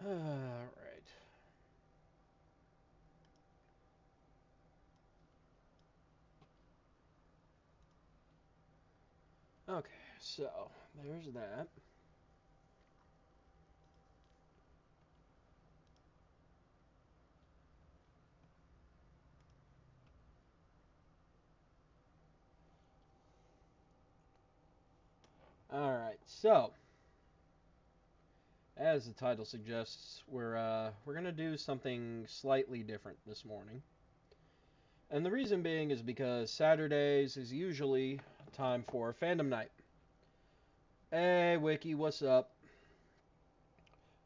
Alright. Okay, so there's that. Alright, so as the title suggests, we're gonna do something slightly different this morning. And the reason being is because Saturdays is usually time for Fandom Night. Hey, Wiki, what's up?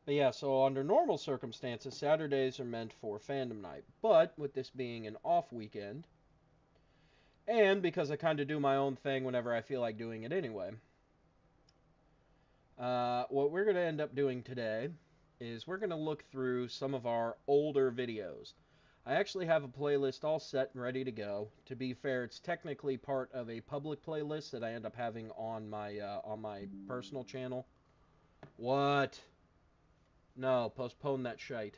But yeah, so under normal circumstances, Saturdays are meant for Fandom Night. But with this being an off weekend, and because I kind of do my own thing whenever I feel like doing it anyway, what we're going to end up doing today is we're going to look through some of our older videos. I actually have a playlist all set and ready to go. To be fair, it's technically part of a public playlist that I end up having on my personal channel. What? No, postpone that shite.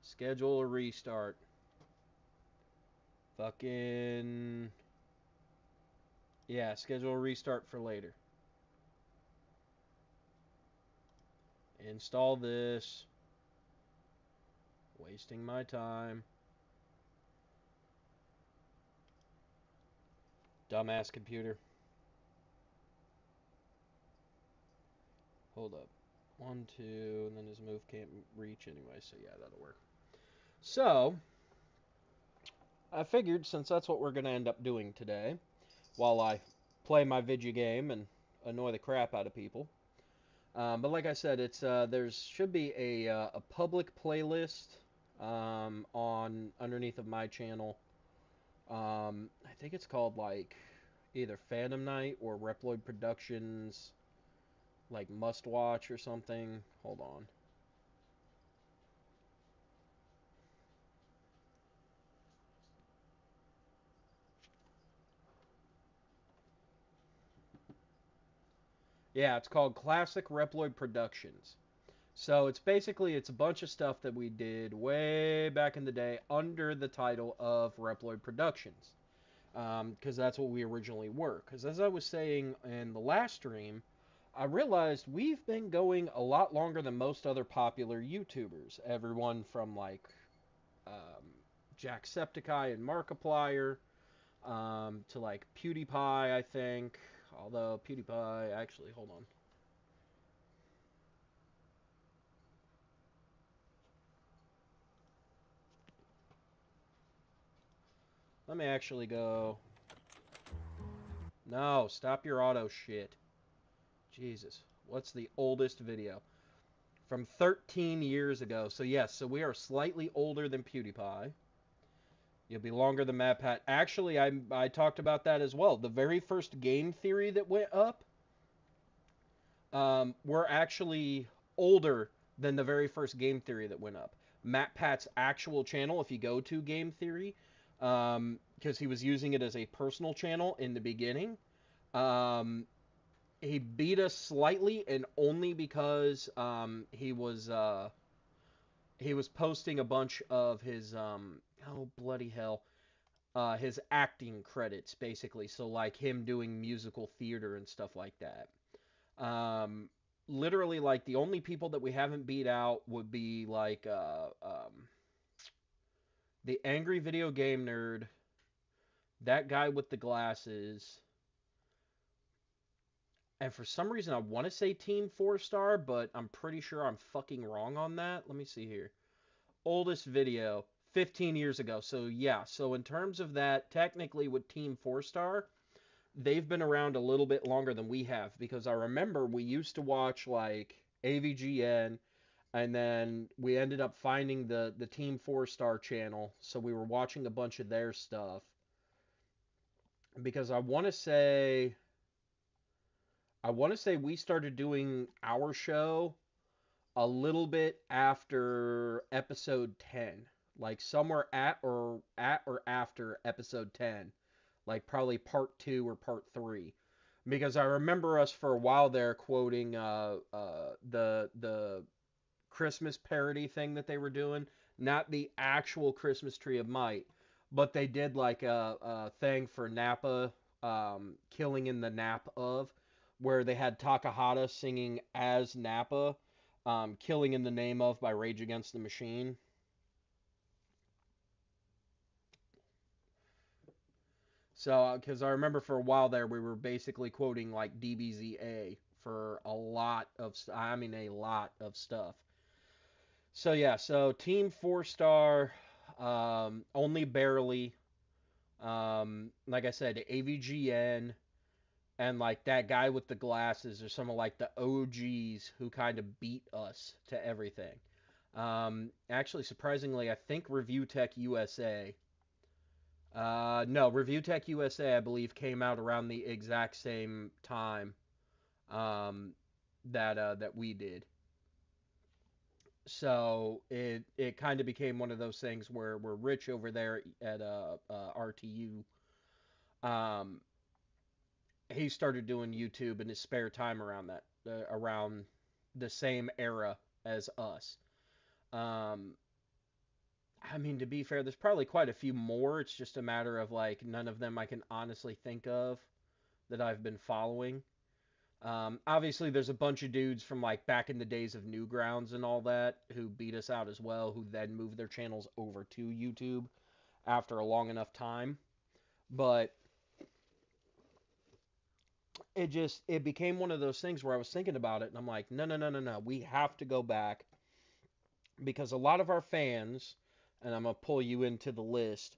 Schedule a restart. Fucking yeah, schedule a restart for later. Install this. Wasting my time. Dumbass computer. Hold up. 1, 2, and then his move can't reach anyway, so yeah, that'll work. So, I figured since that's what we're going to end up doing today, while I play my video game and annoy the crap out of people. But like I said, it's there's should be a public playlist on underneath of my channel. I think it's called like either Fandom Night or Reploid Productions, like Must Watch or something. Hold on. Yeah, it's called Classic Reploid Productions. So it's a bunch of stuff that we did way back in the day under the title of Reploid Productions, because that's what we originally were. Because as I was saying in the last stream, I realized we've been going a lot longer than most other popular YouTubers. Everyone from like um, Jacksepticeye and Markiplier to like PewDiePie, I think. Although PewDiePie, actually, hold on. Let me actually go. No, stop your auto shit. Jesus. What's the oldest video? From 13 years ago. So yes, so we are slightly older than PewDiePie. You'll be longer than MatPat. Actually, I talked about that as well. The very first game theory that went up, we're actually older than the very first game theory that went up. MatPat's actual channel, if you go to Game Theory, because he was using it as a personal channel in the beginning, um, he beat us slightly, and only because he was posting a bunch of his oh bloody hell, his acting credits basically. So like him doing musical theater and stuff like that. Um, Literally, like the only people that we haven't beat out would be like the angry video game nerd, that guy with the glasses, and for some reason I want to say Team 4 Star, but I'm pretty sure I'm fucking wrong on that. Let me see here. Oldest video, 15 years ago. So yeah, so in terms of that, technically with Team 4 Star, they've been around a little bit longer than we have, because I remember we used to watch like AVGN, and then we ended up finding the Team 4 Star channel, so we were watching a bunch of their stuff, because I want to say we started doing our show a little bit after episode 10, like somewhere at or after episode 10, like probably part 2 or part 3. because I remember us for a while there quoting the Christmas parody thing that they were doing, not the actual Christmas Tree of Might, but they did like a thing for Nappa, killing in the nap of, where they had Takahata singing as Nappa, killing in the name of by Rage Against the Machine. So, because I remember for a while there, we were basically quoting like DBZA for a lot of, I mean, a lot of stuff. So yeah, so Team Four Star, only barely. Like I said, AVGN and like that guy with the glasses are some of like the OGs who kind of beat us to everything. Actually, surprisingly, I think Review Tech USA. No, Review Tech USA, I believe, came out around the exact same time that we did. So it kind of became one of those things where we're rich over there at RTU. Um, he started doing YouTube in his spare time around that around the same era as us. Um, I mean, to be fair, there's probably quite a few more. It's just a matter of like none of them I can honestly think of that I've been following. Obviously, there's a bunch of dudes from like back in the days of Newgrounds and all that who beat us out as well, who then moved their channels over to YouTube after a long enough time. But it became one of those things where I was thinking about it and I'm like, no, no, no, no, no. We have to go back because a lot of our fans, and I'm gonna pull you into the list,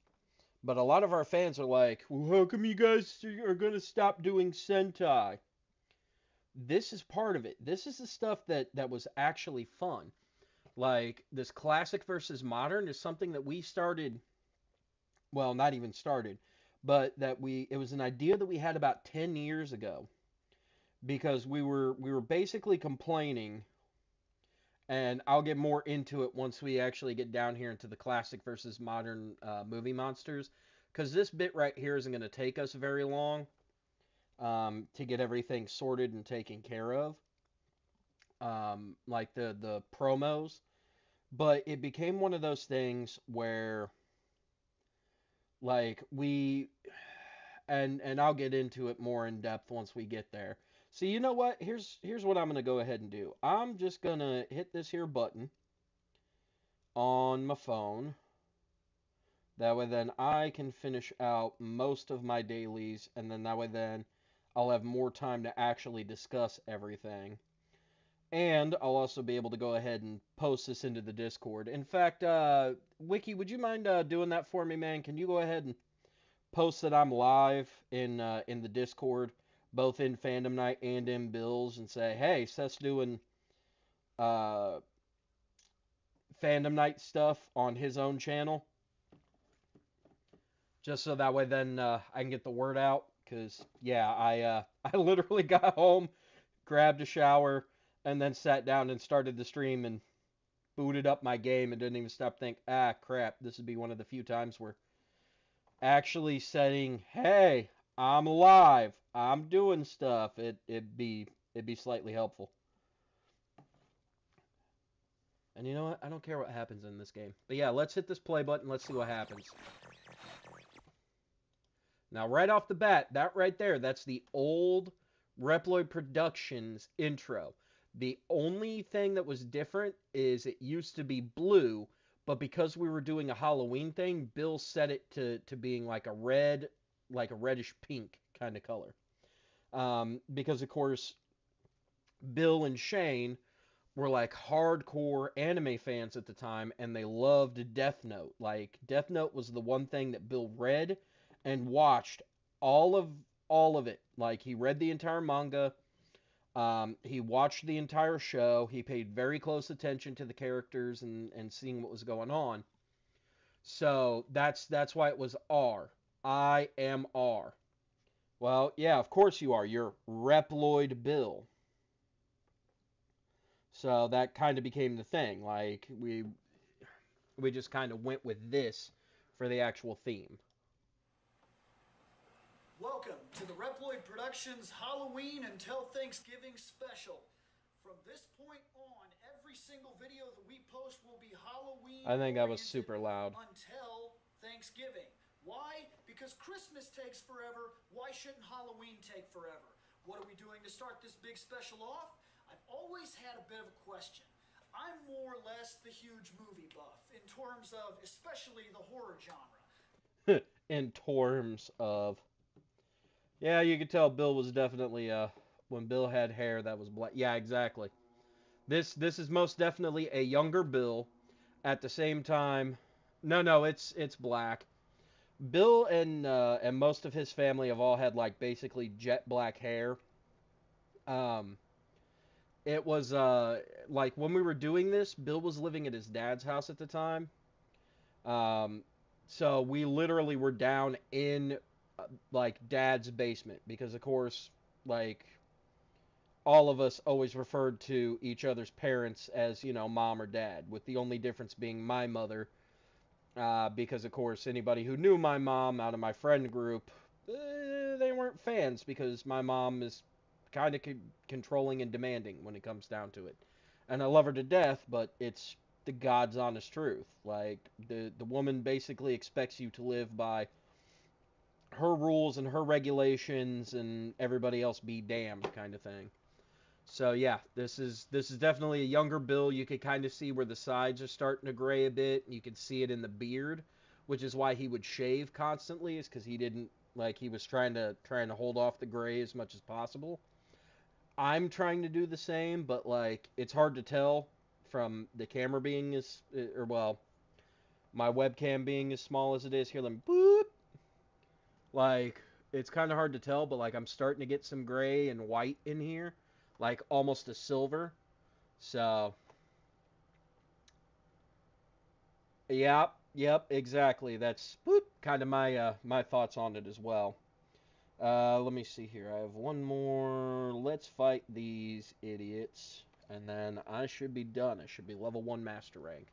but a lot of our fans are like, well, how come you guys are gonna stop doing Sentai? This is part of it. This is the stuff that was actually fun. Like this classic versus modern is something that we started, well, not even started, but that it was an idea that we had about 10 years ago because we were basically complaining, and I'll get more into it once we actually get down here into the classic versus modern movie monsters, because this bit right here isn't going to take us very long to get everything sorted and taken care of, like the promos. But it became one of those things where like we and I'll get into it more in depth once we get there. So you know what? Here's what I'm gonna go ahead and do. I'm just gonna hit this here button on my phone. That way then I can finish out most of my dailies, and then that way then I'll have more time to actually discuss everything. And I'll also be able to go ahead and post this into the Discord. In fact, Wiki, would you mind doing that for me, man? Can you go ahead and post that I'm live in the Discord, both in Fandom Night and in Bills, and say, hey, Seth's doing uh, Fandom Night stuff on his own channel, just so that way then I can get the word out. Cause yeah, I literally got home, grabbed a shower, and then sat down and started the stream and booted up my game and didn't even stop think, ah crap, this would be one of the few times where actually saying, hey, I'm live, I'm doing stuff, it'd be slightly helpful. And you know what? I don't care what happens in this game. But yeah, let's hit this play button. Let's see what happens. Now, right off the bat, that right there, that's the old Reploid Productions intro. The only thing that was different is it used to be blue, but because we were doing a Halloween thing, Bill set it to being like a red, like a reddish pink kind of color. Because, of course, Bill and Shane were like hardcore anime fans at the time, and they loved Death Note. Like Death Note was the one thing that Bill read and watched all of all of it. Like he read the entire manga, he watched the entire show, he paid very close attention to the characters and seeing what was going on. So that's why it was R. I am R. Well, yeah, of course you are. You're Reploid Bill. So that kind of became the thing. Like we just kind of went with this for the actual theme. welcome to the Reploid Productions Halloween Until Thanksgiving special. From this point on, every single video that we post will be Halloween I think that was super loud. until Thanksgiving. Why? Because Christmas takes forever. Why shouldn't Halloween take forever? What are we doing to start this big special off? I've always had a bit of a question. I'm more or less the huge movie buff in terms of especially the horror genre. In terms of, yeah, you could tell Bill was definitely when Bill had hair that was black. Yeah, exactly. This is most definitely a younger Bill. At the same time, no, it's black. Bill and most of his family have all had like basically jet black hair. Um, it was like when we were doing this, Bill was living at his dad's house at the time. Um, so we literally were down in like dad's basement because of course like all of us always referred to each other's parents as, mom or dad, with the only difference being my mother, because of course anybody who knew my mom out of my friend group, they weren't fans because my mom is kind of controlling and demanding when it comes down to it. And I love her to death, but it's the God's honest truth. Like the woman basically expects you to live by her rules and her regulations and everybody else be damned kind of thing. So yeah, this is definitely a younger Bill. You could kind of see where the sides are starting to gray a bit. You could see it in the beard, which is why he would shave constantly, is because he didn't like he was trying to hold off the gray as much as possible. I'm trying to do the same, but like it's hard to tell from the camera being or well, my webcam being as small as it is. Here, let me boop. Like, it's kind of hard to tell, but like I'm starting to get some gray and white in here, like almost a silver. So, yep, exactly. That's kind of my thoughts on it as well. Let me see here. I have one more. Let's fight these idiots, and then I should be done. I should be level 1 master rank.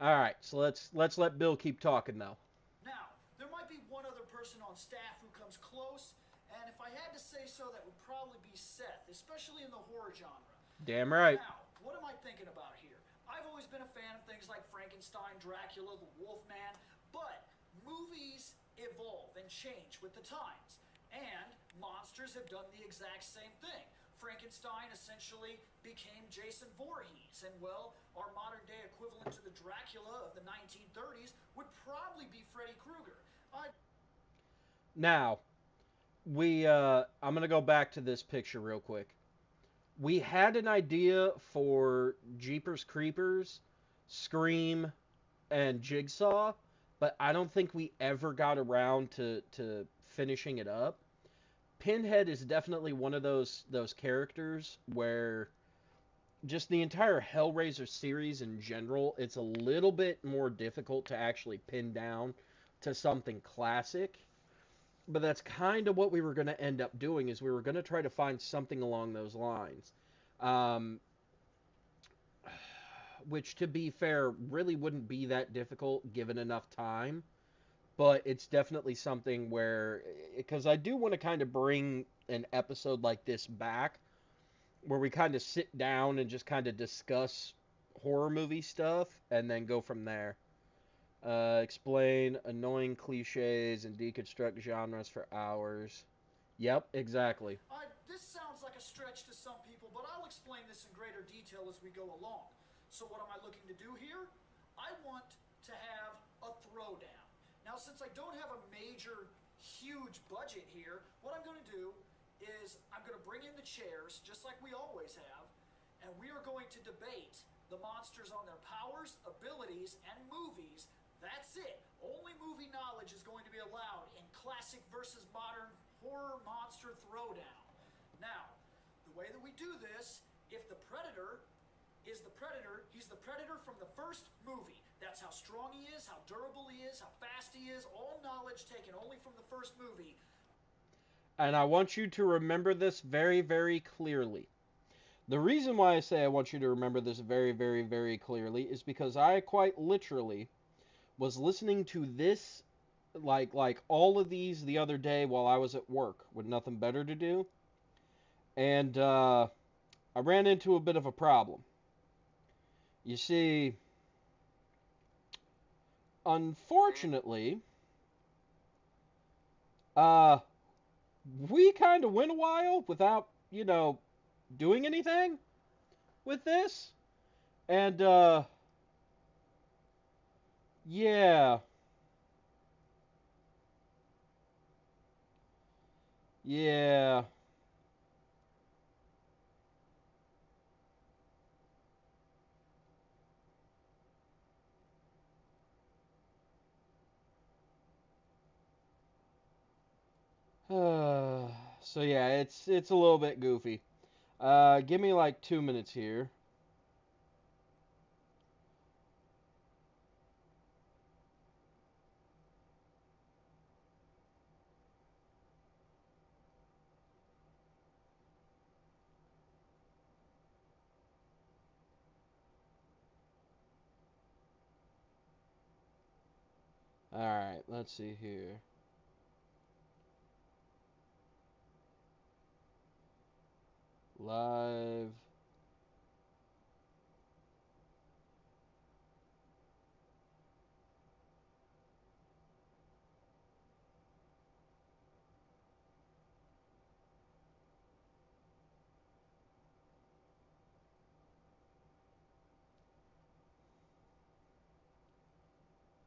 All right, so let's let Bill keep talking though. Now, there might be one other person on staff who comes close, and if I had to say so, that would probably be Seth, especially in the horror genre. Damn right. Now, what am I thinking about here? I've always been a fan of things like Frankenstein, Dracula, the Wolfman, but movies evolve and change with the times, and monsters have done the exact same thing. Frankenstein essentially became Jason Voorhees, and well, our modern day equivalent to the Dracula of the 1930s would probably be Freddy Krueger. Now, I'm going to go back to this picture real quick. We had an idea for Jeepers Creepers, Scream, and Jigsaw, but I don't think we ever got around to finishing it up. Pinhead is definitely one of those characters where just the entire Hellraiser series in general, it's a little bit more difficult to actually pin down to something classic. But that's kind of what we were going to end up doing, is we were going to try to find something along those lines. Um, which, to be fair, really wouldn't be that difficult given enough time. But it's definitely something where, because I do want to kind of bring an episode like this back, where we kind of sit down and just kind of discuss horror movie stuff, and then go from there. Explain annoying cliches and deconstruct genres for hours. Yep, exactly. This sounds like a stretch to some people, but I'll explain this in greater detail as we go along. So what am I looking to do here? I want to have a throwdown. Now, since I don't have a major, huge budget here, what I'm going to do is I'm going to bring in the chairs, just like we always have, and we are going to debate the monsters on their powers, abilities, and movies. That's it. Only movie knowledge is going to be allowed in classic versus modern horror monster throwdown. Now, the way that we do this, if the Predator is the Predator, he's the Predator from the first movie. That's how strong he is, how durable he is, how fast he is, all knowledge taken only from the first movie. And I want you to remember this very, very clearly. The reason why I say I want you to remember this very, very, very clearly is because I quite literally was listening to this like all of these the other day while I was at work with nothing better to do, and I ran into a bit of a problem. You see, unfortunately, uh, we kind of went a while without, doing anything with this, and yeah, yeah. So yeah, it's a little bit goofy. Give me like 2 minutes here. All right, let's see here. Live.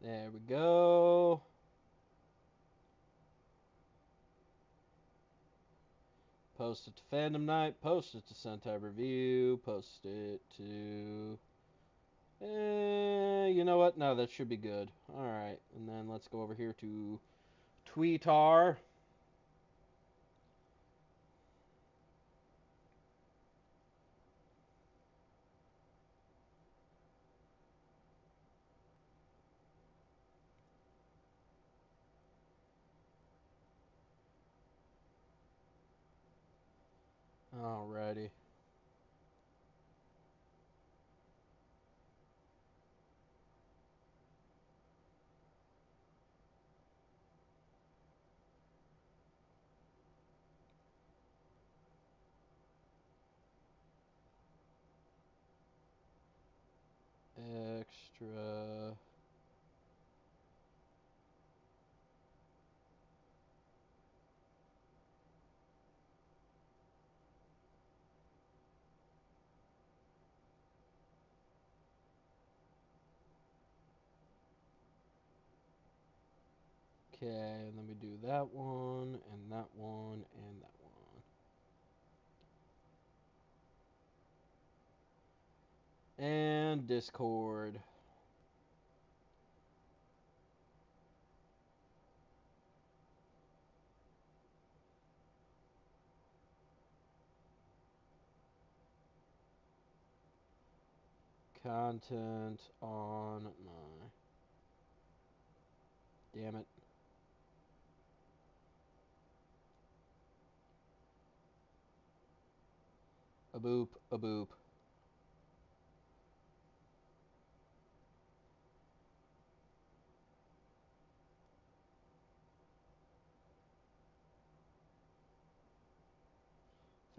There we go. Post it to Fandom Knight. Post it to Sentai Review. Post it to. You know what? No, that should be good. All right, and then let's go over here to Tweetar. Alrighty. Extra. Okay, let me do that one, and that one, and that one. And Discord. Content on my. Damn it. A boop, a boop.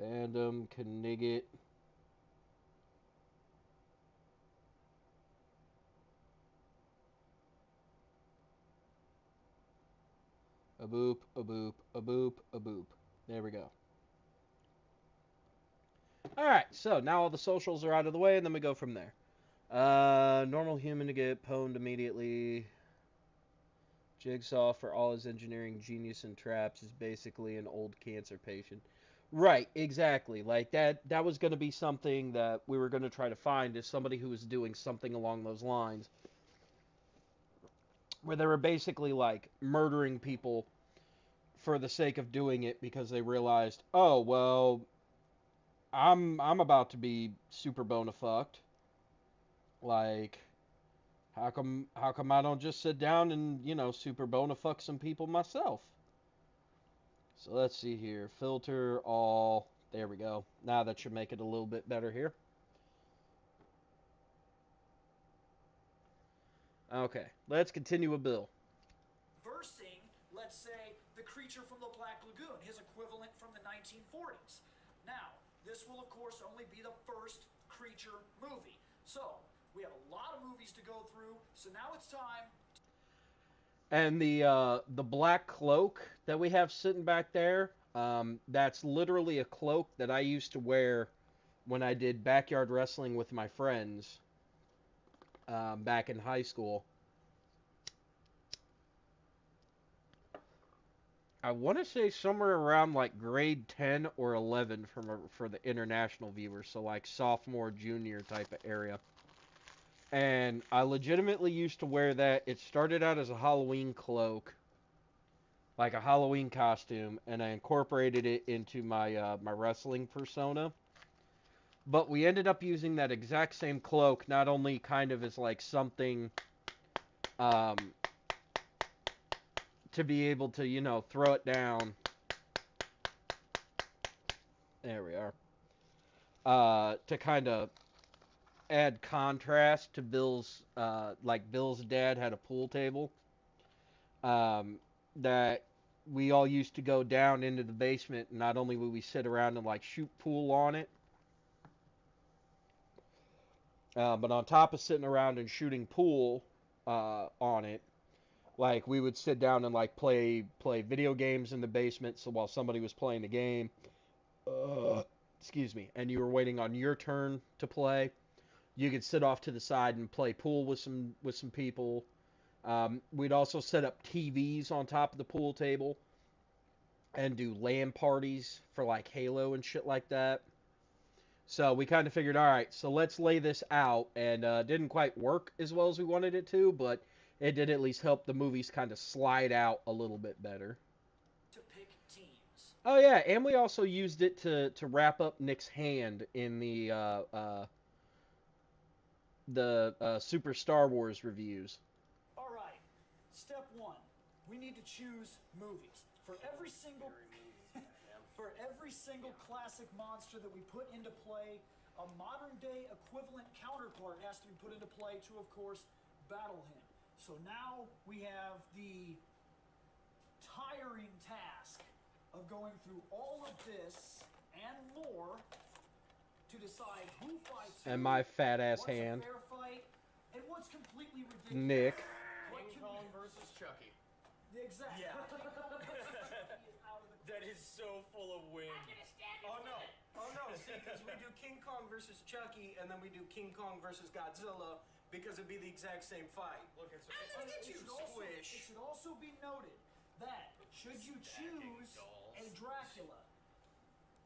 Fandom Knigget. A boop, a boop, a boop, a boop. There we go. Alright, so now all the socials are out of the way, and then we go from there. Normal human to get pwned immediately. Jigsaw, for all his engineering genius and traps, is basically an old cancer patient. Right, exactly. Like that was going to be something that we were going to try to find, is somebody who was doing something along those lines, where they were basically like murdering people for the sake of doing it because they realized, "Oh, well, I'm about to be super bona fucked. Like, how come I don't just sit down and, super bona fuck some people myself?" So let's see here. Filter all. There we go. Now that should make it a little bit better here. Okay, let's continue with Bill. Versing let's say, the creature from the Black Lagoon, his equivalent from the 1940s. Now, this will, of course, only be the first creature movie. So, we have a lot of movies to go through, so now it's time. And the black cloak that we have sitting back there, that's literally a cloak that I used to wear when I did backyard wrestling with my friends back in high school. I want to say somewhere around like grade 10 or 11 for the international viewers, so like sophomore, junior type of area. And I legitimately used to wear that. It started out as a Halloween cloak, like a Halloween costume, and I incorporated it into my my wrestling persona. But we ended up using that exact same cloak, not only kind of as like something um, to be able to, you know, throw it down. There we are. To kind of add contrast to Bill's, like Bill's dad had a pool table that we all used to go down into the basement. And not only would we sit around and like shoot pool on it, but on top of sitting around and shooting pool on it, like we would sit down and like play video games in the basement. So while somebody was playing the game, excuse me, and you were waiting on your turn to play, you could sit off to the side and play pool with some people. We'd also set up TVs on top of the pool table and do LAN parties for like Halo and shit like that. So we kind of figured, all right, so let's lay this out, and didn't quite work as well as we wanted it to, but it did at least help the movies kind of slide out a little bit better. To pick teams. Oh yeah, and we also used it to wrap up Nick's hand in the Super Star Wars reviews. All right. Step one, we need to choose movies. For every single classic monster that we put into play, a modern day equivalent counterpart has to be put into play to, of course, battle him. So now we have the tiring task of going through all of this and more to decide who fights And who, my fat ass what's hand. a fair fight, and what's completely ridiculous. Nick. King Kong versus Chucky. Exactly. Yeah. That is so full of wind. Oh no! Oh no! See, because we do King Kong versus Chucky, and then we do King Kong versus Godzilla, because it'd be the exact same fight. Look, it's It should also be noted that should you choose a Dracula,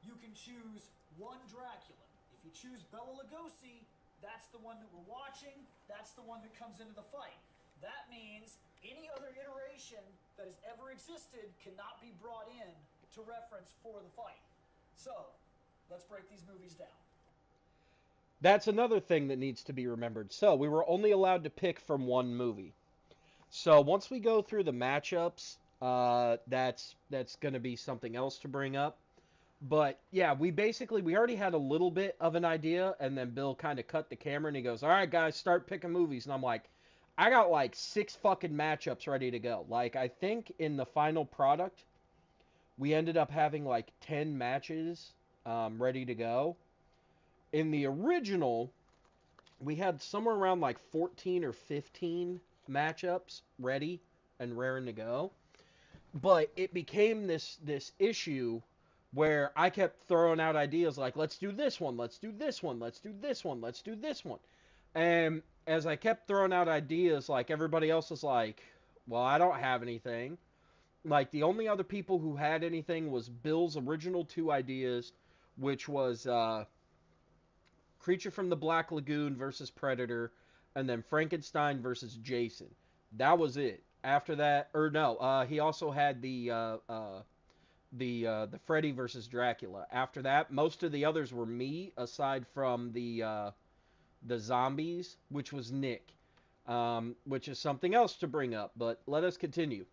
you can choose one Dracula. If you choose Bela Lugosi, that's the one that we're watching. That's the one that comes into the fight. That means any other iteration that has ever existed cannot be brought in to reference for the fight. So, let's break these movies down. That's another thing that needs to be remembered. So, we were only allowed to pick from one movie. So, once we go through the matchups, that's going to be something else to bring up. But, yeah, we already had a little bit of an idea, and then Bill kind of cut the camera, and he goes, all right, guys, start picking movies. And I'm like, I got like 6 fucking matchups ready to go. Like, I think in the final product, we ended up having like 10 matches ready to go. In the original, we had somewhere around like 14 or 15 matchups ready and raring to go. But it became this issue where I kept throwing out ideas like, let's do this one, let's do this one, let's do this one, let's do this one. And as I kept throwing out ideas, like everybody else was like, well, I don't have anything. Like the only other people who had anything was Bill's original 2 ideas, which was Creature from the Black Lagoon versus Predator, and then Frankenstein versus Jason. That was it. After that, or no, he also had the Freddy versus Dracula. After that, most of the others were me, aside from the zombies, which was Nick, which is something else to bring up. But let us continue.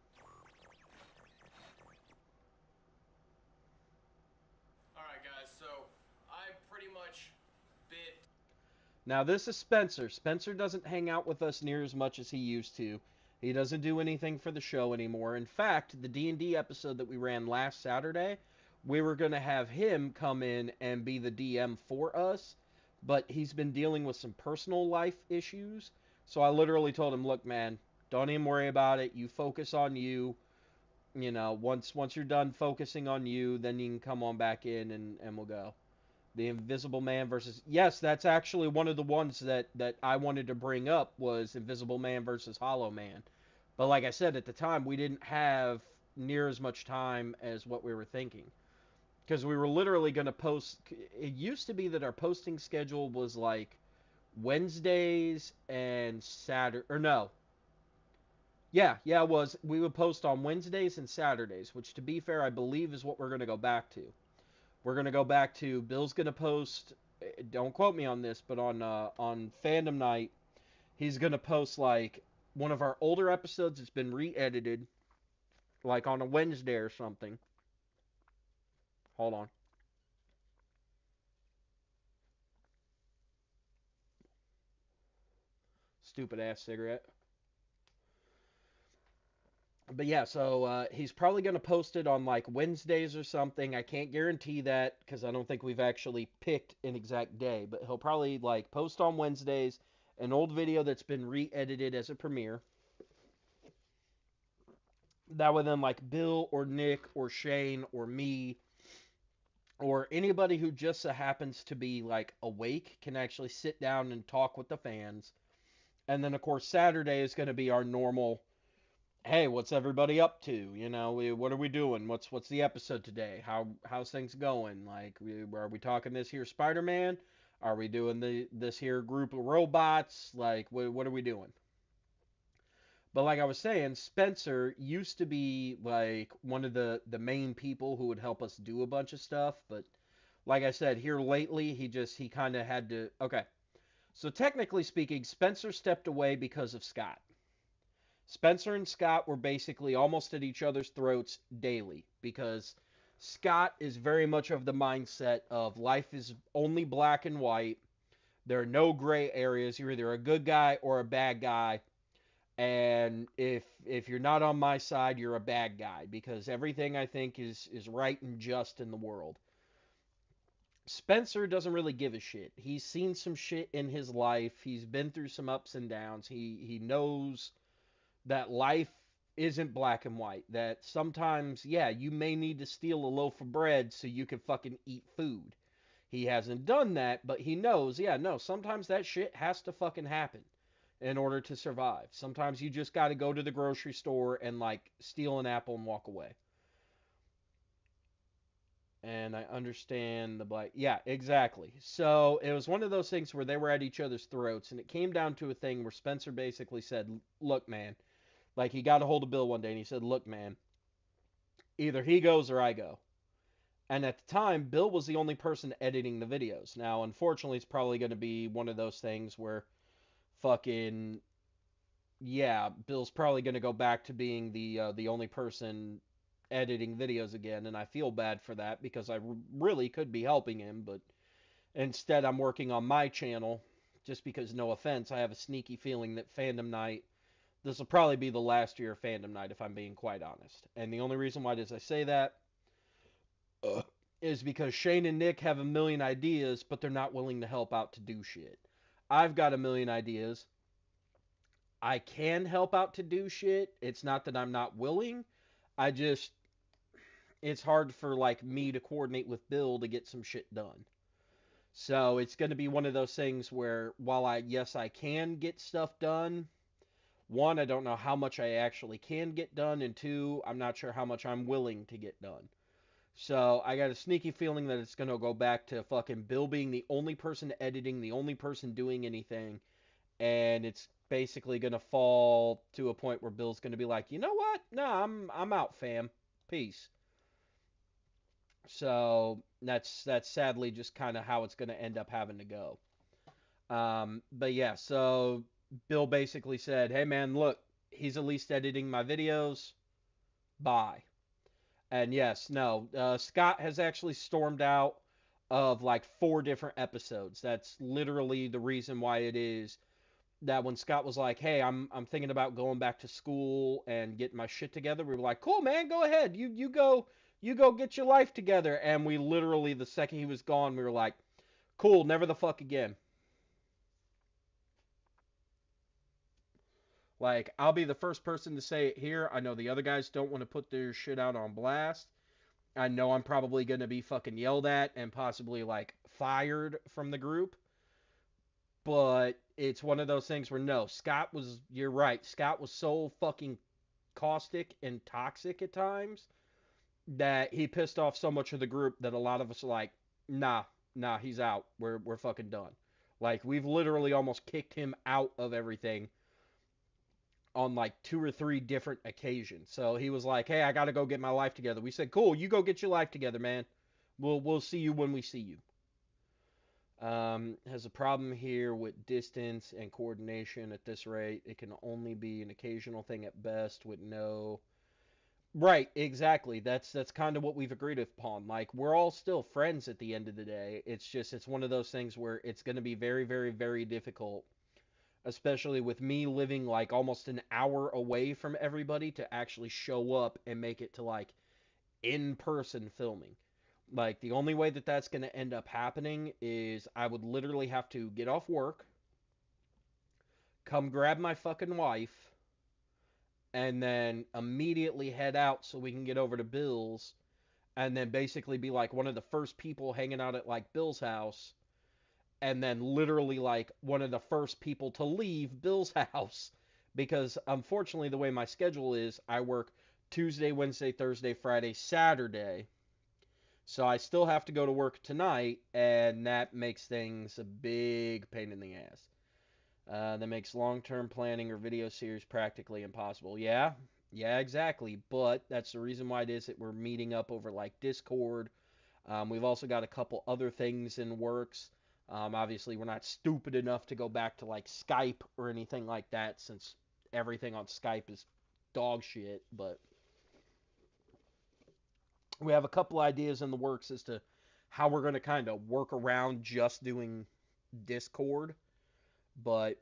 Now, this is Spencer. Spencer doesn't hang out with us near as much as he used to. He doesn't do anything for the show anymore. In fact, the D&D episode that we ran last Saturday, we were going to have him come in and be the DM for us, but he's been dealing with some personal life issues. So I literally told him, look, man, don't even worry about it. You focus on you. You know, once you're done focusing on you, then you can come on back in and we'll go. The Invisible Man versus... Yes, that's actually one of the ones that I wanted to bring up was Invisible Man versus Hollow Man. But like I said, at the time, we didn't have near as much time as what we were thinking. Because we were literally going to post... It used to be that our posting schedule was like Wednesdays and Saturday... Or no. Yeah, it was. We would post on Wednesdays and Saturdays, which to be fair, I believe is what we're going to go back to. We're going to go back to... Bill's going to post... Don't quote me on this, but on Fandom Night, he's going to post like one of our older episodes that's been re-edited, like on a Wednesday or something. Hold on. Stupid ass cigarette. But yeah, so he's probably going to post it on like Wednesdays or something. I can't guarantee that because I don't think we've actually picked an exact day. But he'll probably like post on Wednesdays an old video that's been re-edited as a premiere. That way then like Bill or Nick or Shane or me or anybody who just so happens to be like awake can actually sit down and talk with the fans. And then of course Saturday is going to be our normal, hey, what's everybody up to? You know, what are we doing? What's the episode today? How's things going? Like, are we talking this here Spider-Man? Are we doing this here group of robots? Like, what are we doing? But like I was saying, Spencer used to be like one of the main people who would help us do a bunch of stuff, but like I said, here lately he kind of had to. Okay. So technically speaking, Spencer stepped away because of Scott. Spencer and Scott were basically almost at each other's throats daily because Scott is very much of the mindset of life is only black and white. There are no gray areas. You're either a good guy or a bad guy. And if you're not on my side, you're a bad guy because everything I think is right and just in the world. Spencer doesn't really give a shit. He's seen some shit in his life. He's been through some ups and downs. He knows that life isn't black and white. That sometimes, yeah, you may need to steal a loaf of bread so you can fucking eat food. He hasn't done that, but he knows, yeah, no, sometimes that shit has to fucking happen in order to survive. Sometimes you just got to go to the grocery store and like steal an apple and walk away. And I understand the black. Yeah, exactly. So it was one of those things where they were at each other's throats, and it came down to a thing where Spencer basically said, "Look, man," like he got a hold of Bill one day and he said, "Look, man, either he goes or I go." And at the time, Bill was the only person editing the videos. Now, unfortunately, it's probably going to be one of those things where fucking yeah, Bill's probably going to go back to being the only person editing videos again, and I feel bad for that because I really could be helping him, but instead I'm working on my channel just because, no offense, I have a sneaky feeling that Fandom Knight, this will probably be the last year of Fandom Night if I'm being quite honest. And the only reason why does I say that is because Shane and Nick have a million ideas, but they're not willing to help out to do shit. I've got a million ideas. I can help out to do shit. It's not that I'm not willing. I just, it's hard for like me to coordinate with Bill to get some shit done. So it's going to be one of those things where while yes, I can get stuff done. One, I don't know how much I actually can get done, and two, I'm not sure how much I'm willing to get done. So I got a sneaky feeling that it's going to go back to fucking Bill being the only person editing, the only person doing anything, and it's basically going to fall to a point where Bill's going to be like, you know what? No, I'm out, fam. Peace. So that's sadly just kind of how it's going to end up having to go. But yeah, so Bill basically said, hey man, look, he's at least editing my videos. Bye. And yes, no, Scott has actually stormed out of like 4 different episodes. That's literally the reason why it is that when Scott was like, "Hey, I'm thinking about going back to school and getting my shit together," we were like, "Cool, man, go ahead. You go get your life together." And we literally, the second he was gone, we were like, "Cool, never the fuck again." Like, I'll be the first person to say it here. I know the other guys don't want to put their shit out on blast. I know I'm probably going to be fucking yelled at and possibly, like, fired from the group. But it's one of those things where, no, you're right. Scott was so fucking caustic and toxic at times that he pissed off so much of the group that a lot of us are like, nah, he's out. We're fucking done. Like, we've literally almost kicked him out of everything on like 2 or 3 different occasions. So he was like, "Hey, I got to go get my life together." We said, "Cool, you go get your life together, man. We'll see you when we see you." Has a problem here with distance and coordination at this rate. It can only be an occasional thing at best with no. Right, exactly. That's kind of what we've agreed upon. Like, we're all still friends at the end of the day. It's just it's one of those things where it's going to be very, very, very difficult, especially with me living like almost an hour away from everybody, to actually show up and make it to like in-person filming. Like, the only way that that's going to end up happening is I would literally have to get off work, come grab my fucking wife, and then immediately head out so we can get over to Bill's, and then basically be like one of the first people hanging out at like Bill's house, and then literally like one of the first people to leave Bill's house. Because unfortunately, the way my schedule is, I work Tuesday, Wednesday, Thursday, Friday, Saturday. So I still have to go to work tonight, and that makes things a big pain in the ass. That makes long-term planning or video series practically impossible. Yeah, exactly. But that's the reason why it is that we're meeting up over like Discord. We've also got a couple other things in works. Obviously, we're not stupid enough to go back to like Skype or anything like that, since everything on Skype is dog shit. But we have a couple ideas in the works as to how we're going to kind of work around just doing Discord. But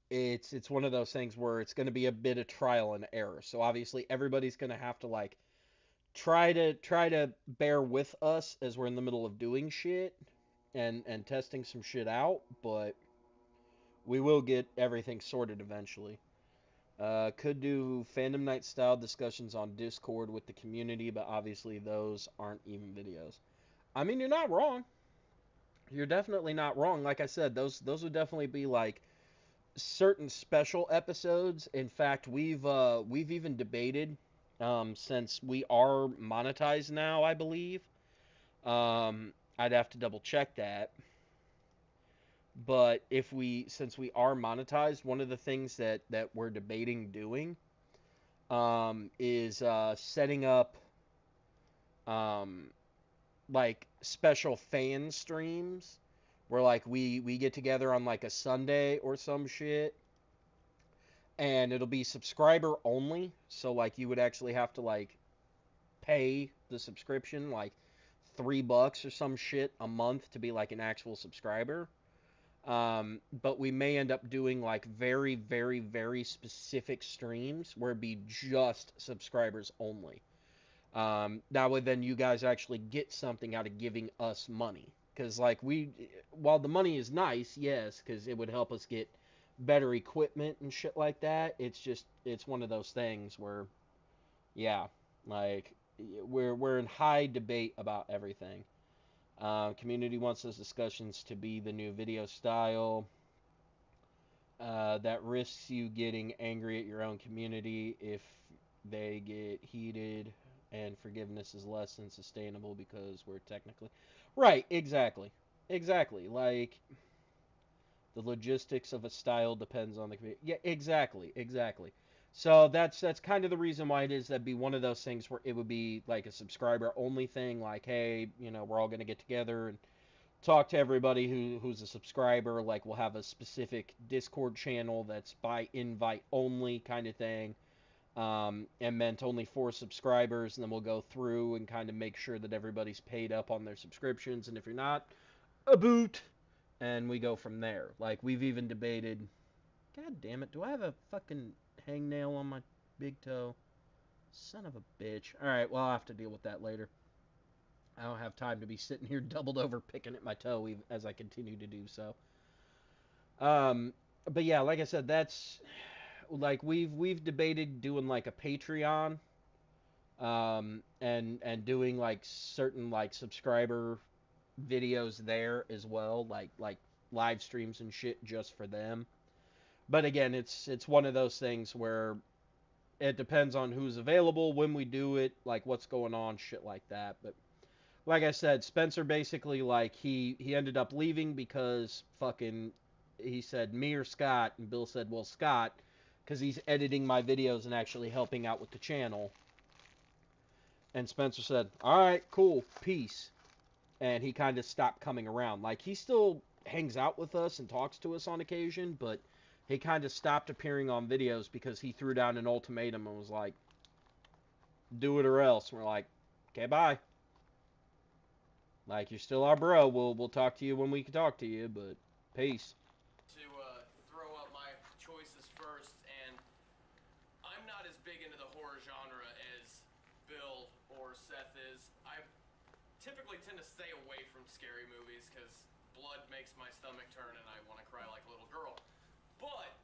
it's one of those things where it's going to be a bit of trial and error. So obviously everybody's going to have to like try to bear with us as we're in the middle of doing shit and testing some shit out, but we will get everything sorted eventually. Could do Fandom Night style discussions on Discord with the community, but obviously those aren't even videos. I mean, you're not wrong. You're definitely not wrong. Like I said, those would definitely be like certain special episodes. In fact, we've even debated, since we are monetized now, I believe. I'd have to double check that. But since we are monetized, one of the things that we're debating doing, is setting up, um, like special fan streams where like we get together on like a Sunday or some shit, and it'll be subscriber only. So like you would actually have to like pay the subscription, like $3 or some shit a month to be like an actual subscriber. But we may end up doing like very, very, very specific streams where it'd be just subscribers only. That way, then you guys actually get something out of giving us money. Because, like, while the money is nice, yes, because it would help us get better equipment and shit like that, it's one of those things where, yeah, like, we're in high debate about everything. Community wants those discussions to be the new video style. That risks you getting angry at your own community if they get heated, and forgiveness is less than sustainable because we're technically right. Exactly. Like, the logistics of a style depends on the community. Yeah, exactly. So that's kind of the reason why it is that'd be one of those things where it would be like a subscriber only thing. Like, hey, we're all gonna get together and talk to everybody who's a subscriber. Like, we'll have a specific Discord channel that's by invite only kind of thing, and meant only for subscribers. And then we'll go through and kind of make sure that everybody's paid up on their subscriptions. And if you're not, a boot. And we go from there. Like, we've even debated God damn it. Do I have a fucking hangnail on my big toe? Son of a bitch. Alright, well, I'll have to deal with that later. I don't have time to be sitting here doubled over picking at my toe as I continue to do so. But yeah, like I said, that's like we've debated doing like a Patreon, and doing like certain like subscriber videos there as well, like live streams and shit just for them. But again, it's one of those things where it depends on who's available, when we do it, like what's going on, shit like that. But like I said, Spencer basically like he ended up leaving because fucking he said me or Scott, and Bill said, well, Scott, because he's editing my videos and actually helping out with the channel. And Spencer said, all right, cool, peace. And he kind of stopped coming around. Like, he still hangs out with us and talks to us on occasion, but he kind of stopped appearing on videos because he threw down an ultimatum and was like, do it or else. And we're like, okay, bye. Like, you're still our bro. We'll talk to you when we can talk to you, but peace. To throw up my choices first, and I'm not as big into the horror genre as Bill or Seth is. I typically tend to stay away from scary movies because blood makes my stomach turn and I want to cry like a little girl. But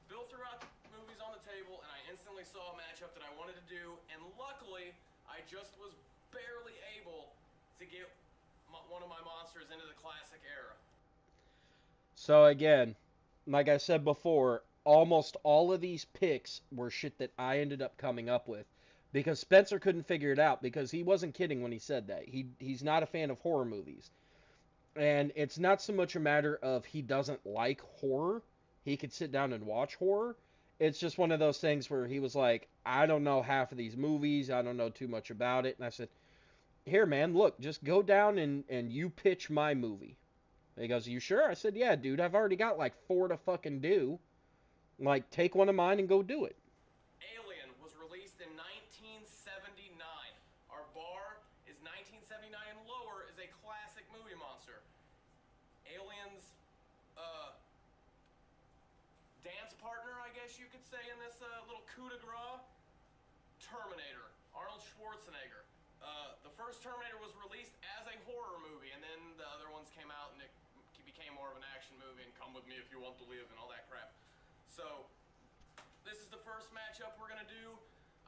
Bill threw out movies on the table, and I instantly saw a matchup that I wanted to do, and luckily I just was barely able to get one of my monsters into the classic era. So again, like I said before, almost all of these picks were shit that I ended up coming up with because Spencer couldn't figure it out, because he wasn't kidding when he said that. He's not a fan of horror movies. And it's not so much a matter of he doesn't like horror. He could sit down and watch horror. It's just one of those things where he was like, I don't know half of these movies. I don't know too much about it. And I said, here, man, look, just go down and you pitch my movie. And he goes, you sure? I said, yeah, dude, I've already got like 4 to fucking do. Like, take one of mine and go do it. Alien was released in 1979. Our bar is 1979 and lower, is a classic movie monster. Alien's dance partner, I guess you could say, in this little coup de grace, Terminator, Arnold Schwarzenegger. The first Terminator was released as a horror movie, and then the other ones came out and it became more of an action movie, and Come With Me If You Want to Live and all that crap. So this is the first matchup we're gonna do.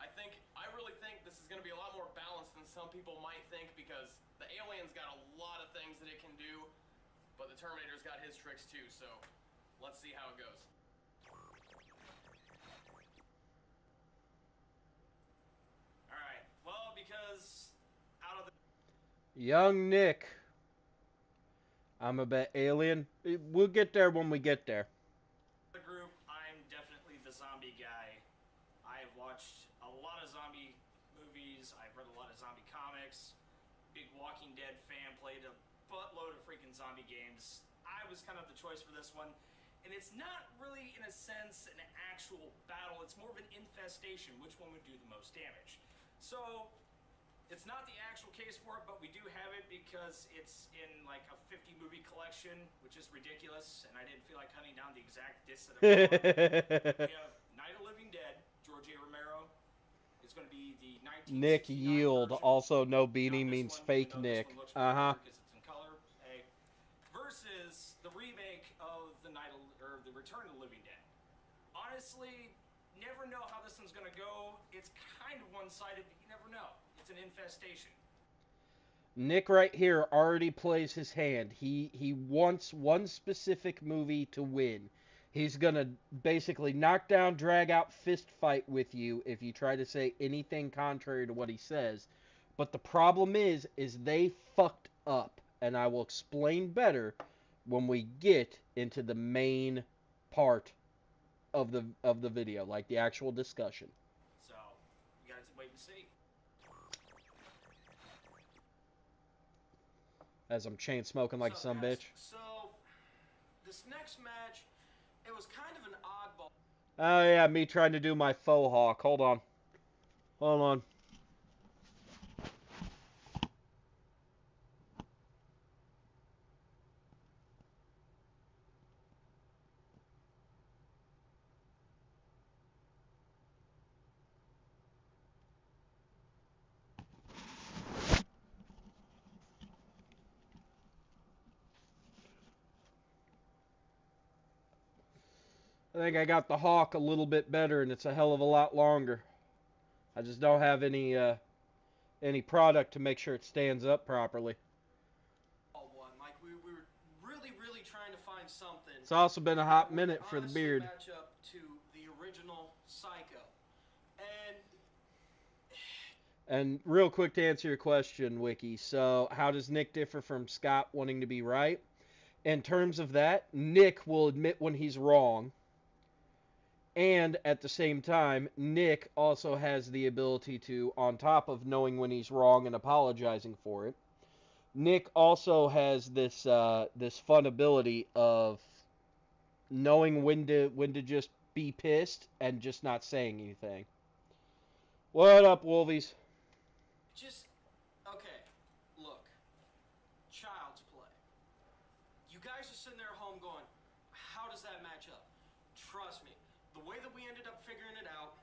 I really think this is gonna be a lot more balanced than some people might think, because the Alien's got a lot of things that it can do, but the Terminator's got his tricks too, so let's see how it goes. Alright, well, because out of the Young Nick. I'm a bet Alien. We'll get there when we get there. group, I'm definitely the zombie guy. I have watched a lot of zombie movies. I've read a lot of zombie comics. Big Walking Dead fan, played a buttload of freaking zombie games. I was kind of the choice for this one. And it's not really, in a sense, an actual battle. It's more of an infestation. Which one would do the most damage? So, it's not the actual case for it, but we do have it because it's in like a 50 movie collection, which is ridiculous, and I didn't feel like hunting down the exact disc that I'm on. We have Night of Living Dead, George A. Romero. It's going to be the 1969 Nick Yield, version. also no beanie Not this means one, fake even though Nick. this one looks way Uh-huh. better 'cause it's in color. Hey. Versus the remake of the Return of the Living Dead. Honestly, never know how this one's gonna go. It's kind of one-sided, but you never know. It's an infestation. Nick right here already plays his hand. He wants one specific movie to win. He's gonna basically knock down, drag out, fist fight with you if you try to say anything contrary to what he says. But the problem is they fucked up, and I will explain better when we get into the main part of the video, like the actual discussion. So, you gotta wait and see. As I'm chain smoking like some guys, bitch. So, this next match, it was kind of an oddball. Oh yeah, me trying to do my faux hawk. Hold on. Hold on. think I got the Hawk a little bit better, and it's a hell of a lot longer. I just don't have any product to make sure it stands up properly. One. Like we were really trying to find something. It's also been a hot that would minute for the honestly beard. Match up to the original Psycho. And real quick to answer your question, Wiki. So, how does Nick differ from Scott wanting to be right? In terms of that, Nick will admit when he's wrong. And at the same time, Nick also has the ability to, on top of knowing when he's wrong and apologizing for it, Nick also has this this fun ability of knowing when to just be pissed and just not saying anything. What up, Wolvies? Just, okay, look, Child's Play. You guys are sitting there at home going, how does that match up? Trust me, the way that we ended up figuring it out,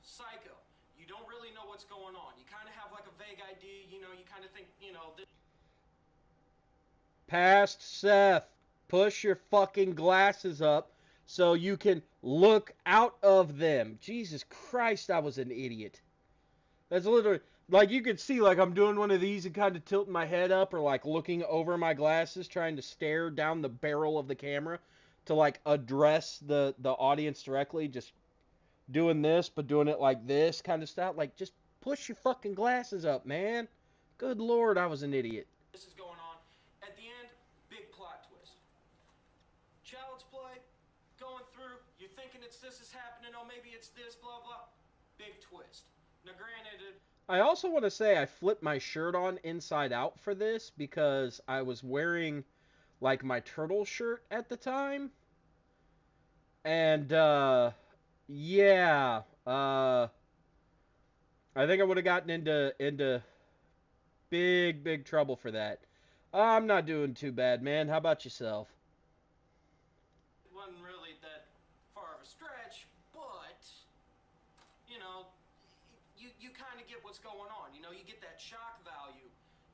Psycho, you don't really know what's going on. You kind of have like a vague idea, you know, you kind of think, you know... Past Seth, push your fucking glasses up so you can look out of them. Jesus Christ, I was an idiot. That's literally, like, you could see, like, I'm doing one of these and kind of tilting my head up or, like, looking over my glasses, trying to stare down the barrel of the camera to, like, address the audience directly. Just doing this, but doing it like this kind of stuff. Like, just push your fucking glasses up, man. Good Lord, I was an idiot. This is going on. At the end, big plot twist. Child's Play, going through, you're thinking it's this is happening, oh, maybe it's this, blah, blah. Big twist. Now, granted, I also want to say I flipped my shirt on inside out for this because I was wearing, like, my turtle shirt at the time. And, yeah, I think I would have gotten into big trouble for that. I'm not doing too bad, man. How about yourself? it wasn't really that far of a stretch, but, you know, you kind of get what's going on. You know, you get that shock value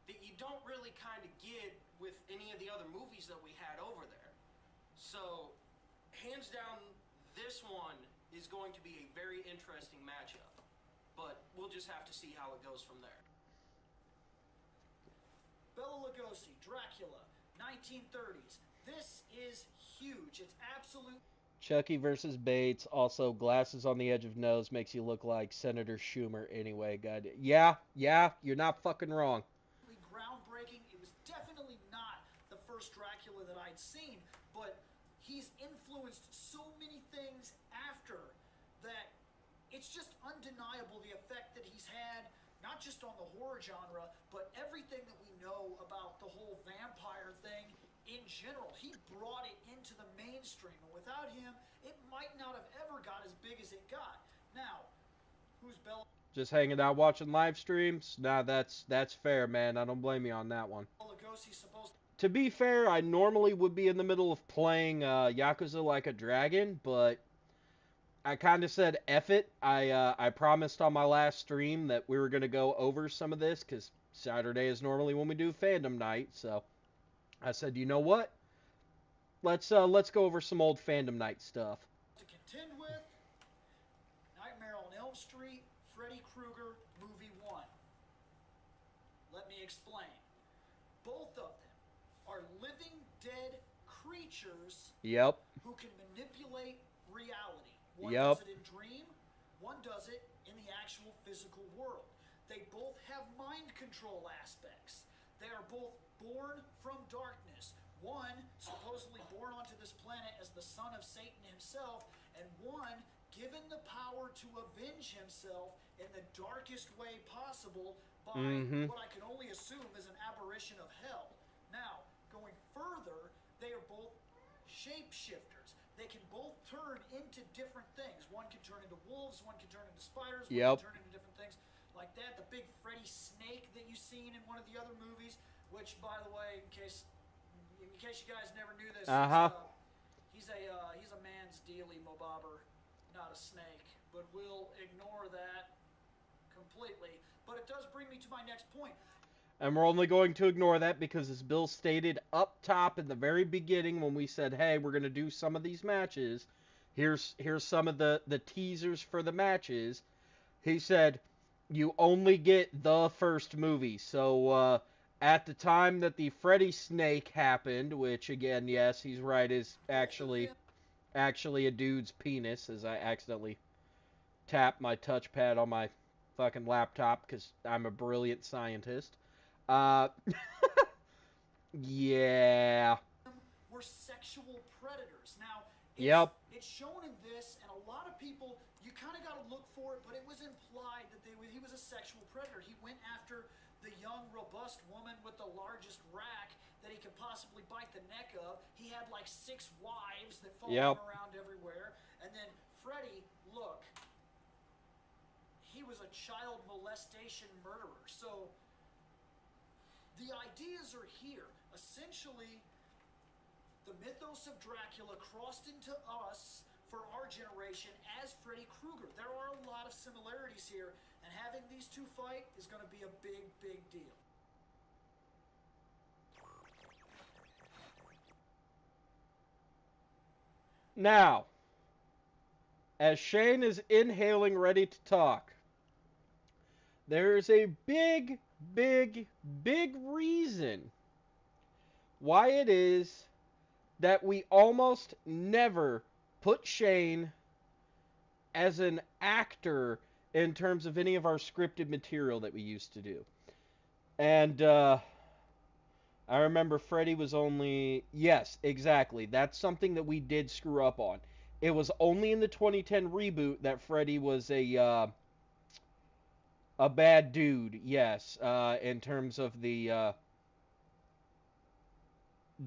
that you don't really kind of get with any of the other movies that we had over there. So, hands down, this one is going to be a very interesting matchup. But we'll just have to see how it goes from there. Bela Lugosi, Dracula, 1930s. This is huge. It's absolute. Chucky versus Bates. Also, glasses on the edge of nose makes you look like Senator Schumer anyway. God, yeah, you're not fucking wrong. Groundbreaking. It was definitely not the first Dracula that I'd seen, but he's influenced so many things after that. It's just undeniable the effect that he's had, not just on the horror genre, but everything that we know about the whole vampire thing in general. He brought it into the mainstream, and without him, it might not have ever got as big as it got. Now, who's Bela Just hanging out watching live streams? Nah, that's fair, man. I don't blame you on that one. Lugosi supposed To be fair, I normally would be in the middle of playing Yakuza Like a Dragon, but I kind of said F it. I promised on my last stream that we were going to go over some of this, because Saturday is normally when we do Fandom Night, so I said, you know what? Let's go over some old Fandom Night stuff. to contend with? Nightmare on Elm Street, Freddy Krueger, Movie 1. Let me explain. Both of them are living dead creatures Yep. who can manipulate reality. One Yep. does it in dream, one does it in the actual physical world. They both have mind control aspects. They are both born from darkness. One supposedly born onto this planet as the son of Satan himself, and one given the power to avenge himself in the darkest way possible by what I can only assume is an apparition of hell. Now, going further, they are both shapeshifters. They can both turn into different things. One can turn into wolves, one can turn into spiders, one Yep. can turn into different things like that. The big Freddy snake that you've seen in one of the other movies, which, by the way, in case you guys never knew this, he's a man's dealy mobobber, not a snake. But we'll ignore that completely. But it does bring me to my next point. And we're only going to ignore that because, as Bill stated up top in the very beginning when we said, hey, we're going to do some of these matches, here's some of the teasers for the matches. He said, you only get the first movie. So at the time that the Freddy Snake happened, which again, yes, he's right, is actually a dude's penis, as I accidentally tapped my touchpad on my fucking laptop because I'm a brilliant scientist. Uh, yeah. Were sexual predators. Now, Yep. it's shown in this, and a lot of people, you kind of got to look for it, but it was implied that he was a sexual predator. He went after the young, robust woman with the largest rack that he could possibly bite the neck of. He had like 6 wives that followed him around everywhere. And then Freddy, look, he was a child molestation murderer. So the ideas are here. Essentially, the mythos of Dracula crossed into us for our generation as Freddy Krueger. There are a lot of similarities here, and having these two fight is going to be a big, big deal. Now, as Shane is inhaling ready to talk, there is a big, big, big reason why it is that we almost never put Shane as an actor in terms of any of our scripted material that we used to do. And I remember Freddy was only... Yes, exactly. That's something that we did screw up on. It was only in the 2010 reboot that Freddy was a bad dude, yes, in terms of the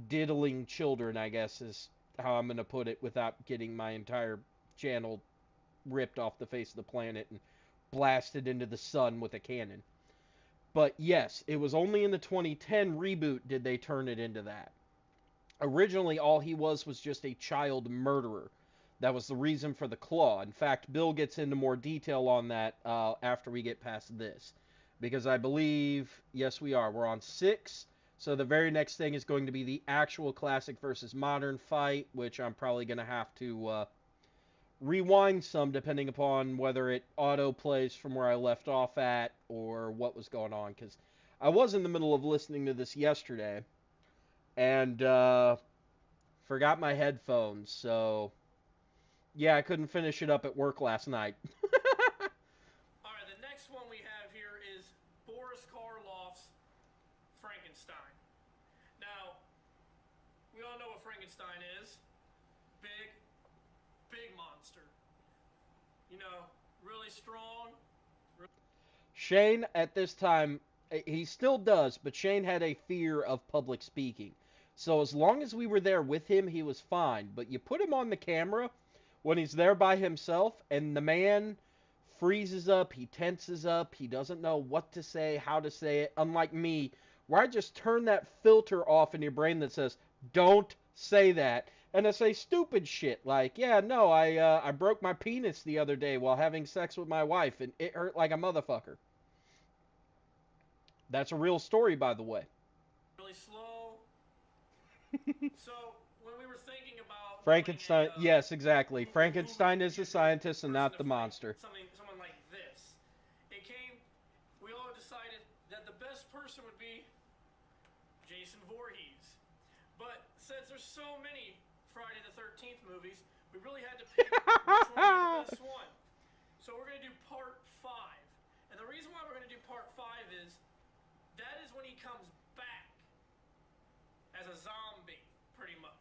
diddling children, I guess is how I'm going to put it without getting my entire channel ripped off the face of the planet and blasted into the sun with a cannon. But yes, it was only in the 2010 reboot did they turn it into that. Originally, all he was just a child murderer. That was the reason for the claw. In fact, Bill gets into more detail on that after we get past this. Because I believe, yes we are, we're on 6. So the very next thing is going to be the actual classic versus modern fight, which I'm probably going to have to rewind some depending upon whether it auto plays from where I left off at or what was going on. Because I was in the middle of listening to this yesterday and forgot my headphones, so yeah, I couldn't finish it up at work last night. Alright, the next one we have here is Boris Karloff's Frankenstein. Now, we all know what Frankenstein is. Big, big monster. You know, really strong. Shane, at this time, he still does, but Shane had a fear of public speaking. So as long as we were there with him, he was fine. But you put him on the camera when he's there by himself, and the man freezes up, he tenses up, he doesn't know what to say, how to say it, unlike me, where I just turn that filter off in your brain that says, don't say that. And I say stupid shit like, yeah, no, I broke my penis the other day while having sex with my wife, and it hurt like a motherfucker. That's a real story, by the way. Really slow. So, when we were thinking about Frankenstein, yes, exactly. Frankenstein is the scientist and not the monster. Someone like this. We all decided that the best person would be Jason Voorhees. But since there's so many Friday the 13th movies, we really had to pick which one would be the best one. So we're going to do part 5. And the reason why we're going to do part 5 is that is when he comes back as a zombie, pretty much.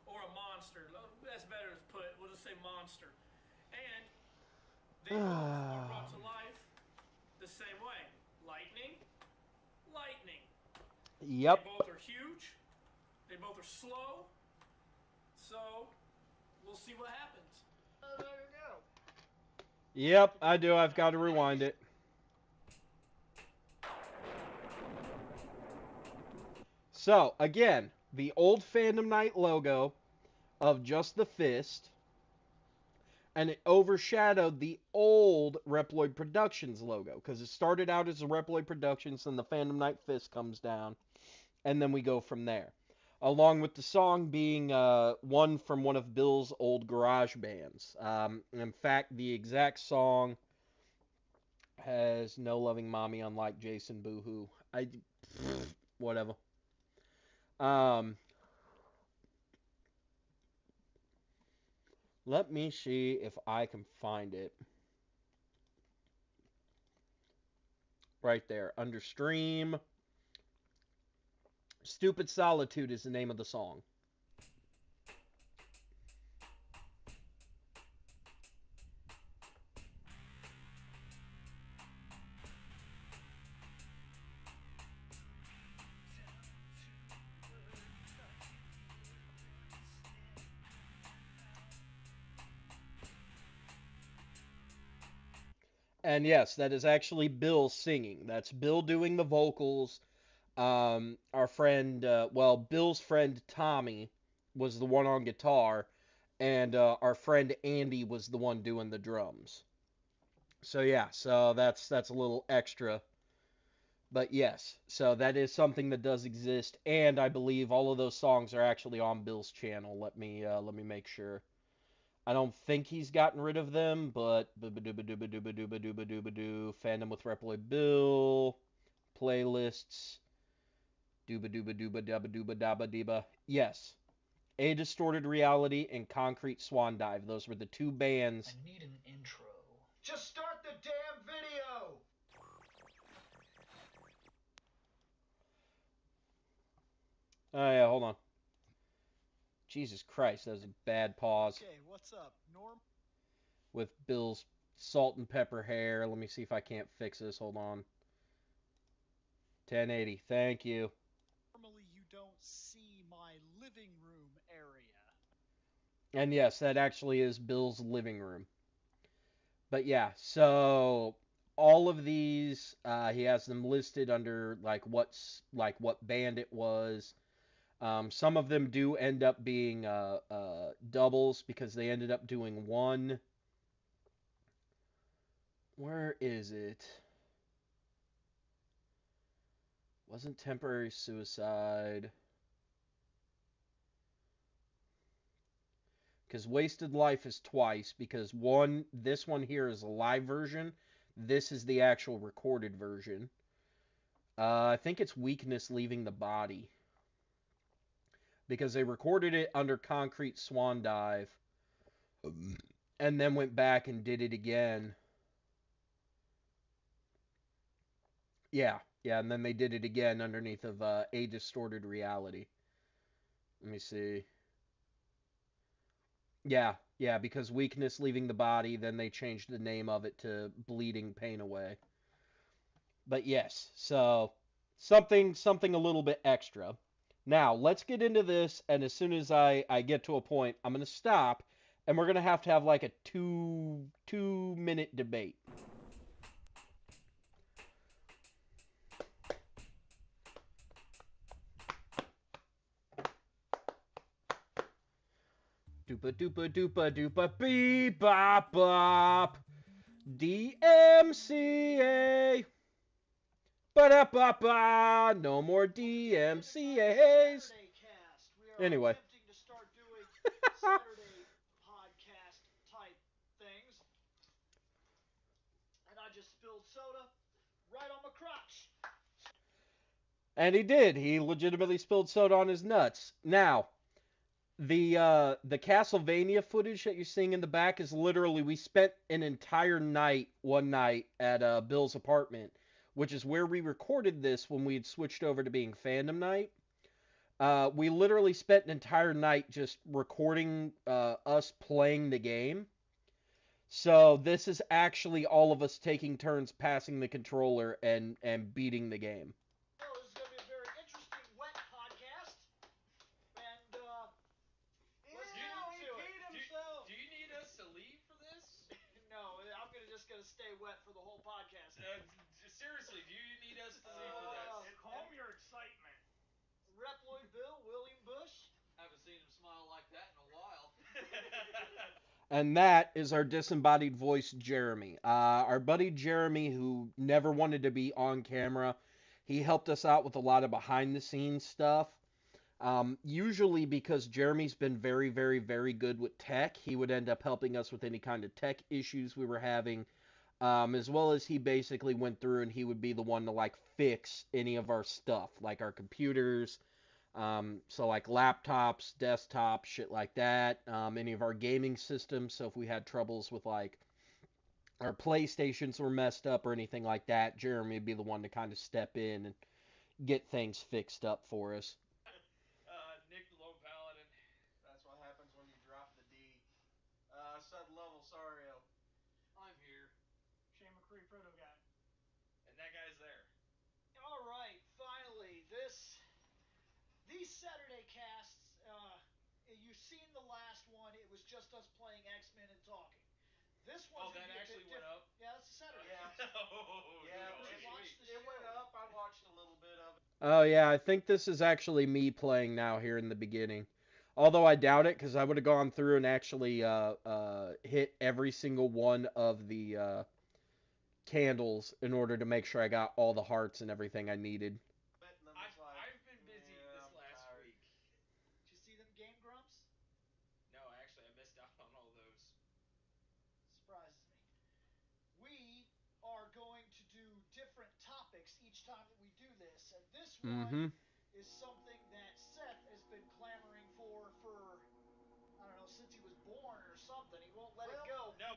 Or a monster. That's better to put. We'll just say monster. And they both are brought to life the same way. Lightning. Lightning. Yep. They both are huge. They both are slow. So, we'll see what happens. There you go. Yep, I do. I've got to rewind it. So, again, the old Fandom Knight logo of just the fist, and it overshadowed the old Reploid Productions logo, because it started out as a Reploid Productions, and the Fandom Knight fist comes down, and then we go from there. along with the song being one from one of Bill's old garage bands. In fact, the exact song has No Loving Mommy, unlike Jason Boohoo. Whatever. Um, Let me see if I can find it. Right there, under stream. Stupid Solitude is the name of the song. And yes, that is actually Bill singing. That's Bill doing the vocals. Our friend, Bill's friend Tommy was the one on guitar, and our friend Andy was the one doing the drums. So yeah, so that's a little extra. But yes, so that is something that does exist, and I believe all of those songs are actually on Bill's channel. Let me make sure. I don't think he's gotten rid of them, but fandom with Reploid Bill, playlists, dooba dooba dooba dabba dooba dabba deba. Yes, A Distorted Reality and Concrete Swan Dive. Those were the two bands. I need an intro. Just start the damn video! Oh yeah, hold on. Jesus Christ, that was a bad pause. Okay, what's up, Norm? With Bill's salt and pepper hair. Let me see if I can't fix this. Hold on. 1080. Thank you. Normally you don't see my living room area. And yes, that actually is Bill's living room. But yeah, so all of these, he has them listed under what band it was. Some of them do end up being doubles because they ended up doing one. Where is it? Wasn't Temporary Suicide. Because Wasted Life is twice, because this one here is a live version. This is the actual recorded version. I think it's Weakness Leaving the Body. Because they recorded it under Concrete Swan Dive. And then went back and did it again. Yeah, and then they did it again underneath of A Distorted Reality. Let me see. Yeah, because Weakness Leaving the Body, then they changed the name of it to Bleeding Pain Away. But yes, so something a little bit extra. Now, let's get into this, and as soon as I get to a point, I'm going to stop, and we're going to have like a two-minute debate. Doopa doopa doopa doopa beep bop bop. DMCA. Ba-da-ba-ba. No more DMCAs. Anyway. Attempting to start doing Saturday podcast type things. And I just spilled soda right on my crotch. And he did. He legitimately spilled soda on his nuts. Now, the Castlevania footage that you're seeing in the back is literally, we spent an entire night one night at Bill's apartment, which is where we recorded this when we had switched over to being Fandom Night. We literally spent an entire night just recording us playing the game. So this is actually all of us taking turns passing the controller and beating the game. Well, this is going to be a very interesting wet podcast. And, Do you need us to leave for this? no, I'm just going to stay wet for the whole podcast. Seriously, do you need us to leave for this? Calm your excitement. Reploid Bill, William Bush. Haven't seen him smile like that in a while. And that is our disembodied voice, Jeremy. Our buddy Jeremy, who never wanted to be on camera, he helped us out with a lot of behind-the-scenes stuff. Usually because Jeremy's been very, very, very good with tech, he would end up helping us with any kind of tech issues we were having, as well as he basically went through and he would be the one to like fix any of our stuff, like our computers, so like laptops, desktops, shit like that, any of our gaming systems. So if we had troubles with like our PlayStations were messed up or anything like that, Jeremy would be the one to kind of step in and get things fixed up for us. Nick the Lone Paladin. That's what happens when you drop the D. Said level Sario. I'm here. Shane McCree, proto guy. And that guy's there. All right, finally, these Saturday casts. You've seen the last one. It was just us playing X-Men and talking. This one's that actually went up? Yeah, that's a Saturday. Yeah. Oh, Yeah, no, it went up. I watched a little bit of it. Oh yeah, I think this is actually me playing now here in the beginning. Although I doubt it, because I would have gone through and actually hit every single one of the candles in order to make sure I got all the hearts and everything I needed. I've been busy this last week. Did you see them Game Grumps? No, actually, I missed out on all those. Surprises me. We are going to do different topics each time that we do this, and this one is something that Seth has been clamoring for I don't know, since he was born or something. He won't let it go. No.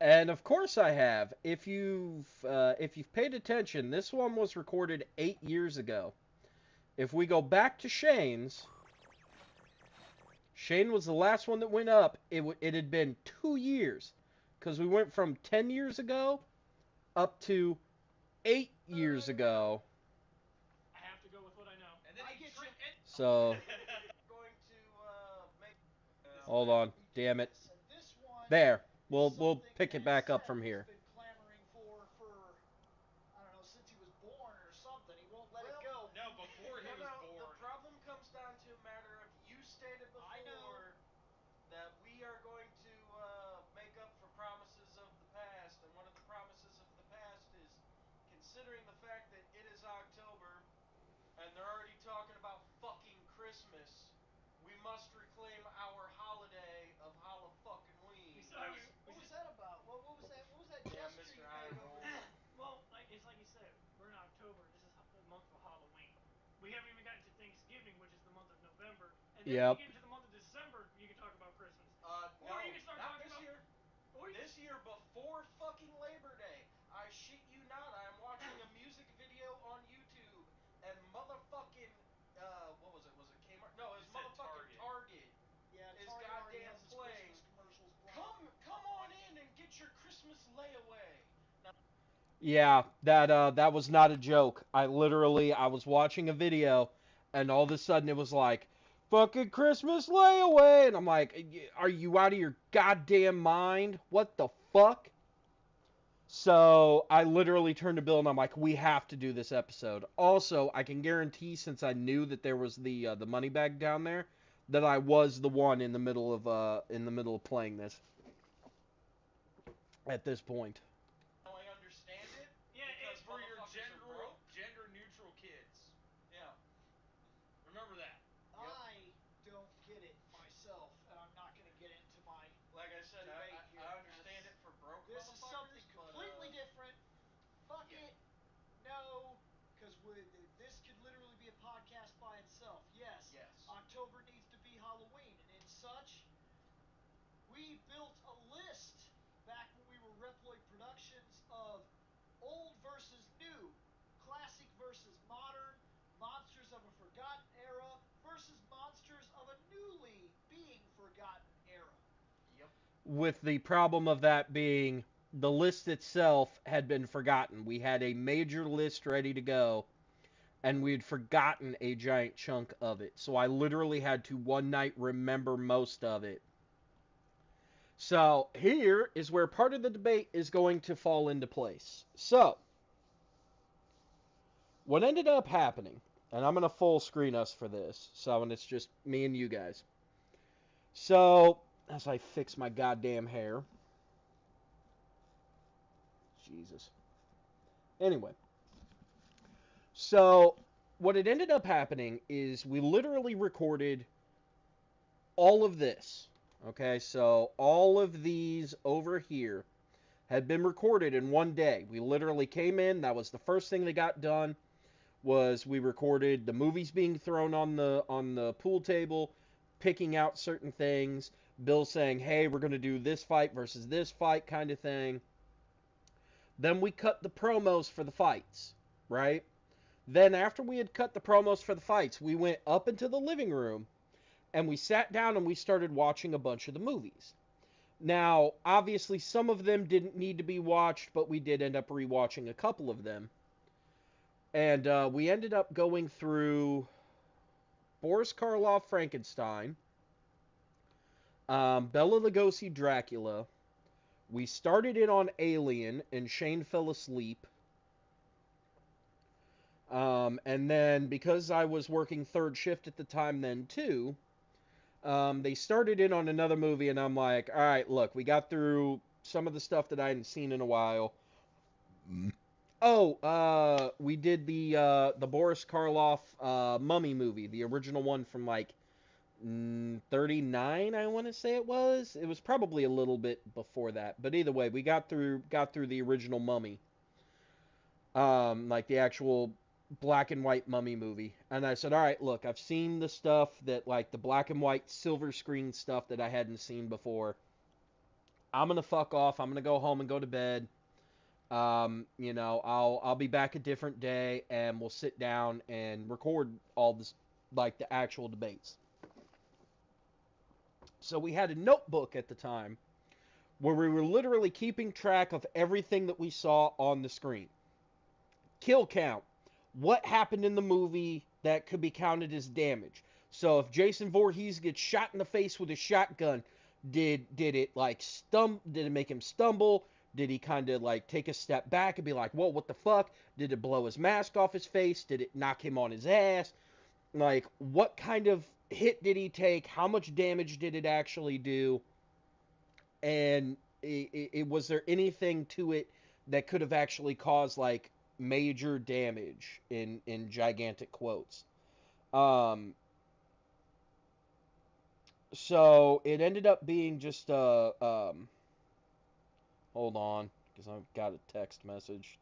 And of course I have. If you've paid attention, this one was recorded 8 years ago. If we go back to Shane was the last one that went up. It had been 2 years, because we went from 10 years ago up to 8 years ago. I have to go with what I know. And then I get you. So Going to make. hold on, damn it. And this one There, is we'll something pick it that back up Seth from has here. been clamoring for I don't know, since he was born or something. He won't let it go. No, before he was born. The problem comes down to a matter of you stated before that we are going to make up for promises of the past, and one of the promises of the past is considering the fact that it is October and they're already talking about fucking Christmas. We must reclaim our holiday of Halloween. What was that about? What was that? What was that Yeah, gesture Mr. you made Eye over Roll. there? Well, it's like you said, we're in October. This is the month of Halloween. We haven't even gotten to Thanksgiving, which is the month of November. And then when you get into the month of December, you can talk about Christmas. No, you can start not talking this about... year. This year before fucking Labor Day. I shit you not, I am watching a music video on YouTube and motherfucking what was it? Was it Kmart? No, it was motherfucking Target. Yeah, is Target already goddamn has its playing. Christmas commercials playing. Come on in and get your Christmas layaway. Now, Yeah, that was not a joke. I was watching a video, and all of a sudden it was like, fucking Christmas layaway, and I'm like, are you out of your goddamn mind? What the fuck? So I literally turned to Bill and I'm like, we have to do this episode. Also, I can guarantee, since I knew that there was the money bag down there, that I was the one in the middle of playing this at this point. I understand it. Yeah, because For your motherfuckers are broke. gender neutral kids. Yeah. Remember that. Yep. I don't get it myself, and I'm not going to get into my Like I said, debate here. I understand it for broke This is something motherfuckers, completely different. Fuck yeah. it. No. Because this could literally be a podcast by itself. Yes. Yes. October needs to be Halloween, and in such, we built a list back when we were Reploid Productions of old versus new, classic versus modern, monsters of a forgotten era versus monsters of a newly being forgotten era. Yep. With the problem of that being the list itself had been forgotten. We had a major list ready to go, and we'd forgotten a giant chunk of it. So I literally had to one night remember most of it. So here is where part of the debate is going to fall into place. So, what ended up happening, and I'm going to full screen us for this, so when it's just me and you guys. So, as I fix my goddamn hair. Jesus. Anyway. So, what it ended up happening is we literally recorded all of this. Okay, so all of these over here had been recorded in one day. We literally came in, that was the first thing that got done, was we recorded the movies being thrown on the pool table, picking out certain things, Bill saying, "Hey, we're going to do this fight versus this fight," kind of thing. Then we cut the promos for the fights, right? Then after we had cut the promos for the fights, we went up into the living room and we sat down and we started watching a bunch of the movies. Now, obviously, some of them didn't need to be watched, but we did end up rewatching a couple of them. And we ended up going through Boris Karloff Frankenstein, Bela Lugosi Dracula. We started it on Alien, and Shane fell asleep. And then, because I was working third shift at the time then too, they started in on another movie, and I'm like, all right, look, we got through some of the stuff that I hadn't seen in a while. Oh, we did the Boris Karloff Mummy movie, the original one from like 39, I want to say it was. It was probably a little bit before that, but either way, we got through the original Mummy, like the actual black and white Mummy movie. And I said, all right, look, I've seen the stuff that, like, the black and white silver screen stuff that I hadn't seen before. I'm gonna fuck off. I'm gonna go home and go to bed. You know, I'll be back a different day, and we'll sit down and record all this, like the actual debates. So we had a notebook at the time where we were literally keeping track of everything that we saw on the screen. Kill count. What happened in the movie that could be counted as damage? So if Jason Voorhees gets shot in the face with a shotgun, did it like did it make him stumble? Did he kind of like take a step back and be like, "Whoa, what the fuck?" Did it blow his mask off his face? Did it knock him on his ass? Like, what kind of hit did he take? How much damage did it actually do? And was there anything to it that could have actually caused like major damage in gigantic quotes? So it ended up being just hold on, because I've got a text message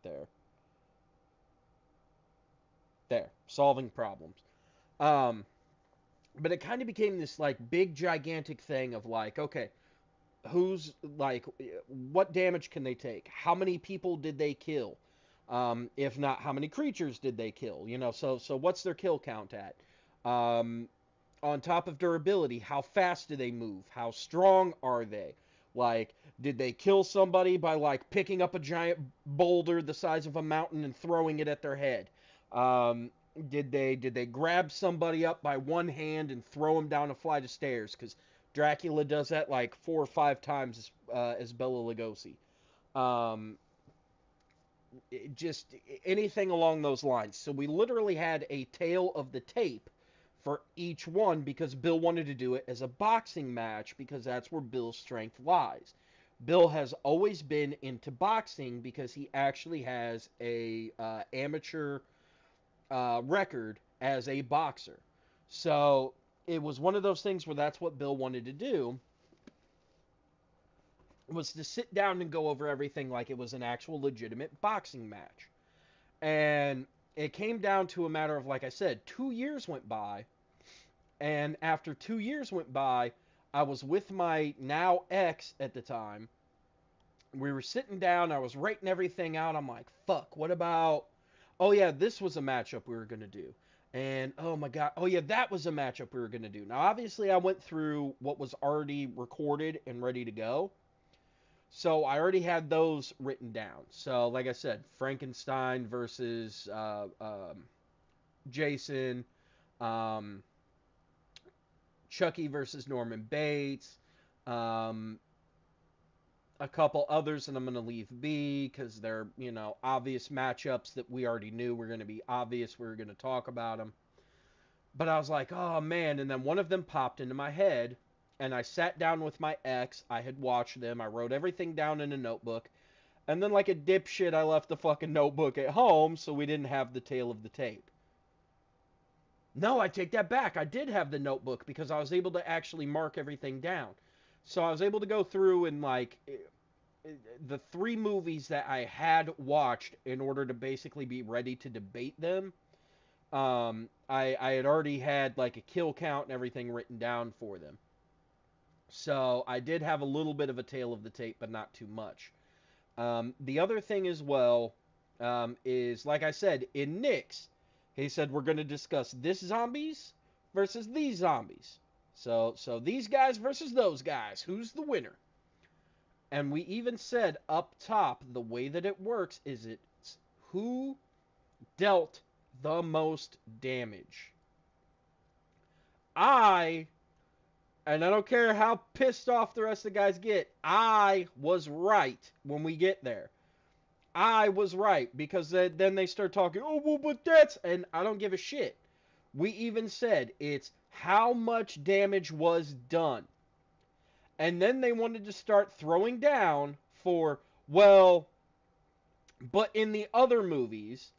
there, solving problems. But it kind of became this like big gigantic thing of like, okay, who's like, what damage can they take? How many people did they kill? If not, how many creatures did they kill? You know, so what's their kill count at? On top of durability, how fast do they move? How strong are they? Like, did they kill somebody by like picking up a giant boulder the size of a mountain and throwing it at their head? Did they grab somebody up by one hand and throw them down a flight of stairs? Because Dracula does that like 4 or 5 times as Bela Lugosi. Just anything along those lines. So we literally had a tale of the tape for each one because Bill wanted to do it as a boxing match because that's where Bill's strength lies. Bill has always been into boxing because he actually has a amateur record as a boxer. So it was one of those things where that's what Bill wanted to do, was to sit down and go over everything like it was an actual legitimate boxing match. And it came down to a matter of, like I said, 2 years went by. And after 2 years went by, I was with my now ex at the time. We were sitting down. I was writing everything out. I'm like, fuck, what about... Oh, yeah, this was a matchup we were going to do. And, oh, my God. Oh, yeah, that was a matchup we were going to do. Now, obviously, I went through what was already recorded and ready to go. So I already had those written down. So, like I said, Frankenstein versus Jason, Chucky versus Norman Bates, a couple others, and I'm going to leave be because they're, you know, obvious matchups that we already knew were going to be obvious. We were going to talk about them. But I was like, oh, man. And then one of them popped into my head, and I sat down with my ex. I had watched them. I wrote everything down in a notebook. And then, like a dipshit, I left the fucking notebook at home, so we didn't have the tale of the tape. No, I take that back. I did have the notebook because I was able to actually mark everything down. So I was able to go through and like the 3 movies that I had watched in order to basically be ready to debate them. I had already had like a kill count and everything written down for them. So I did have a little bit of a tail of the tape, but not too much. The other thing as well is, like I said, in Nick's, he said we're going to discuss this zombies versus these zombies. So these guys versus those guys. Who's the winner? And we even said up top, the way that it works is it's who dealt the most damage. And I don't care how pissed off the rest of the guys get, I was right when we get there. I was right because then they start talking, oh, well, but that's, and I don't give a shit. We even said it's how much damage was done. And then they wanted to start throwing down for, well, but in the other movies,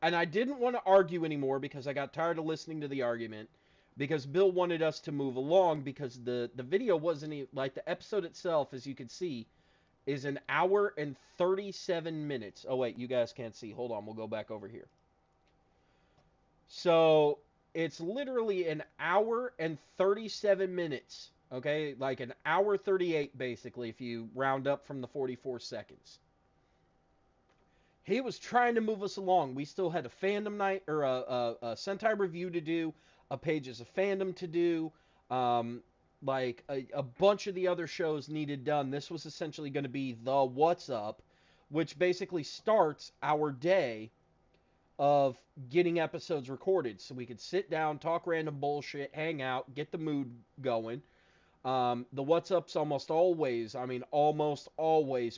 and I didn't want to argue anymore because I got tired of listening to the argument because Bill wanted us to move along because the video wasn't even, like the episode itself, as you can see, is an hour and 37 minutes. Oh, wait, you guys can't see. Hold on, we'll go back over here. So, it's literally an hour and 37 minutes. Okay, like an hour 38, basically, if you round up from the 44 seconds. He was trying to move us along. We still had a Fandom Night, or a Sentai review to do, a Pages of Fandom to do, like a bunch of the other shows needed done. This was essentially going to be the What's Up, which basically starts our day of getting episodes recorded. So we could sit down, talk random bullshit, hang out, get the mood going. The What's Up's almost always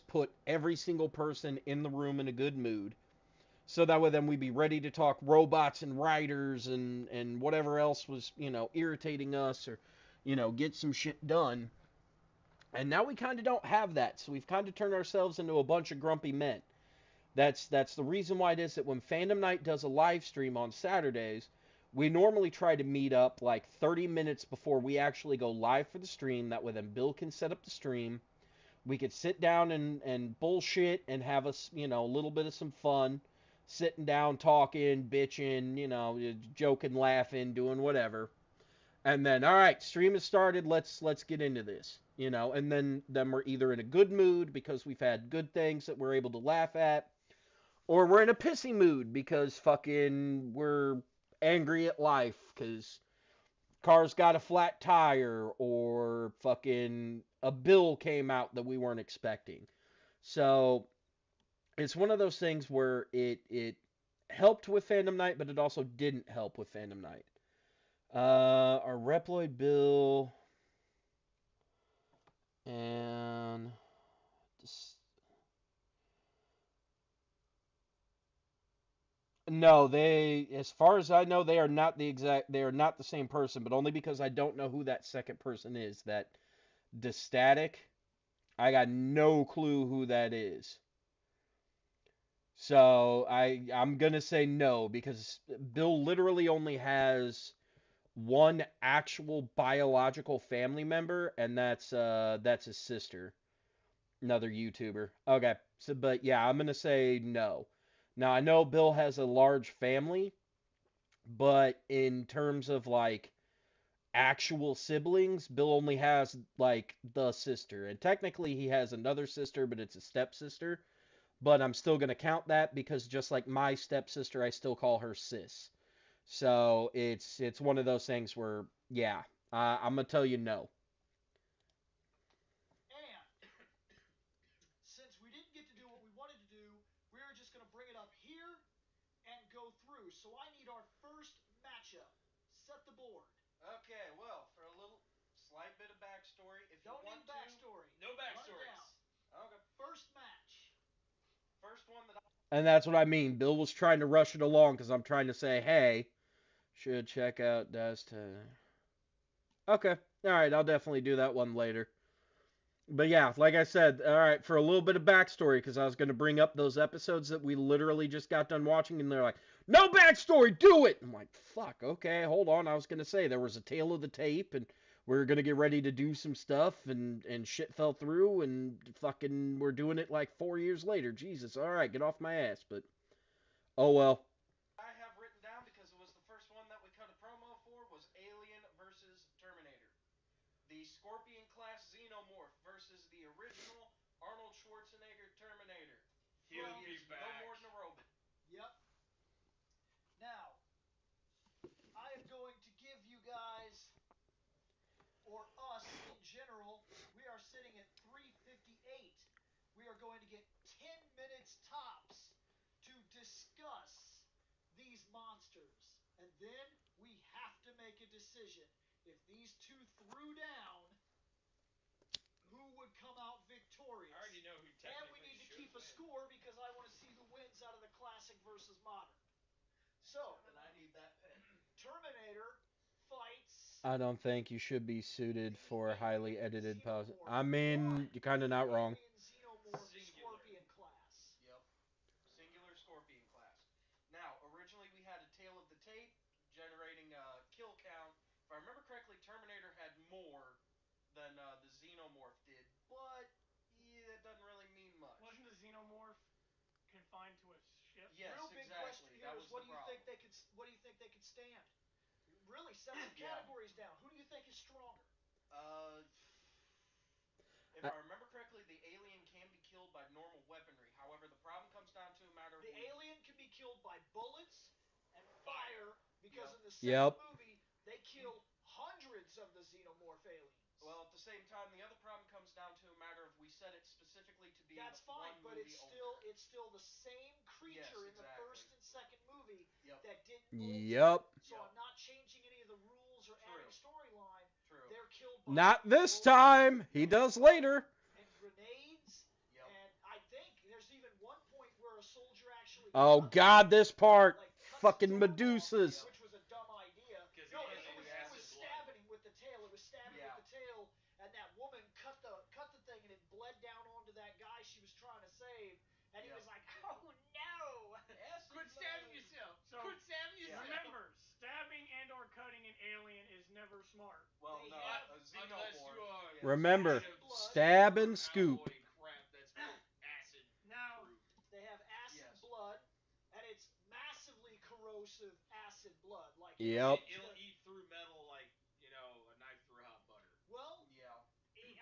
put every single person in the room in a good mood. So that way then we'd be ready to talk robots and writers and whatever else was, irritating us or, get some shit done. And now we kind of don't have that. So we've kind of turned ourselves into a bunch of grumpy men. That's the reason why it is that when Fandom Night does a live stream on Saturdays, we normally try to meet up like 30 minutes before we actually go live for the stream. That way then Bill can set up the stream. We could sit down and bullshit and have us, a little bit of some fun. Sitting down, talking, bitching, joking, laughing, doing whatever. And then, all right, stream has started. Let's get into this, And then we're either in a good mood because we've had good things that we're able to laugh at, or we're in a pissy mood because fucking we're angry at life because car's got a flat tire or fucking a bill came out that we weren't expecting. So it's one of those things where it helped with Fandom Night, but it also didn't help with Fandom Night. Our Reploid Bill and no, as far as I know, they are not the same person, but only because I don't know who that second person is. That Destatic, I got no clue who that is. So I'm gonna say no because Bill literally only has one actual biological family member, and that's his sister, another YouTuber. Okay, so but yeah, I'm gonna say no. Now I know Bill has a large family, but in terms of like actual siblings, Bill only has like the sister, and technically he has another sister, but it's a stepsister. But I'm still gonna count that because just like my stepsister, I still call her sis. So it's one of those things where yeah, I'm gonna tell you no. And since we didn't get to do what we wanted to do, we're just going to bring it up here and go through. So I need our first matchup. Set the board. Okay, well, for a little slight bit of backstory, if Don't you want need backstory. No backstories. Okay. First match. First one that And that's what I mean. Bill was trying to rush it along because I'm trying to say, hey, should check out Dust. Okay, all right, I'll definitely do that one later. But yeah, like I said, all right, for a little bit of backstory, because I was going to bring up those episodes that we literally just got done watching, and they're like, no backstory, do it! I'm like, fuck, okay, hold on. I was going to say there was a tale of the tape, and we are going to get ready to do some stuff, and shit fell through, and fucking we're doing it like 4 years later. Jesus, all right, get off my ass. But, oh well. I have written down because it was the first one that we cut a promo for was Alien versus Terminator. The Scorpion class Xenomorph versus the original Arnold Schwarzenegger Terminator. He'll He be is no back. more than a robot. Yep. Now, I am going to give you guys, or us in general, we are sitting at 3:58. We are going to get 10 minutes tops to discuss these monsters. And then we have to make a decision. If these two threw down, who would come out victorious? I already know who And technically we need to should keep a win. score because I want to see who wins out of the classic versus modern. So, And I need that pen. Terminator fights I don't think you should be suited for a highly Alien edited pause. Xenomorph. I mean, you're kind of not wrong. Alien Xenomorph Singular. Scorpion class. Yep. Singular Scorpion class. Now, originally we had a tail of the tape generating a kill count. If I remember correctly, Terminator had more than the Xenomorph did, but yeah, that doesn't really mean much. Wasn't the Xenomorph confined to a ship? Yes, Real big exactly. question here That is was what the do you problem. think they could what do you think they could stand? Really, several Yeah. categories down. Who do you think is stronger? If I- I remember correctly, the alien can be killed by normal weaponry. However, the problem comes down to a matter of The alien can be killed by bullets and fire because Yep. in the second Yep. movie they kill hundreds of the Xenomorph aliens. Well, at the same time, the other problem comes down to a matter of we set it specifically to be That's in fine, one but movie it's still the same creature Yes, in the exactly. first and second movie Yep. that didn't Yep. alter. So Yep. I'm not changing any of the rules or True. adding storyline. True. They're killed by Not this bullets time. He does later. and grenades. Yep. And I think there's even one point where a soldier actually Oh cut God, this part. like cuts Fucking his arm off, Medusas. which was a dumb idea. 'Cause No, he it has was, acid it was blood. stabbing him with the tail. It was stabbing Yeah. with the tail, and that woman cut the thing, and it bled down onto that guy she was trying to save. And he Yep. was like, "Oh no!" Acid Quit stabbing blood. yourself. So, Quit stabbing Yeah. yourself. Remember, stabbing and or cutting an alien is never smart. Well, They no, have- a Unless Xenomorph. you are. Yes. Remember, Acid blood. stab and scoop. Alloy crap that's acid Now, proof. They have acid Yes. blood, and it's massively corrosive acid blood. Like Yep. It'll eat through metal like, a knife through hot butter. Well, Yeah.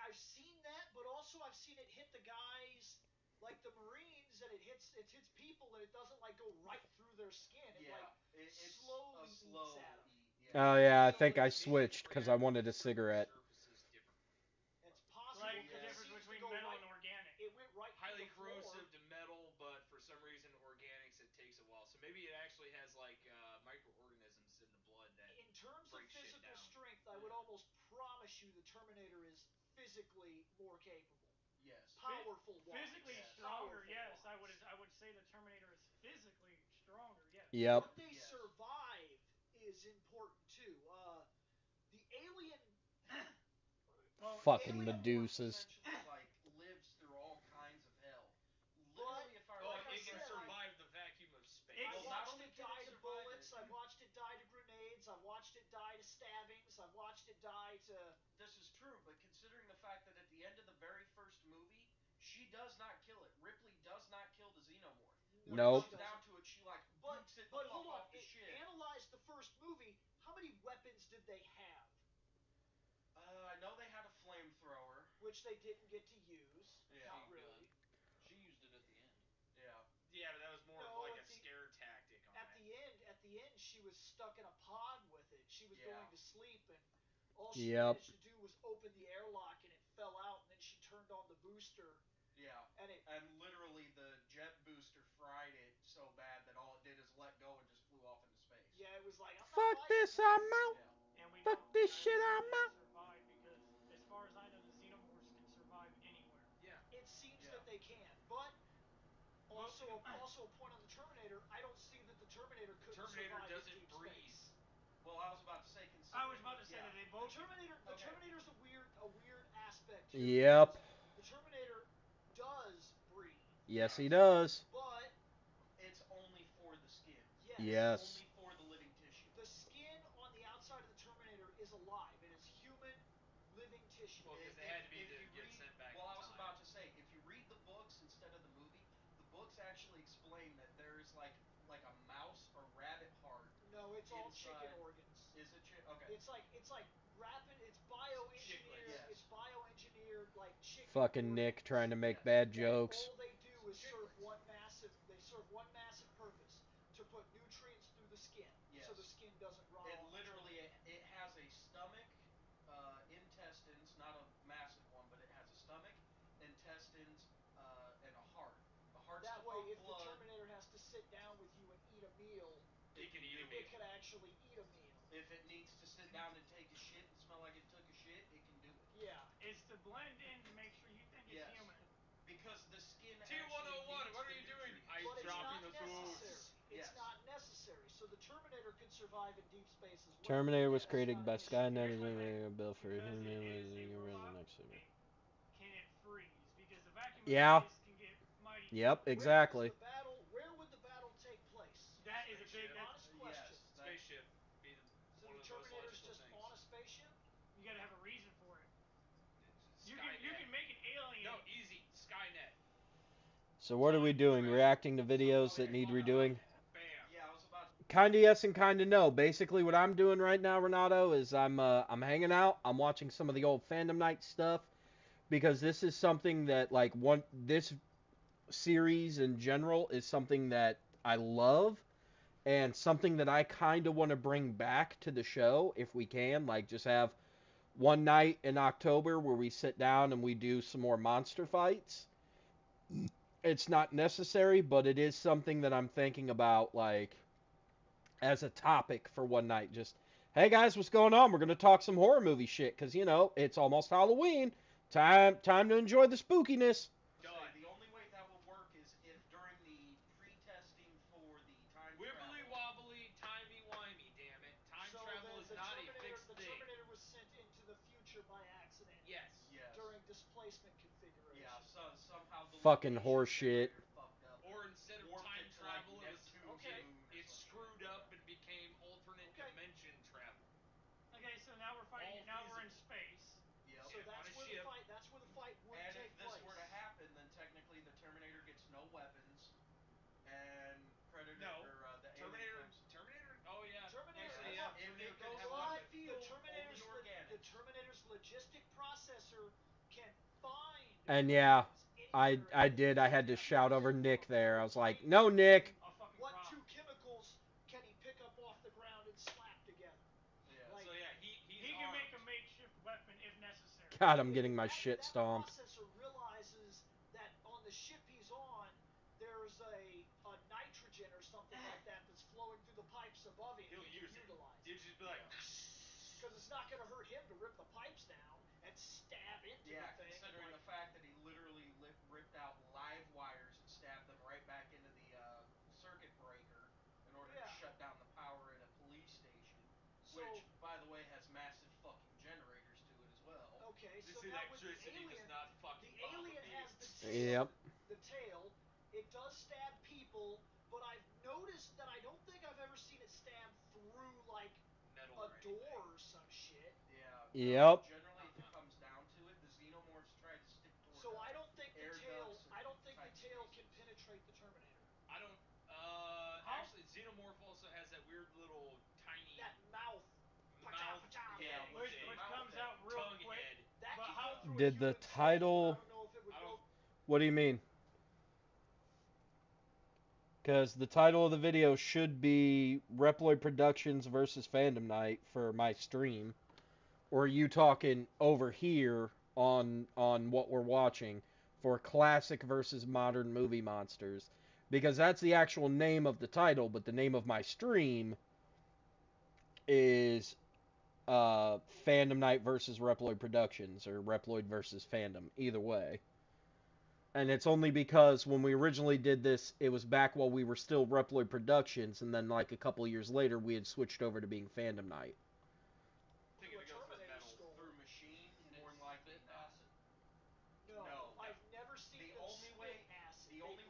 I've seen that, but also I've seen it hit the guys, like the Marines, and it hits people, and it doesn't like go right through their skin. It Yeah. like It's slowly a eats slow at 'em. eat. Oh Yeah. yeah, I So think I it's switched because I wanted a cigarette. Surfaces differently. It's possible like because the it difference seems to between go metal right, and organic. it went right Highly through the floor. corrosive to metal, but for some reason organics it takes a while. So maybe it actually has like microorganisms in the blood that. In terms of break shit physical down. strength, I would almost promise you the Terminator is physically more capable. Yes. Powerful wise. Physically Yes. stronger, Powerful yes. wise. I would say the Terminator is physically stronger, yes. Yep. What they Yes. survive is important too. The alien Well, Fucking alien Medusas. essentially, Like lives through all kinds of hell. Literally, if I Well, Like I it can said, survive the vacuum of space. It- I Well, not watched only it can die it to survive bullets. it- I've watched it die to grenades. I've watched it die to stabbings. I've watched it die to. This is true, but considering the fact that at the end of the very first movie, she does not kill it. Ripley does not kill the Xenomorph. When Nope. it comes down to it, she like But beats it the but fuck hold on. off the shit. Analyze the first movie. How many weapons did they have? I know they had a flamethrower. Which they didn't get to use. Yeah. Not really. She used it at the end. Yeah. Yeah, but that was more No, of like a at the- scare tactic on At it. the end, she was stuck in a pod with it. She was Yeah. going to sleep, and all she Yep. managed to do was open the airlock, and it fell out. And then she turned on the booster, Yeah. and it. And literally the jet booster fried it so bad that all it did is let go and just flew off into space. Yeah, it was like. I'm not Fuck fighting this, this. I'm out. Yeah. and we Fuck know this neither shit, one I'm of them out. survived because, as far as I know, the Xenomorphs can survive anywhere. Yeah. It seems Yeah. that they can, but also a point on the Terminator. I don't see that the Terminator could Terminator survive in doesn't deep breathe. space. Well, I was about to say, I was about to say yeah. that they The both. Terminator's Okay. a weird aspect. To Yep. it because Yes, he does. But it's only for the skin. Yes. Yes. Only for the living tissue. The skin on the outside of the Terminator is alive. It is human living tissue. Well, because they had to be If to you get read, sent back well, in I was time. about to say, if you read the books instead of the movie, the books actually explain that there's like a mouse or rabbit heart. No, it's all chicken Inside. organs. Is it okay? It's like rapid. It's bioengineered. Chicklets. It's bioengineered like chicken. Fucking organs. Nick trying to make Yes. bad And jokes. all they do is serve Chicklets. one massive. They serve one massive purpose to put nutrients through the skin, Yes. so the skin doesn't rot. It on the literally Terminator. it has a stomach, intestines, not a massive one, but it has a stomach, intestines, and a heart. The heart's That to way, pump if the blood. Terminator has to sit down with you and eat a meal, He can eat a it meal. could actually eat a meal. If it needs to sit down and take a shit and smell like it took a shit, it can do it. Yeah. It's to blend in to make sure you think Yes. it's human. Because the skin T101, actually needs what are the you doing? nutrients. I'm But it's dropping not the food. necessary. It's Yes. not necessary. So the Terminator could survive in deep space as well. Terminator was That's created not by an issue. Skynet Here's my thing. and Bill for Because him it and is a the robot, next one. can it freeze? Because the vacuum Yeah. of space can get mighty Yep, cold. exactly. Where would the battle take place? That is a big. Spaceship. Honest question. Yes. Spaceship be So one the of the most Terminator's logical just things. on a spaceship? You gotta have a reason for it. You Skynet. can make an alien. No, easy. Skynet. So what are we doing? Travel. Reacting to videos So, okay, that need hold on. redoing? Bam. Yeah, I was about to. Kinda yes and kinda no. Basically, what I'm doing right now, Renato, is I'm hanging out. I'm watching some of the old Fandom Knight stuff because this is something that this series in general is something that I love and something that I kind of want to bring back to the show if we can. Like just have one night in October where we sit down and we do some more monster fights. It's not necessary, but it is something that I'm thinking about, like as a topic for one night. Just, hey guys, what's going on? We're gonna talk some horror movie shit because it's almost Halloween. Time to enjoy the spookiness. Done. The only way that will work is if during the pre-testing for the time Wibbly travel. wobbly, timey-wimey, damn it. Time So travel then is the not a Terminator, fixed the thing. Terminator was sent into the future by accident. Yes. Yes. During displacement configuration. Yeah. Somehow the Fucking location horseshit. generator fucked up. Or instead of warped time it to, like, travel, it was Neptune's Okay. moon or it some screwed shit. up and became alternate Okay. dimension travel. Okay, so now we're fighting. All Now we're in feasible. space. Yep. So Yeah, on that's a where ship. the fight. That's where the fight would And if take this place. were to happen, then technically the Terminator gets no weapons, and Predator No. or the Terminator. alien comes. Terminator. Oh yeah. Terminator- Actually, hold yeah. on. If Terminator it could goes have a a weapon. field, The only organic. Terminator's logistic processor can find. And yeah, I did. I had to shout over Nick there. I was like, no, Nick. A fucking What prop. two chemicals can he pick up off the ground and slap together? Yeah. Like, So yeah, he's He can armed. make a makeshift weapon if necessary. God, I'm getting my shit stomped. That processor realizes that on the ship he's on, there's a nitrogen or something like that that's flowing through the pipes above him. He'll He use can it. utilize He'll just be like. because it's not going to hurt him to rip the pipes down and stab into Yeah, the thing. considering the fact that he literally ripped out live wires and stabbed them right back into the circuit breaker in order to shut down the power at a police station, which, by the way, has massive fucking generators to it as well. Okay, so This now with the electricity alien, does not fucking the bother alien me. has the tail. Yep. The tail. It does stab people, but I've noticed that I don't think I've ever seen it stab through like Metal a or anything. door or some shit. Yeah. Yep. Generally, if it comes down to it, the xenomorphs try to stick toward. So I don't think the air tail. ducts or I don't think the tight tail spaces. can penetrate the Terminator. I don't. Actually, Xenomorph also has that weird little tiny That mouth. mouth Yeah, head with Which the thing. mouth comes head. out real Tongue quick. head. That But can how- go through Did a the human skull, title- but I don't know if it would I go. don't- What do you mean? Because the title of the video should be Reploid Productions versus Fandom Knight for my stream. Or are you talking over here on what we're watching for classic versus modern movie monsters? Because that's the actual name of the title, but the name of my stream is Fandom Knight versus Reploid Productions or Reploid versus Fandom. Either way. And it's only because when we originally did this, it was back while we were still Reploid Productions, and then like a couple years later, we had switched over to being Fandom Knight. Thinking it goes with metal. Through machine, more than likely spit not. acid? No, No. I've never seen The them only spit way- acid. the only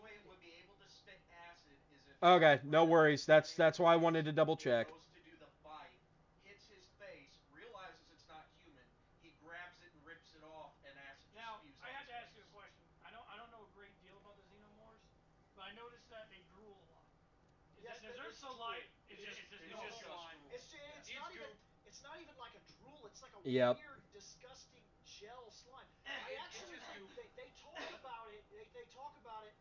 Okay, no Right worries. after That's Terminator why I wanted to double goes check. to do the bite, hits his face, realizes it's not human. He grabs it and rips it off, and acid just Now, spews I out have his to ask face. you a question. I don't know a great deal about the Xenomorphs, but I noticed that they drool a lot. Yes, Is there it's saliva? drool. It's just It's no just whole. slime. It's Yeah. it's not It's even goop. it's not even like a drool. It's like a Yep. weird, disgusting gel slime. I It's actually just goop. they talk about it. They talk about it.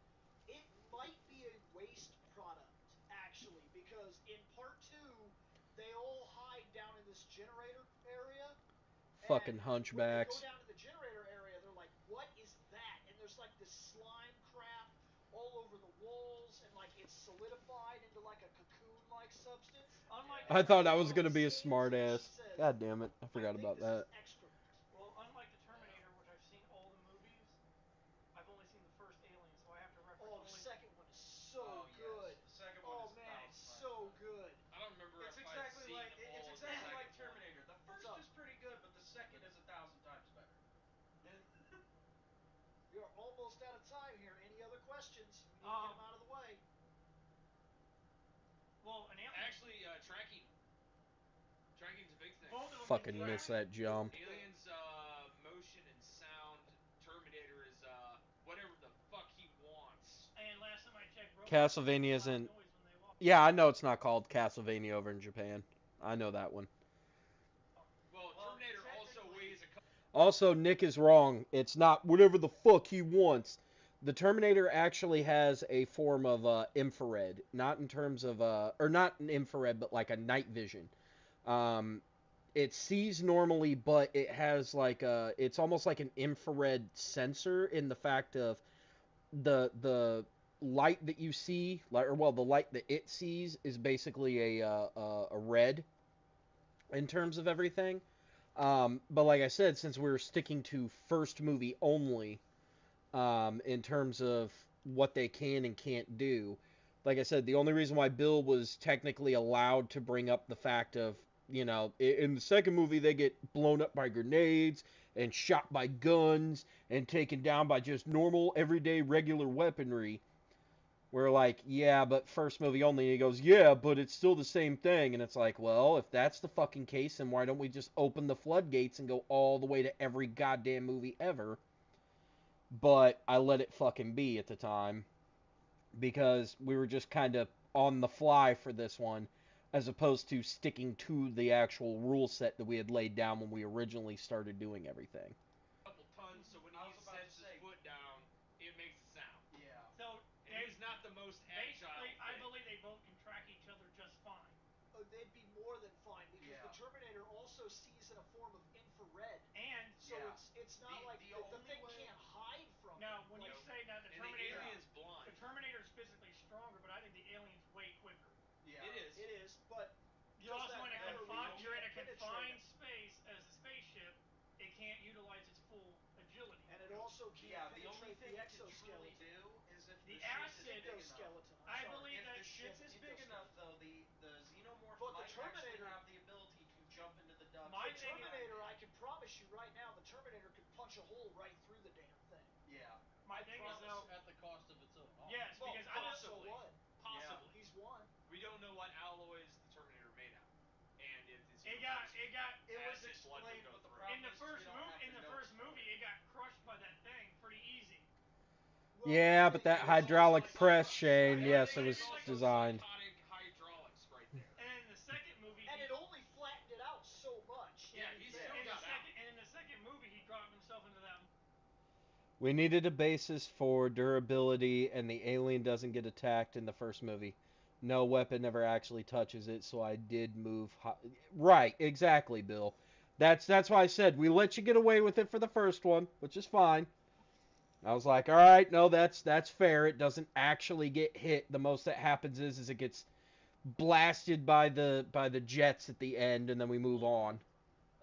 It might be a waste product actually because in part two they all hide down in this generator area. And Fucking when they go hunchbacks. down to the generator area, they're like, "What is that?" And there's like this slime crap all over the walls, and like it's solidified into like a cocoon-like substance. Unlike And I the thought I Ripley was well, gonna be a stands smart and she ass. says, God damn it. I "I forgot think about this is that. excrement." well, unlike the Terminator, which I've seen all the movies, I've only seen the first Alien, so I have to reference Oh, the only. second one is so Oh yes, good. the second one Oh is a man, it's thousand times so better. good. I don't remember It's if I'd exactly seen like all of the second one. Terminator. The What's first up? is pretty good, but the second is a thousand times better. We are almost out of time here. Any other questions? We need to get them out of the way. Well, an Alien. Actually, tracking. Tracking's a big thing. Both of them Fucking can miss track. that jump. Aliens, motion and sound. Terminator is whatever the fuck he wants. And last time I checked, robots Castlevania make a loud isn't. noise when they walk. Yeah, I know it's not called Castlevania over in Japan. I know that one. Well, Terminator also weighs a couple. Also, Nick is wrong. It's not whatever the fuck he wants. The Terminator actually has a form of infrared, not in terms of or not an infrared, but like a night vision. Um, it sees normally, but it has like it's almost like an infrared sensor in the fact of the light that you see, like or well, the light that it sees is basically a red in terms of everything. But like I said, since we're sticking to first movie only, in terms of what they can and can't do, like I said, the only reason why Bill was technically allowed to bring up the fact of, in the second movie they get blown up by grenades and shot by guns and taken down by just normal, everyday, regular weaponry. We're like, yeah, but first movie only. And he goes, yeah, but it's still the same thing. And it's like, well, if that's the fucking case, then why don't we just open the floodgates and go all the way to every goddamn movie ever? But I let it fucking be at the time because we were just kind of on the fly for this one as opposed to sticking to the actual rule set that we had laid down when we originally started doing everything. Couple tons, so when I he was about sets to his say- foot down, it makes a sound. Yeah. So And he's not the most agile basically, I thing. believe they both can track each other just fine. They'd be more than fine because Yeah. the Terminator also sees in a form of infrared. And So Yeah. it's not The- like the the only thing way- can't hide from now, it. when Like, you say now the And the Terminator, alien's blind. the Terminator's physically stronger, but I think the alien's way quicker. Yeah. It is. it is, but You're does also that in a matter when confined. you You're in a can't penetrate confined it? space as a spaceship. It can't utilize its full agility. And it also can't Yeah, the only penetrate thing the it can truly exoskeleton. do is if The the ship acid- is big enough. Endoskeleton. I'm I sorry. believe If that the ship Yes, is big enough, endoskeleton. though, the xenomorph But the might actually Terminator- have the ability to jump into the ducts. My The thing is- Terminator, I can promise you right now, the Terminator could punch a hole right through the damn thing. Yeah. My I thing is promise though. you. At the cost of its own arm. Yes, Well, because so what? Possibly. He's one. We don't know what alloys the Terminator made out of. And if the It got. It was acid blood explained, would go but the through. problem In the is first we don't movie, have to know its color. it got crushed by that thing pretty easy. Well, Yeah, but that It was hydraulic also press, psycho- Shane, Yeah, yes, it it's was also designed. psychotic hydraulics right there. And in the second movie, and it only flattened it out so much. Yeah, to be he fair. still in the got out. second, and in the second movie, he dropped himself into that. We needed a basis for durability, and the alien doesn't get attacked in the first movie. No weapon ever actually touches it, so I did move. Right, exactly, Bill. That's why I said we let you get away with it for the first one, which is fine. I was like, all right, no, that's fair. It doesn't actually get hit. The most that happens is it gets blasted by the jets at the end, and then we move on.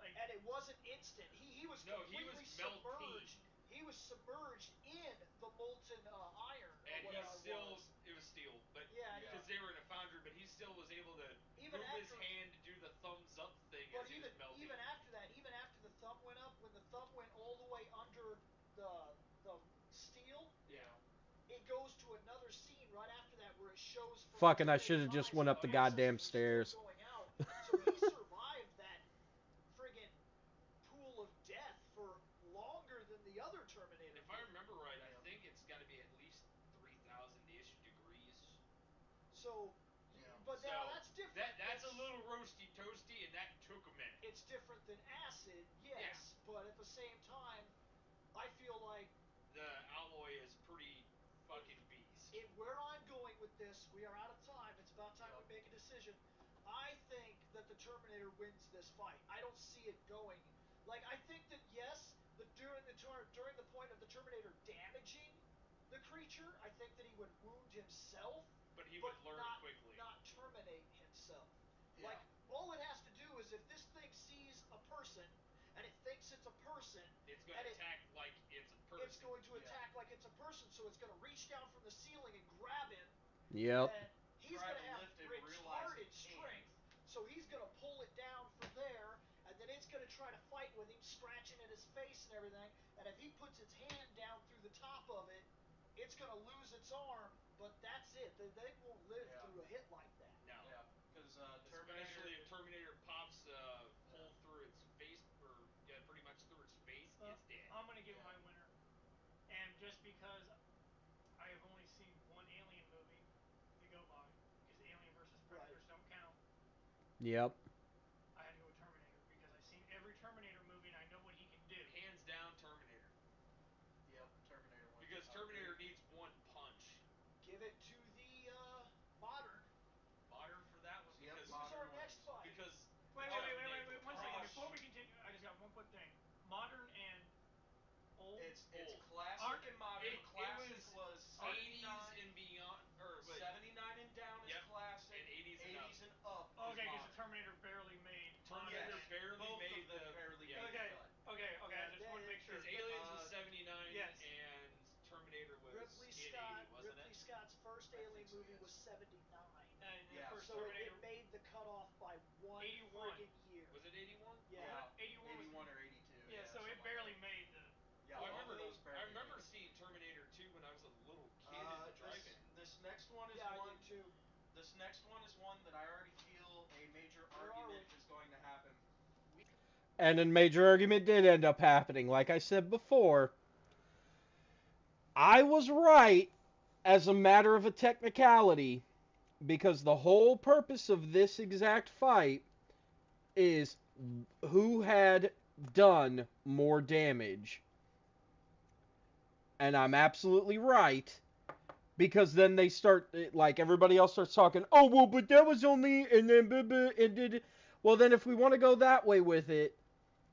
And it wasn't instant. He was No, he completely was melting. submerged. He was submerged in the molten iron And or he whatever still, it was. it was steel, but Yeah, because they were in a foundry, but he still was able to Even move his after- hand to do the thumbs up thing But as he was melting. even after that, even after the thumb went up, when the thumb went all the way under the steel, Yeah. it goes to another scene right after that where it shows chose for Fucking, I to should have make just buys went up the and access goddamn was still stairs. going out. So he survived that friggin' pool of death for longer than the other Terminator. If I did. remember right, I think it's got to be at least 3,000-ish degrees. So, Yeah. but So now that's different. that's a little roasty toasty, and that took a minute. It's different than acid, yes, but at the same time, I feel like The alloy is pretty fucking beast. where I'm going with this, we are out of time. It's about time Yep. we make a decision. I think that the Terminator wins this fight. I don't see it going. Like, I think that yes, during the point of the Terminator damaging the creature, I think that he would wound himself, But he would learn not quickly. not terminate himself. Yeah. Like, all it has to do is if this thing sees a person and it thinks it's a person, It's going to attack like it's a person. it's going to Yeah. attack like it's a person, so it's going to reach down from the ceiling and grab him. Yep. And he's Try going to to have lift and realize retarded it can't. strength, so he's going to pull it down from there, and then it's going to try to fight with him, scratching at his face and everything. And if he puts its hand down through the top of it, it's going to lose its arm, but that's it. They won't live Yeah. through a hit like that. No. Yeah, because Terminator. Especially if Terminator pops a hole through its face, or pretty much through its face, it's dead. I'm gonna give Yeah. my winner, and just because I have only seen one Alien movie to go by, because Alien versus Predators don't count, Yep. I had to go with Terminator because I've seen every Terminator movie and I know what he can do. Hands down, Terminator. Yep, Terminator wins. Because Terminator needs one punch. Give it to the modern. Modern for that one. Yep, Because Who's our modern next wins. fight? because Wait, the wait, wait, wait, Terminator wait, wait, one second. Cross. Before we continue, I just got one quick thing. Modern and old. It's Old. classic and modern. It Classic was 80s 79 and beyond, or wait, 79 and down is Yep, classic. and 80s and 80s and up Okay, is because modern. the Terminator barely made modern. Terminator Yes. barely Both made of them the barely yeah. made Okay, the cut. okay, okay. Yeah, I just want to make sure. Because Aliens was 79 yes. and Terminator was Ripley in Scott. 80, wasn't Ripley it? Scott's first I Alien think so, movie yes. was 79. And the Yeah, first So Terminator. it made the cutoff by one 81. friggin' year. Was it 81? Yeah. Yeah, 81 was 81 or 82. Yeah, so it something barely like made the. that. Yeah, Well, both of those I barely remember made it. seeing Terminator 2 when I was a little kid at the drive-in. This next one is Yeah, I one. did too. This next one is one that I already feel a major Where are argument we? is going to happen. And a major argument did end up happening. Like I said before, I was right as a matter of a technicality because the whole purpose of this exact fight is who had done more damage. And I'm absolutely right because then they start, like, everybody else starts talking, oh, well, but that was only, and then, and did. Well, then if we want to go that way with it,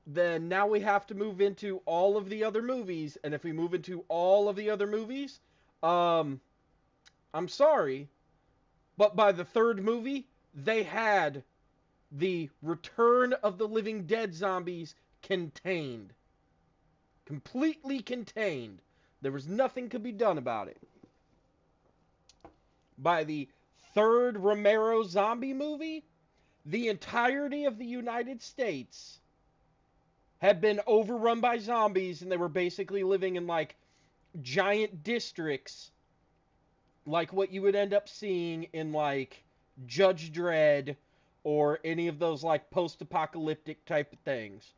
then now we have to move into all of the other movies, and if we move into all of the other movies, I'm sorry, but by the third movie, they had the Return of the Living Dead zombies contained. Completely contained. There was nothing could be done about it. By the third Romero zombie movie, the entirety of the United States had been overrun by zombies, and they were basically living in, like, giant districts, like what you would end up seeing in, like, Judge Dredd or any of those, like, post-apocalyptic type of things.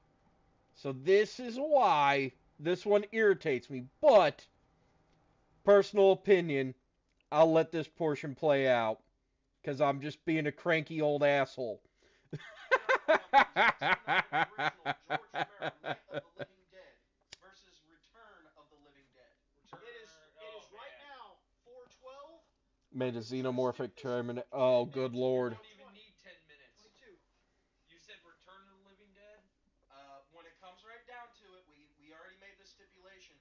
So this is why this one irritates me, but personal opinion, I'll let this portion play out because I'm just being a cranky old asshole. George Romero, Night of the Living Dead versus Return of the Living Dead. It is right now 4:12. Made a xenomorphic Terminator. Oh, good lord. You don't even need 10 minutes. 22. You said Return of the Living Dead? When it comes right down to it, we already made the stipulation.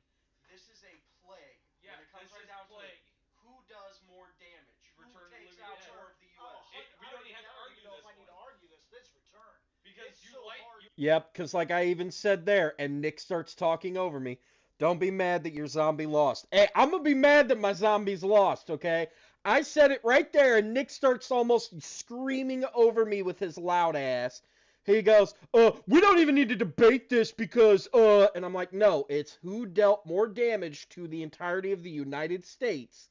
This is a plague. Yeah, when it comes this right is down plague. to it, who does more damage? Return of who the takes Living out Dead. more of the Oh, U.S.? We don't even have to I don't argue even know this if I need to one. argue this. This Return. Because It's you so like hard. you Yep, because like I even said there, and Nick starts talking over me. Don't be mad that your zombie lost. Hey, I'm going to be mad that my zombies lost, okay? I said it right there, and Nick starts almost screaming over me with his loud ass. He goes, we don't even need to debate this because, and I'm like, no, it's who dealt more damage to the entirety of the United States.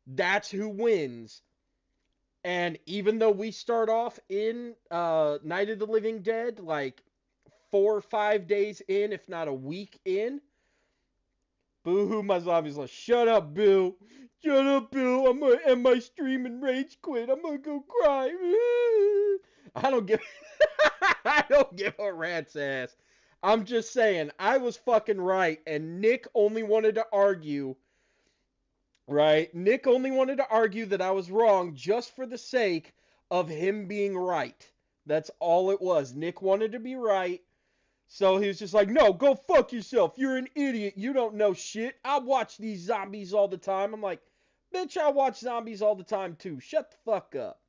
That's who wins. And even though we start off in Night of the Living Dead, like 4 or 5 days in, if not a week in, boo-hoo, my zombie's like, shut up, Bill. Shut up, Bill. I'm going to end my stream and rage quit. I'm going to go cry. I don't give I don't give a rat's ass. I'm just saying, I was fucking right, and Nick only wanted to argue, right? Nick only wanted to argue that I was wrong just for the sake of him being right. That's all it was. Nick wanted to be right. So he was just like, no, go fuck yourself. You're an idiot. You don't know shit. I watch these zombies all the time. I'm like, bitch, I watch zombies all the time too. Shut the fuck up.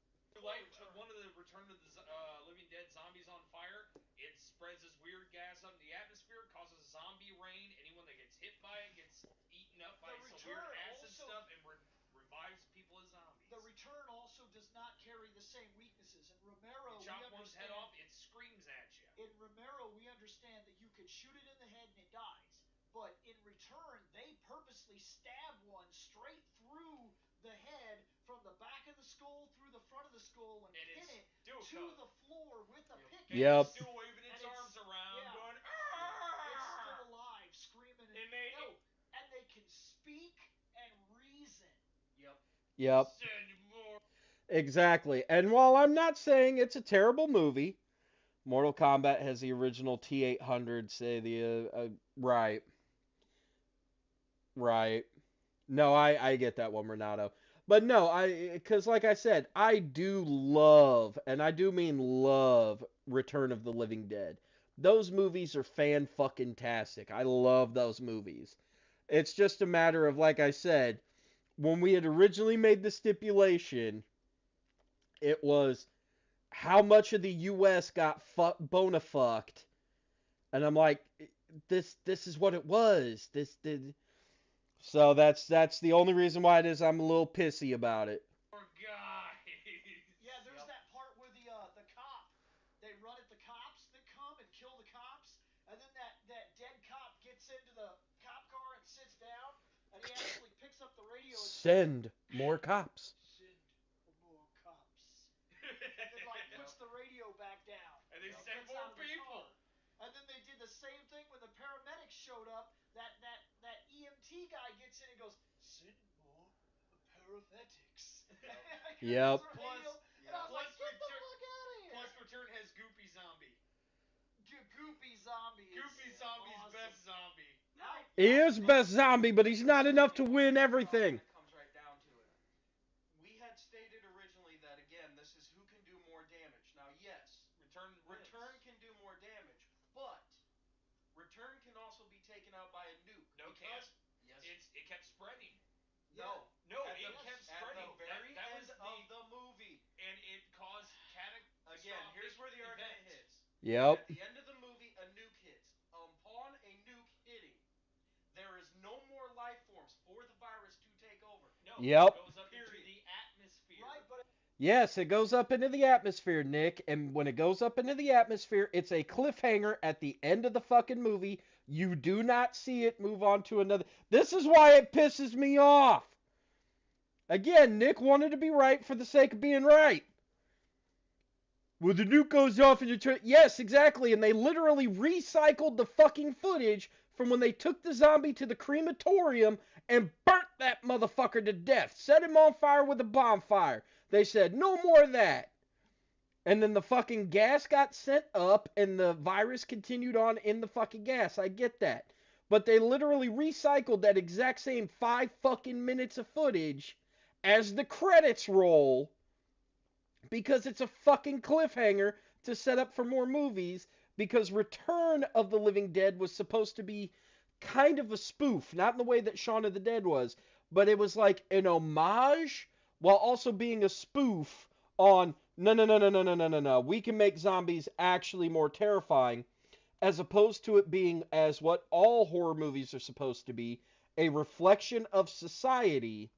Like one of the Return of the Living Dead zombies on fire, it spreads this weird gas up in the atmosphere, causes zombie rain. Anyone that gets hit by it gets eaten up by some weird acid stuff and revives people as zombies. The Return also does not carry the same weaknesses. In Romero, you chop one's head off, it screams at you. In Romero, we understand that you could shoot it in the head and it dies. But in Return, they purposely stab one straight through the head from the back of the skull through the front of the skull and pin it to the floor with a pick. Yep. It's still waving its arms around, going, it's still alive, screaming. And they can speak and reason. Yep. Send more. Exactly. And while I'm not saying it's a terrible movie, Mortal Kombat has the original T-800, say the, right. Right. No, I get that one, Renato. But no, because like I said, I do love, and I do mean love, Return of the Living Dead. Those movies are fan-fucking-tastic. I love those movies. It's just a matter of, like I said, when we had originally made the stipulation, it was how much of the U.S. got bona fucked, and I'm like, this is what it was. So that's the only reason why it is I'm a little pissy about it. Poor guys. Yeah, there's that part where the cop, they run at the cops that come and kill the cops, and then that dead cop gets into the cop car and sits down, and he actually picks up the radio and Send more cops. Send more cops. And then like puts the radio back down. And they send gets more out of the people. car. And then they did the same thing when the paramedics showed up. That EMT guy gets in and goes, send more paramedics. Yep. And I was like, get the fuck out of here. Plus Return has Goopy Zombie. Goopy Zombie is Goopy Zombie's awesome. best zombie. He is best zombie, but he's not enough to win everything. It comes right down to it. We had stated originally that, again, this is who can do more damage. Now, yes, Return can do more damage, but Return can also be taken out by a nuke. No, because, yes. It kept spreading. No, it kept spreading. At the very that end was of the movie. And it caused catastrophic Again, here's where the argument hits. Yep. At the end of the movie, a nuke hits. Upon a nuke hitting, there is no more life forms for the virus to take over. No, Yep. It goes up into the atmosphere. Right, but Yes, it goes up into the atmosphere, Nick. And when it goes up into the atmosphere, it's a cliffhanger at the end of the fucking movie. You do not see it move on to another. This is why it pisses me off. Again, Nick wanted to be right for the sake of being right. Well, the nuke goes off and you turn... Yes, exactly. And they literally recycled the fucking footage from when they took the zombie to the crematorium and burnt that motherfucker to death. Set him on fire with a bonfire. They said, no more of that. And then the fucking gas got sent up and the virus continued on in the fucking gas. I get that. But they literally recycled that exact same 5 fucking minutes of footage as the credits roll because it's a fucking cliffhanger to set up for more movies, because Return of the Living Dead was supposed to be kind of a spoof, not in the way that Shaun of the Dead was, but it was like an homage while also being a spoof on no, we can make zombies actually more terrifying, as opposed to it being, as what all horror movies are supposed to be, a reflection of society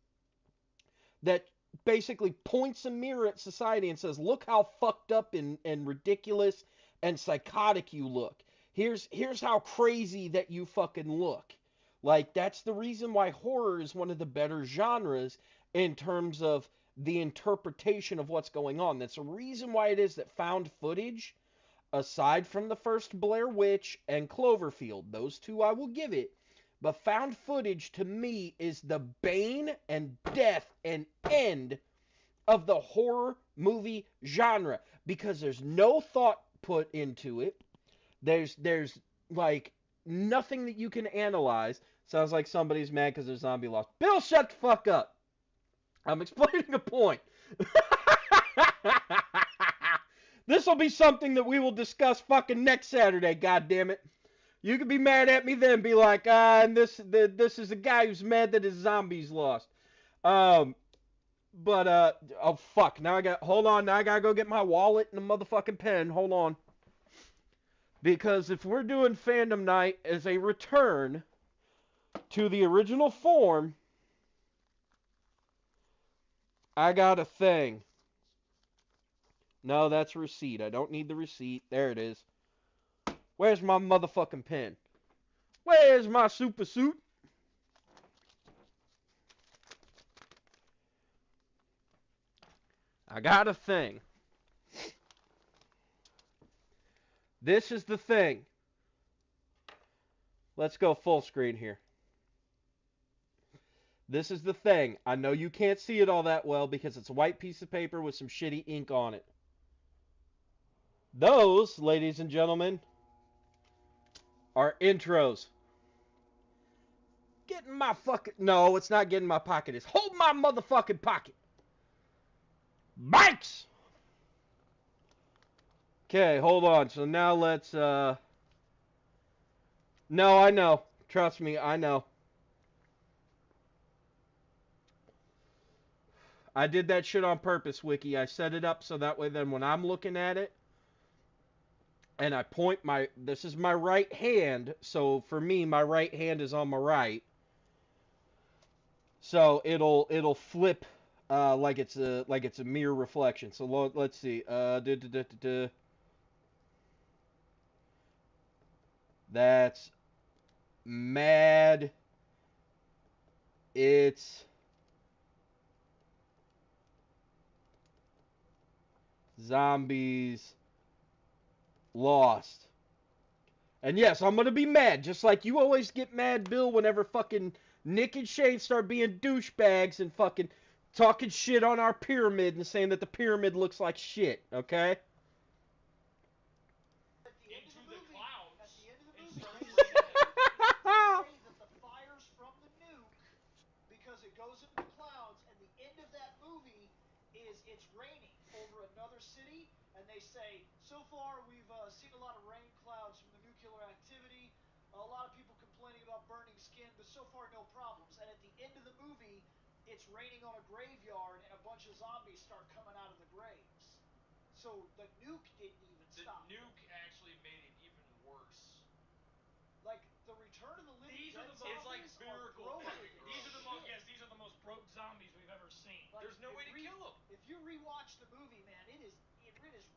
that basically points a mirror at society and says, look how fucked up and ridiculous and psychotic you look. Here's how crazy that you fucking look. Like, that's the reason why horror is one of the better genres in terms of the interpretation of what's going on. That's the reason why it is that found footage, aside from the first Blair Witch and Cloverfield, those two I will give it, but found footage to me is the bane and death and end of the horror movie genre, because there's no thought put into it. There's like nothing that you can analyze. Sounds like somebody's mad because there's zombie lost. Bill, shut the fuck up. I'm explaining a point. This will be something that we will discuss fucking next Saturday, goddammit. You can be mad at me then, be like, and this is a guy who's mad that his zombies lost. Oh fuck, now I gotta go get my wallet and a motherfucking pen, hold on. Because if we're doing Fandom Night as a return to the original form, I got a thing. No, that's a receipt. I don't need the receipt. There it is. Where's my motherfucking pen? Where's my super suit? I got a thing. This is the thing. Let's go full screen here. This is the thing. I know you can't see it all that well because it's a white piece of paper with some shitty ink on it. Those, ladies and gentlemen, are intros. Get in my fucking... No, it's not getting in my pocket. It's hold my motherfucking pocket. Bikes! Okay, hold on. So now let's, No, I know. Trust me, I know. I did that shit on purpose, Wiki. I set it up so that way then when I'm looking at it, and I point my... This is my right hand, so for me, my right hand is on my right. So it'll flip like it's a mirror reflection. So let's see. That's mad. It's zombies lost. And yes, I'm gonna be mad, just like you always get mad, Bill, whenever fucking Nick and Shane start being douchebags and fucking talking shit on our pyramid and saying that the pyramid looks like shit, okay? Into the clouds. At the end of the movie, they say that the fire's from the nuke because it goes into the clouds, and the end of that movie is it's raining over another city, and they say, so far we've seen a lot of rain clouds from the nuclear activity, a lot of people complaining about burning skin, but so far no problems. And at the end of the movie, it's raining on a graveyard, and a bunch of zombies start coming out of the graves. So the nuke didn't even stop. The nuke actually made it even worse. Like the Return of the Living Dead zombies it's like Miracle are broken. These are the most these are the most broke zombies we've ever seen. Like, there's no way to kill them. If you rewatch the movie, man, it is ridiculous.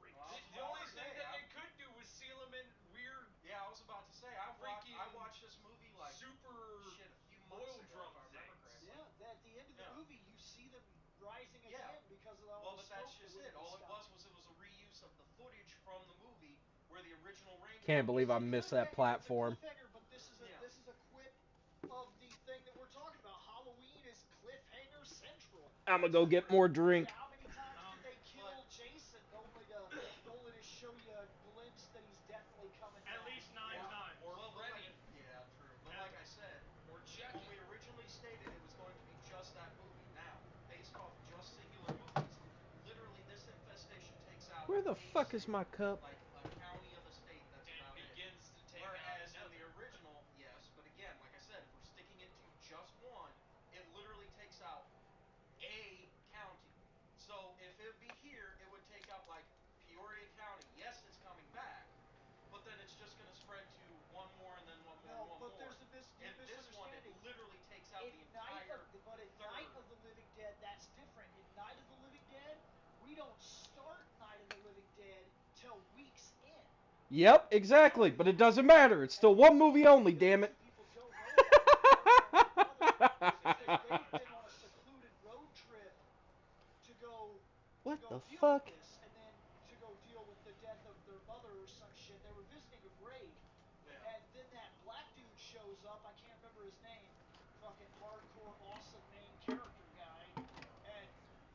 The only thing that they could do was seal them in weird. Yeah, I was about to say I watched this movie like super shit a few months oil ago, drum if I remember things. correctly. Yeah, at the end of the movie, you see them rising Yeah. again because of all Well, the but that's smoke just that it. All it was a reuse of the footage from the movie where the original rain. Can't believe I missed that platform. But this is a quip of the thing that we're talking about. Halloween is cliffhanger central. I'm gonna go get more drink. How many times did they kill Jason only to show you a glimpse that he's definitely coming back? At least 9 times. Or Freddy. Yeah, true. But like I said, or when we originally stated it was going to be just that movie. Now, based off just singular movies, literally this infestation takes out. Where the fuck is my cup? Like a county of a state. That's and about begins it. to take Whereas out in the original, yes, but again, like I said, if we're sticking it to just one, it literally takes out a county. So if it would be here, it would take out like Peoria County. Yes, it's coming back, but then it's just going to spread to one more and then one more, one more. There's a and this one, it literally takes out the entire But in Night of the Living Dead, that's different. In Night of the Living Dead, we don't start Night of the Living Dead till weeks in. Yep, exactly. But it doesn't matter. It's still one movie only, damn it. People don't know about they've been on a secluded road trip to to What go the deal fuck? with this, and then to go deal with the death of their mother or some shit. They were visiting a grave, Yeah. and then that black dude shows up. I can't remember his name. Fucking hardcore, awesome main character guy, and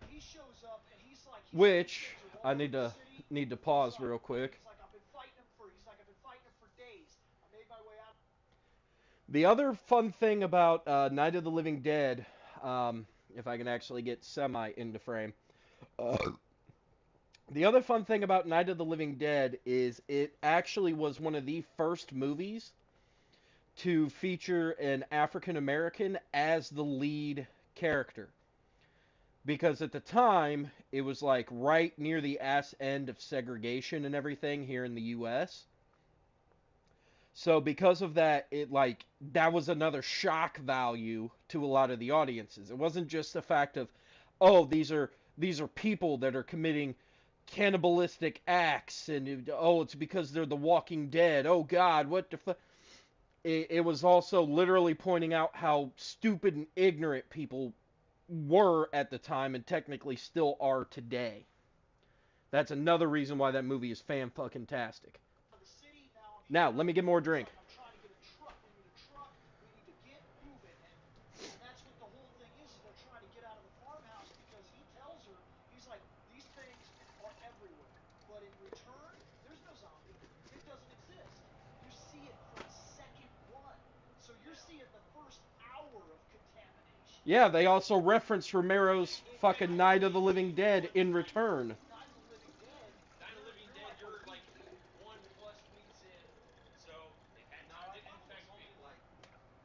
he shows up and he's like, Which these things are all I over need the to city. pause real quick. He's like, I've been fighting them for. He's like, I've been fighting them for days. I made my way out. The other fun thing about Night of the Living Dead, if I can actually get semi into frame, the other fun thing about Night of the Living Dead is it actually was one of the first movies to feature an African American as the lead character. Because at the time, it was like right near the ass end of segregation and everything here in the US. So because of that, that was another shock value to a lot of the audiences. It wasn't just the fact of, oh, these are people that are committing cannibalistic acts, and oh, it's because they're the Walking Dead. Oh God, what the fuck? It was also literally pointing out how stupid and ignorant people were at the time and technically still are today. That's another reason why that movie is fan-fucking-tastic. The city now. Now, let me get more drink. I'm trying to get a truck. We need a truck. We need to get moving, and that's what the whole thing is. They're trying to get out of the farmhouse because he tells her, he's like, these things are everywhere, but in return, there's no zombie. It doesn't exist. You see it from second one, so you're seeing the first hour of contamination. Yeah, they also reference Romero's fucking Night of the Living Dead in return. Night of the Living Dead. Night of the Living Dead, like you're like 1+ weeks in, so it had No, time I to thought it was infect only people. like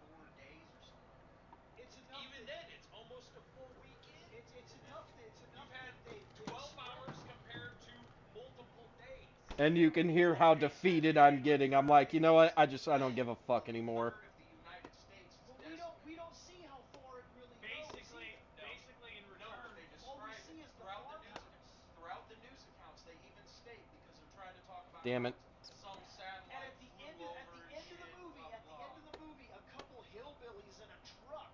4 days or something like that. It's enough. Even then, it's almost a full weekend. It's enough. It's enough. You've had They 12 hours compared to multiple days. And you can hear how defeated I'm getting. I'm like, you know what? I don't give a fuck anymore. Third of the United States is But decimated. we don't see how far it really Basically, goes either. No. basically in No, return, but they All we describe it see is the throughout farmhouse. throughout the news accounts. They even state, because they're trying to talk about Damn how it. some satellite And at the flew end over and of the shit, movie, blah blah. a couple hillbillies in a truck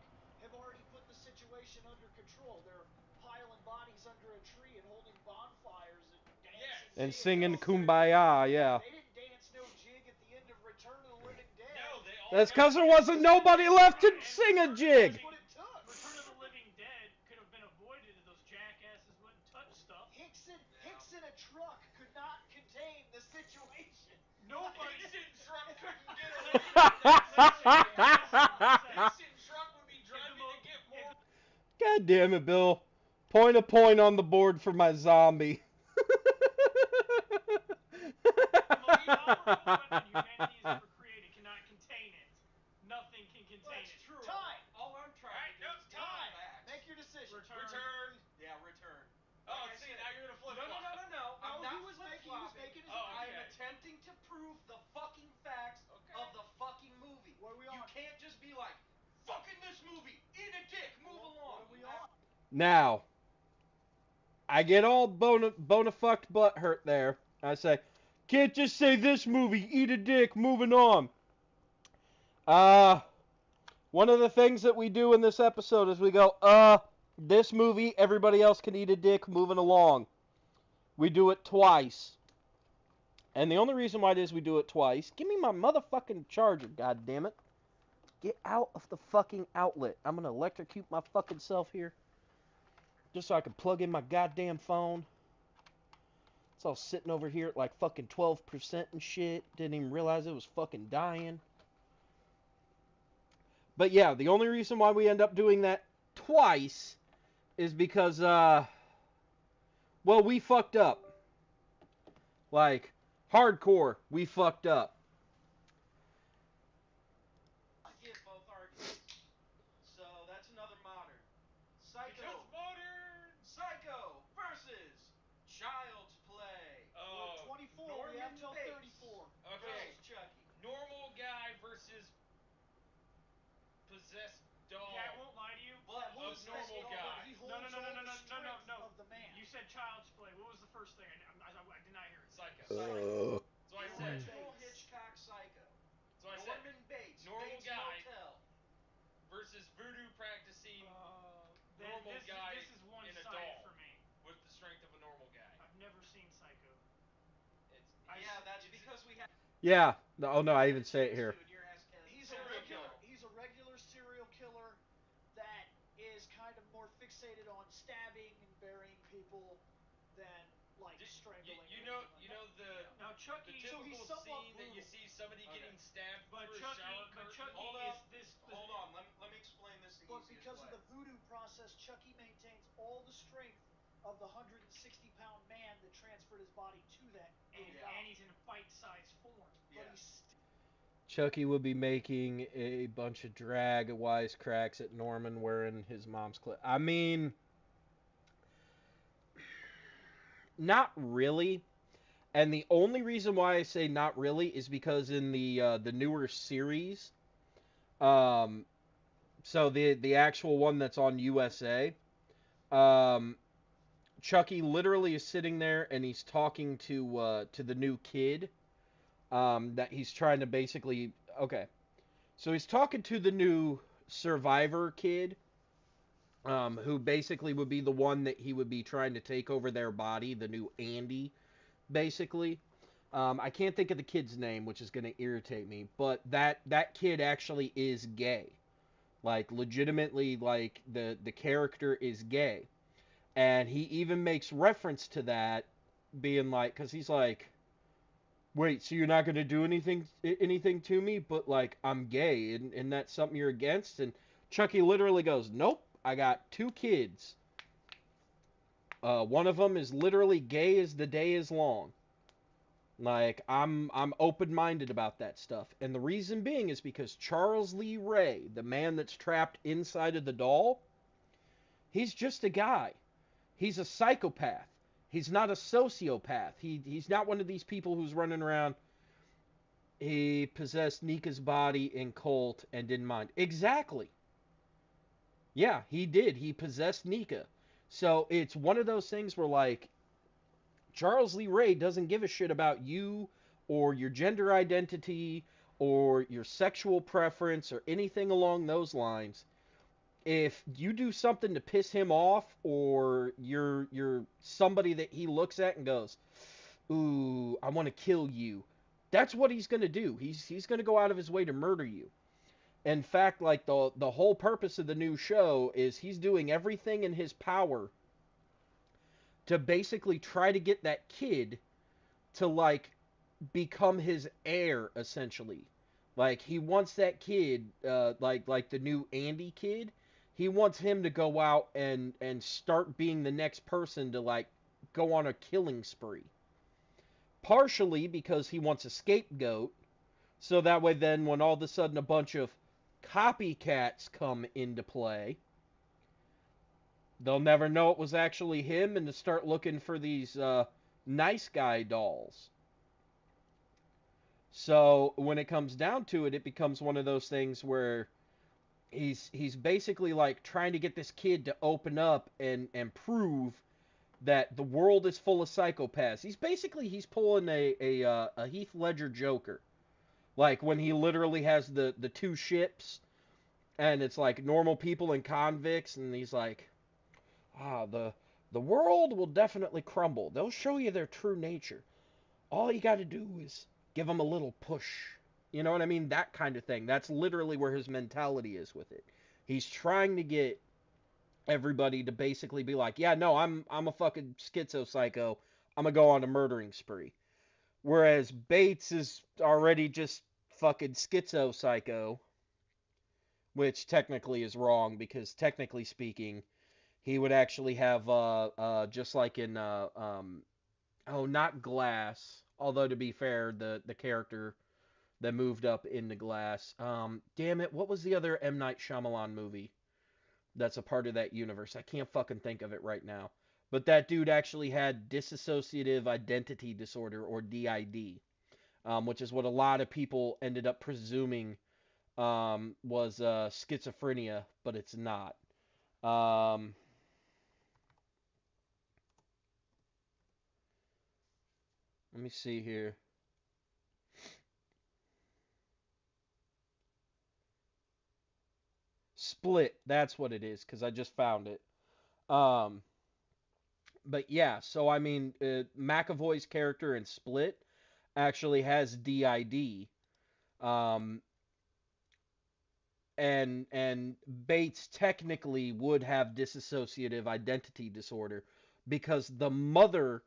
have already put the situation under control. They're piling bodies under a tree and holding bonfires and dancing. And jigs. singing Kumbaya, yeah. They didn't dance no jig at the end of Return of the Living Dead. No, they all That's got because there wasn't nobody left to sing a jig. That's what it took. Return of the Living Dead could have been avoided if those jackasses wouldn't touch stuff. Hicks in a truck could not contain the situation. Nobody. Dixon truck couldn't get away. Dixon truck would be driving to get more. God damn it, Bill. Point a point on the board for my zombie. The most powerful weapon humanity has ever created cannot contain it. Nothing can contain That's it. true. Time. All I'm trying to do is get time. facts. Make your decision. Return. Yeah, return. Oh, Like I see, said- now you're gonna flip No, I'm not he was flip-flopping. making his Oh, I am okay. attempting to prove the fucking facts Okay. of the fucking movie. What are we You on? can't just be like, fucking this movie, eat a dick, move along. What are we You on? have- Now, I get all bona fucked butt hurt there. I say, can't just say this movie, eat a dick, moving on. One of the things that we do in this episode is we go, this movie, everybody else can eat a dick, moving along. We do it twice. And the only reason why it is we do it twice, give me my motherfucking charger, goddammit. Get out of the fucking outlet. I'm gonna electrocute my fucking self here. Just so I can plug in my goddamn phone. It's all sitting over here at like fucking 12% and shit. Didn't even realize it was fucking dying. But yeah, the only reason why we end up doing that twice is because, well, we fucked up. Like, hardcore, we fucked up. I get both arguments. So that's another modern. Because modern. Psycho versus Child's Play. Oh, 24. We have till Bates 34. Okay. versus Chucky. Normal guy versus possessed dog. Yeah, I won't lie to you. But Of who's normal the guy. He No, holds no, no, all no, the no, no, no, strength no. of the man. You said Child's Play. What was the first thing? I did not hear it. Psycho. Psycho. So I The said. original Hitchcock Psycho. So I said. Norman Bates. Normal Bates guy. Motel. Versus voodoo practicing Then normal guy this is one in a sided doll for me. with the strength of a Yeah, that's because we have Yeah. Oh no, I even say it series here. two, and you're asking He's a serial regular. killer. He's a regular serial killer that is kind of more fixated on stabbing and burying people than like strangling. You or know, anything like that. the Now Chucky, So he's typical somewhat scene that you brutal. see somebody Okay. getting stabbed but through a Chucky, shower but curtain. Chucky Hold is up. this. Hold on. Let me explain this the But easiest because way. of the voodoo process, Chucky maintains all the strength of the 160-pound man that transferred his body to that And, little Yeah. guy. and he's in fight-size form. Yeah. But he's Chucky will be making a bunch of drag wisecracks at Norman wearing his mom's clip. I mean, not really. And the only reason why I say not really is because in the newer series, um, so the actual one that's on USA, um, Chucky literally is sitting there and he's talking to the new kid, that he's trying to basically, okay. So he's talking to the new survivor kid, who basically would be the one that he would be trying to take over their body, the new Andy, basically. I can't think of the kid's name, which is going to irritate me, but that kid actually is gay. Like legitimately, like the character is gay, and he even makes reference to that, being like, because he's like, wait, so you're not going to do anything to me, but like I'm gay, and that's something you're against? And Chucky literally goes, nope, I got two kids. One of them is literally gay as the day is long. Like I'm open-minded about that stuff. And the reason being is because Charles Lee Ray, the man that's trapped inside of the doll, he's just a guy. He's a psychopath. He's not a sociopath. He's not one of these people who's running around. He possessed Nika's body in cult and didn't mind. Exactly. Yeah, he did. He possessed Nika. So it's one of those things where like Charles Lee Ray doesn't give a shit about you or your gender identity or your sexual preference or anything along those lines. If you do something to piss him off or you're somebody that he looks at and goes, "Ooh, I want to kill you." That's what he's going to do. He's going to go out of his way to murder you. In fact, like the whole purpose of the new show is he's doing everything in his power to basically try to get that kid to like become his heir essentially. Like he wants that kid, like the new Andy kid. He wants him to go out and start being the next person to like go on a killing spree. Partially because he wants a scapegoat, so that way then when all of a sudden a bunch of copycats come into play, they'll never know it was actually him and to start looking for these nice guy dolls. So when it comes down to it, it becomes one of those things where he's basically like trying to get this kid to open up and prove that the world is full of psychopaths. He's pulling a Heath Ledger Joker, like when he literally has the two ships and it's like normal people and convicts, and he's like, the world will definitely crumble. They'll show you their true nature. All you got to do is give them a little push. You know what I mean? That kind of thing. That's literally where his mentality is with it. He's trying to get everybody to basically be like, yeah, no, I'm a fucking schizo psycho. I'm gonna go on a murdering spree. Whereas Bates is already just fucking schizo psycho, which technically is wrong because technically speaking, he would actually have just like in oh, not Glass. Although to be fair, the character that moved up into Glass. Damn it, what was the other M Night Shyamalan movie that's a part of that universe? I can't fucking think of it right now. But that dude actually had dissociative identity disorder, or DID, which is what a lot of people ended up presuming was schizophrenia, but it's not. Um, Let me see here. Split, that's what it is, because I just found it. Um, but yeah, so I mean, McAvoy's character in Split actually has DID. Um, and Bates technically would have dissociative identity disorder because the mother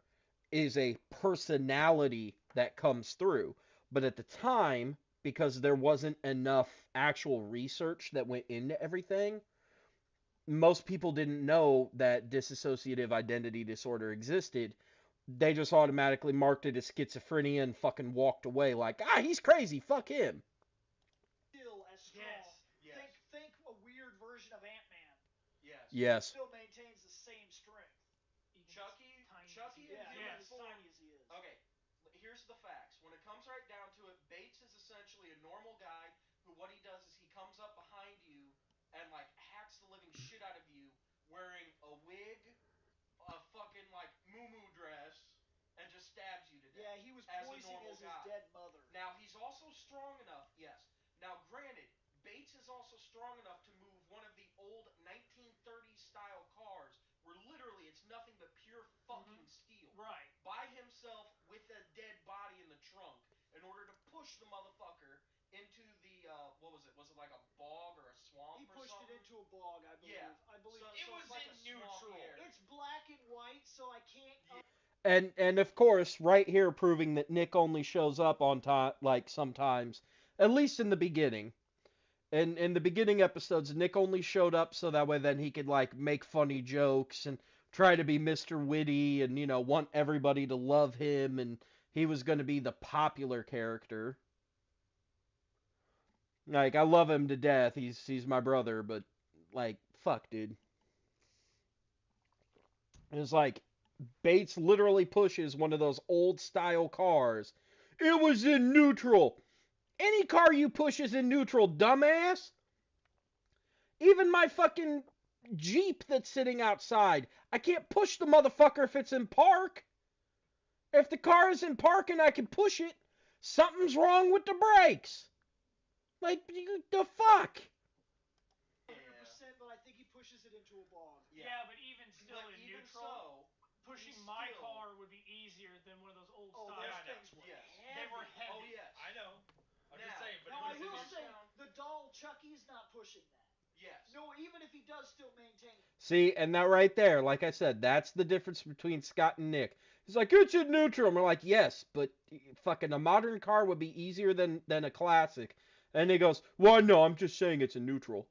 is a personality that comes through. But at the time, because there wasn't enough actual research that went into everything, most people didn't know that dissociative identity disorder existed. They just automatically marked it as schizophrenia and fucking walked away like, he's crazy, fuck him. Still as strong. Yes. Think a weird version of Ant-Man. Yes. Yes. Still maintains the same strength. Chucky in Yeah, human as form. tiny as he is. Okay, here's the facts. When it comes right down to it, Bates is essentially a normal guy who what he does is he comes up behind you and like hacks the living shit out of you wearing a wig, a fucking like moo dress, and just stabs you to death. Yeah, he was as a poisoned normal as his guy. dead mother. Now he's also strong enough, yes. Now granted, Bates is also strong enough to move one of the old 1930s style cars where literally it's nothing but pure fucking steel. Right. By himself with a dead body in the trunk in order to push the motherfucker into the, what was it? Was it like a bog or a swamp He or pushed something? it into a bog, I believe. Yeah. I believe So It it's was like in a swampy neutral. area. It's black and white, so I can't. And of course, right here proving that Nick only shows up on time, like sometimes, at least in the beginning. In the beginning episodes, Nick only showed up so that way then he could like make funny jokes and try to be Mr. Witty and want everybody to love him, and he was going to be the popular character. Like, I love him to death. He's my brother, but like, fuck, dude. It's like Bates literally pushes one of those old style cars. It was in neutral. Any car you push is in neutral, dumbass. Even my fucking Jeep that's sitting outside. I can't push the motherfucker if it's in park. If the car is in park and I can push it, something's wrong with the brakes. Like, the fuck? 100%, but I think he pushes it into a bog. Yeah, but even still But in even neutral, so, pushing he's my still- car would be easier than one of those old Oh, style. those I know. things were Yes. heavy. They were heavy. Oh yes. I know. I'm just Now- saying, but Now, it I was will in say, down- the doll Chucky's not pushing that. Yes. No, even if he does still maintain. See, and that right there, like I said, that's the difference between Scott and Nick. He's like, it's in neutral. And we're like, yes, but fucking a modern car would be easier than a classic. And he goes, well, no, I'm just saying it's in neutral.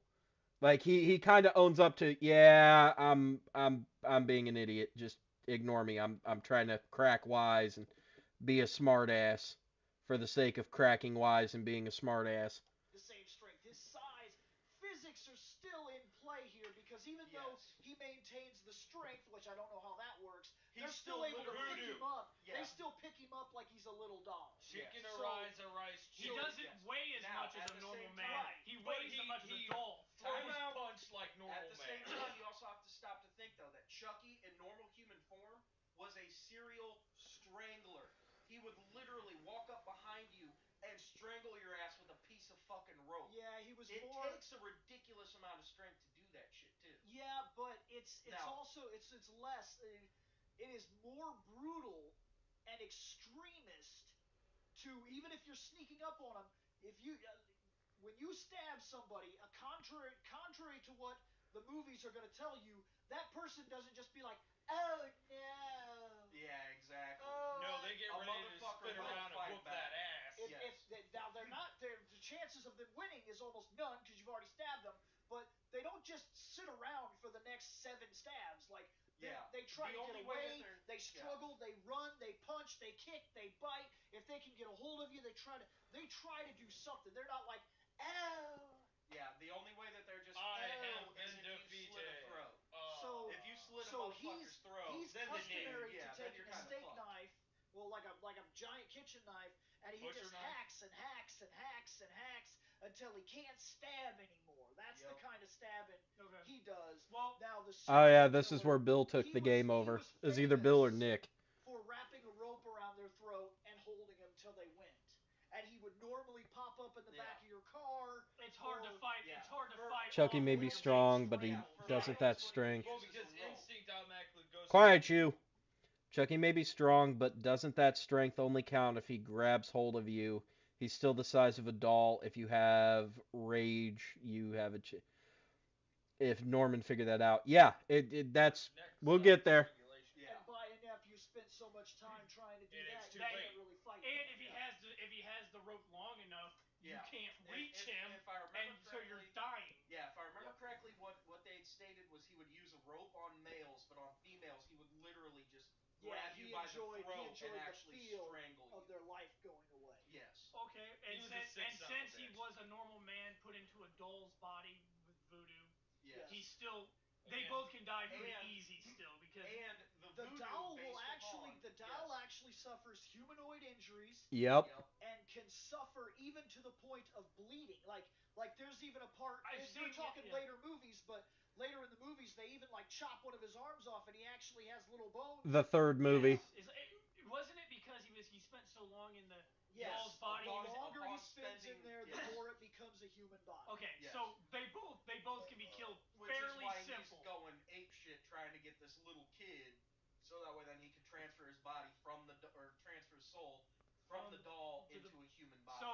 Like he kind of owns up to, yeah, I'm being an idiot. Just ignore me. I'm trying to crack wise and be a smart ass for the sake of cracking wise and being a smart ass. The same strength. His size, physics are still in play here because even though Yes. he maintains the strength, which I don't know how that works, He's they're still still able to literally- pick him up. Yeah. They still pick him up like he's a little doll. chicken Yes. or So- rice or rice He chicken. doesn't Yes. weigh as Now, much as at a the normal same man. time- He But weighs as much as a he doll. throws Time out. punch like normal At the same man. time, you also have to stop to think though that Chucky in normal human form was a serial strangler. He would literally walk up behind you and strangle your ass with a piece of fucking rope. Yeah, he was It more. takes a ridiculous amount of strength to do that shit too. Yeah, but it's Now- also it's less. It is more brutal and extremist to even if you're sneaking up on him. If you when you stab somebody, contrary to what the movies are going to tell you, that person doesn't just be like, oh no. Yeah, exactly. No, they get A ready to motherfucker spin will around and fight whoop back. that ass. Now they're not. The chances of them winning is almost none because you've already stabbed them. But they don't just sit around for the next 7 stabs. Like Yeah. they try The to get only way that away. they're- They struggle. They run. They punch. They kick. They bite. If they can get a hold of you, they try to do something. They're not like, oh. Yeah, the only way that they're just I have is been if you slit a defeated. throat. So If you slit a so motherfucker's throat, he's then customary yeah, to then take you're a kind of steak fucked. knife, well, like a giant kitchen knife, and he Butcher just knife? hacks and hacks and hacks and hacks until he can't stab anymore. That's the Yep. kind of stabbing Okay. he does. Well, Now the Oh yeah, serial this is killer, where Bill took he the was- game he over. was It was either Bill or famous Nick. for wrapping a rope around their throat and holding them till they went. And he would normally pop up in the back of your car. it's hard to or- fight. yeah. It's hard to For- fight. Chucky off may when be you're strong, being but he strangled. doesn't Yeah. that strength. Well, Uses because a rope. instinct automatically goes. Quiet, you. Chucky may be strong, but doesn't that strength only count if he grabs hold of you? He's still the size of a doll. If you have rage, you have a. If Norman figured that out, yeah, that's Next, we'll get there. regulation. And by a nephew spent so much time trying to do And it's that, too you late. can't really fight. And him. if he has the rope long enough, you Yeah. can't If- reach if- him, if I remember and so you're correctly- dying. Yeah, if I remember Yep. correctly, what they had stated was he would use a rope on males, but on females he would literally just grab you by the throat and the actually feel strangle of you. their life going away. Yes. Okay, and He was a sick son of a since he bitch. was a normal man put into a doll's body with voodoo, Yes. he's still. They And- both can die pretty and- easy still because And The voodoo doll will based actually upon, the doll yes. actually suffers humanoid injuries. Yep. Yep. And can suffer even to the point of bleeding. Like there's even a part. I've They're seen- talking yeah. later movies, but later in the movies they even like chop one of his arms off, and he actually has little bones. The third movie. Yes. Wasn't it because he spent so long in the Yes. doll's body? The Upon- longer he upon spends in spending- there, the yes. more it becomes a human body. Okay, Yes. so they both can be killed Which is fairly why simple. he's going apeshit trying to get this little kid, so that way then he can transfer his body from the or transfer his soul from the doll to the- into a human body.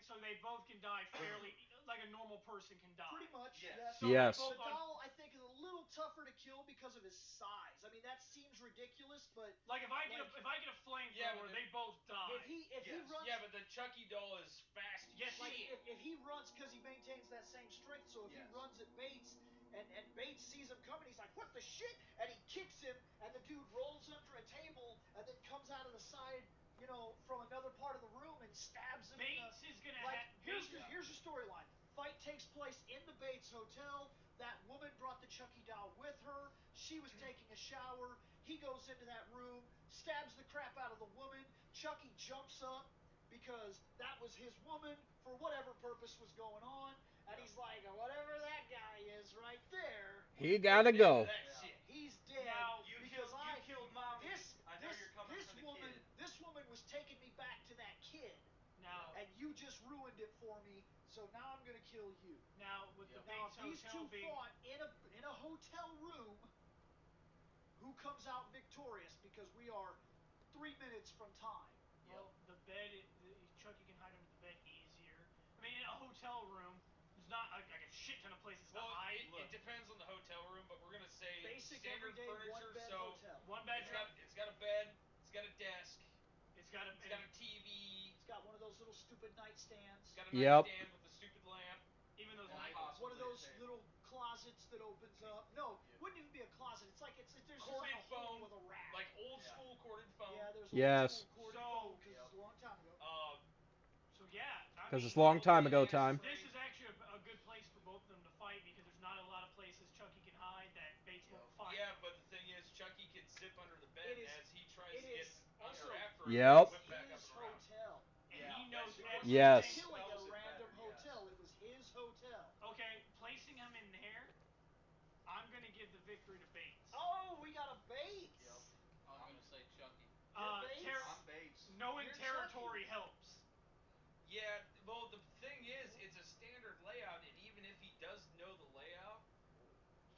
So they both can die fairly like a normal person can die. Pretty much, Yes. yes. So Yes. they both The on- doll, I think, is a little tougher to kill because of his size. I mean, that seems ridiculous, but like if I get like- a flamethrower, Yeah, but they both die. if he Yes. runs, Yeah, but the Chucky doll is fast as Yes, like shit. if he runs because he maintains that same strength, so if he Yes. runs at Bates and Bates sees him coming, he's like, "What the shit?" And he kicks him, and the dude rolls under a table and then comes out of the side, from another part of the room and stabs him. Bates is gonna like have here's the storyline. Fight takes place in the Bates Hotel. That woman brought the Chucky doll with her. She was taking a shower. He goes into that room, stabs the crap out of the woman. Chucky jumps up because that was his woman for whatever purpose was going on. And he's like, whatever that guy is right there, He gotta go. That's it. he's dead. Now, You because killed mommy. this I know this you're coming this for the woman kid. this woman was taking me back to that kid. now. And you just ruined it for me, so now I'm gonna kill you. Now with the Now, Bates if these Hotel two being fought in a hotel room, who comes out victorious? Because we are 3 minutes from time. well, the bed, Chucky can hide under the bed easier. I mean, in a hotel room, there's not like a shit ton of places Well, to hide. it depends on the hotel room, but we're gonna say Basic standard everyday furniture. one-bed So hotel. One it's bedroom. got a bed, it's got a desk, It's got a. it's got a TV, It's got one of those little stupid nightstands. it's got a Yep. nightstand with a stupid lamp. Even those And night. possibly One of those a table. little closets that opens up. No, wouldn't even be a closet. It's like there's just like Corded a hole phone, with a rack. like old Yeah. school corded phone. Yeah, there's Yes. old school corded So- phone because Yep. it's a long time ago. So yeah, I Because mean, it's a long time ago time. this is actually a good place for both of them to fight because there's not a lot of places Chucky can hide that Bates won't find. Yeah, but the thing is, Chucky can zip under the bed It is- as he tries it to get is under also- after Yep. whip back up His and around. hotel. And Yeah. he knows It everything. wasn't Yes. Killing Smells a it random better, yes. hotel. It was his hotel. Okay, placing him in there, I'm gonna give the victory to Bates. Oh, we got a Bates. Yep. I'm gonna say Chucky. You're Bates? I'm Bates. Knowing You're territory Chucky. helps. Yeah, well, the thing is, it's a standard layout, and even if he does know the layout,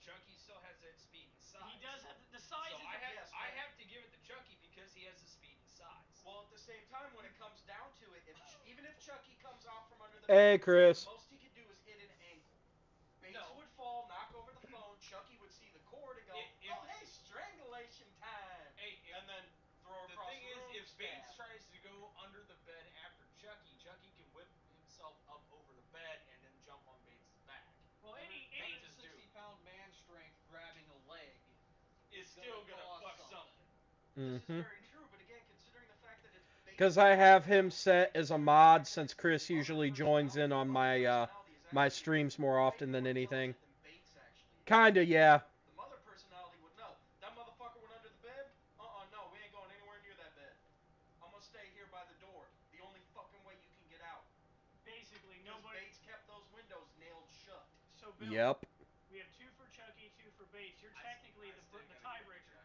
Chucky still has that speed and size. He does have the size. So is I the- have Yes, I but- have to give it to Chucky because he has the speed and size. Well, at the same time, when it comes down to it, even if Chucky comes out from under the Hey, bed, Chris. the most he could do is hit an ankle. Bates No. would fall, knock over the phone. Chucky would see the cord and go, If- "Oh, hey, strangulation time!" Hey, and then throw The across thing the is, room. if Bates stab. tries to go under the bed after Chucky, Chucky can whip himself up over the bed and then jump on Bates' back. Well, any 160-pound man strength grabbing a leg It's is still gonna cause fuck something. something. This is Mm-hmm. very true, but again, considering the fact that it's Because I have him set as a mod since Chris usually joins in on my streams more often than anything. Bates actually is. Kinda, yeah. The mother personality would know. That motherfucker went under the bed? No, we ain't going anywhere near that bed. I'm gonna stay here by the door. The only fucking way you can get out. basically Because nobody. Bates kept those windows nailed shut. So Bill, Yep. we have 2 for Chucky, 2 for Bates. You're I technically still the gotta give it to tiebreaker.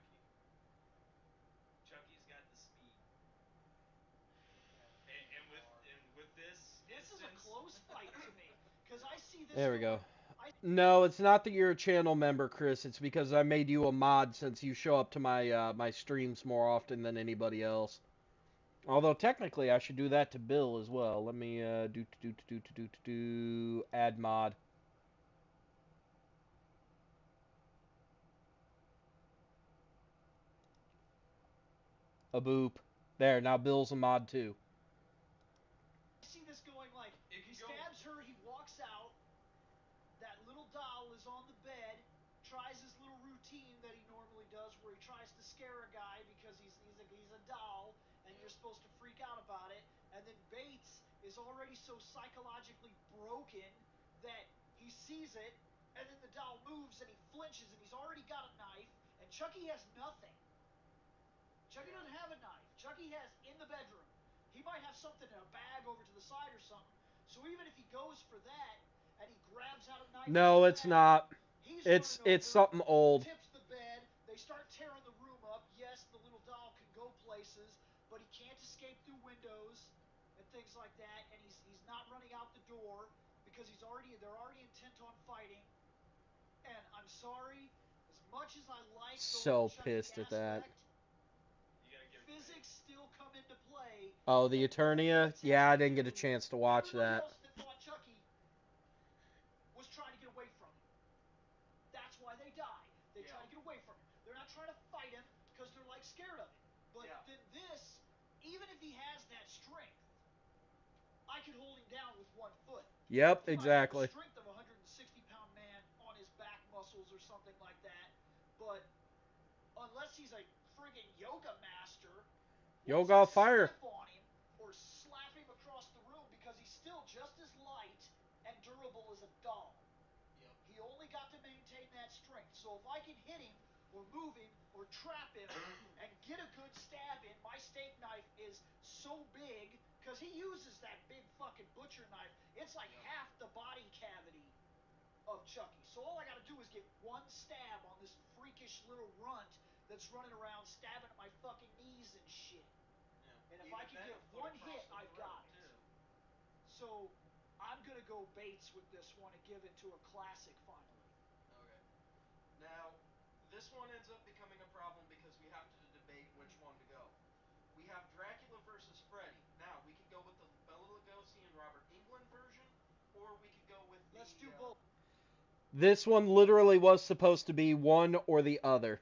Chucky. Chucky's got the speed. Yeah, And with this This is a instance, close fight to me because I see this. There we go. I No, it's not that you're a channel member, Chris. It's because I made you a mod since you show up to my my streams more often than anybody else. Although technically I should do that to Bill as well. Let me do add mod. A boop. There, now Bill's a mod too. I see this going like, It he could go- stabs her, he walks out, that little doll is on the bed, tries his little routine that he normally does where he tries to scare a guy because he's a doll and you're supposed to freak out about it, and then Bates is already so psychologically broken that he sees it, and then the doll moves and he flinches and he's already got a knife, and Chucky has nothing. Chucky doesn't have a knife. Chucky has in the bedroom. He might have something in a bag over to the side or something. So even if he goes for that and he grabs out a knife, No, it's not. He's It's running over, something old. tips the bed. They start tearing the room up. Yes, the little doll can go places, but he can't escape through windows and things like that. And he's not running out the door because they're already intent on fighting. And I'm sorry, as much as I like the So whole Chucky pissed at that. aspect, You gotta give it physics still come into play. Oh, the Eternia? Yeah, I didn't get a chance to watch Everybody that. else that fought Chucky was trying to get away from him. That's why they die. They try to get away from him. They're not trying to fight him because they're like scared of him. But then this, even if he has that strength, I could hold him down with one foot. Yep, He exactly. might have the strength of a 160-pound man on his back muscles or something like that, but unless he's a friggin' yoga master, Yoga once I fire. step on him or slap him across the room because he's still just as light and durable as a doll. He only got to maintain that strength. So if I can hit him or move him or trap him and get a good stab in, my steak knife is so big because he uses that big fucking butcher knife. It's like half the body cavity of Chucky. So all I got to do is get one stab on this freakish little runt that's running around stabbing at my fucking knees and shit. And if I can get one hit, I've got it. So I'm going to go Bates with this one and give it to a classic finally. Okay. Now, this one ends up becoming a problem because we have to debate which one to go. We have Dracula versus Freddy. Now, we could go with the Bela Lugosi and Robert Englund version, or we could go with Let's do both. This one literally was supposed to be one or the other.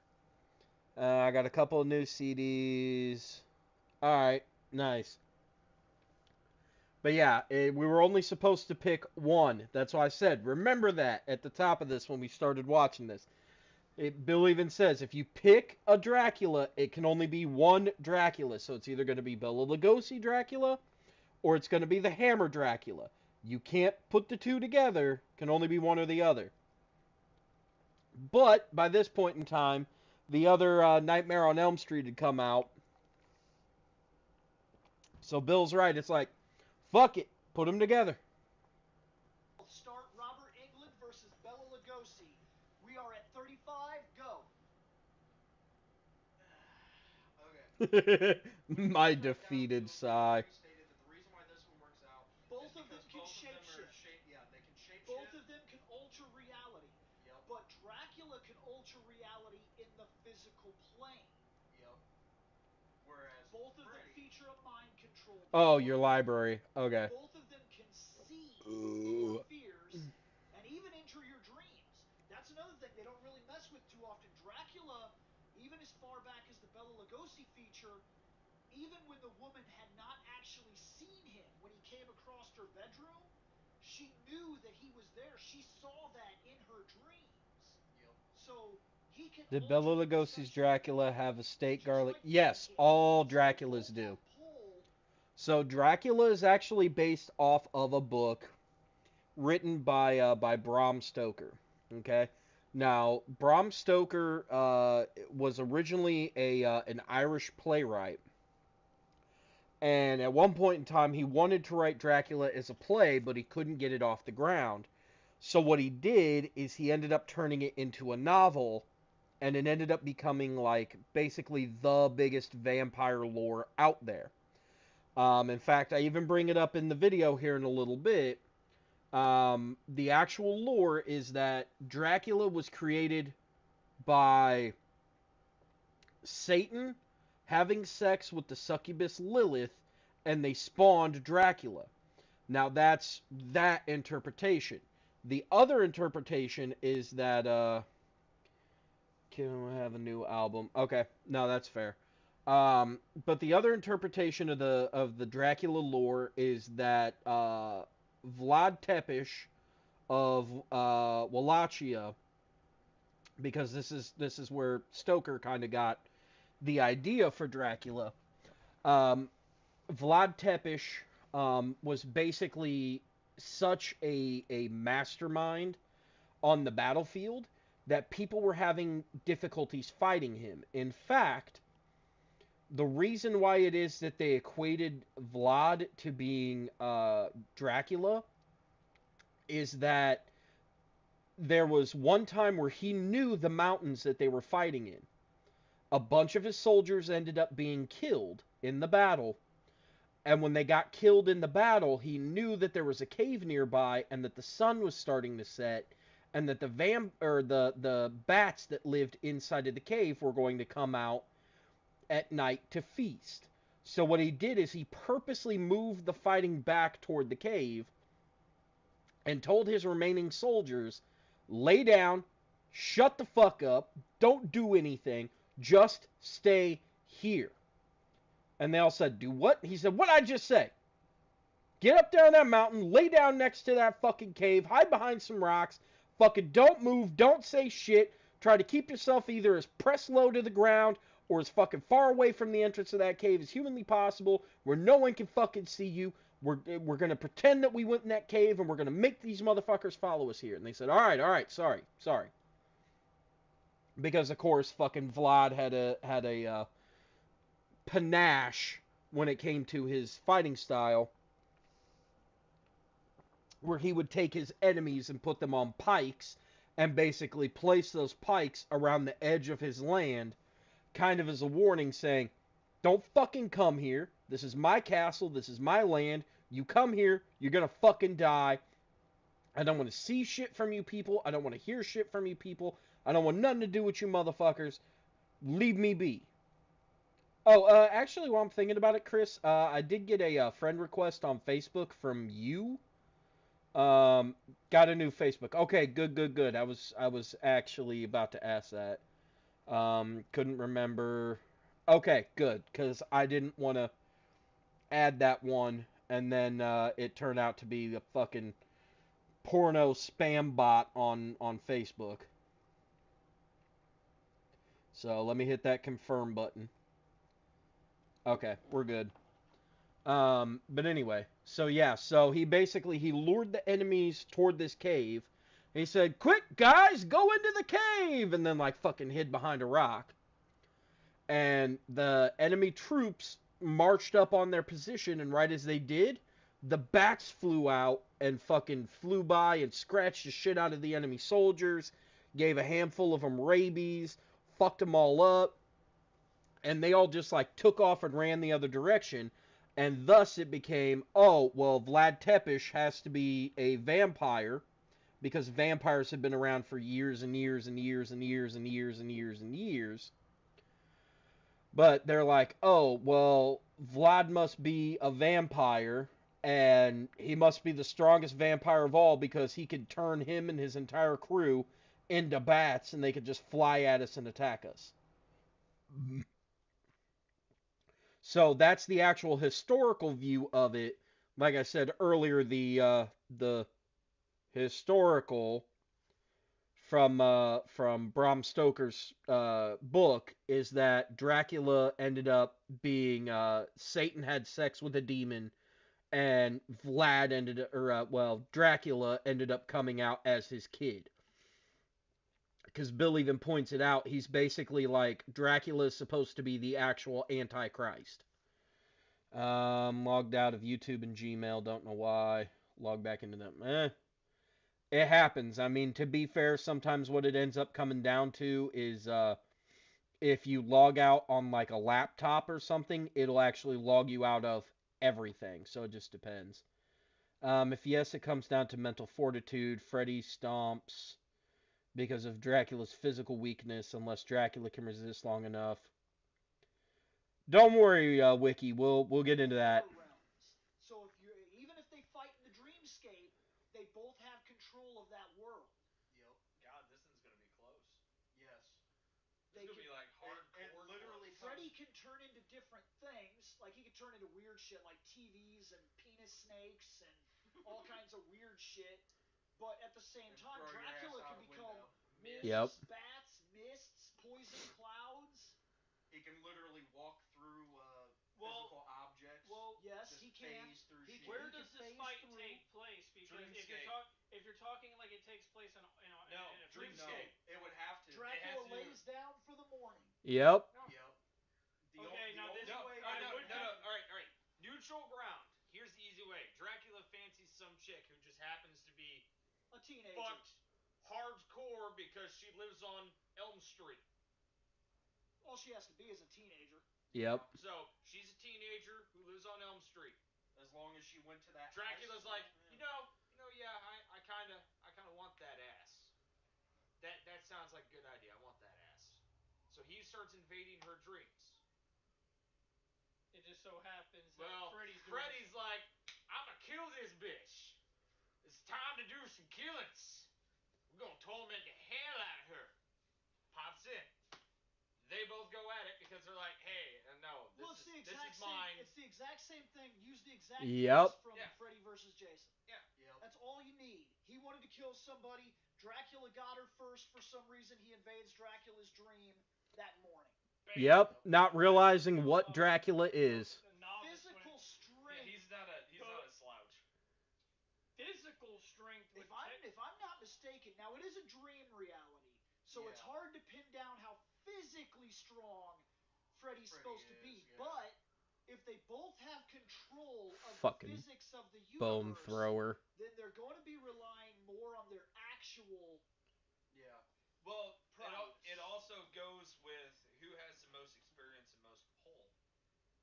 I got a couple of new CDs. Alright, nice. But yeah, we were only supposed to pick one. That's why I said, remember that at the top of this when we started watching this. Bill even says, if you pick a Dracula, it can only be one Dracula. So it's either going to be Bela Lugosi Dracula, or it's going to be the Hammer Dracula. You can't put the two together. Can only be one or the other. But by this point in time, the other Nightmare on Elm Street had come out. So Bill's right. It's like, fuck it. Put them together. Start Robert Englund versus Bela Lugosi. We are at 35. Go. Okay. My defeated sigh. Stated that the reason why this one works out Both is of them because can both of them are shapeshift. they can shapeshift. Both of them can alter reality. Yep. But Dracula can alter reality in the physical plane. Yep. Whereas both of them Freddy, feature a mind control. Oh, your library. Okay. Both of them can see your fears and even enter your dreams. That's another thing they don't really mess with too often. Dracula, even as far back as the Bela Lugosi feature, even when the woman had not actually seen him, when he came across her bedroom, she knew that he was there. She saw that in her dreams. Yep. So he can. Did Bela Lugosi's Dracula have a steak garlic? Yes, all Draculas do. So Dracula is actually based off of a book written by Bram Stoker. Okay. Now Bram Stoker was originally an Irish playwright, and at one point in time he wanted to write Dracula as a play, but he couldn't get it off the ground. So what he did is he ended up turning it into a novel, and it ended up becoming like basically the biggest vampire lore out there. In fact, I even bring it up in the video here in a little bit. The actual lore is that Dracula was created by Satan having sex with the succubus Lilith, and they spawned Dracula. Now that's that interpretation. The other interpretation is that can we have a new album? Okay, no, that's fair. But the other interpretation of the Dracula lore is that Vlad Tepes of Wallachia, because this is where Stoker kind of got the idea for Dracula. Um, Vlad Tepes was basically such a mastermind on the battlefield that people were having difficulties fighting him. In fact, the reason why it is that they equated Vlad to being Dracula is that there was one time where he knew the mountains that they were fighting in. A bunch of his soldiers ended up being killed in the battle, and when they got killed in the battle, he knew that there was a cave nearby and that the sun was starting to set, and that the bats that lived inside of the cave were going to come out at night to feast. So what he did is he purposely moved the fighting back toward the cave and told his remaining soldiers, lay down, shut the fuck up, don't do anything, just stay here. And they all said, do what? He said, what'd I just say? Get up there on that mountain, lay down next to that fucking cave, hide behind some rocks, fucking don't move, don't say shit, try to keep yourself either as pressed low to the ground or as fucking far away from the entrance of that cave as humanly possible, where no one can fucking see you. We're gonna pretend that we went in that cave, and we're gonna make these motherfuckers follow us here. And they said, all right, sorry. Because of course, fucking Vlad had a panache when it came to his fighting style, where he would take his enemies and put them on pikes and basically place those pikes around the edge of his land, kind of as a warning saying, don't fucking come here. This is my castle. This is my land. You come here, you're gonna fucking die. I don't want to see shit from you people. I don't want to hear shit from you people. I don't want nothing to do with you motherfuckers. Leave me be. Oh, actually, while I'm thinking about it, Chris, I did get a friend request on Facebook from you. Got a new Facebook. Okay, good. I was actually about to ask that. Couldn't remember. Okay, good, because I didn't want to add that one, and then it turned out to be a fucking porno spam bot on Facebook. So let me hit that confirm button. Okay, we're good. But anyway, so yeah, so he lured the enemies toward this cave. He said, quick, guys, go into the cave! And then, like, fucking hid behind a rock. And the enemy troops marched up on their position, and right as they did, the bats flew out and fucking flew by and scratched the shit out of the enemy soldiers, gave a handful of them rabies, fucked them all up, and they all just, like, took off and ran the other direction. And thus it became, oh, well, Vlad Tepes has to be a vampire, because vampires have been around for years and years and years and years and years and years and years. But they're like, oh, well, Vlad must be a vampire, and he must be the strongest vampire of all because he could turn him and his entire crew into bats, and they could just fly at us and attack us. So that's the actual historical view of it. Like I said earlier, the historical from Bram Stoker's book is that Dracula ended up being Satan had sex with a demon, and Dracula ended up coming out as his kid. Because Bill even points it out, he's basically like Dracula is supposed to be the actual Antichrist. Logged out of YouTube and Gmail, don't know why. Log back into them. It happens. I mean, to be fair, sometimes what it ends up coming down to is if you log out on like a laptop or something, it'll actually log you out of everything. So it just depends. If yes, it comes down to mental fortitude. Freddy stomps because of Dracula's physical weakness unless Dracula can resist long enough. Don't worry, Wiki. We'll get into that. Realms. So if you even if they fight in the dreamscape, they both have control of that world. Yep. God, this thing's gonna be close. Yes. This is gonna be like hardcore. It literally close. Freddy can turn into different things. Like he can turn into weird shit like TVs and penis snakes and all kinds of weird shit. But at the same And time, throw your Dracula ass out can a become window. Mist. Yep. wolves, bats, mists, poison clouds. He can literally walk through Well- physical objects. well, Yes, just he can. phase through He shit. can- Where he does this phase fight through. take place? Because Dreamscape. if you're talking like it takes place in No, in a Dreamscape. dreamscape. It would have to. Dracula to do- lays down for the morning. Yep. Yep. Okay, now this- No, way all right, to no, make it no, no. happen- All right. Neutral ground. Here's the easy way. Dracula fancies some chick who just happens to be A teenager. fucked hardcore because she lives on Elm Street. All she has to be is a teenager. Yep. So she's a teenager who lives on Elm Street. As long as she went to that. Dracula's high like, school, yeah, I kind of want that ass. That sounds like a good idea. I want that ass. So he starts invading her dreams. It just so happens that Well, Freddy's like, I'm gonna kill this bitch. It's time to do some killings. We're gonna torment the hell out of her. Pops in. They both go at it because they're like, hey, no, Well, this it's the is exact same. mine. It's the exact same thing. Use the exact Yep. premise from Yeah. Freddy versus Jason. Yeah. Yep. That's all you need. He wanted to kill somebody. Dracula got her first for some reason. He invades Dracula's dream that morning. Bam. Yep. Not realizing what Dracula is. The novice Physical when strength. He's not a slouch. physical strength would If I'm not mistaken, now it is a dream reality, so it's Yeah. hard to pin down how physically strong Freddy's Freddy supposed to is, be. yeah. But if they both have control of Fucking the physics of the Bone universe, thrower. then they're going to be relying more on their actual. Yeah. Well, Prowess. it also goes with who has the most experience and most pull.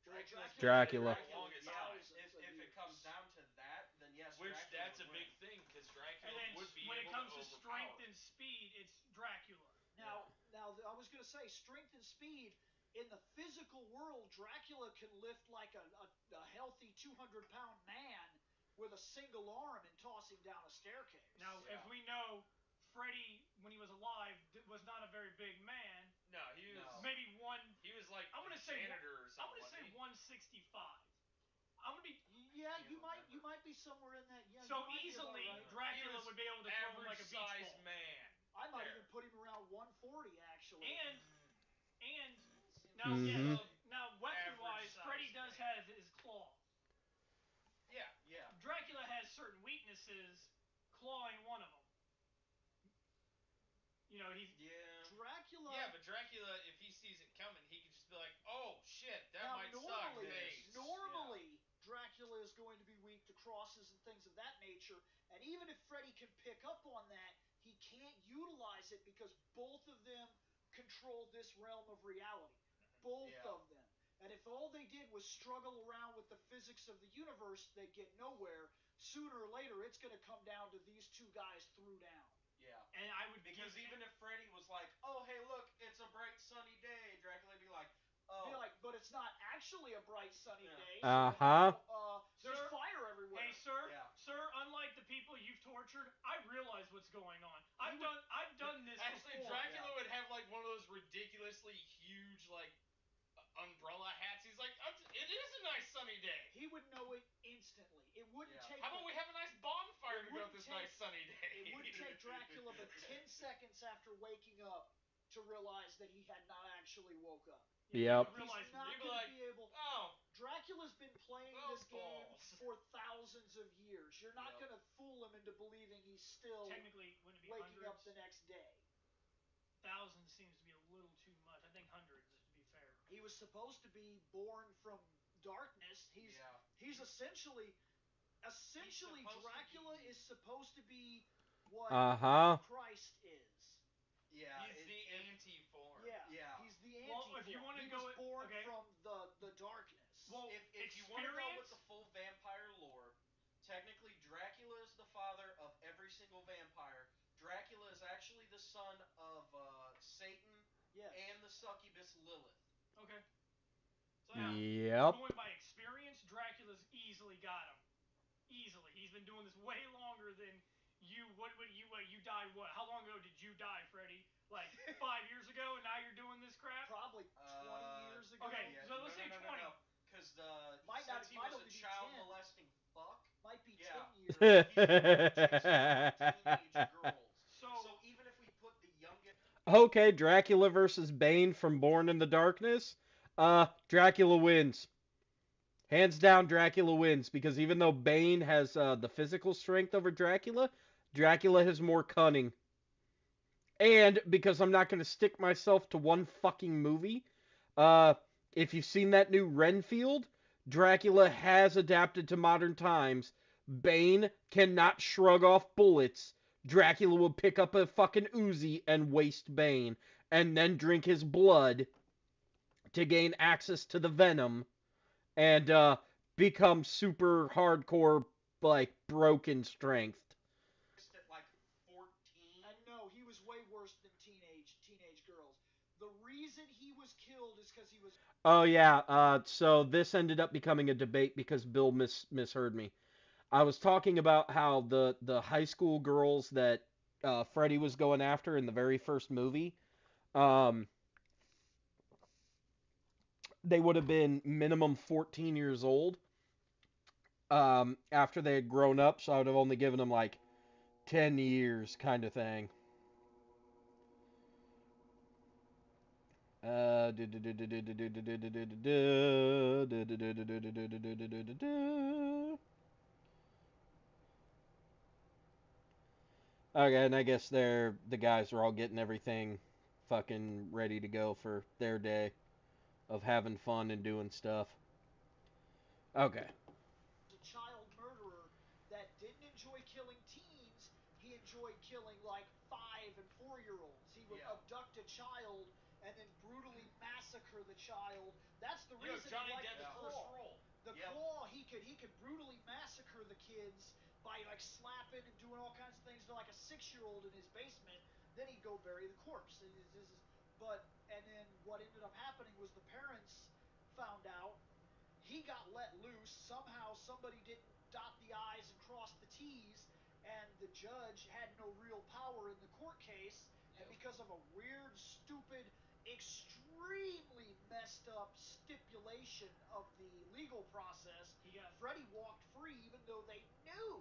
Dracula. For the longest time. thousands of If years. it comes down to that, then yes, Which Dracula that's a would big win. thing because Dracula and then would be when it able comes to to strength overpower. and speed, it's Dracula. Now, I was going to say, strength and speed, in the physical world, Dracula can lift like a healthy 200-pound man with a single arm and toss him down a staircase. Now, Yeah. if we know Freddy, when he was alive, was not a very big man. No, he was Maybe one. he was like I'm gonna a say janitor or I'm something. gonna say wasn't he? 165. I'm gonna be Yeah, Can't you remember. might be somewhere in that. Yeah, so you might be about easily right. Dracula He was would be able to throw him average like a beach size ball. man. I might There. even put him around 140 actually. And Seems now Mhm. yes, Well, now weapon wise, average Freddy size does man. have his claws. Yeah. Yeah. Dracula has certain weaknesses, clawing one of them. You know, he's Yeah. Dracula. Yeah, but Dracula, if he sees it coming, he can just be like, "Oh shit, that Now, might suck." normally, Dracula is going to be weak to crosses and things of that nature. And even if Freddy can pick up on that, he can't utilize it because both of them control this realm of reality. Both Yeah. of them. And if all they did was struggle around with the physics of the universe, they'd get nowhere. Sooner or later, it's going to come down to these two guys threw down. Yeah. and I would Because give, even if Freddy was like, "Oh, hey, look, it's a bright sunny day," Dracula would be like, "Oh, Be like, but it's not actually a bright sunny Yeah. day. Uh-huh. So there's Sir? fire everywhere. hey sir, Yeah. sir, unlike the people you've tortured, I realize what's going on. I've done this Actually, before. Dracula would have like one of those ridiculously huge like umbrella hats. He's like, "It is a nice sunny day. He would know it instantly. It wouldn't Yeah. take. How about we have a nice bonfire It to go wouldn't this take- nice sunny day?" It wouldn't take Dracula but 10 seconds after waking up to realize that he had not actually woke up. Yep. I realize He's not You'd be going like, to be able. "Oh, Dracula's been playing well, this game balls." for thousands of years. You're not Yep. going to fool him into believing he's still technically wouldn't it be waking hundreds? up the next day. Thousands seems to be a little too much. I think hundreds, to be fair. He was supposed to be born from darkness. Yeah. He's essentially supposed to Dracula be- is supposed to be what Uh-huh. Christ is. Yeah. He's the anti-form. Yeah. Yeah. He's the Well, anti. if you wanna he go was with- born okay. from the darkness. Well, If you want to go with experience? the full vampire lore, technically son of Satan Yes. and the succubus Lilith. Okay. So now, Yep. going by experience, Dracula's easily got him. Easily. He's been doing this way longer than you. What you died? What? How long ago did you die, Freddy? Like 5 years ago, and now you're doing this crap? Probably 20 years ago. Okay, Yeah, so let's say 20. No. Because Might since he might was a only be child 10. molesting fuck, Might be yeah, 10 years. he's the one who chased around teenage girls. So Even if we put the youngest, Okay, Dracula versus Bane from Born in the Darkness. Dracula wins. Hands down, Dracula wins because even though Bane has the physical strength over Dracula, Dracula has more cunning. And because I'm not going to stick myself to one fucking movie, uh, if you've seen that new Renfield, Dracula has adapted to modern times. Bane cannot shrug off bullets. Dracula will pick up a fucking Uzi and waste Bane, and then drink his blood to gain access to the venom and become super hardcore, like, broken strength. at like 14. And no, he was way worse than teenage girls. The reason he was killed is because he was. Oh yeah, so this ended up becoming a debate because Bill misheard me. I was talking about how the high school girls that Freddy was going after in the very first movie, um, they would have been minimum 14 years old after they had grown up, so I would have only given them like 10 years kind of thing. Okay, and I guess the guys are all getting everything fucking ready to go for their day of having fun and doing stuff. Okay. A child murderer that didn't enjoy killing teens. He enjoyed killing like 5 and 4 year olds. He would abduct a child and then brutally massacre the child. That's the reason Johnny he liked Depp's the first Claw. role. The Claw, he could brutally massacre the kids by like slapping and doing all kinds of things to like a 6 year old in his basement. Then he'd go bury the corpse. And then what ended up happening was the parents found out he got let loose. Somehow somebody didn't dot the I's and cross the T's, and the judge had no real power in the court case. And because of a weird, stupid, extremely messed up stipulation of the legal process, Freddie walked free even though they knew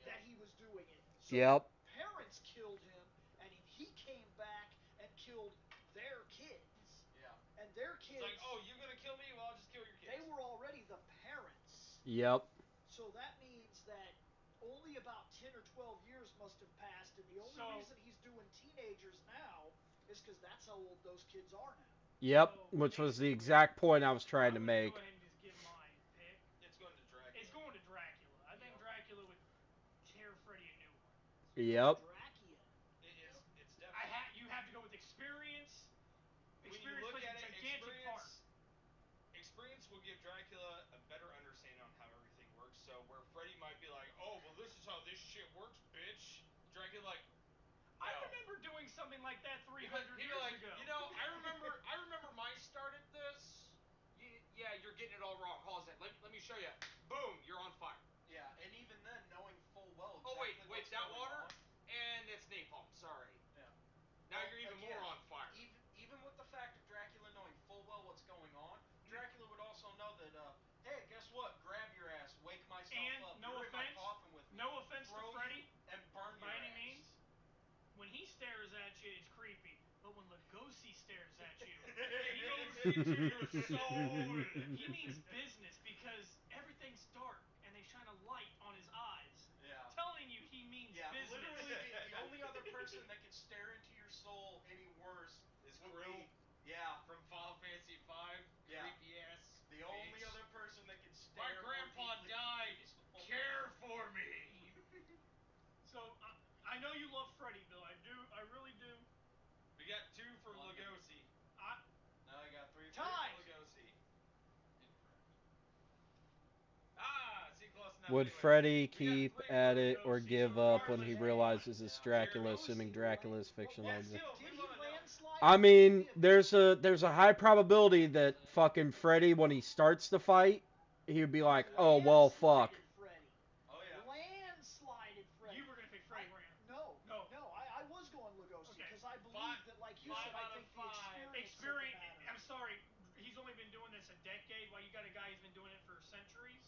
that he was doing it. So Yep. the parents killed him, and he came back and killed their kids. Yeah. And their kids. It's like, oh, you're gonna kill me? Well, I'll just kill your kids. They were already the parents. Yep. So that means that only about 10 or 12 years must have passed, and the only reason he's doing teenagers now is because that's how old those kids are now. Yep. Which was the exact point I was trying to make. Go ahead and just give my pick. It's going to Dracula. It's going to Dracula. I think Dracula would tear Freddy a new one. Yep. Dracula. It's definitely. You have to go with experience. When you look at it, part. Experience will give Dracula a better understanding on how everything works. So where Freddy might be like, oh, well, this is how this shit works, bitch. Dracula like, I remember doing something like that 300 years ago. I remember my start at this. Yeah, you're getting it all wrong. Hold on a second. Let me show you. Boom, you're on fire. Yeah, and even then, knowing full well Oh wait, what's that going water, on. and it's napalm. Sorry. Yeah. Now you're even more on fire. Even with the fact of Dracula knowing full well what's going on, Dracula would also know that, hey, guess what? Grab your ass, wake myself up. No You're offense, in my coffin with me. no offense to Freddy, and burn by your any ass. means. When he stares at you, it's creepy. But when Lugosi stares at you, he goes into your soul. He means business because everything's dark and they shine a light on his eyes. Yeah. Telling you he means business. Literally the only other person that can stare into your soul any worse is would Krill. From Final Fantasy V. Creepy ass. The only other person that can stare. My grandpa died. Care for me. So I know you love Freddy, Bill. I do. I really do. We got 2 for Lugosi. Now I got 3 for Time. Lugosi. Incorrect. See, close enough. not Would anyway, Freddy we gotta keep play at for it or Lugosi, give so up when he regardless, realizes it's Dracula, Here, assuming Lugosi, Dracula is right? fictional? What- Or Still, we Did he wanna know. landslide? I or was it mean, the there's a high probability that fucking Freddy, when he starts the fight, he would be like, oh well, fuck. Landslided Freddy. Oh yeah. Landslided Freddy. you were gonna pick Freddy, weren't you? No, No. I was going Lugosi Okay. because I believe Five- that, like you five said, I out of think the five. experience of the Experience. matter. I'm sorry, he's only been doing this a decade. While you got a guy who's been doing it for centuries.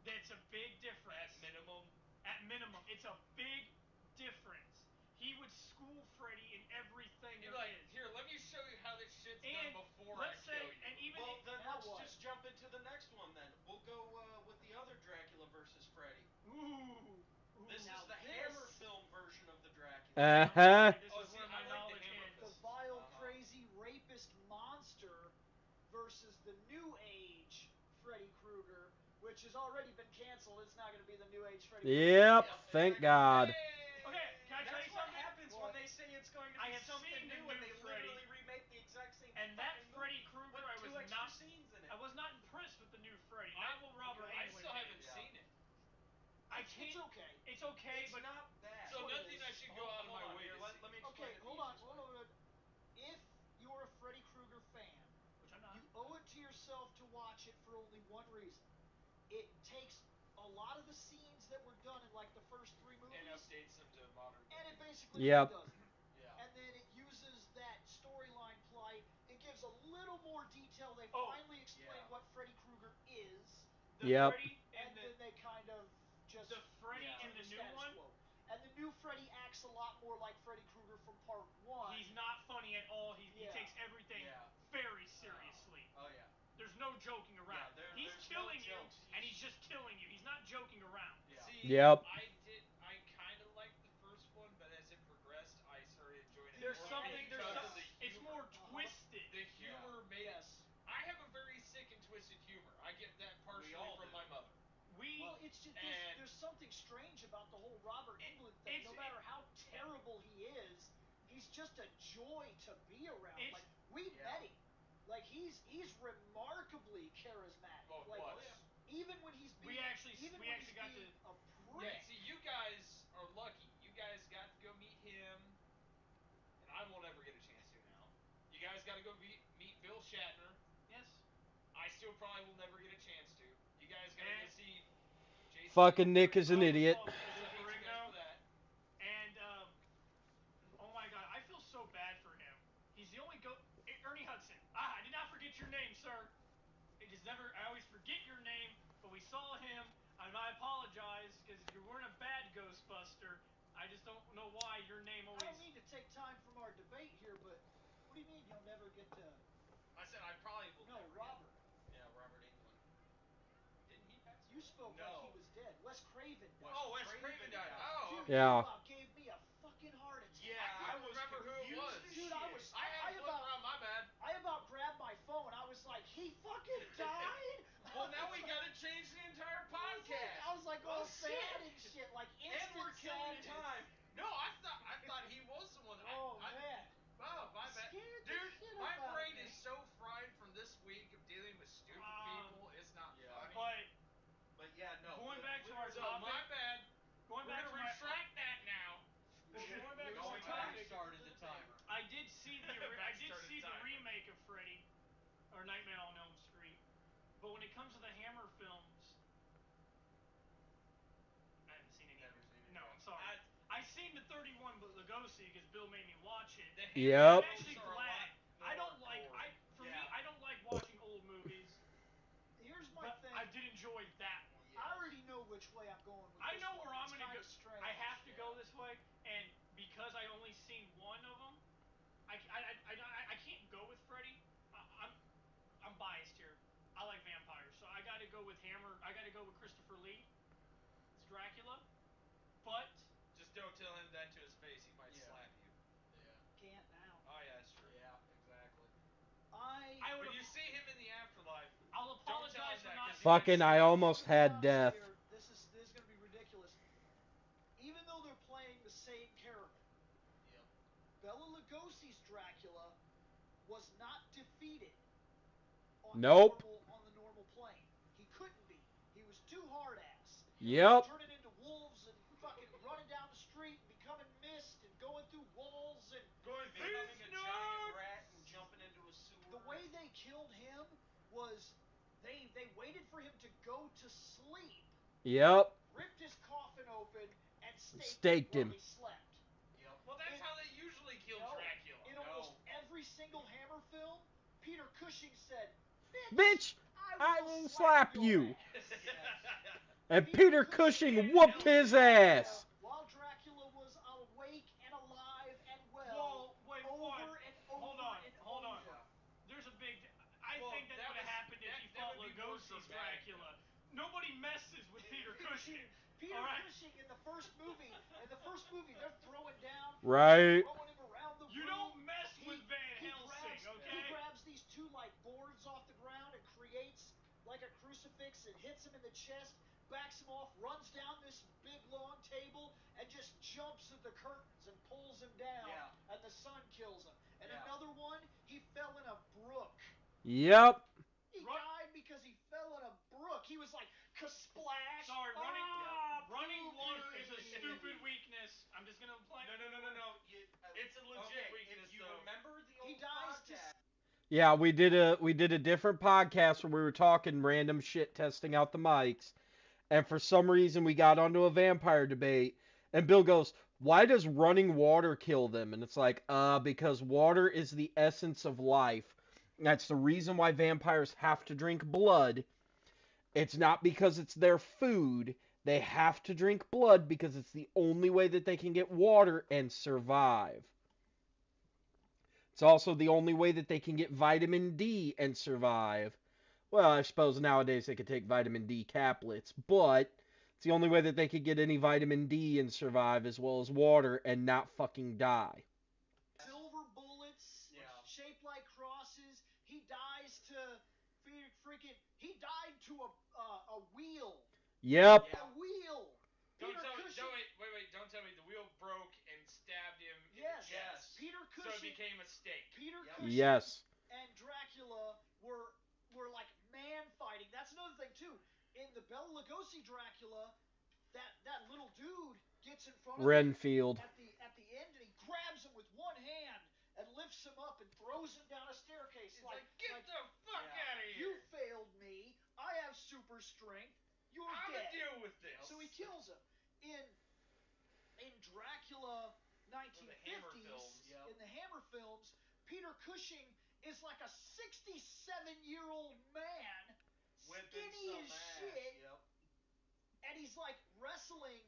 That's a big difference. At minimum. At minimum, it's a big difference. He would school Freddy in everything He'd there be like, is. here, let me show you how this shit's And done before let's I say, kill you. and even Well, then Now let's what? just jump into the next one. Then we'll go with the other Dracula versus Freddy. ooh, This Now is the this- Hammer film version of the Dracula. I'm Uh-huh. sorry, this Oh, is see, where I my like the knowledge Hammer ends. The film. vile, Uh-huh. crazy rapist monster versus the New Age Freddy Krueger, which has already been canceled. It's not going to be the New Age Freddy Krueger. Yep, Yep, thank exactly. God. Okay, can I tell That's you what something? happens when they say it's going to I be have something seen the new and new they Freddy. literally remake the exact same And that fucking Freddy movie Krueger, with I two was extra not. scenes in it. I was not impressed with the new Freddy. I- Not what Robert okay. I Englund still haven't did. Yeah. seen it. I It's can't. okay. It's okay, It's but not bad. So what it nothing is. I should go out of my way here. to see. Let me explain Okay, it the hold on, easiest hold way. on. If you're a Freddy Krueger fan, which I'm not. you owe it to yourself to watch it for only one reason. It takes a lot of the scenes that were done in like the first three movies, And updates them to modern day. and it basically Yep. redoes them. Yeah. And then it uses that storyline plight. It gives a little more detail. They Oh, finally explain yeah. what Freddy Krueger is, The Yep. Freddy and in the then they kind of just the Freddy Yeah. in keep the new status one. quo. And the new Freddy acts a lot more like Freddy Krueger from part one. He's not funny at all. He Yeah. takes everything Yeah. very seriously. Oh yeah. There's no joking around. Yeah, He's there's no killing you, jokes. and he's just killing you. He's not joking around. Yeah. See, Yep. I kind of liked the first one, but as it progressed, I started enjoying it There's more something. There's because some, of the It's humor. more twisted. The humor made it. Yes. I have a very sick and twisted humor. I get that partially all from do. my mother. Well, it's just And- there's something strange about the whole Robert Englund thing. No it's- matter how terrible he is, he's just a joy to be around. It's- Like we Yeah. met him. Like he's remarkably charismatic. Well, like was. even when he's being We actually even we when actually he's got being to. a Yeah, prick. see, you guys are lucky. You guys got to go meet him, and I won't ever get a chance to now. You guys got to go meet Bill Shatner. Yes. I still probably will never get a chance to. You guys got to go And- see Jason. Fucking Nick is an Oh, idiot. oh, Jason I hate you guys Ferrigno. for that. And oh my God, I feel so bad for him. He's the only Ernie Hudson. I did not forget your name, sir. It is never. I always forget your name, but we saw him, and I apologize because you weren't a bad Ghostbuster. I just don't know why your name always. I don't mean to take time from our debate here, but what do you mean you'll never get to? I said I probably will No, never Robert. Get. Yeah, Robert Englund. Didn't he pass You away? spoke No. like he was dead. Wes Craven died. Oh, Wes Craven Craven died. died. Oh, Dude, okay. Yeah. you about gave me a fucking heart attack. Yeah, I couldn't was remember who it was. confused as Dude, I shit. was. I had to flip around. My bad. I about grabbed my phone. I was like, he fucking died? Well, now we got to change the entire podcast. I was like Oh, all sad shit. and shit. Like And instant we're killing sadness. time. No, I thought he was the one. Oh, man. Oh, my bad. Scared the Dude, shit my out of brain me. is so fried from this week of dealing with stupid people. It's not Yeah. funny. But yeah, no. Going back to our So, topic. my bad. Going We're back going to to my. retract that now. Well, going back to Going our back topic. started the timer. I did see the Backstarted timer. remake of Freddy, or Nightmare on Elm Street, but when it comes to the Hammer films, I haven't seen any. Never seen it. No, Yeah. I'm sorry. I seen the 31 but Lugosi because Bill made me watch it. The Yep. I'm actually Hammer films are a glad. lot I don't more like. gory. I don't like watching old movies, Here's my but thing. I did enjoy that one. I already know which way I'm going with I this know one. where I'm It's gonna go. kinda strange. I have to go Yeah. this way, and because I only seen one of them, I can't go with Freddy. I'm biased here. I like vampires, so I got to go with Hammer. I got to go with Christopher Lee as Dracula, but Just don't tell him that to his face. He might Yeah. slap you. Yeah. Can't now. Oh, yeah, that's true. Yeah, exactly. I would. When you see him in the afterlife, I'll don't tell apologize him for that. not. 'Cause he Fucking, might I slap almost I'm gonna be had honest death. here. This is gonna be ridiculous. Even though they're playing the same character, Yep. Bela Lugosi's Dracula was not defeated Nope. on the normal plane. He couldn't be. He was too hard ass. Yep. turning into wolves and fucking running down the street and becoming mist and going through walls and becoming a giant rat and jumping into a sewer. the way they killed him was they waited for him to go to sleep, Yep. ripped his coffin open, and Staked him him. while he slept. Yep. Well, that's how they usually kill No, Dracula. in almost every single Hammer film, Peter Cushing said, Bitch, I will will slap your you. ass." And Peter Cushing whooped his ass. While Dracula was awake and alive and well, Whoa, wait, over what? and over Hold on, and hold on. over. There's a big. I Well, think that that would have was- happened if that- he that fought would be more Lugosi's dramatic, Dracula. Nobody messes with Peter Cushing. Peter All right. Cushing in the first movie, they're throwing down, Right. throwing him around the You room. don't mess with Van Helsing, okay? He grabs these two like boards off the ground and creates like a crucifix and hits him in the chest, backs him off, runs down this big long table and just jumps at the curtains and pulls him down. Yeah. And the sun kills him. And Yeah. another one, he fell in a brook. Yep. He died because he fell in a brook. He was like, ka-splash. Sorry, running poopy. water is a stupid weakness. I'm just gonna play. No. It's a legit weakness, If you though. remember the old He dies podcast, Yeah, we did a different podcast where we were talking random shit, testing out the mics, and for some reason we got onto a vampire debate, and Bill goes, "Why does running water kill them?" And it's like, because water is the essence of life. That's the reason why vampires have to drink blood. It's not because it's their food. They have to drink blood because it's the only way that they can get water and survive. It's also the only way that they can get vitamin D and survive. Well, I suppose nowadays they could take vitamin D caplets, but it's the only way that they could get any vitamin D and survive, as well as water, and not fucking die. Silver bullets shaped like crosses. He dies to he died to a wheel. Yep. A wheel. Don't Peter tell me. Cushing. Wait. Don't tell me the wheel broke and stabbed him in Yes. the chest. Peter So it Cushing. became a steak. Peter Yep. Cushing Yes. and Dracula were like man fighting. That's another thing too. In the Bela Lugosi Dracula, that little dude gets in front of Renfield. him at the end and he grabs him with one hand and lifts him up and throws him down a staircase. It's like, get the fuck out of here. You failed me. I have super strength. You're I'm dead. gonna deal with this. So he kills him. In Dracula 1950s, in the Hammer films, Peter Cushing is like a 67-year-old man, skinny as shit, and he's like wrestling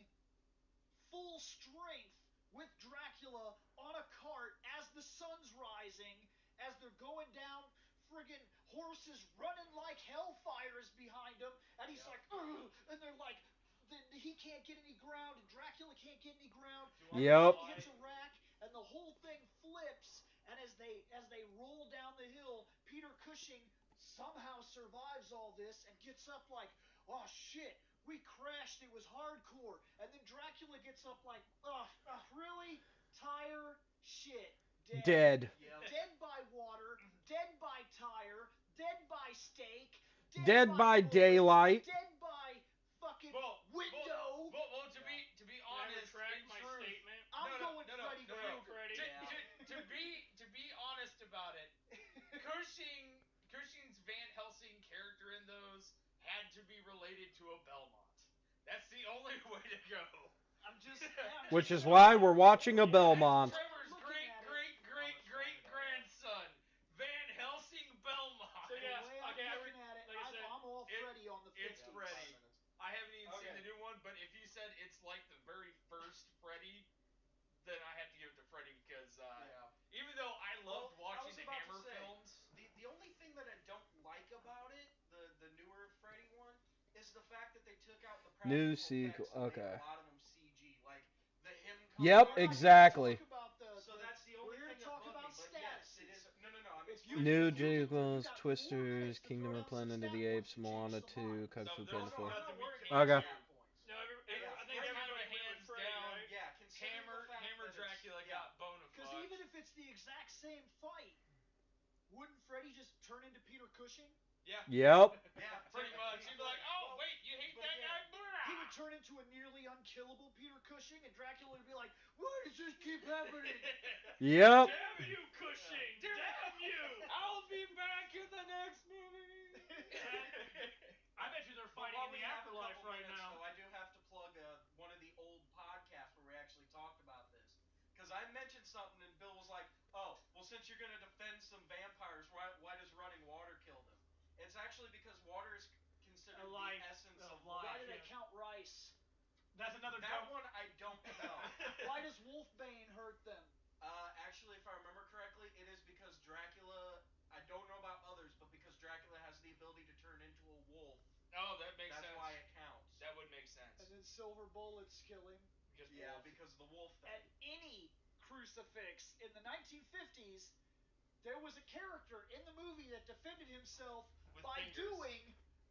full strength with Dracula on a cart as the sun's rising, as they're going down, friggin' horses running like hellfire is behind him, and he's like, ugh, and they're like, he can't get any ground, and Dracula can't get any ground. Yep. He hits a rack, and the whole thing flips, and as they roll down the hill, Peter Cushing somehow survives all this and gets up like, oh shit, we crashed, it was hardcore. And then Dracula gets up like, really? Tire? Shit. Dead. Dead by water, dead by tire, dead by steak, Dead by daylight. dead by fucking window. Well, to be honest, retract in my truth, statement. I'm going Freddy Freddy. to be honest about it, Cushing's Van Helsing character in those had to be related to a Belmont. That's the only way to go. Which is why we're watching a Belmont. Trevor's great grandson, Van Helsing Belmont. So yeah, The way I'm looking at it, like I said, I'm all Freddy on the 50s. It's Freddy. I haven't even seen the new one, but if you said it's like the very first Freddy, then I have to give it to Freddy because even though I loved watching the Hammer films, the only thing that I don't like about it, the newer Freddy one, is the fact that they took out the practical New effects sequel. and made Okay. a lot of them CG, like the him coming Yep, out. exactly. So that's the only thing that talking bugged me, about but yes, status. it is. No. I'm If explaining New it to you. Jingles, Twisters, Kingdom of Planet of the Apes, Moana 2, Kung Fu Panda 4. nothing we Okay. can't do. No, I think Right everybody now, went hands with Freddy, down. right? Yeah, considering the fact Hammer that it's- Dracula got bona Because fide. even if it's the exact same fight, wouldn't Freddy just turn into Peter Cushing? Yeah. Yep. Yeah, Pretty much. He'd be like, oh, wait, you hate that guy? He would turn into a nearly unkillable Peter Cushing, and Dracula would be like, "Why does this keep happening?" Yep. Damn you, Cushing! Damn you! I'll be back in the next movie. I bet you they're But fighting while in we the have a afterlife couple right minutes, now. though, I do have to plug one of the old podcasts where we actually talked about this. Because I mentioned something, and Bill was like, "Oh, well, since you're going to defend some vampires, why does running water kill them?" It's actually because water is considered Life the essence of of life. Why life. do they Yeah. count rice? That's another That dumb. one I don't know. Why does Wolfbane hurt them? Actually, if I remember correctly, it is because Dracula. I don't know about others, but because Dracula has the ability to turn into a wolf. Oh, that makes That's sense. why it counts. That would make sense. And then silver bullets kill him. Because Yeah, wolf. because of the wolf thing. And any crucifix in the 1950s, there was a character in the movie that defended himself With by fingers. doing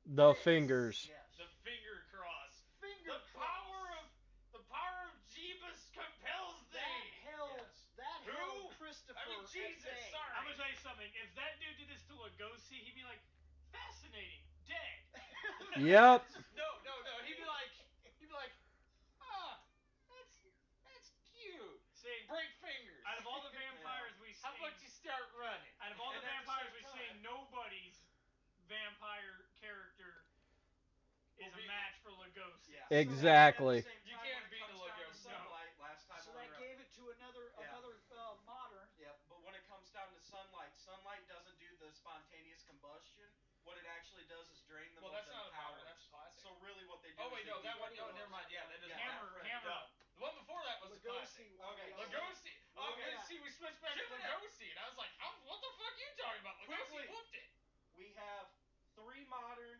The this. fingers. Yes. The finger cross. Finger The cross. power of Jeebus compels thee. That Who? held Christopher. I mean, Jesus, at bay. sorry. I'm gonna tell you something. If that dude did this to Lugosi, he'd be like, fascinating, dead. Yep. No. He'd be like, that's cute. See, Break fingers. out of all the vampires we've How seen, about you start running? out of all the And at the vampires same we've time- seen, nobody's vampire character is a match for Lugosi. Yeah. Exactly. So, at the same You time, can't when it beat comes a down to Lugosi. sunlight, last time So on that gave it to another modern. Yep, but when it comes down to sunlight doesn't do the spontaneous combustion. What it actually does is drain them Well, of that's them not a powder. powers. That's classic. So really what they do Oh is wait, they no, that one. decompose. No, never mind. Yeah, that doesn't. Hammer. The one before that was the classic. One. Lugosi. Oh, Look at good. that. See, we switched back to Check it out. Lugosi, and I was like, what the fuck are you talking about? Lugosi Quickly. whooped it. We have 3 modern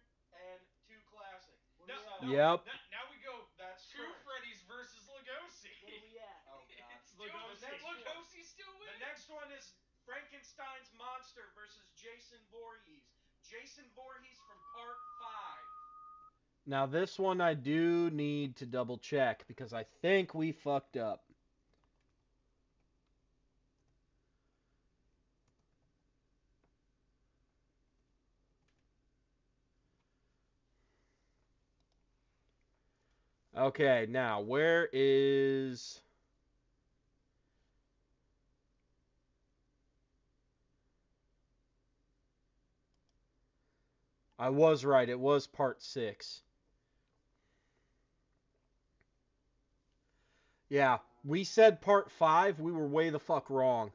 and 2 classic. No, Yeah. no. Yep. Now we go. That's Two current. Freddy's versus Lugosi. What are we at? Oh god. It's still Lugosi. Lugosi still wins. The next one is Frankenstein's monster versus Jason Voorhees. Jason Voorhees from part 5. Now this one I do need to double check because I think we fucked up. Okay, now where is... I was right, it was part 6. Yeah, we said part 5, we were way the fuck wrong.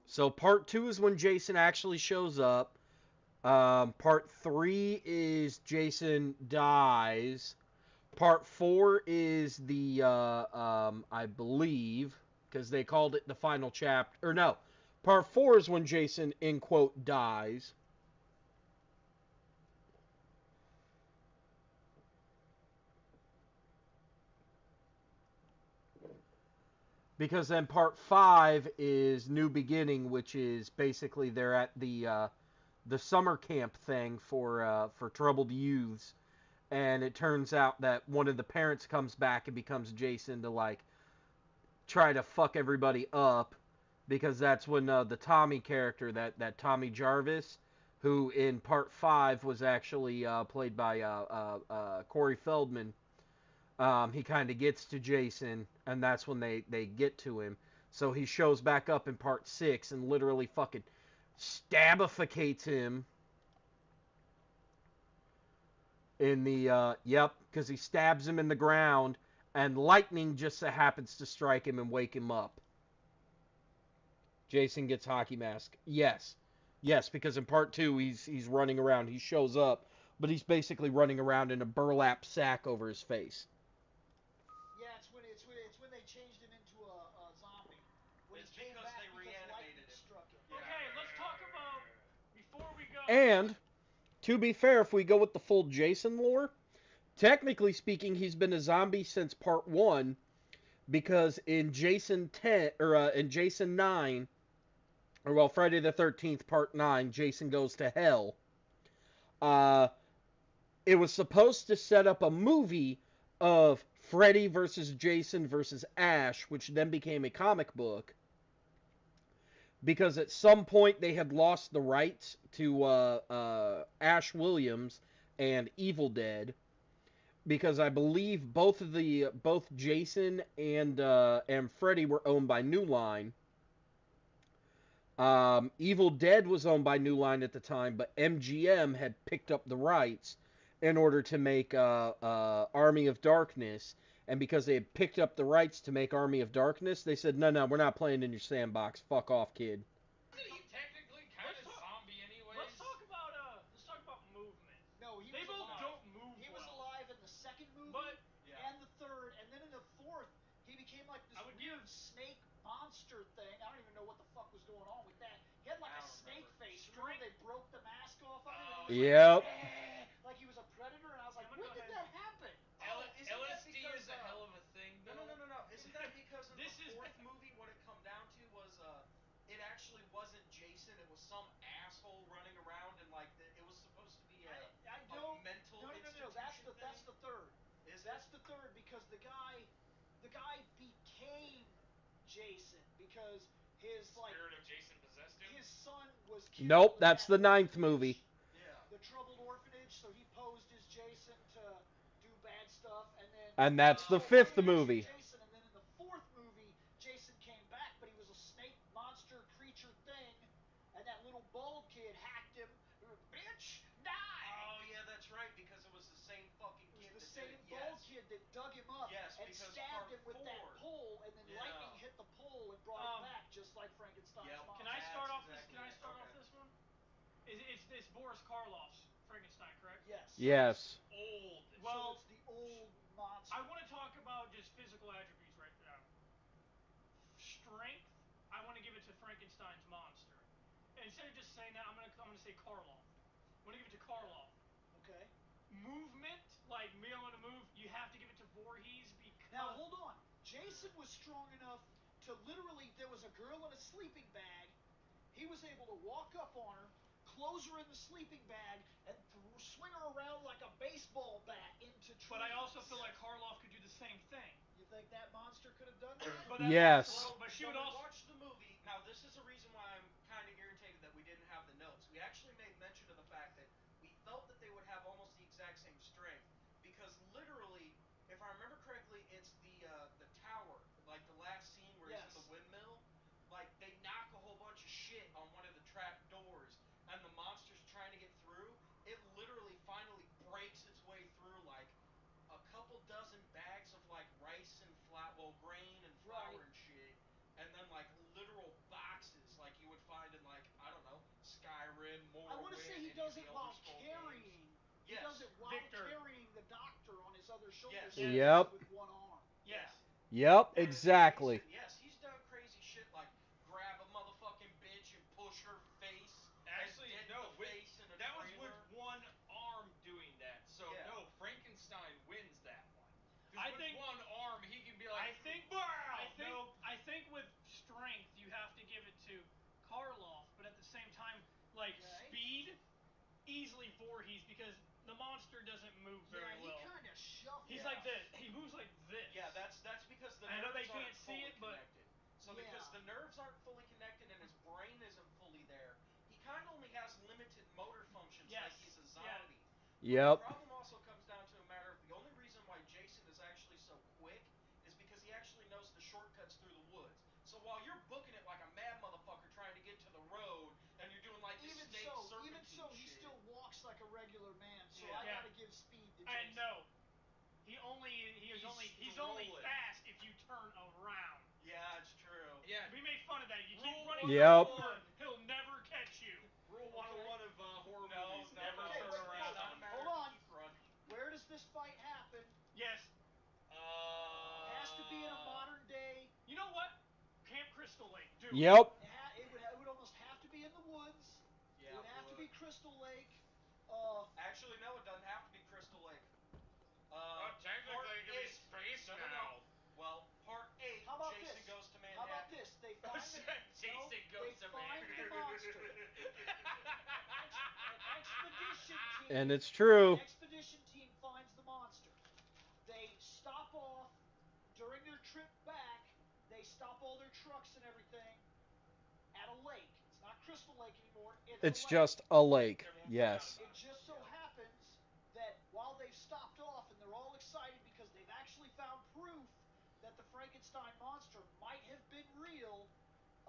So part 2 is when Jason actually shows up. Part 3 is Jason dies. Part 4 is the, I believe, because they called it the final chapter, or no, part 4 is when Jason, in quote, dies. Because then part 5 is New Beginning, which is basically they're at the summer camp thing for troubled youths, and it turns out that one of the parents comes back and becomes Jason to like try to fuck everybody up, because that's when the Tommy character, that Tommy Jarvis, who in part 5 was actually played by Corey Feldman. He kind of gets to Jason, and that's when they get to him. So he shows back up in part 6 and literally fucking stabificates him in the, because he stabs him in the ground, and lightning just so happens to strike him and wake him up. Jason gets hockey mask. Yes, because in part 2 he's running around. He shows up, but he's basically running around in a burlap sack over his face. Yeah, it's when they changed him into a zombie. When It's he came because back they because reanimated lightning him. struck him. Yeah. Okay, let's talk about before we go. And to be fair, if we go with the full Jason lore, technically speaking, he's been a zombie since part 1, because in Jason 10 or in Jason 9, or well, Friday the 13th part 9, Jason goes to hell. It was supposed to set up a movie of Freddy versus Jason versus Ash, which then became a comic book, because at some point they had lost the rights to Ash Williams and Evil Dead, because I believe both Jason and Freddy were owned by New Line. Evil Dead was owned by New Line at the time, but MGM had picked up the rights in order to make Army of Darkness. And because they had picked up the rights to make Army of Darkness, they said, no, we're not playing in your sandbox. Fuck off, kid. Isn't he technically kind of zombie anyways? Let's talk about movement. No, he They was both alive. don't move He well. was alive in the second movie But and the third, and then in the fourth, he became like this I would weird give- snake monster thing. I don't even know what the fuck was going on with that. He had like I a don't snake remember. face. Remember they broke the mask off of him? Oh, And he was Yep. like he was a predator, and I was like, I'm gonna when go did ahead. that happen? Isn't that LSD because, is a hell of a thing, No, Bill. no. Isn't that because in This the is- fourth movie, what it come down to was, it actually wasn't Jason. It was some asshole running around, and like it was supposed to be I a don't. mental No. institution That's the third. Is That's it? the third because the guy became Jason because his like Spirit of Jason possessed him. his son was killed. Nope, in that's that the ninth orphanage, movie. Yeah. The troubled orphanage. So he posed as Jason to do bad stuff, and then And that's the he fifth became movie. Jason, and then in the fourth movie, Jason came back, but he was a snake monster creature thing, and that little bald kid hacked him. Bitch, die! Oh yeah, that's right. Because it was the same fucking It kid was the that same did it. bald Yes. kid that dug him up Yes, and because stabbed part him with that four. pole, and then Yeah. lightning hit the pole and brought him back, just like Frankenstein's Yep. monster. Can I start That's off this? exactly Can I it. start off Okay. this one? It's Boris Karloff's Frankenstein, correct? Yes. Yes. Old. Well, so it's the old monster. I want to talk about just physical attributes right now. Strength, I want to give it to Frankenstein's monster. Instead of just saying that, I'm gonna say Karloff. I'm gonna give it to Karloff. Okay. Movement, like me able to move, you have to give it to Voorhees because. Now hold on. Jason was strong enough to literally. There was a girl in a sleeping bag. He was able to walk up on her, close her in the sleeping bag, and swing her around like a baseball bat into trees. But I also feel like Karloff could do the same thing. You think that monster could have done that? But Yes. But she When would we also. watched the movie. Now, this is a reason why I'm kind of irritated that we didn't have the notes. We actually made mention of the fact that we felt that they would have almost the exact same strength because literally, if I remember correctly, it's the tower, like the last scene where he's in the windmill. Like they knock a whole bunch of shit on one of the trap doors, and the monster's trying to get through. It literally finally breaks its way through like a couple dozen bags of like rice and grain and flour Right. and shit, and then like literal boxes like you would find in like I don't know Skyrim, Morrowind. I want to say he any does of it the while Elder Scroll carrying. games. He Yes. does it while Victor. carrying the doctor on his other shoulder. Yes. So he Yep. does it with one arm. Yes. Yep, And exactly. Yes, he's done crazy shit like grab a motherfucking bitch and push her face. Actually, and no. the face in a That was with trailer. one arm doing that. So Yeah. no, Frankenstein wins that one. I Because with think- one arm, he can be like, I think. "Wow!" Nope. I think with strength, you have to give it to Karloff, but at the same time, like Okay. speed, easily Voorhees because the monster doesn't move very he well. kind of shuffles. He's like this. He moves like this. Yeah, that's because the I nerves know they aren't can't see fully it, but- connected. So because the nerves aren't fully connected and his brain isn't fully there, he kind of only has limited motor functions Yes, like he's a yeah. zombie. Yep. The problem also comes down to a matter of the only reason why Jason is actually so quick is because he actually knows the shortcuts through the woods. So while you're booking it like a mad motherfucker trying to get to the road and you're doing like the snake serpentine Even so, he shit. still walks like a regular man. So Yeah. I Yeah. gotta give speed to I Jason. know. He's only strolling. fast if you turn around. Yeah, it's true. Yeah. We made fun of that. You keep Rule running Yep. forward, he'll never catch you. Rule 101 of horror No, movies: no, never no. turn wait, around. It's not a matter Hold of on. keep running. Where does this fight happen? Yes. Has to be in a modern day. You know what? Camp Crystal Lake. Do it. Yep. It would almost have to be in the woods. Yeah, it would have to be Crystal Lake. Actually, no, it doesn't have to be Crystal Lake. Technically, Part it could be 8. space No. now. Well, part 8, How about Jason this? goes to Manhattan. How about this? They find Jason goes to find the Manhattan. monster. An expedition team. And it's true. An expedition team finds the monster. They stop off during their trip back. They stop all their trucks and everything at a lake. It's not Crystal Lake anymore. It's a lake. just a lake. Yes. It just so happens that while they've stopped off and they're all excited because they've actually found proof that the Frankenstein monster might have been real.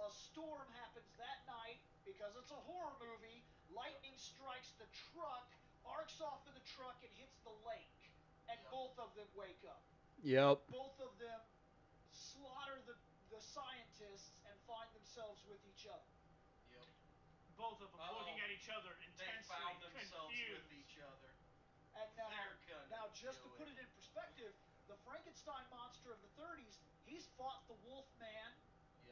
A storm happens that night because it's a horror movie. Lightning strikes the truck, arcs off of the truck, and hits the lake. And both of them wake up. Yep. Both of them slaughter the scientists and find themselves with each other. Yep. Both of them looking at each other They intensely found themselves confused. with each other. And They're gonna just to do put it in perspective, the Frankenstein monster of the 30s, he's fought the Wolfman.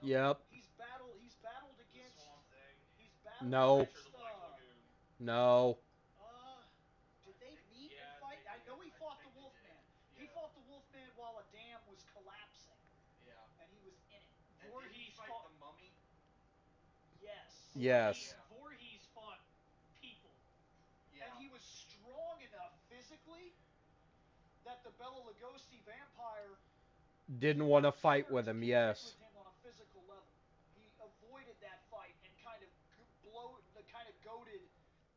Yep. He's battled The against Swamp Thing. he's battled No. Creature of against the Black Lagoon. No. did they meet and Yeah, fight? they I know did. he I fought the think they did. Wolfman. He Yeah. fought the Wolfman while a dam was collapsing Yeah. and he was in it. And didn't he Voorhees fight fought. the mummy? Yes. Yes. Yeah. Voorhees fought people. Yeah. And he was strong enough physically that the Bela Lugosi vampire Didn't did want to not fight care with to him, contend yes. with him on a physical level. He avoided that fight and kind of goaded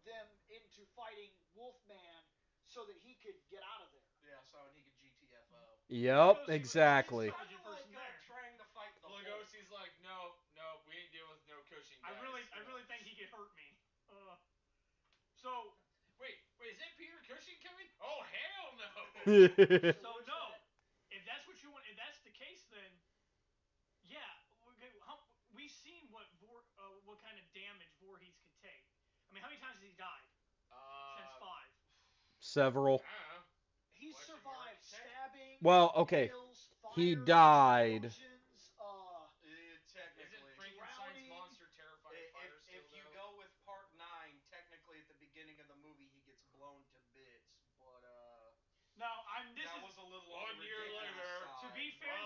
them into fighting Wolfman so that he could get out of there. Yeah, so and he could GTFO. Yep, Lugosi exactly. was the Kinda intelligent person like there. trying to fight the Hulk. Lugosi's like, no, we ain't dealing with no cushion I guys. really think he could hurt me. So Wait, is that Peter Cushing coming? Oh hell no! So no, if that's what you want, if that's the case, then yeah, we've seen what kind of damage Voorhees can take. I mean, how many times has he died since 5? Several. I don't know. He Question survived mark. stabbing, Well, okay. nails, fire, He died. explosions, Technically. Isn't Frankenstein's drowning. monster terrified of fire still, If you though? go with part 9, technically at the beginning of the movie he gets blown to bits, but Now, that was a little on 1 the year ridiculous later. side. to be fair,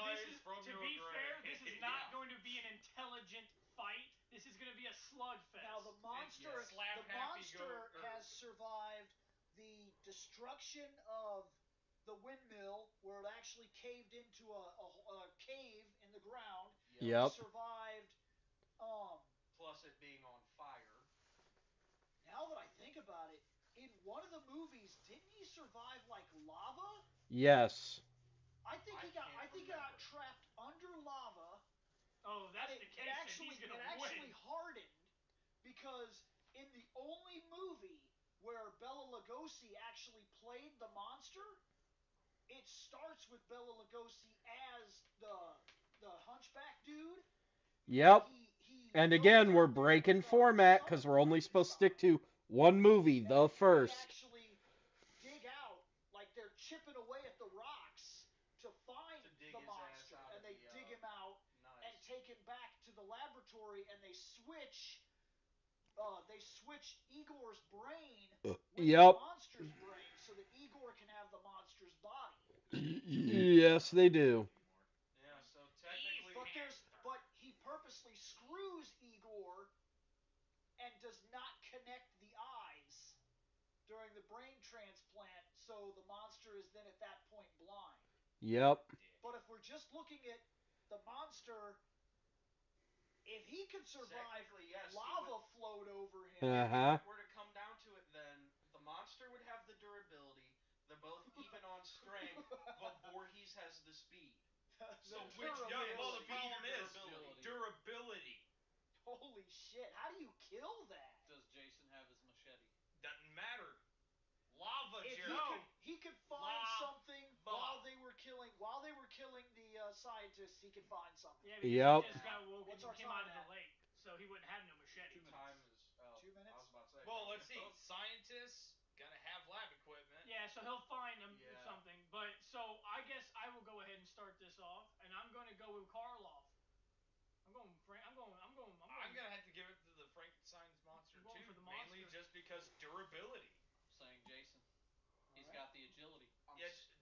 this is not Yeah. going to be an intelligent fight. This is going to be a slugfest. Now the monster, Yes. Slap the happy monster go- has survived the destruction of the windmill, where it actually caved into a cave in the ground. He Yep. survived. Plus it being on fire. Now that I think about it, in one of the movies, didn't he survive like lava? Yes. I think he got remember. trapped under lava. Oh, that's And the case. it actually hardened because in the only movie where Bela Lugosi actually played the monster, it starts with Bela Lugosi as the hunchback dude. Yep. He And goes again, we're out there breaking with, format son because of we're only supposed to stick Frankenstein. to one movie, the And first. they actually dig out, like they're chipping away at the rocks to find dig the his monster. ass out And of they the, dig him out and take him back to the laboratory, and they switch Igor's brain with Yep. the monster's brain so that Igor can have the monster's body. Yes, they do. Yeah, so technically But he purposely screws Igor and does not connect the eyes during the brain transplant, so the monster is then at that point blind. Yep. But if we're just looking at the monster, if he could survive yes, lava float over him, Uh-huh. if it were to come down to it, then the monster would have the durability. They're both even on strength, but Voorhees has the speed. So the problem is durability. Holy shit! How do you kill that? Does Jason have his machete? Doesn't matter. Lava, If Jerry. he could find something while they were killing the scientists, he could find something. Yeah, because Yep. he just got woken What's our and came time out of at? the lake, so he wouldn't have no machete. Time is 2 minutes. I was about to say. Well, let's see. Scientists gonna have lab equipment. Yeah, so he'll find something. But so I guess I will go ahead and start this off, and I'm going to go with Karloff. I'm gonna have to give it to the Frankenstein's monster too, for the mainly monster. just because durability. I'm saying Jason. He's got the agility.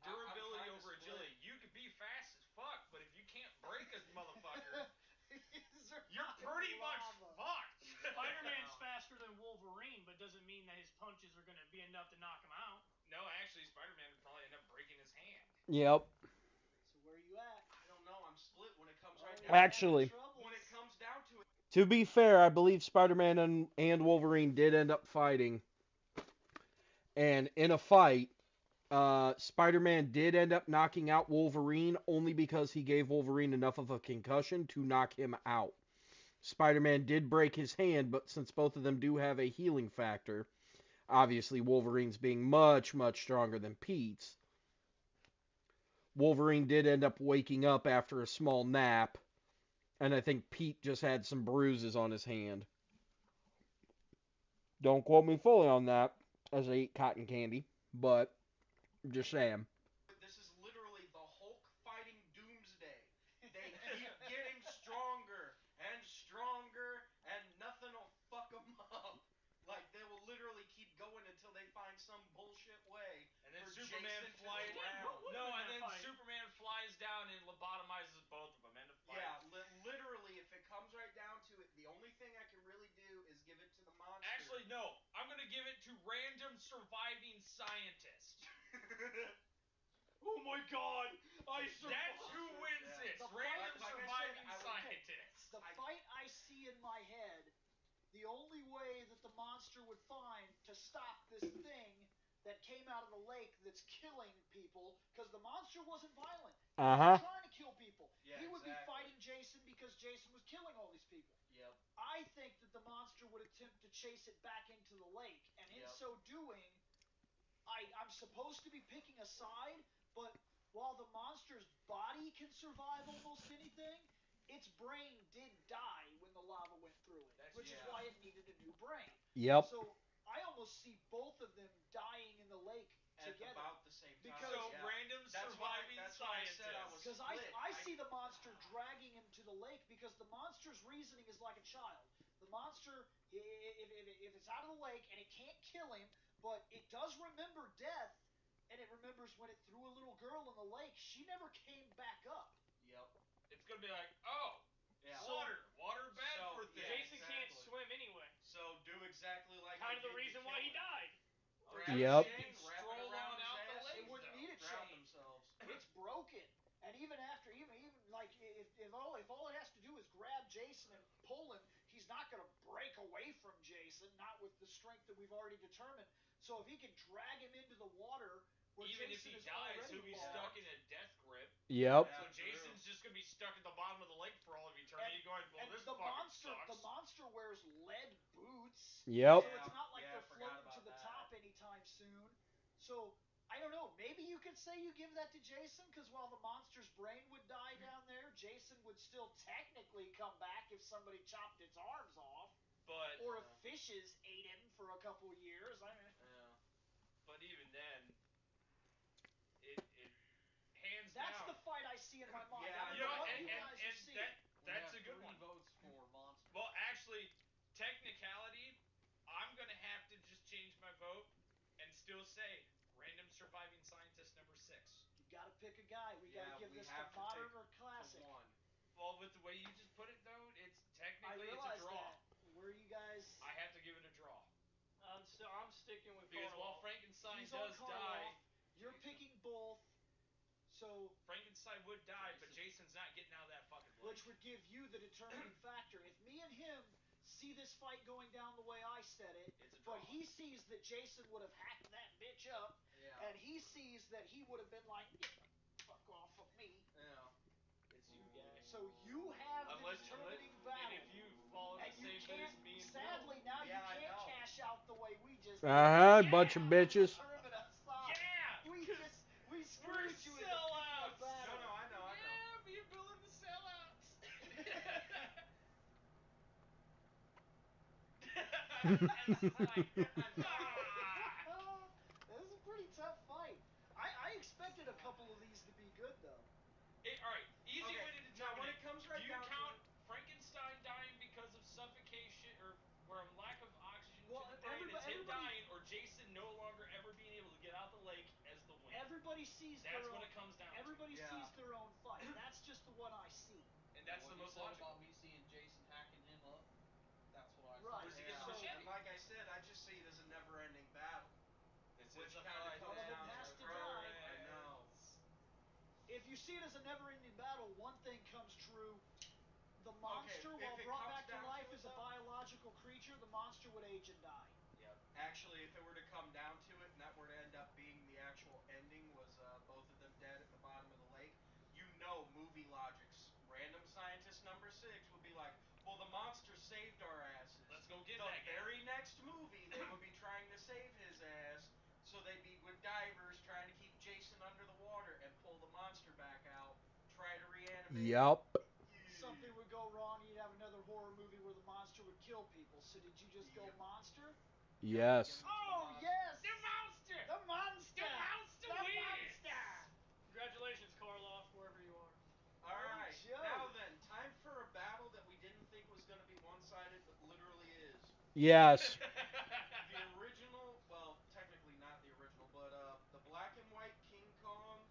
Durability over agility. You could be fast as fuck, but if you can't break a motherfucker, you're pretty much fucked. Spider-Man's faster than Wolverine, but doesn't mean that his punches are going to be enough to knock him out. No, actually, Spider-Man would probably end up breaking his hand. Yep. So where are you at? I don't know. I'm split when it comes right down. Actually, when it comes down to it. to be fair, I believe Spider-Man and Wolverine did end up fighting. And in a fight, Spider-Man did end up knocking out Wolverine only because he gave Wolverine enough of a concussion to knock him out. Spider-Man did break his hand, but since both of them do have a healing factor, obviously Wolverine's being much, much stronger than Pete's, Wolverine did end up waking up after a small nap, and I think Pete just had some bruises on his hand. Don't quote me fully on that, as I eat cotton candy, but just saying. This is literally the Hulk fighting Doomsday. They keep getting stronger and stronger, and nothing will fuck them up. Like, they will literally keep going until they find some bullshit way And then for Superman Jason to flies. drown. What No, in and that then fight? Superman flies down and lobotomizes both of them. End of fight. Yeah, literally, if it comes right down to it, the only thing I can really do is give it to the monster. Actually, no. I'm gonna give it to random surviving scientist. Oh my god! I survived! That's who wins Yeah. this. The Random like I said, surviving I would- scientist. The fight I see in my head, the only way that the monster would find to stop this thing that came out of the lake that's killing people, because the monster wasn't violent. He Uh-huh. wasn't trying to kill people. Yeah, He would be exactly. fighting Jason because Jason was killing all these people. Yep. I think that the monster would attempt to chase it back into the lake, and in Yep. so doing, I'm supposed to be picking a side, but while the monster's body can survive almost anything, its brain did die when the lava went through it, which is yeah. why it needed a new brain. Yep. So I almost see both of them dying in the lake At together. about the same time. Because- So yeah. random surviving that's why I said I was Because split. I see the monster dragging him to the lake because the monster's reasoning is like a child. The monster, if it's out of the lake and it can't kill him, but it does remember death, and it remembers when it threw a little girl in the lake, she never came back up. Yep. It's gonna be like, oh, Yeah. water bad So, for yeah, things. Jason can't exactly. swim anyway. So do exactly like Kind I of the did to reason why kill he him. died. Grab Yep. a chain, Can wrap it stroll around on his out the ass, lake, It wouldn't though. need a drown chain. themselves. It's broken. And even after, even like if all it has to do is grab Jason and pull him, he's not going to break away from Jason, not with the strength that we've already determined. So if he can drag him into the water where Even Jason if he is dies, already he'll be logged, stuck in a death grip. Yep. Yeah, So true. Jason's just gonna be stuck at the bottom of the lake for all of eternity, going, "Well, and this the fucking monster wears lead boots. Yep. So it's not like Yeah, I they're forgot floating to about the that. top anytime soon. So I don't know. Maybe you could say you give that to Jason because while the monster's brain would die down there, Jason would still technically come back if somebody chopped its arms off, But or if fishes ate him for a couple years. I mean, Yeah. but even then, it hands that's down. the fight I see in my mind. Yeah, I don't You know, know what and, you and, guys and are seeing. that's a good 3 one. votes for monster. Well, actually, technicality, I'm gonna have to just change my vote and still say random surviving scientist number 6. You got to pick a guy. We got to give this to have to modern pick or classic. to one. Well, with the way you just put it, though, it's I technically it's a realize draw. that. Where you guys? I have to give it a draw I'm sticking with because while Karloff. Frankenstein He's on does die, Karloff. You're picking both. So, Frankenstein would die, but Jason's not getting out of that fucking lake. which would give you the determining factor. If me and him see this fight going down the way I said it, It's a but draw. he sees that Jason would have hacked that bitch up, Yeah. and he sees that he would have been like, get the fuck off of me. Yeah. It's you guys. So you have Unless, the determining and battle. if you fall in And the you same bit can't, as me and sadly, Bill, now Yeah, you I can't know. cash out the way we just did. Bunch of bitches. Determine a side. yeah, We 'cause screwed we're you into picking a sellouts. battle. No, I know. Yeah, me and Bill are the sellouts. It's like, This is a pretty tough fight. I expected a couple of these to be good though. All right, easy Okay, way to now determine when it. it comes right Do you down to count it- Frankenstein dying because of suffocation or from lack of oxygen Well, to the brain as him everybody- dying, or Jason no longer ever being able to get out the lake as the winner? Everybody sees That's their what own. it comes down Everybody Yeah. sees their own fight. That's just the one I see. to, and that's what the you most said logical. about me seeing Jason hacking him up, that's what I Right. saw. Where's he getting the So- machete? And like I said, I just see it as a never-ending battle. It's Which a kind of fight comes that down has to to die. I know. If you see it as a never-ending battle, one thing comes true. The monster, if while it brought comes back to down to life, it, is a though- biological creature. The monster would age and die. Yep. Actually, if it were to come down to it, and that were to end up being the actual ending movie logics. Random scientist number 6 would be like, well, the monster saved our asses. Let's go get the that guy. very next movie, they would be trying to save his ass, so they'd be with divers trying to keep Jason under the water and pull the monster back out, try to reanimate. Yup. Something would go wrong, you'd have another horror movie where the monster would kill people. So did you just go monster? Yes. Oh, yes! The monster! The monster! The monster The wins! monster! Congratulations, Karloff, wherever you are. Alright, joke. now then, time for a battle that we didn't think was going to be one-sided, but literally is. Yes. The original, well, technically not the original, but the black and white King Kong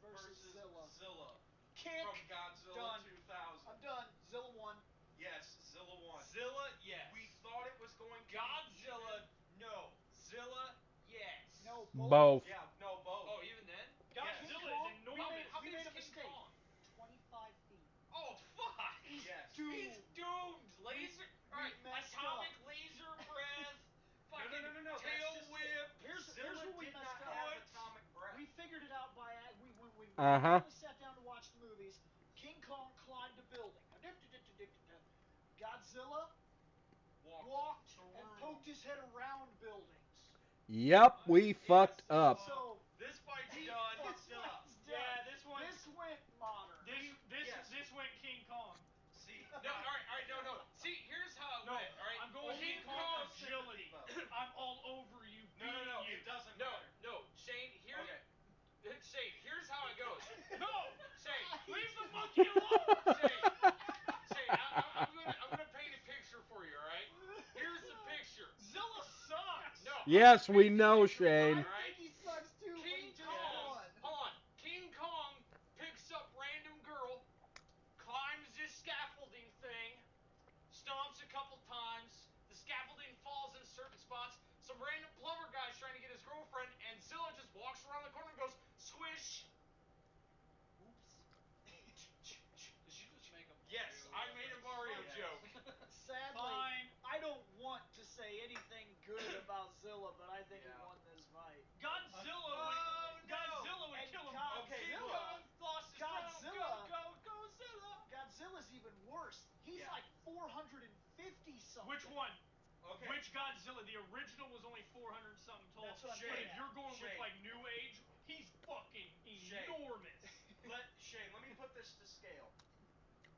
versus Zilla. Kick. From Godzilla Done. 2000. I'm done. Zilla won. Yes, Zilla won. Zilla, yes. We thought it was going to Godzilla, be even. no. Zilla, yes. No, Both. Yeah, no, both. Oh, even then? Godzilla is enormous. How we big made is a King mistake. Kong? 25 feet. Oh, fuck. Yes. He's doomed. Laser. Alright, messed atomic up. laser breath. No, Fucking that's tail just whip. Here's Zilla what we did messed not up. have atomic breath. We figured it out by when we Uh-huh. finally sat down to watch the movies. King Kong climbed a building. Godzilla walked and poked his head around buildings. Yep, we fucked up. So this fight's he done. fucked up. Yeah, this one. This went modern. This went King Kong. See, no, alright, no. See, here's how it went, alright? I'm going King King Kong agility. I'm all over you, beating No, you. it doesn't matter. No, Shane, here's... Okay. Shane, here's how it goes. No! Shane, Leave the monkey alone! Shane, I'm gonna paint a picture for you, alright? Here's the picture. Zilla sucks! No. Yes, we know, Shane. I think he sucks too, but he just won. Hold on. King Kong picks up random girl, climbs this scaffolding thing, stomps a couple times, the scaffolding falls in certain spots, some random plumber guy's trying to get his girlfriend, and Zilla just walks around the corner and goes, swish! Oops. Did you just make a Mario Yes, I made a Mario Yes. joke. Sadly, Fine. I don't want to say anything good about Zilla, but I think he Yeah. won this fight. Godzilla would And kill him. Okay, King look. Kong lost his throne. Godzilla. Go, Zilla! Godzilla's even worse. He's Yeah. like 450 something. Which one? Okay. Which Godzilla? The original was only 400 something tall. That's what I'm But getting if at. you're going with Shane. like New Age, he's fucking Shane. enormous. Shane, let me put this to scale.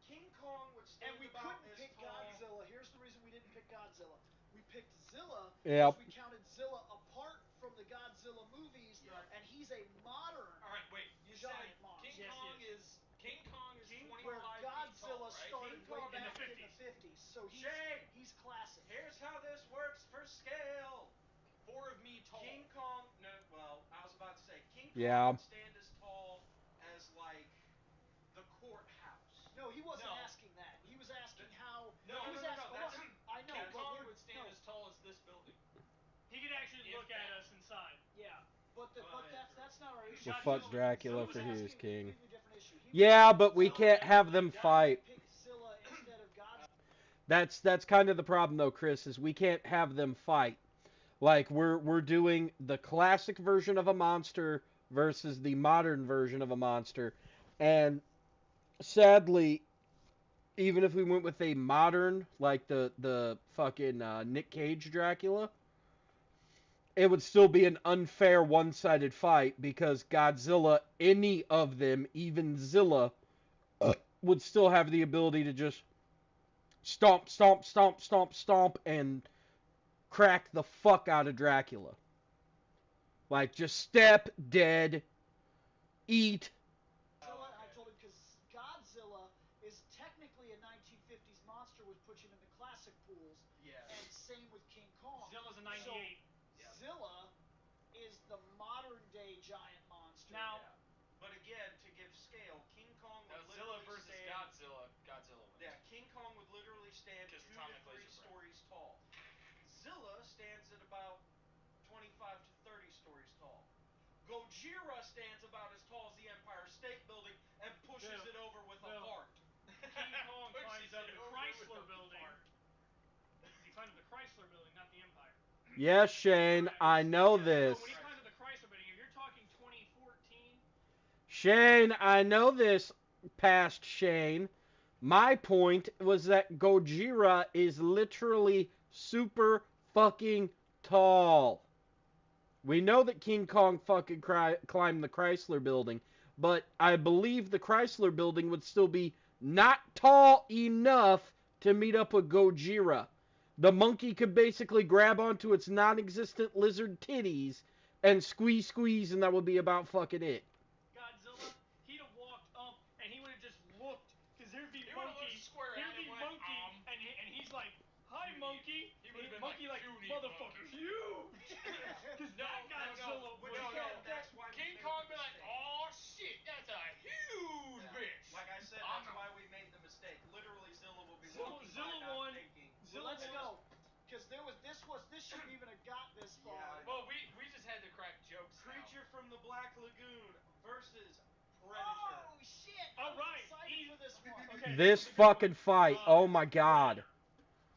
King Kong would stand And we about couldn't as pick tall. Godzilla. Here's the reason we didn't pick Godzilla. We picked Zilla Yep. because we counted Zilla apart from the Godzilla movies, Yep. and he's a modern Alright, wait. You said giant monster. King Kong is 25 Where feet tall, Godzilla right? started King way Kong back in in the the 50s. So Shane! he's classic. Here's how this works for scale. 4 of me tall. King Kong, no, well, I was about to say, King Kong Yeah. would stand as tall as, like, the courthouse. No, he wasn't No. asking that. He was asking how. No, he was no, asking, that's- hold on. I know, King but Kong we're, would stand no. as tall as this building. He could actually If look at that. us inside. Yeah, but that's not our issue. Well, Godzilla fuck was- Dracula He was for he asking was a king. completely different issue. He was Yeah, asking but we Zilla can't have them why fight. we picked Zilla instead of Godzilla. That's kind of the problem though, Chris, is we can't have them fight. Like we're doing the classic version of a monster versus the modern version of a monster. And sadly, even if we went with a modern, like the fucking Nick Cage Dracula, it would still be an unfair one-sided fight because Godzilla, any of them, even Zilla, would still have the ability to just stomp, stomp, stomp, stomp, stomp, and crack the fuck out of Dracula. Like, just step, dead, eat. I told him because Godzilla is technically a 1950s monster, which puts him in the classic pools. Yes. And same with King Kong. Zilla's a So 98. Zilla is the modern day giant monster. Now, Yeah. But again, to give scale, King Kong would Now, Zilla literally versus stand. Godzilla. Godzilla wins. Yeah, King Kong would literally stand 2 Because to atomic 3 laser breath. stories tall. Zilla stands at about 25 to 30 stories tall. Gojira stands about as tall as the Empire State Building and pushes Bill, it over with a Bill. fart. King Kong Pushes climbs up it the over Chrysler with a building. fart. He climbed up the Chrysler building, not the Empire. Yes, Shane, I know this. So when he climbed up the Chrysler building, if you're talking 2014, Shane, I know this. past Shane. My point was that Gojira is literally super fucking tall. We know that King Kong fucking climbed the Chrysler building, but I believe the Chrysler building would still be not tall enough to meet up with Gojira. The monkey could basically grab onto its non-existent lizard titties and squeeze, and that would be about fucking it. Godzilla, he'd have walked up and he would have just looked, because there'd be He would've monkey, looked square at there'd him be and went, monkey, and he's like, "Hi, "You need-" monkey." he would've been monkey like, like, "You need "Motherfucker, monkey." huge." Because No, that Godzilla no, was no. That's why we King made Kong the be like, mistake. "Oh shit, that's a huge Yeah. bitch." Like I said, I'm that's not- why we made the mistake. Literally, Zilla will be Zilla- walking Zilla by, not won. thinking. Zilla Let's won. go. Because this shouldn't even have got this far. Yeah, I know. Well, we just had to crack jokes. Creature from the Black Lagoon versus Predator. Oh shit! All I was right, excited for this one. Okay, This is a good fucking one. fight, oh my god. Predator.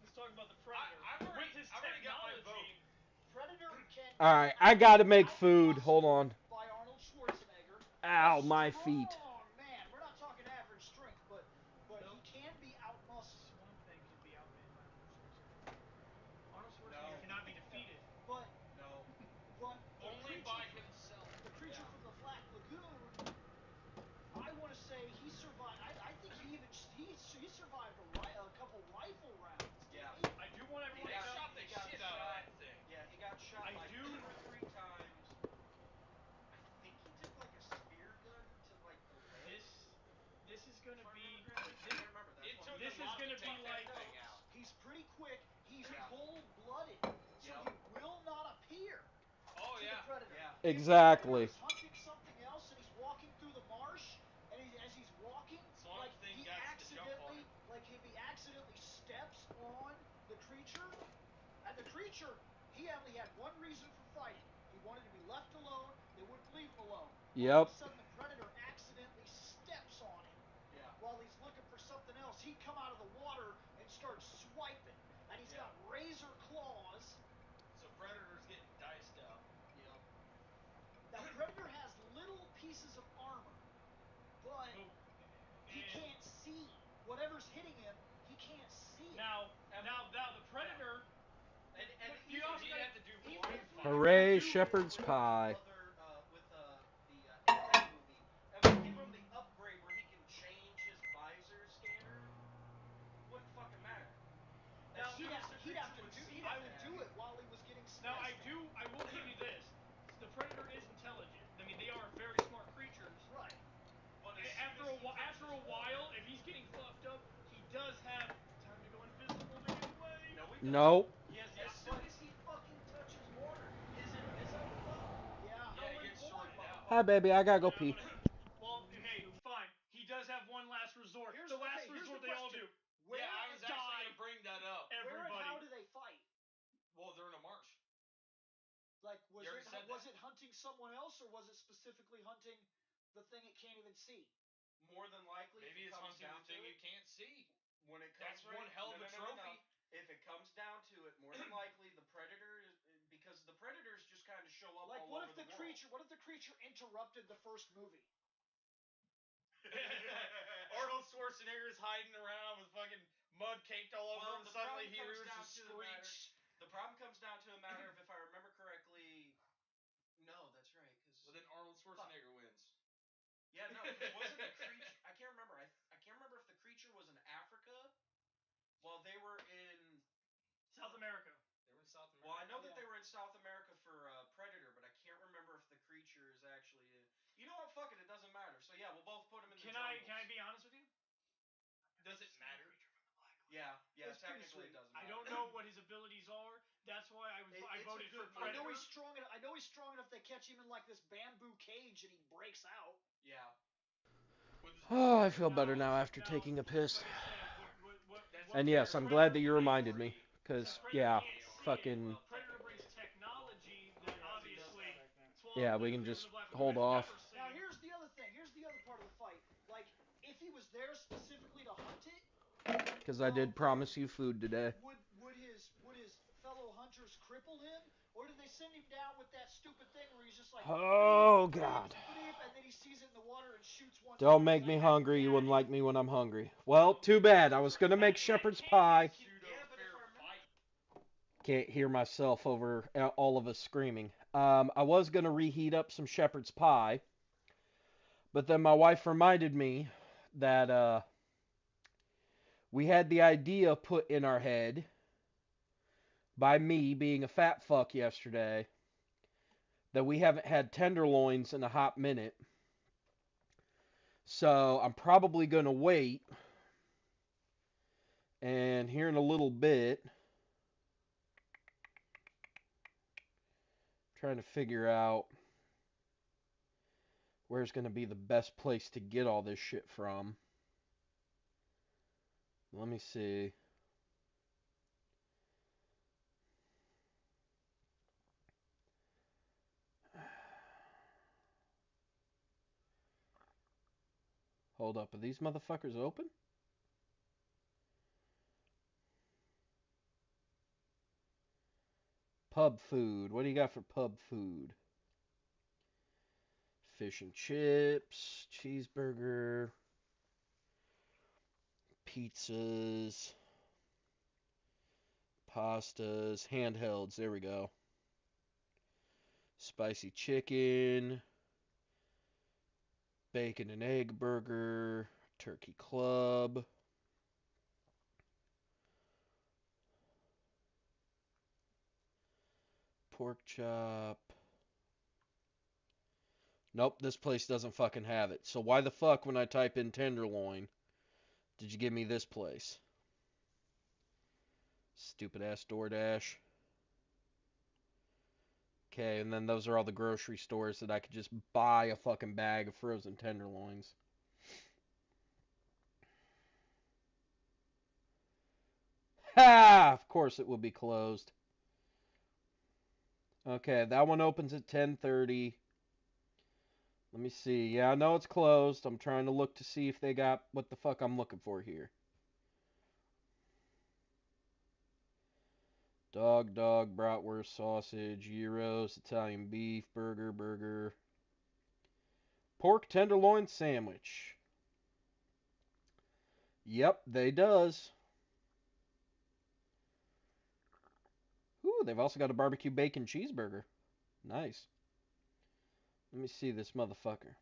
Let's talk about the Predator. I've already- With his I've already got my technology, Predator can. Alright, I gotta make out food. Hold muscled on. By Arnold Schwarzenegger. Ow, A my feet. strong man. We're not talking average strength, but he can be outmuscled. Swan Thing can be outmanned by Arnold Schwarzenegger. Arnold Schwarzenegger No. cannot be defeated. But No. the only creature by from, himself. the creature Yeah. from the Black Lagoon. I want to say he survived. I think he even he survived a couple rifle rounds. Yeah. I do want He everyone to got know. shot the he got shit out of shot. that thing. Yeah, he got shot I like do- 2 or 3 times. I think he took like a spear gun to like the leg. This is gonna If I be. remember correctly. I can't remember. That's It one took of This a the is lot gonna to be take like. that thing out. He's pretty quick. He's Yeah. cold-blooded, so Yep. he will not appear Oh to yeah. the Predator. Yeah. If Exactly. the Predator is hunting something else and he's walking through the marsh, and as he's walking, Swamp like Thing he got to jump on accidentally, him. like if he accidentally steps on the creature, and the creature, he only had one reason for fighting. He wanted to be left alone. They wouldn't leave him alone. All Yep. of a sudden, the Predator accidentally steps on him. Yeah. While he's looking for something else, he'd come out of the water and start swiping. And he's got razor claws. So Predator's getting diced up. Yep. Now, Predator has little pieces of armor, but he can't see. Whatever's hitting him, he can't see it. Now the Predator. And You even also He'd gotta- have to do even blind if we fire. Hooray, do shepherd's with pie. with the Alien movie, if we give him the upgrade where he can change his visor scanner, wouldn't fucking matter. As Now, soon as the he'd have creature to would do, see he'd have that- to do it while he was getting Now sliced at. I will give you this. The Predator is intelligent. I mean, they are very smart creatures. Right. But as After soon as he touches after a while, if he's getting fucked up, he does have time to go invisible to get away. No, he doesn't. Nope. He has as soon as he fucking touches water, his invisible mode. Yeah. Yeah, Null he and gets void, shorted out. Hi, baby, I gotta go pee. Well, hey, fine. He does have one last resort. Here's- the last okay, here's resort the they all do. question. Where Yeah, I and was actually die. gonna bring that up. Where and Everybody. how do they fight? Well, they're in a marsh. Like, You already said was that. it hunting someone else, or was it specifically hunting the thing it can't even see? More than likely, Maybe if it it's comes hunting down the thing to you it, can't see. when it comes That's one hell of a trophy. If it comes down to it, more than likely the Predator is because the Predators just kind of show up Like, all what over if the world. creature? What if the creature interrupted the first movie? Arnold Schwarzenegger's hiding around with fucking mud caked all over Well, him. the Suddenly problem he comes hears down a to the matter- screech. The problem comes down to a matter of if I remember correctly. No, that's right. Because Well, then Arnold Schwarzenegger wins. yeah, no, because wasn't the creature? I can't remember. I can't remember if the creature was in Africa while they were in. South America. They were in South America. Well, I know that Yeah. they were in South America for Predator, but I can't remember if the creature is actually. You know what? Fuck it. It doesn't matter. So yeah, we'll both put him in the Can jungles. I be honest with you? Does it matter? Yeah, It's pretty technically it sweet. doesn't I matter. don't know what his abilities are. That's why I It's a voted for good movie. I Predator. know he's strong enough. I know he's strong enough. They catch him in like this bamboo cage, and he breaks out. Yeah. With his Oh, I feel better now after taking a piss. Like I said, That's And a yes, fair I'm glad that you priority. reminded me. Because, yeah, fucking. Predator brings technology that obviously. Yeah, we can just hold off. Now here's the other thing. Here's the other part of the fight. Like, if he was there specifically to hunt it, Because I did promise you food today. would his fellow hunters cripple him, or did they send him down with that stupid thing where he's just like, Oh, bleep, God. bleep, bleep, and then he sees it in the water and shoots Don't make me hungry. You wouldn't like me when I'm hungry. Well, too bad. I was going to make shepherd's pie. Can't hear myself over all of us screaming. I was going to reheat up some shepherd's pie. But then my wife reminded me that we had the idea put in our head by me being a fat fuck yesterday that we haven't had tenderloins in a hot minute. So I'm probably going to wait. And here in a little bit, trying to figure out where's going to be the best place to get all this shit from. Let me see. Hold up, are these motherfuckers open? Pub food. What do you got for pub food? Fish and chips, cheeseburger, pizzas, pastas, handhelds. There we go. Spicy chicken, bacon and egg burger, turkey club. Pork chop. Nope, this place doesn't fucking have it. So why the fuck, when I type in tenderloin, did you give me this place? Stupid ass DoorDash. Okay, and then those are all the grocery stores that I could just buy a fucking bag of frozen tenderloins. Ha! Of course it will be closed. Okay, that one opens at 10:30. Let me see. Yeah, I know it's closed. I'm trying to look to see if they got what the fuck I'm looking for here. Dog, bratwurst, sausage, gyros, Italian beef, burger. Pork tenderloin sandwich. Yep, they does. Ooh, they've also got a barbecue bacon cheeseburger. Nice. Let me see this motherfucker.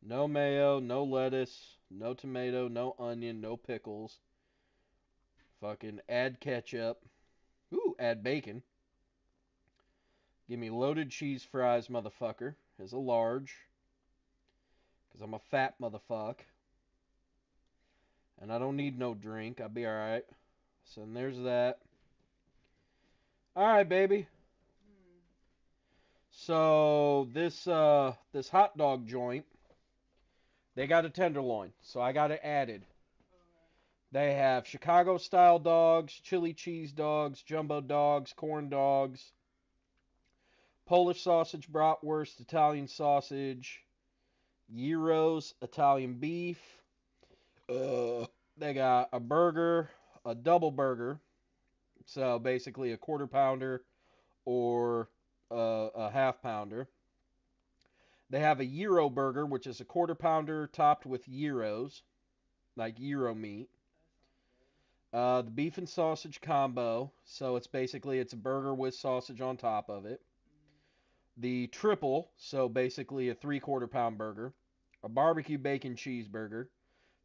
No mayo, no lettuce, no tomato, no onion, no pickles. Fucking add ketchup. Ooh, add bacon. Give me loaded cheese fries, motherfucker, as a large. Because I'm a fat motherfucker. And I don't need no drink. I'll be alright. So there's that. Alright, baby. So this hot dog joint, they got a tenderloin. So I got it added. They have Chicago style dogs, chili cheese dogs, jumbo dogs, corn dogs, Polish sausage bratwurst, Italian sausage, gyros, Italian beef. They got a burger, a double burger, so basically a quarter pounder or a half pounder. They have a gyro burger, which is a quarter pounder topped with gyros, like gyro meat. The beef and sausage combo, so it's a burger with sausage on top of it. The triple, so basically a 3/4 pound burger. A barbecue bacon cheeseburger,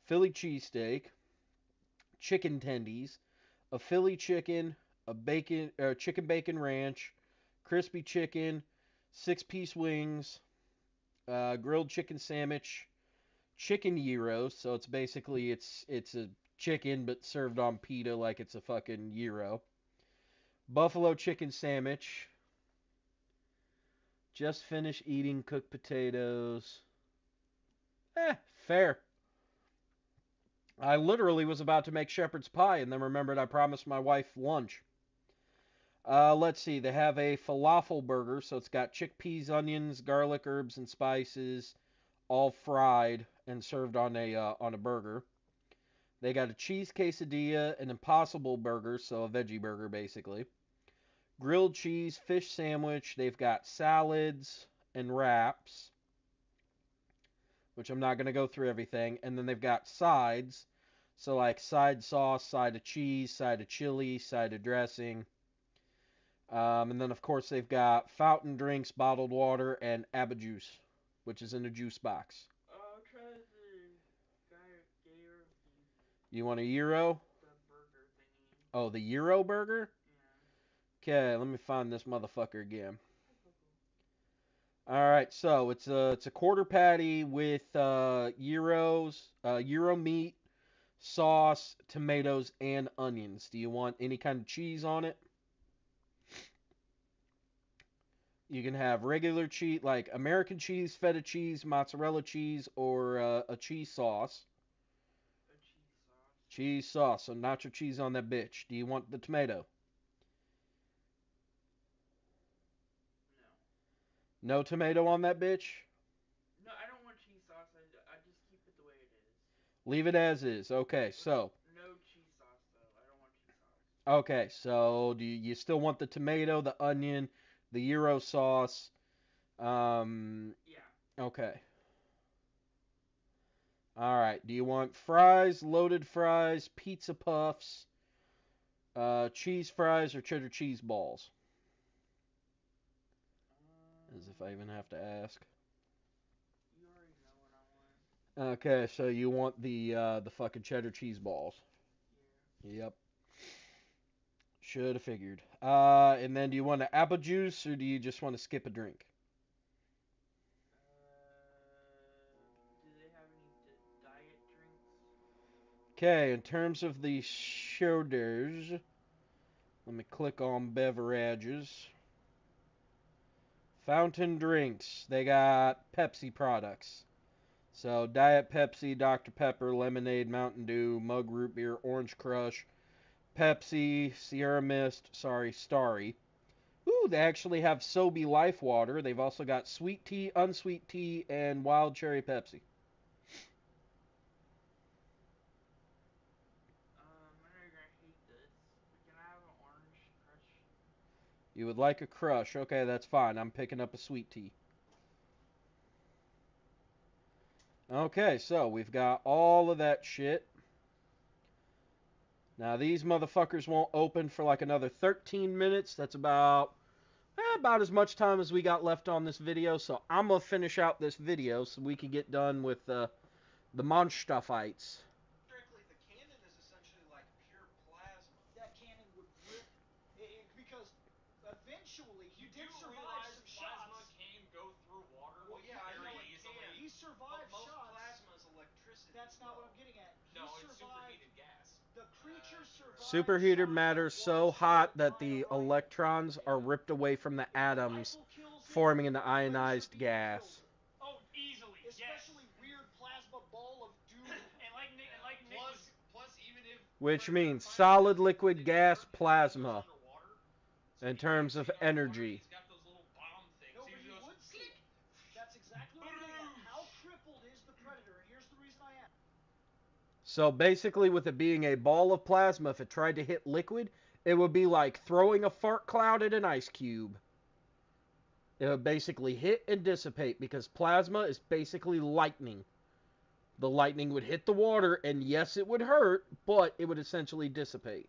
Philly cheesesteak, chicken tendies, a Philly chicken, a chicken bacon ranch, crispy chicken, 6-piece wings, grilled chicken sandwich, chicken gyros. So it's basically it's a chicken but served on pita like it's a fucking gyro. Buffalo chicken sandwich. Just finished eating cooked potatoes. Fair. I literally was about to make shepherd's pie and then remembered I promised my wife lunch. Let's see. They have a falafel burger, so it's got chickpeas, onions, garlic, herbs, and spices, all fried and served on a burger. They got a cheese quesadilla, an impossible burger, so a veggie burger basically. Grilled cheese, fish sandwich. They've got salads, and wraps, which I'm not going to go through everything. And then they've got sides. So like side sauce, side of cheese, side of chili, side of dressing. And then of course they've got fountain drinks, bottled water, and Abba juice, which is in a juice box. Try the gayer You want a gyro? the burger thingy. Oh, the gyro burger? Yeah. Okay, let me find this motherfucker again. All right, so it's a quarter patty with gyros, gyro meat, sauce, tomatoes, and onions. Do you want any kind of cheese on it? You can have regular cheese, like American cheese, feta cheese, mozzarella cheese, or a cheese sauce. A cheese sauce. Cheese sauce, so nacho cheese on that bitch. Do you want the tomato? No. No tomato on that bitch? No, I don't want cheese sauce. I just keep it the way it is. Leave it as is. Okay, so. No cheese sauce, though. I don't want cheese sauce. Okay, so do you still want the tomato, the onion, the gyro sauce? Yeah. Okay. All right. Do you want fries, loaded fries, pizza puffs, cheese fries, or cheddar cheese balls? As if I even have to ask. You already know what I want. Okay, so you want the fucking cheddar cheese balls. Yeah. Yep. Should have figured. And then do you want an apple juice or do you just want to skip a drink? Do they have any diet drinks? Okay, in terms of the shoulders, let me click on beverages. Fountain drinks. They got Pepsi products. So Diet Pepsi, Dr. Pepper, Lemonade, Mountain Dew, Mug Root Beer, Orange Crush, Pepsi, Sierra Mist, Starry. Ooh, they actually have Sobe Life Water. They've also got sweet tea, unsweet tea, and wild cherry Pepsi. I know you're gonna hate this, but can I have an orange crush? You would like a crush. Okay, that's fine. I'm picking up a sweet tea. Okay, so we've got all of that shit. Now, these motherfuckers won't open for like another 13 minutes. That's about as much time as we got left on this video. So I'm going to finish out this video so we can get done with the monster fights. Strictly, the cannon is essentially like pure plasma. That cannon would rip because eventually he did survive some plasma shots. can go through water Well, yeah, I know very it easily. can. He survived But most shots. plasma is electricity. That's not what I'm getting at. No, He it's survived. superheated gas. The creature survived. Superheater shots matter that so once hot hit that by the a rifle. electrons are ripped away from the atoms, Rifle kills him, forming an laser ionized beam gas. kills him. Oh, easily. Especially weird plasma ball of doom. And like Nick was Plus, even if Which Predator means finds solid, that liquid, they gas, hurt him, he goes plasma. underwater. So In he terms can't of see underwater, energy. He's got those little bomb things. No, He but he goes, would see. That's exactly what I'm getting at. How crippled is the Predator? And here's the reason I ask. So basically, with it being a ball of plasma, if it tried to hit liquid, it would be like throwing a fart cloud at an ice cube. It would basically hit and dissipate because plasma is basically lightning. The lightning would hit the water, and yes, it would hurt, but it would essentially dissipate.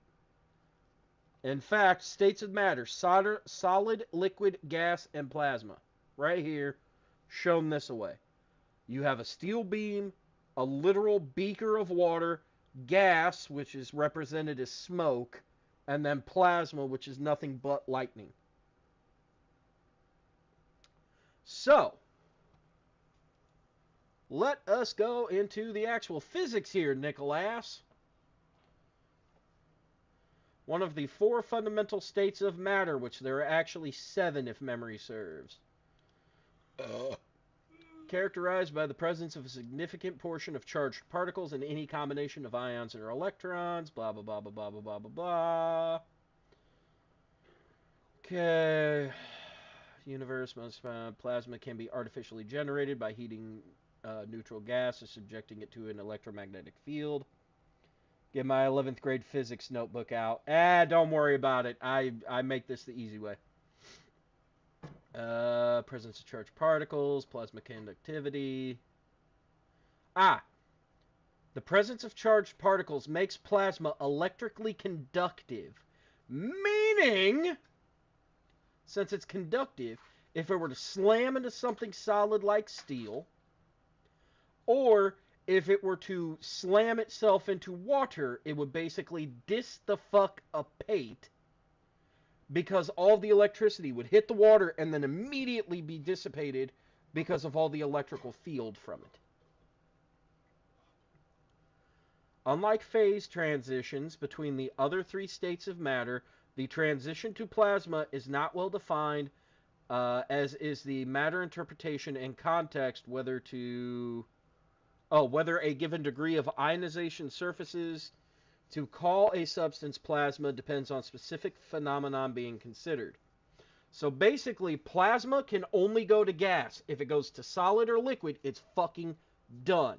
In fact, states of matter, solid, liquid, gas, and plasma. Right here, shown this way. You have a steel beam, a literal beaker of water, gas, which is represented as smoke, and then plasma, which is nothing but lightning. So, let us go into the actual physics here, Nicholas. One of the 4 fundamental states of matter, which there are actually 7 if memory serves. Characterized by the presence of a significant portion of charged particles in any combination of ions or electrons, blah, blah, blah, blah, blah, blah, blah, blah, blah. Okay. Universe, plasma can be artificially generated by heating neutral gas or subjecting it to an electromagnetic field. Get my 11th grade physics notebook out. Don't worry about it. I make this the easy way. Presence of charged particles, plasma conductivity. The presence of charged particles makes plasma electrically conductive. Meaning, since it's conductive, if it were to slam into something solid like steel, or if it were to slam itself into water, it would basically dis the fuck apate, because all the electricity would hit the water and then immediately be dissipated because of all the electrical field from it. Unlike phase transitions between the other three states of matter, the transition to plasma is not well defined, as is the matter interpretation and context whether a given degree of ionization surfaces to call a substance plasma depends on specific phenomenon being considered. So basically, plasma can only go to gas. If it goes to solid or liquid, it's fucking done.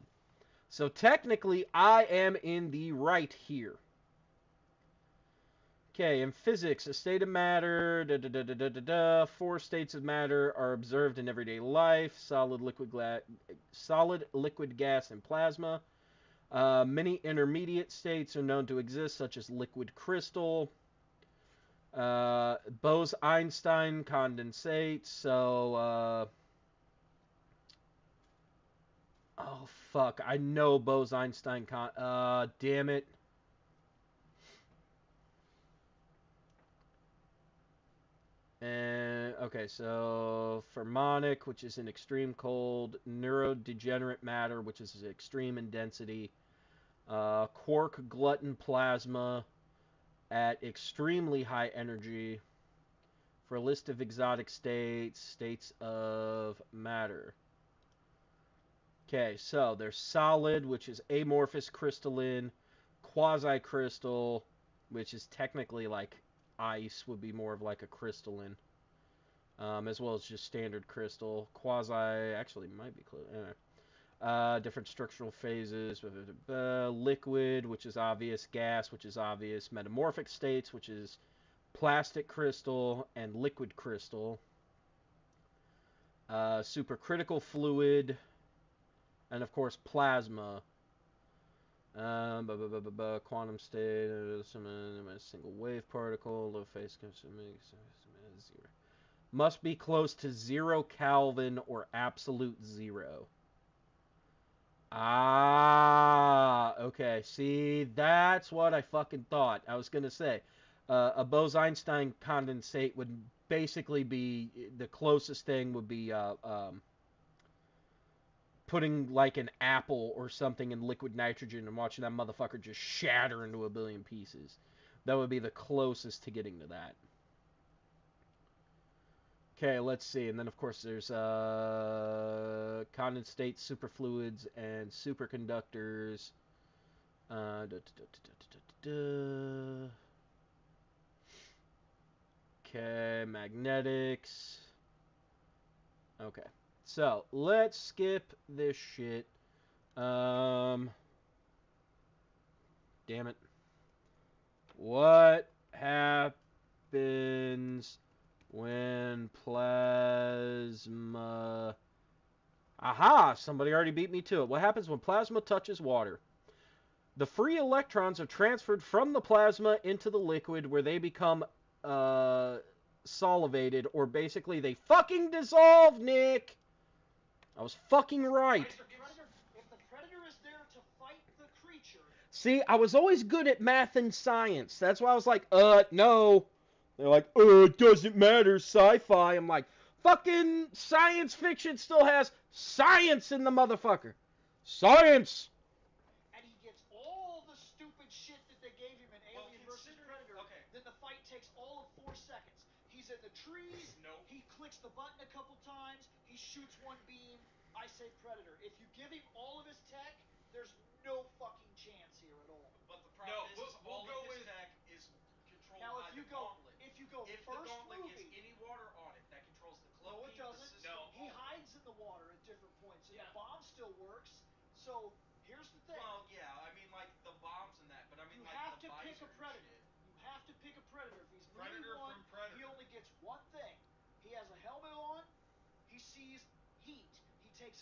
So technically, I am in the right here. Okay, in physics, a state of matter, 4 states of matter are observed in everyday life: solid, liquid, gas, and plasma. Many intermediate states are known to exist, such as liquid crystal, Bose-Einstein condensate. So, oh fuck, I know Bose-Einstein damn it. And okay, so fermonic, which is in extreme cold; neurodegenerate matter, which is extreme in density; quark glutton plasma at extremely high energy. For a list of exotic states of matter. Okay, so there's solid, which is amorphous crystalline; quasi-crystal, which is technically like ice, would be more of like a crystalline, as well as just standard crystal. Quasi actually might be close. Anyway. Different structural phases. Liquid, which is obvious; gas, which is obvious; metamorphic states, which is plastic crystal and liquid crystal; supercritical fluid; and of course plasma. Quantum state, single wave particle, low phase, zero. Must be close to 0 Kelvin or absolute zero. Okay. See, that's what I fucking thought. I was gonna say, a Bose-Einstein condensate would basically be the closest thing would be putting like an apple or something in liquid nitrogen and watching that motherfucker just shatter into a billion pieces. That would be the closest to getting to that. Okay, let's see. And then, of course, there's condensate, superfluids, and superconductors. Okay, magnetics. Okay, so let's skip this shit. Damn it. What happens when plasma... Aha! Somebody already beat me to it. What happens when plasma touches water? The free electrons are transferred from the plasma into the liquid, where they become solvated, or basically they fucking dissolve, Nick! I was fucking right. If the predator is there to fight the creature... See, I was always good at math and science. That's why I was like, no. They're like, it doesn't matter, sci-fi. I'm like, fucking science fiction still has science in the motherfucker. Science! And he gets all the stupid shit that they gave him in Alien vs. Predator. Okay. Then the fight takes all of 4 seconds. He's in the trees. Nope. He clicks the button a couple times. He shoots one beam. I say Predator. If you give him all of his tech, there's no fucking chance here at all. But the problem No, is we'll all go of his with- tech is controlled Now, by if you the go, gauntlet. if you go If the first gauntlet movie, gets any water on it, that controls the club no, it key, the doesn't. system. No. He hides in the water at different points, and Yeah. the bomb still works. So here's the thing: Well, yeah, I mean like the bombs and that, but I mean you like have the to pick visor a and predator. shit. You have to pick a predator. If he's Predator meeting one, from Predator. he only gets one thing. He has a helmet on,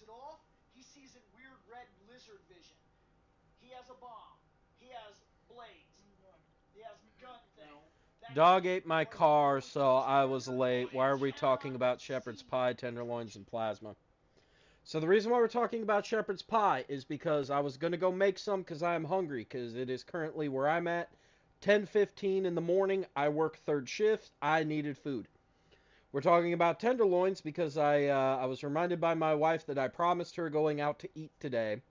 it off, he sees in weird red lizard vision. He has a bomb. He has blades. He has gun thing. Dog ate my car, so I was late. Why are we talking about shepherd's pie, tenderloins, and plasma? So the reason why we're talking about shepherd's pie is because I was going to go make some because I am hungry, because it is currently where I'm at. 10:15 in the morning. I work third shift. I needed food. We're talking about tenderloins because I was reminded by my wife that I promised her going out to eat today.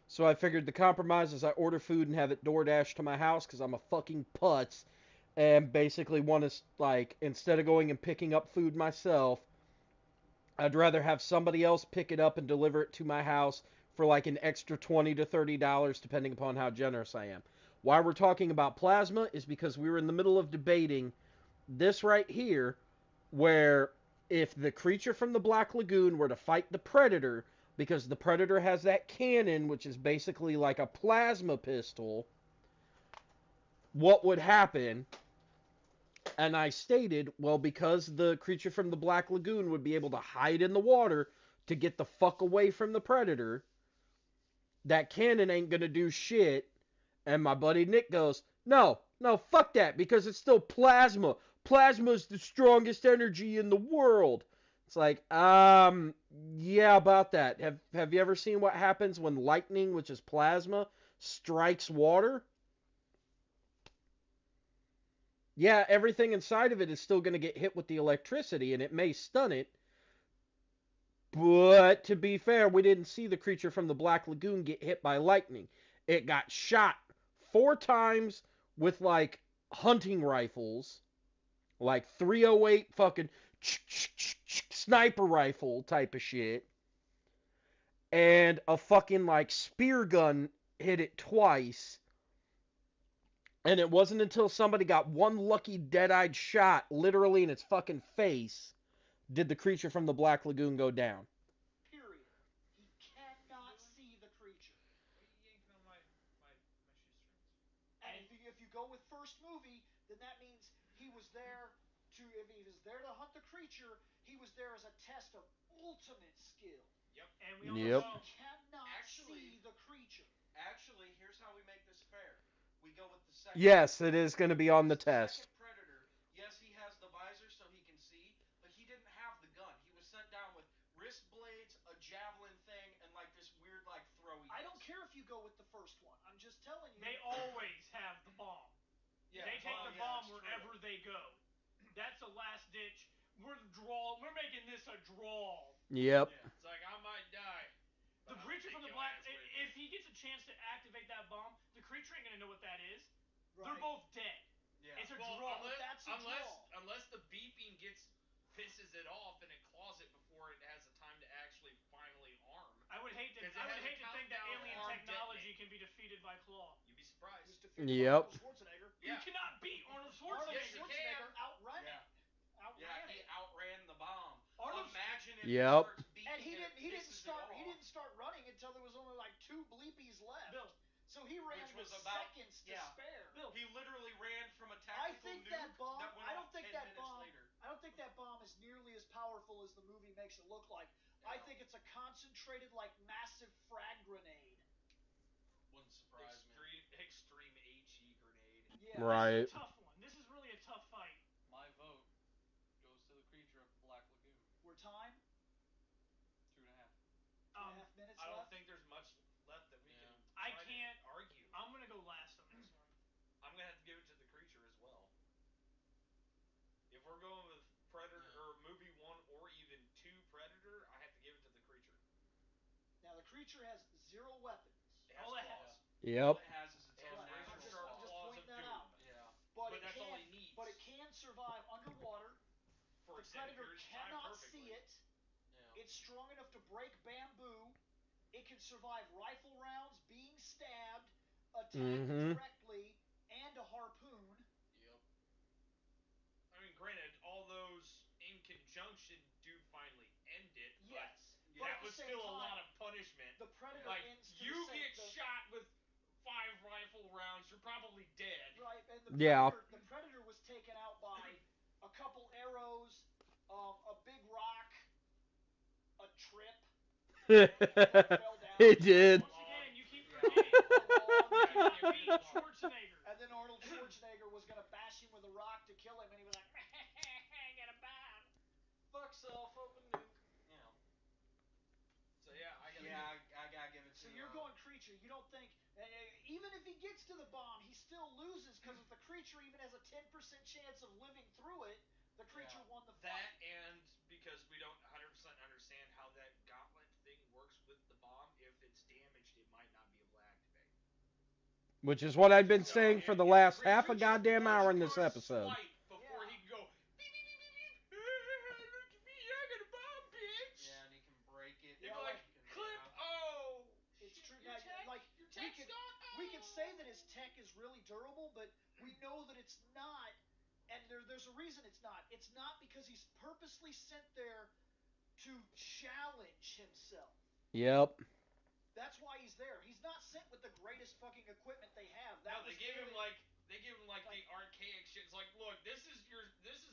So I figured the compromise is I order food and have it DoorDash to my house because I'm a fucking putz and basically want to, like, instead of going and picking up food myself, I'd rather have somebody else pick it up and deliver it to my house for like an extra $20 to $30 depending upon how generous I am. Why we're talking about plasma is because we were in the middle of debating this right here, where if the creature from the Black Lagoon were to fight the Predator, because the Predator has that cannon, which is basically like a plasma pistol, what would happen? And I stated, well, because the creature from the Black Lagoon would be able to hide in the water to get the fuck away from the Predator, that cannon ain't gonna do shit. And my buddy Nick goes, no, fuck that, because it's still plasma. Plasma's the strongest energy in the world. It's like, yeah, about that. Have you ever seen what happens when lightning, which is plasma, strikes water? Yeah, everything inside of it is still going to get hit with the electricity, and it may stun it. But to be fair, we didn't see the creature from the Black Lagoon get hit by lightning. It got shot 4 times with, like, hunting rifles, like 308 fucking sniper rifle type of shit, and a fucking, like, spear gun hit it twice. And it wasn't until somebody got one lucky dead-eyed shot literally in its fucking face did the creature from the Black Lagoon go down. Period. He cannot see the creature. What are you yanking on my shoestrings? And if you go with first movie, then that means he was there to, if he was there to hunt the creature, he was there as a test of ultimate skill. Yep. And we all know He cannot see the creature. Actually, here's how we make this fair. We go with the second. Yes, it is going to be on the test. Second Predator. Yes, he has the visor so he can see, but he didn't have the gun. He was sent down with wrist blades, a javelin thing, and like this weird like throwy. I don't care if you go with the first one. I'm just telling you. they always have the bomb. Yeah, they take the yeah, bomb that's wherever true. they go. That's a last ditch. We're making this a draw. Yep. Yeah, it's like I might die. The creature from the Black, if he gets a chance to activate that bomb, the creature ain't gonna know what that is. Right. They're both dead. Yeah. It's a Well, draw. unless the beeping pisses it off and it claws it before it has the time to actually finally arm. I would hate to think that alien technology can be defeated by claw. You'd be surprised. He was defeated Yep. by Arnold Schwarzenegger. You cannot beat Arnold Schwarzenegger. Yes, you can. Outran it. Yeah, he outran the bomb. Arnold's- Imagine if Yep. he starts beating And he it didn't start running until there was only like 2 bleepies left. Bill. So he ran Which with was about- seconds to yeah. spare. Bill. He literally ran from a I tactical think nuke that bomb. that went I don't off think 10 that minutes bomb. later. I don't think that bomb is nearly as powerful as the movie makes it look like. I Yeah. think it's a concentrated, like massive frag grenade. Wouldn't surprise me. Extreme HE grenade. Yeah. Right. This is a tough one. This is really a tough fight. My vote goes to the creature of the Black Lagoon. We're time. 2.5. 2.5 minutes I don't left. think there's much left that we can I try can't to argue. I'm gonna go last on this one. I'm gonna have to give it to the creature as well. If we're going with Predator or movie 1 or even 2 Predator, I have to give it to the creature. Now the creature has 0 weapons. It has All it claws. Yep. All it has is its It has own razor natural sharp I'm just claws pointing of that doom. out. Yeah. But That's all he needs. But it can survive underwater. For The extended Predator periods of time cannot perfectly. see it. Yeah. It's strong enough to break bamboo. It can survive rifle rounds, being stabbed, attacked Mhm. directly, and a harpoon. Yep. I mean, granted, all those in conjunction do finally end it, but Yes. Yeah. But that at was the same still a time, lot of punishment. The Predator Like, ends to you the same, get shot with 5 rifle rounds, you're probably dead. Right, and Yeah. the Predator was taken out by a couple arrows, a big rock, a trip. fell down. It did. Once again, you keep forgetting. He He could not beat Schwarzenegger. And then Arnold Schwarzenegger was gonna bash him with a rock to kill him, and he was like, "I got a bomb." Fuck self, open nuke. You know. So yeah, I gotta. Yeah, I gotta give it to. So you're going creature. You don't think even if he gets to the bomb, he still loses because if the creature even has a 10% chance of living through it, the creature won the fight. That and because we don't 100% understand how that gauntlet thing works with the bomb. If it's damaged, it might not be able to activate. Which is what I've been So saying for the if last creature half a goddamn hour in this first episode. Swipe before he can go. Beep, beep, beep, beep, beep. Look at me, I got a bomb, bitch. Yeah, and he can break it. He'd be like, clip. Oh. It's shit, true. Your tech, Like your we tech's could gone. we could say that his tech is really durable, but we know that it's not. And there's a reason it's not. It's not because he's purposely sent there to challenge himself. Yep. That's why he's there. He's not sent with the greatest fucking equipment they have. No, they gave him like the archaic shit. It's like, look, this is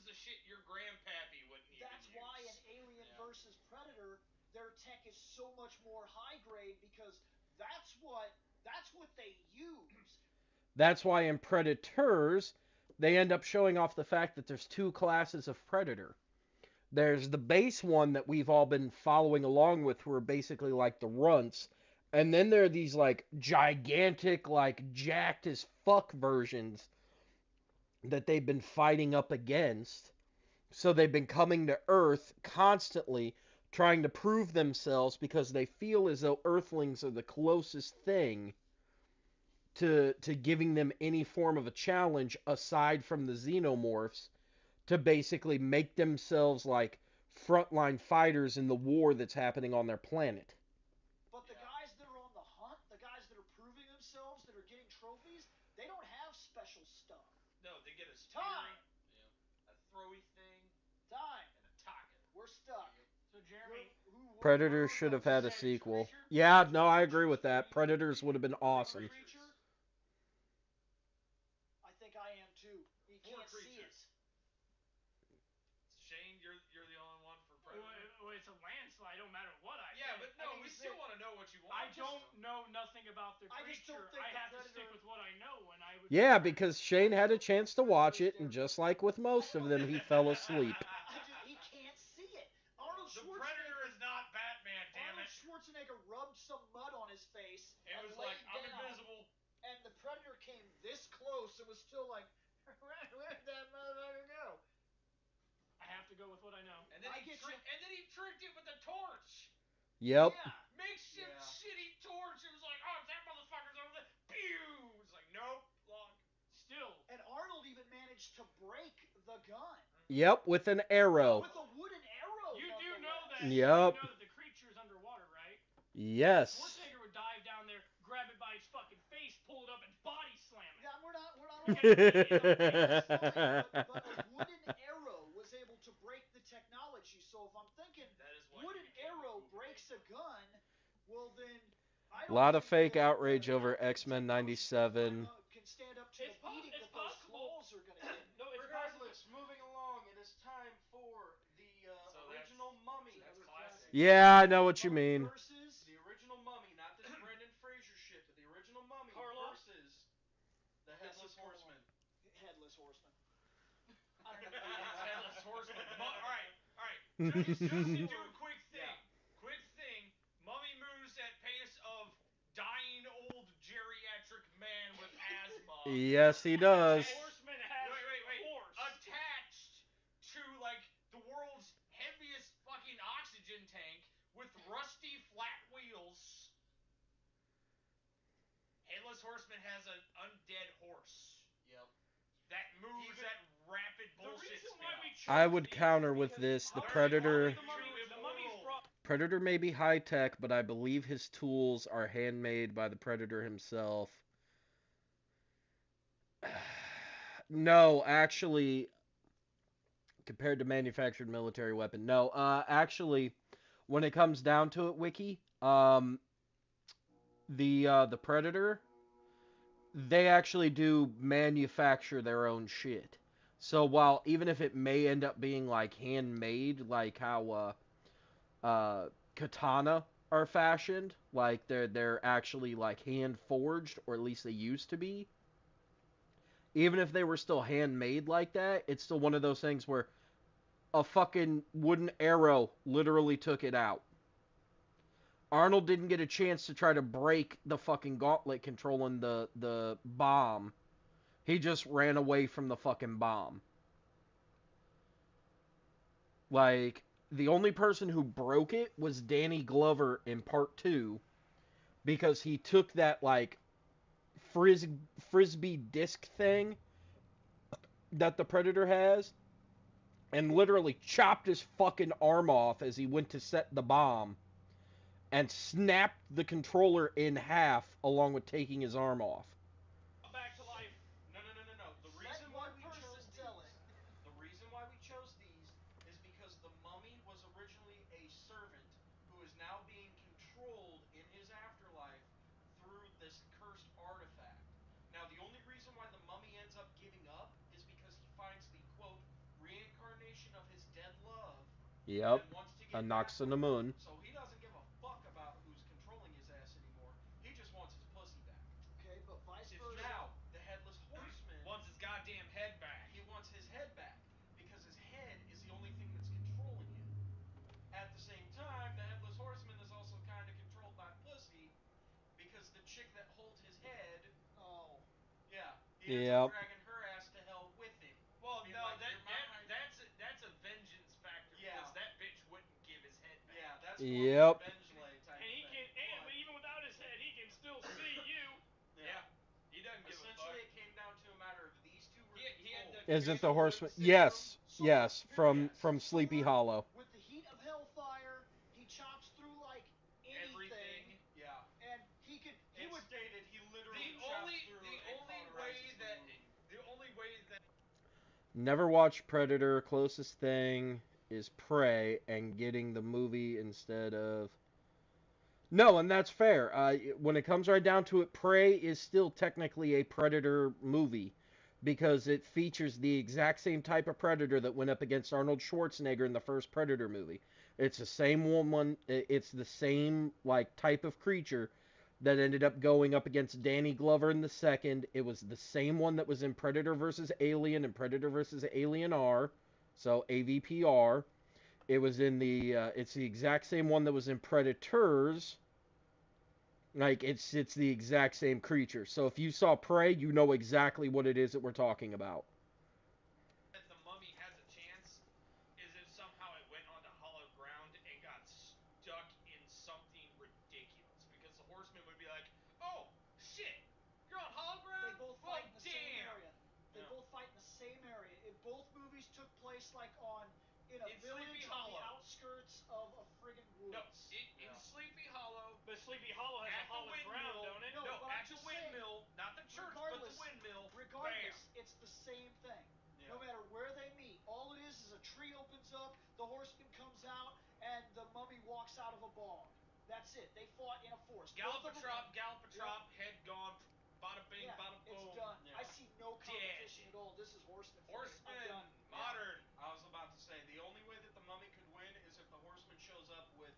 the shit your grandpappy wouldn't even use. That's why in Alien versus Predator, their tech is so much more high grade because that's what they use. That's why in Predators, they end up showing off the fact that there's two classes of Predator. There's the base one that we've all been following along with, who are basically like the runts. And then there are these like gigantic, like jacked as fuck versions that they've been fighting up against. So they've been coming to Earth constantly trying to prove themselves because they feel as though Earthlings are the closest thing to giving them any form of a challenge aside from the xenomorphs to basically make themselves like frontline fighters in the war that's happening on their planet. But the guys that are on the hunt, the guys that are proving themselves, that are getting trophies, they don't have special stuff. No, they get a spear, a throwy thing, Time. and a tocket. We're stuck. So Jeremy, Predators should have had a sequel. Yeah, no, I agree with that. Predators would have been awesome. Creature? I think I am too. You can't see it. Shane, you're the only one for Predator. Well, it's a landslide. Don't matter what I say. Yeah, but no, we still want to know what you want. I don't know nothing about the I just creature. don't think I the have to Predator- stick with what I know, and I would. Yeah, because Shane had a chance to watch it, and just like with most of them, he fell asleep. He can't see it. The Predator is not Batman, damn Arnold it. Schwarzenegger rubbed some mud on his face It and was laid like, I'm down, invisible. and the Predator came this close and was still like, where'd that motherfucker go? I have to go with what I know. And then he tricked it with a torch. Yep. Yeah. Makeshift shitty torch. It was like, oh, that motherfucker's over there. Pew! It's like, nope, lock. Still. And Arnold even managed to break the gun. Yep, with an arrow. With a wooden arrow. You do know that. Yep. You know that the creature's underwater, right? Yes. Schwarzenegger would dive down there, grab it by its fucking face, pull it up, and body slam it. Yeah, we're not but a wooden arrow was able to break the technology. So if I'm thinking wooden arrow breaks a gun, well then I don't A lot of think fake outrage over X-Men 97. Can stand up to the beating that those claws are gonna get. No, regardless, moving along, it is time for the original Mummy. That's classic. Yeah, I know what you mean. Versus the original Mummy, not this Brendan Fraser shit, but the original Mummy versus the Headless Horseman. Headless Horseman. Headless Horseman. Alright. Just to do a quick thing. Yeah. Quick thing. Mummy moves at pace of dying old geriatric man with asthma. Yes, he does. Horseman has Wait. a horse. Attached to like the world's heaviest fucking oxygen tank with rusty flat wheels. Headless Horseman has an undead horse. Yep. That moves at rapid bullshit speed. I would counter with this. The Predator... Predator may be high-tech, but I believe his tools are handmade by the Predator himself. No, actually, compared to manufactured military weapon. No, actually, when it comes down to it, Wiki, the Predator, they actually do manufacture their own shit. So while, even if it may end up being, like, handmade, like how, Katana are fashioned, like they're actually like hand forged, or at least they used to be. Even if they were still handmade like that, it's still one of those things where a fucking wooden arrow literally took it out. Arnold didn't get a chance to try to break the fucking gauntlet controlling the bomb. He just ran away from the fucking bomb. Like, the only person who broke it was Danny Glover in part 2, because he took that, like, frisbee disc thing that the Predator has and literally chopped his fucking arm off as he went to set the bomb and snapped the controller in half along with taking his arm off. Back to life. No. The reason why we chose these, the reason why we chose these is because the mummy was originally a servant who is now being controlled in his afterlife through this cursed artifact. Now, the only reason why the mummy ends up giving up is because he finds the quote reincarnation of his dead love Yep. and wants to get And back knocks on with the her. moon. So he doesn't give a fuck about who's controlling his ass anymore. He just wants his pussy back. Okay, but vice If versa. Now, the headless horseman Wants his goddamn head back. he wants his head back because his head is the only thing that's controlling him. At the same time, the headless horseman is also kind of controlled by pussy because the chick that holds his head, Oh. yeah, he ends Yep. up dragging her ass to hell with him. Well, Being no, like, "You're mine." that's a vengeance factor Yeah. because that bitch wouldn't give his head back. Yeah, that's more Yep. of a revenge lay type And he thing. can, but even without his head, he can still see you. Yeah. He doesn't give a fuck. Essentially, it came down to a matter of these two were He had controlled. the Isn't the Sword horseman? syndrome. Yes. Sword, Yes. From Yes. Sleepy Sword, Hollow. with the heat of hellfire, he chops through like anything. Everything. Yeah. And he could. He It would. stated he literally The chopped only through the and only way cauterizes the that wound. the only way that Never watched Predator. Closest thing is Prey, and getting the movie instead of. No, and that's fair. When it comes right down to it, Prey is still technically a Predator movie because it features the exact same type of Predator that went up against Arnold Schwarzenegger in the first Predator movie. It's the same woman. It's the same like type of creature that ended up going up against Danny Glover in the second. It was the same one that was in Predator vs. Alien and Predator vs. Alien R, so AVPR. It was in the. It's the exact same one that was in Predators. Like it's the exact same creature. So if you saw Prey, you know exactly what it is that we're talking about. the mummy has a chance is if somehow it went onto hollow ground and got stuck in something ridiculous because the horseman would be like, "Oh shit, you're on hollow ground." They both well, fight in the damn. same area. They Yeah. both fight in the same area. Both movies took place like in a In village Sleepy on the Hollow. outskirts of a friggin' woods. No, in Yeah. Sleepy Hollow. But Sleepy Hollow has At a the hollowed ground, windmill. don't it? No, No, but I'm at the just saying, windmill, not the church, but the windmill. regardless, Bam. it's the same thing. Yeah. No matter where they meet, all it is a tree opens up, the horseman comes out, and the mummy walks out of a bog. That's it. They fought in a forest. Gallopatrop, head gone. Bada bing, Yeah, bada boom. it's done. Yeah. I see no competition at all. This is horseman for me. I'm Horseman, done. modern. I was about to say the only way that the mummy could win is if the horseman shows up with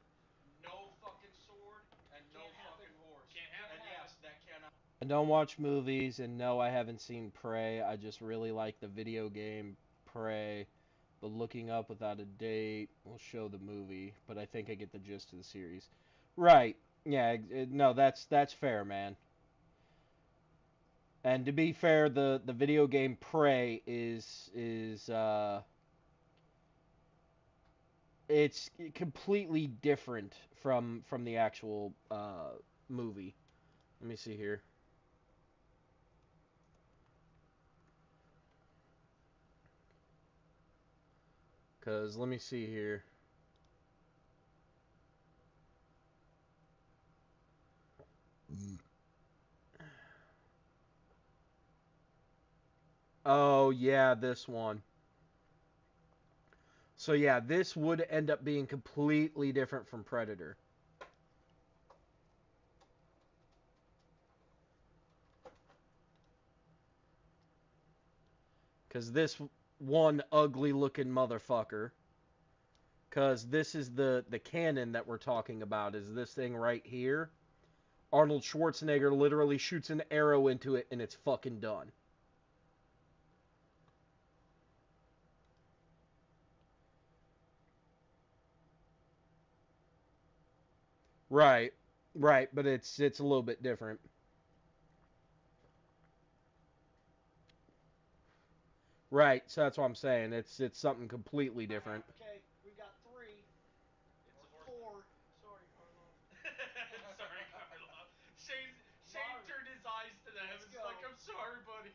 no fucking sword and no Can't happen. fucking horse. Can't happen. And yes, that cannot. I don't watch movies, and no, I haven't seen Prey. I just really like the video game Prey. But looking up without a date will show the movie. But I think I get the gist of the series. Right. Yeah. No, that's fair, man. And to be fair, the video game Prey is it's completely different from the actual movie. Let me see here. Cause let me see here. Oh yeah, this one. So yeah, this would end up being completely different from Predator. Cause this one ugly looking motherfucker Because this is the canon that we're talking about, is this thing right here. Arnold Schwarzenegger literally shoots an arrow into it and it's fucking done. Right. Right, but it's a little bit different. Right, so that's what I'm saying. It's something completely different. Okay, we've got 3 It's or a horse. 4. Sorry, Karloff. Sorry, Carlo. Shane Sorry. turned his eyes to the Let's heavens go. like, I'm sorry, buddy.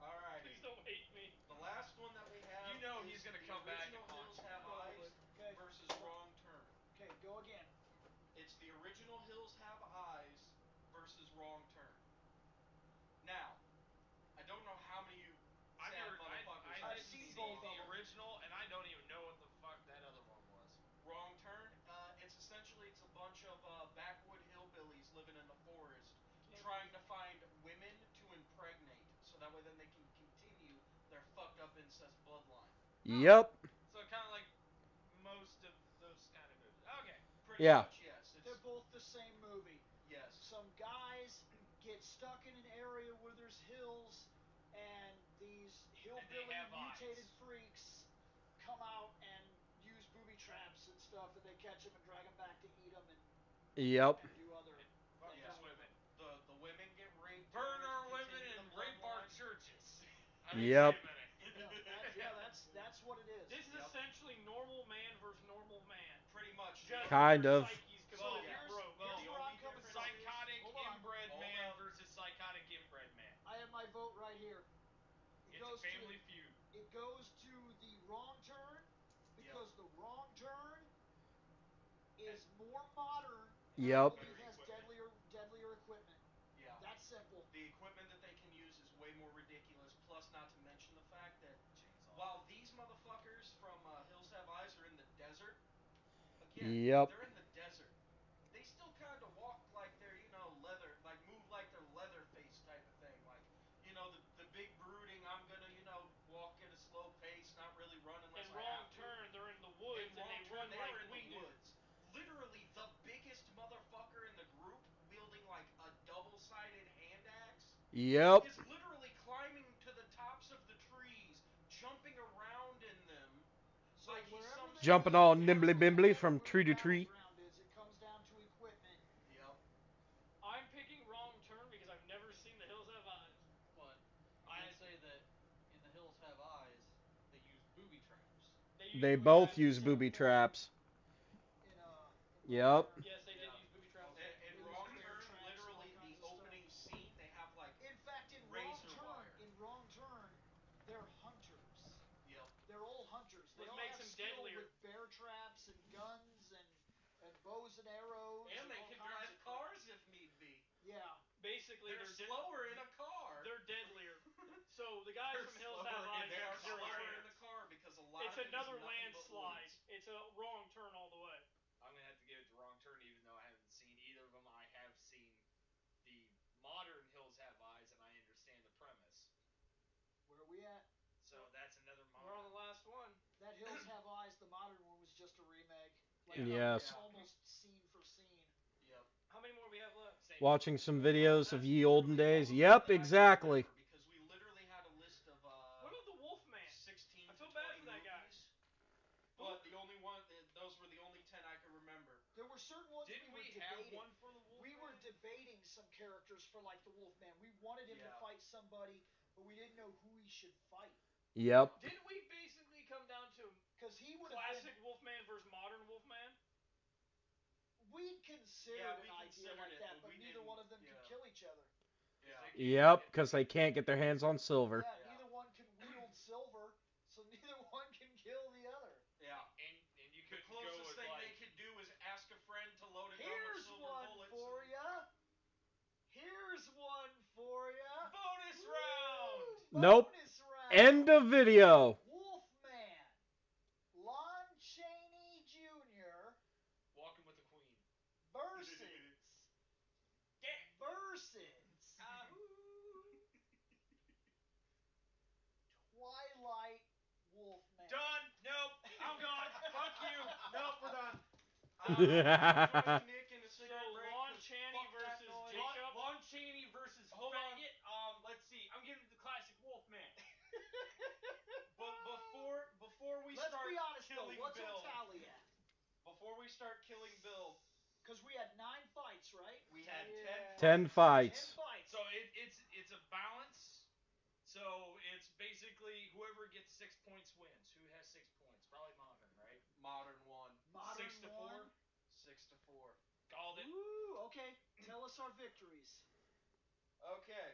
Alrighty. Please don't hate me. The last one that we have You know is he's gonna the come back original and haunt Hills you. Have Probably. Eyes Okay. versus hold on. Wrong Turn. Okay, go again. It's the original Hills Have Eyes versus Wrong Turn. Now, I don't know how many of you I've sad never, motherfuckers I have didn't seen see both the of 'em. original, and I don't even know what the fuck that other one was. Wrong Turn. It's essentially a bunch of backwood hillbillies living in the forest, trying to find women to impregnate, so that way then they can continue their fucked up incest bloodline. Yep. So kind of like most of those kind of movies. Okay. Pretty Yeah. much, yes. They're both the same movie. Yes. Some guys get stuck in an area where there's hills, and these hillbilly have mutated eyes. freaks come out and use booby traps and stuff, and they catch them and drag them back to eat them Yep. and do other And fuck things their with women. them. The women get raped. Burn in order our to women continue and the rape our bloodline. churches. I mean, Yep. wait a minute. That's what it is. This is Yep. essentially normal man versus normal man. Pretty much. Just Kind their of. psyche's Well, completely yes. broke. Well, Here's The where only I'm coming from. difference is- psychotic Hold on. inbred Hold man up. versus psychotic inbred man. I have my vote right here. It's a family feud. It goes to the Wrong Turn because the Wrong Turn is more modern. Yep. And it has deadlier equipment. Yeah. That's simple. The equipment that they can use is way more ridiculous. Plus, not to mention the fact that Chainsaw. while these motherfuckers from Hills Have Eyes are in the desert, again, Yep. they're in the desert. They still kind of walk like they're, leather, like move like they're Leatherface type of thing. Like, the big brooding, I'm gonna, walk at a slow pace, not really run unless In I Wrong have to. Turn, they're in the woods In and Wrong they Turn, run they like are in we the do. woods. Literally the biggest motherfucker in the group wielding like a double-sided hand axe. Yep. Is literally climbing to the tops of the trees, jumping around in them. So like he's wherever some they Jumping go, all it nimbly doesn't bimbly matter from where tree the to tree. battleground is. It comes down to equipment. Yep. I'm picking Wrong Turn because I've never seen The Hills Have Eyes. But I will say that in The Hills Have Eyes, they use booby traps. They booby both traps. use booby traps. In Yep. Wrong Turn. Yes, they did Yeah. use booby traps. Okay. In They use Wrong bear Turn, traps and all literally the kinds of opening stuff. scene, they have like In fact, in razor wire. Wrong Turn, they're hunters. Yep. They're all hunters. They Which all makes have them skill deadlier. with bear traps and guns and bows and arrows. And they all can kinds drive of cars if need be. Yeah. Basically, They're slower in a car. They're deadlier. So the guys They're from Hills slower Have Eyes They are have zero slower in chance. the car because a lot It's of it is another nothing but landslide. woods. It's a Wrong Turn all the way. I'm gonna have to give it the Wrong Turn, even though I haven't seen either of them. I have seen the modern Hills Have Eyes, and I understand the premise. Where are we at? So that's another modern. We're on the last one. That Hills Have Eyes, the modern one, was just a remake. Like, Yes. almost scene for scene. Yep. How many more we have left? Same Watching some videos of That's ye olden literally days. all of Yep, them that I can exactly. remember, because we literally had a list of What about the Wolfman? 16 I to feel bad 20 for that guy. movies. But the only one, those were the only 10 I could remember. There were certain ones Didn't we were we have debating. one for the Wolfman? We were debating some characters for like the Wolfman. We wanted him to fight somebody, but we didn't know who he should fight. Yep. Didn't we basically come down to Because he would classic Wolfman versus modern Wolfman? We'd considered an idea considered like it, that, but but we neither didn't- one of them yeah. could kill each other. Yep, because they can't get their hands on silver. Yeah, neither one can wield silver, so neither one can kill the other. Yeah. And you The could go closest with thing like, they could do is ask a friend to load a gun with Here's silver one bullets. for ya. Here's one for ya. bonus round. Nope. Bonus round. End of video. Wolfman. Lon Chaney Jr. Walking with the Queen. versus Twilight Wolfman. Done. Nope. I'm gone. Fuck you. Nick in a So cigarette break. Lon 'cause Chaney fuck that versus noise. Jacob. Lon Chaney versus Hold on. faggot. Let's see. I'm giving it the classic Wolfman. But before we Let's start be honest though. killing What's Bill, our tally at? before we start killing Bill, Because we had 9 fights, right? we had Yeah. 10 10 fights. 10 fights. So it's a balance. So it's basically whoever gets 6 points wins. Who has 6 points? Probably Modern, right? Modern won. Modern 6 to 4. won. 6 to 4. Called it. Ooh, okay. Tell us our victories. Okay.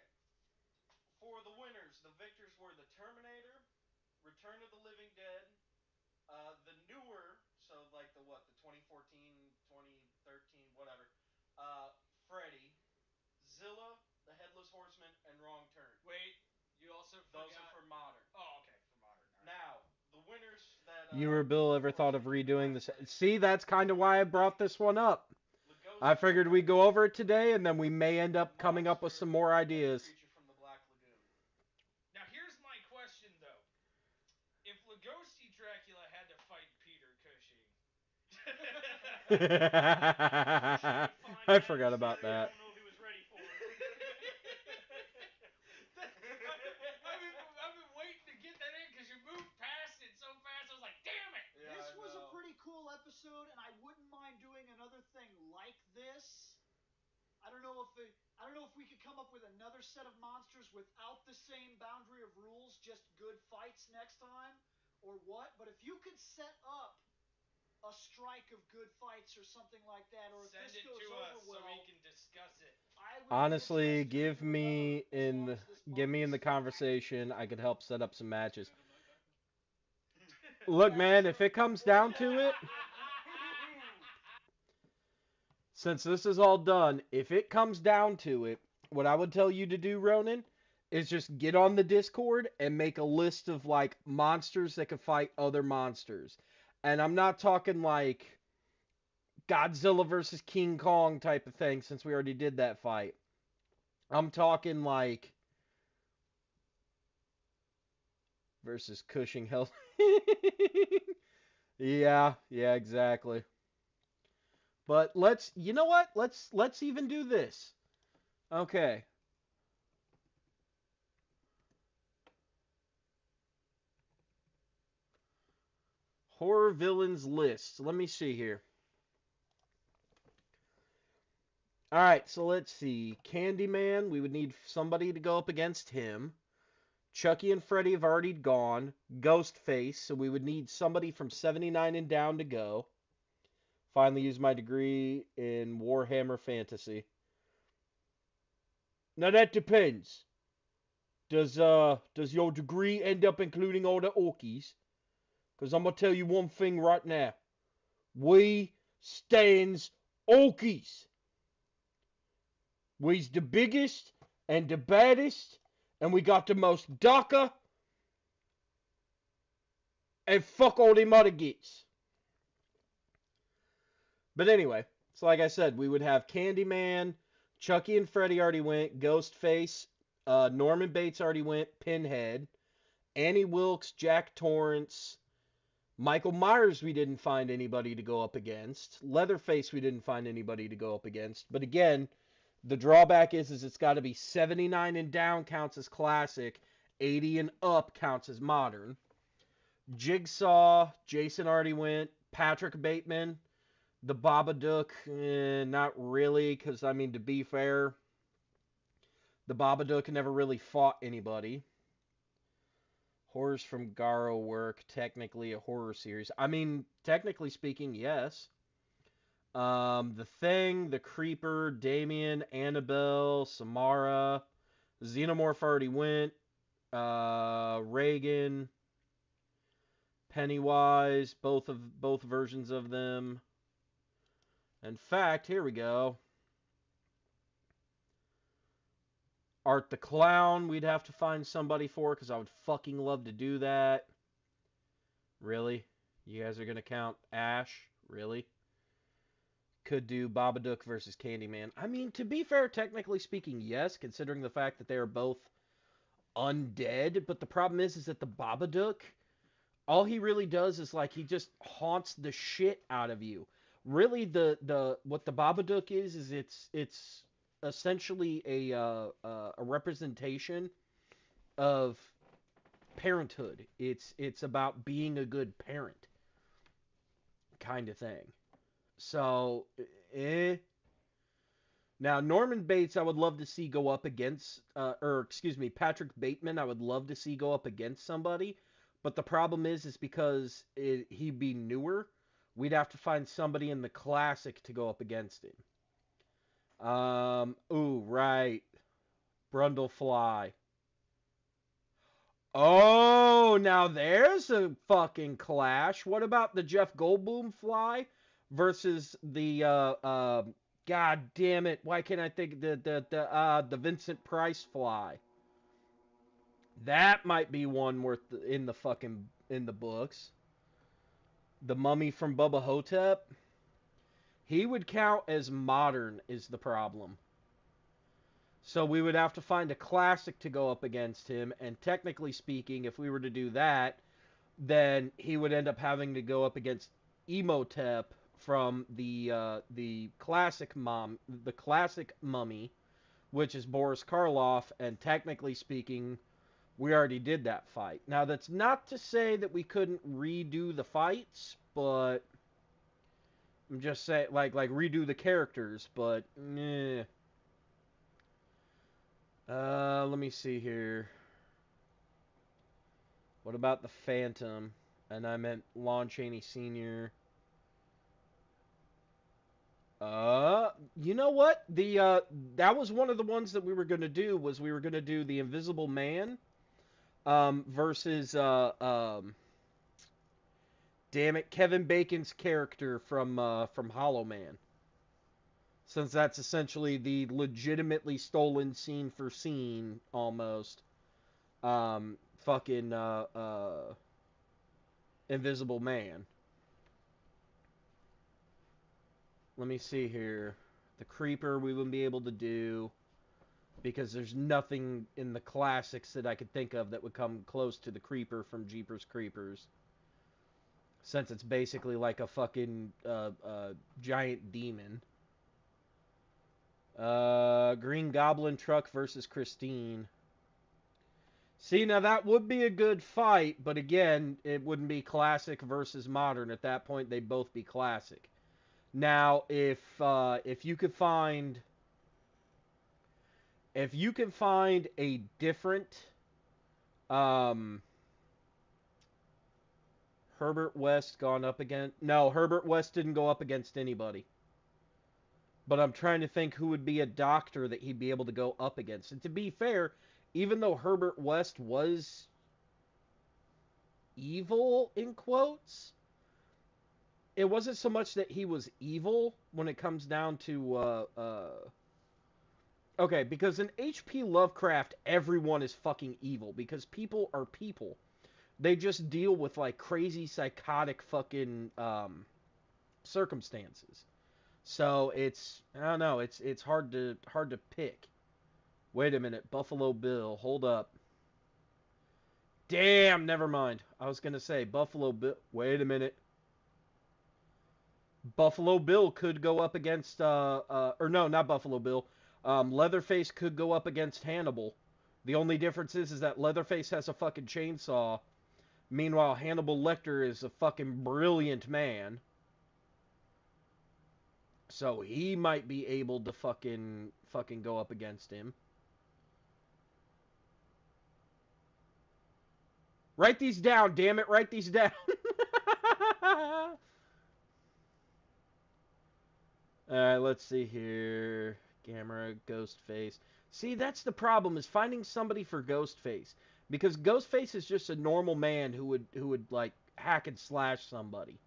For the winners, the victors were the Terminator, Return of the Living Dead, the newer, so like the 2014, 2013, whatever, Freddy, Zilla, the Headless Horseman, and Wrong Turn. Wait, you also forgot. Those are for Modern. Oh, okay, for Modern. All right. Now, the winners that... You or Bill ever thought of redoing this? last place. See, that's kind of why I brought this one up. Lugosi I figured we'd go over it today, and then we may end up the coming up with monster, some more and the ideas. creature from the Black Lagoon. Now here's my question though: if Lugosi Dracula had to fight Peter Cushing, I forgot about I that. don't know if he was ready for it. I've been waiting to get that in because you moved past it so fast. I was like, damn it! Yeah, This I was a know. pretty cool episode, and I wouldn't mind doing another thing like this. I don't know if we could come up with another set of monsters without the same boundary of rules, just good fights next time, or what. But if you could set up a strike of good fights or something like that, or if Send this it goes to over us well, so we can discuss it. I would Honestly, be interested give to do me another, as long in as this give me in the month is still conversation. I could help set up some matches. Fandom Knight back now. Look, That's man, if true. it comes down to it, since this is all done, if it comes down to it, what I would tell you to do, Ronan, is just get on the Discord and make a list of like monsters that can fight other monsters. And I'm not talking like Godzilla versus King Kong type of thing, since we already did that fight. I'm talking like versus Cushing Health. Yeah, exactly. But you know what? Let's even do this. Okay. Horror villains list. Let me see here. All right, so let's see. Candyman, we would need somebody to go up against him. Chucky and Freddy have already gone. Ghostface, so we would need somebody from 79 and down to go. Finally use my degree in Warhammer Fantasy. Now that depends. Does your degree end up including all the Orkies? Because I'm going to tell you one thing right now. We stands Orkies. We's the biggest and the baddest, and we got the most darker, and fuck all them other gits. But anyway, so like I said, we would have Candyman, Chucky and Freddy already went, Ghostface, Norman Bates already went, Pinhead, Annie Wilkes, Jack Torrance, Michael Myers we didn't find anybody to go up against, Leatherface we didn't find anybody to go up against, but again, the drawback is it's got to be 79 and down counts as classic, 80 and up counts as modern. Jigsaw, Jason already went, Patrick Bateman, the Babadook, not really, because, I mean, to be fair, the Babadook never really fought anybody. Horrors from Garo work, technically a horror series. I mean, technically speaking, yes. The Thing, The Creeper, Damien, Annabelle, Samara, Xenomorph already went, Reagan, Pennywise, both versions of them. In fact, here we go. Art the Clown, we'd have to find somebody for, because I would fucking love to do that. Really? You guys are going to count Ash? Really? Could do Babadook versus Candyman. I mean, to be fair, technically speaking, yes, considering the fact that they are both undead. But the problem is that the Babadook, all he really does is, like, he just haunts the shit out of you. really the what the Babadook is it's essentially a representation of parenthood. It's about being a good parent kind of thing. So, eh. Now Norman Bates, I would love to see go up against, or excuse me, Patrick Bateman. I would love to see go up against somebody, but the problem is because he'd be newer. We'd have to find somebody in the classic to go up against him. Ooh, right, Brundlefly. Oh, now there's a fucking clash. What about the Jeff Goldblum fly versus the God damn it, why can't I think the Vincent Price fly? That might be one worth in the fucking in the books. The Mummy from Bubba Hotep. He would count as modern is the problem. So we would have to find a classic to go up against him, and technically speaking, if we were to do that, then he would end up having to go up against Emotep from the classic mummy, which is Boris Karloff, and technically speaking, we already did that fight. Now that's not to say that we couldn't redo the fights, but I'm just saying like redo the characters, but eh. Let me see here. What about the Phantom? And I meant Lon Chaney Sr. You know what? That was one of the ones that we were gonna do. Was we were gonna do the Invisible Man, versus damn it, Kevin Bacon's character from Hollow Man. Since that's essentially the legitimately stolen scene for scene almost, fucking Invisible Man. Let me see here. The Creeper we wouldn't be able to do because there's nothing in the classics that I could think of that would come close to the Creeper from Jeepers Creepers. Since it's basically like a fucking giant demon. Green Goblin Truck versus Christine. See, now that would be a good fight, but again, it wouldn't be classic versus modern. At that point, they'd both be classic. Now, if you could find a different Herbert West gone up against, no, Herbert West didn't go up against anybody. But I'm trying to think who would be a doctor that he'd be able to go up against. And to be fair, even though Herbert West was evil in quotes, it wasn't so much that he was evil when it comes down to okay, because in H.P. Lovecraft, everyone is fucking evil because people are people. They just deal with like crazy psychotic fucking circumstances. So I don't know, it's hard to pick. Wait a minute, Buffalo Bill, hold up. Damn, never mind. I was gonna say Buffalo Bill. Wait a minute. Buffalo Bill could go up against or no, not Buffalo Bill. Leatherface could go up against Hannibal. The only difference is that Leatherface has a fucking chainsaw. Meanwhile, Hannibal Lecter is a fucking brilliant man. So he might be able to fucking go up against him. Write these down, damn it, write these down. Alright, let's see here. Gamera, Ghostface. See, that's the problem, is finding somebody for Ghostface. Because Ghostface is just a normal man who would like hack and slash somebody.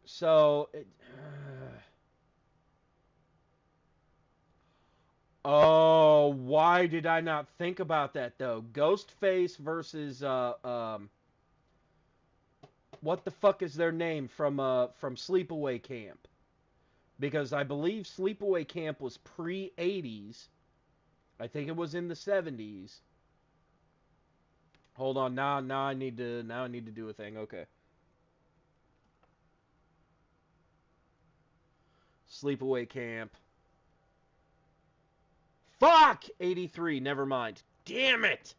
So oh, why did I not think about that though? Ghostface versus what the fuck is their name from Sleepaway Camp? Because I believe Sleepaway Camp was pre-80s. I think it was in the 70s. Hold on, now I need to do a thing. Okay. Sleepaway Camp. Fuck! 83, never mind. Damn it!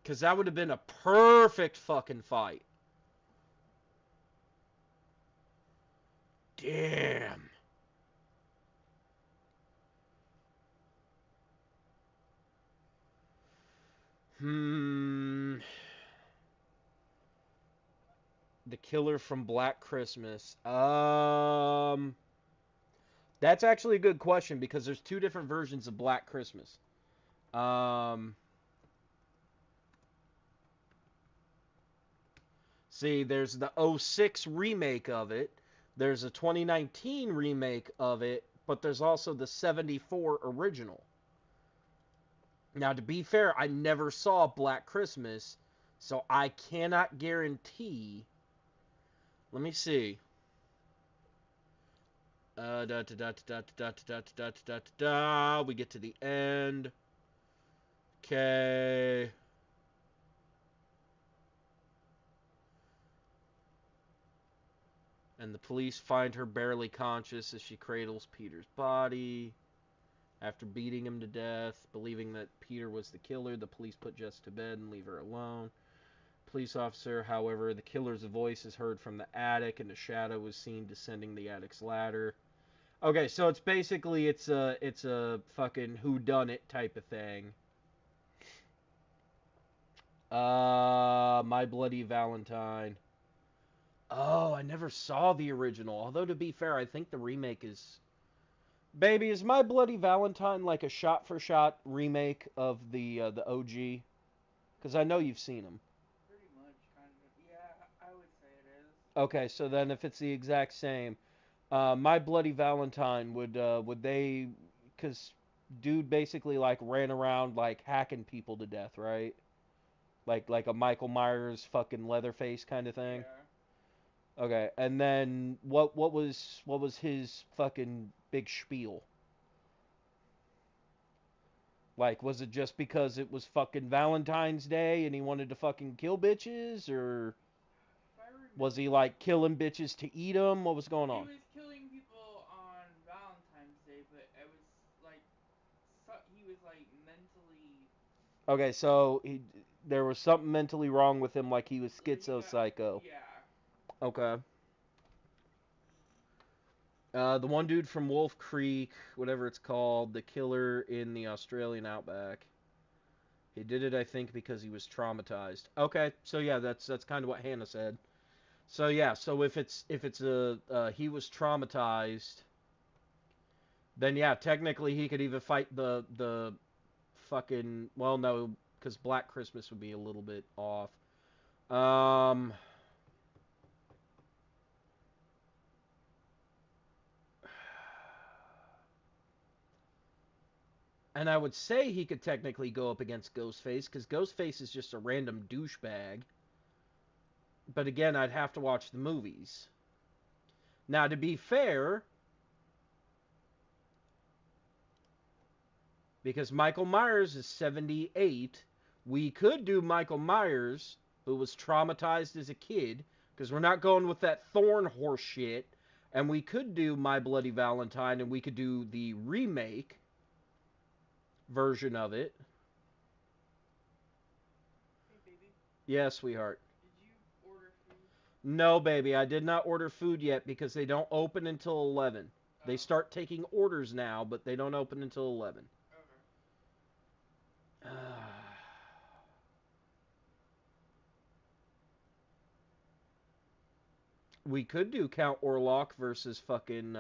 Because that would have been a perfect fucking fight. Damn. The Killer from Black Christmas. That's actually a good question because there's two different versions of Black Christmas. See, there's the '06 remake of it. There's a 2019 remake of it, but there's also the '74 original. Now, to be fair, I never saw Black Christmas, so I cannot guarantee. Let me see. We get to the end. Okay. And the police find her barely conscious as she cradles Peter's body. After beating him to death, believing that Peter was the killer, the police put Jess to bed and leave her alone. Police officer, however, the killer's voice is heard from the attic, and a shadow was seen descending the attic's ladder. Okay, so it's basically it's a fucking whodunit type of thing. My Bloody Valentine. Oh, I never saw the original. Although to be fair, I think the remake is. Baby, is My Bloody Valentine like a shot-for-shot remake of the OG? Because I know you've seen them. Pretty much, kind of. Yeah, I would say it is. Okay, so then if it's the exact same, My Bloody Valentine would they? Because dude basically like ran around like hacking people to death, right? Like a Michael Myers fucking Leatherface kind of thing. Yeah. Okay, and then what was his fucking big spiel? Like, was it just because it was fucking Valentine's Day and he wanted to fucking kill bitches, or was he like killing bitches to eat them? What was going on? He was killing people on Valentine's Day, but it was like he was like mentally. Okay, so there was something mentally wrong with him, like he was schizo-psycho. Yeah. Okay. The one dude from Wolf Creek, whatever it's called, the killer in the Australian outback. He did it, I think, because he was traumatized. Okay, so yeah, that's kind of what Hannah said. So yeah, so if it's he was traumatized, then yeah, technically he could even fight the fucking, well, no, because Black Christmas would be a little bit off. And I would say he could technically go up against Ghostface, because Ghostface is just a random douchebag. But again, I'd have to watch the movies. Now, to be fair, because Michael Myers is 78, we could do Michael Myers, who was traumatized as a kid, because we're not going with that Thorn horse shit. And we could do My Bloody Valentine, and we could do the remake version of it. Hey, baby. Yeah, sweetheart. Did you order food? No, baby, I did not order food yet because they don't open until 11. They start taking orders now, but they don't open until 11. Okay. We could do Count Orlok versus fucking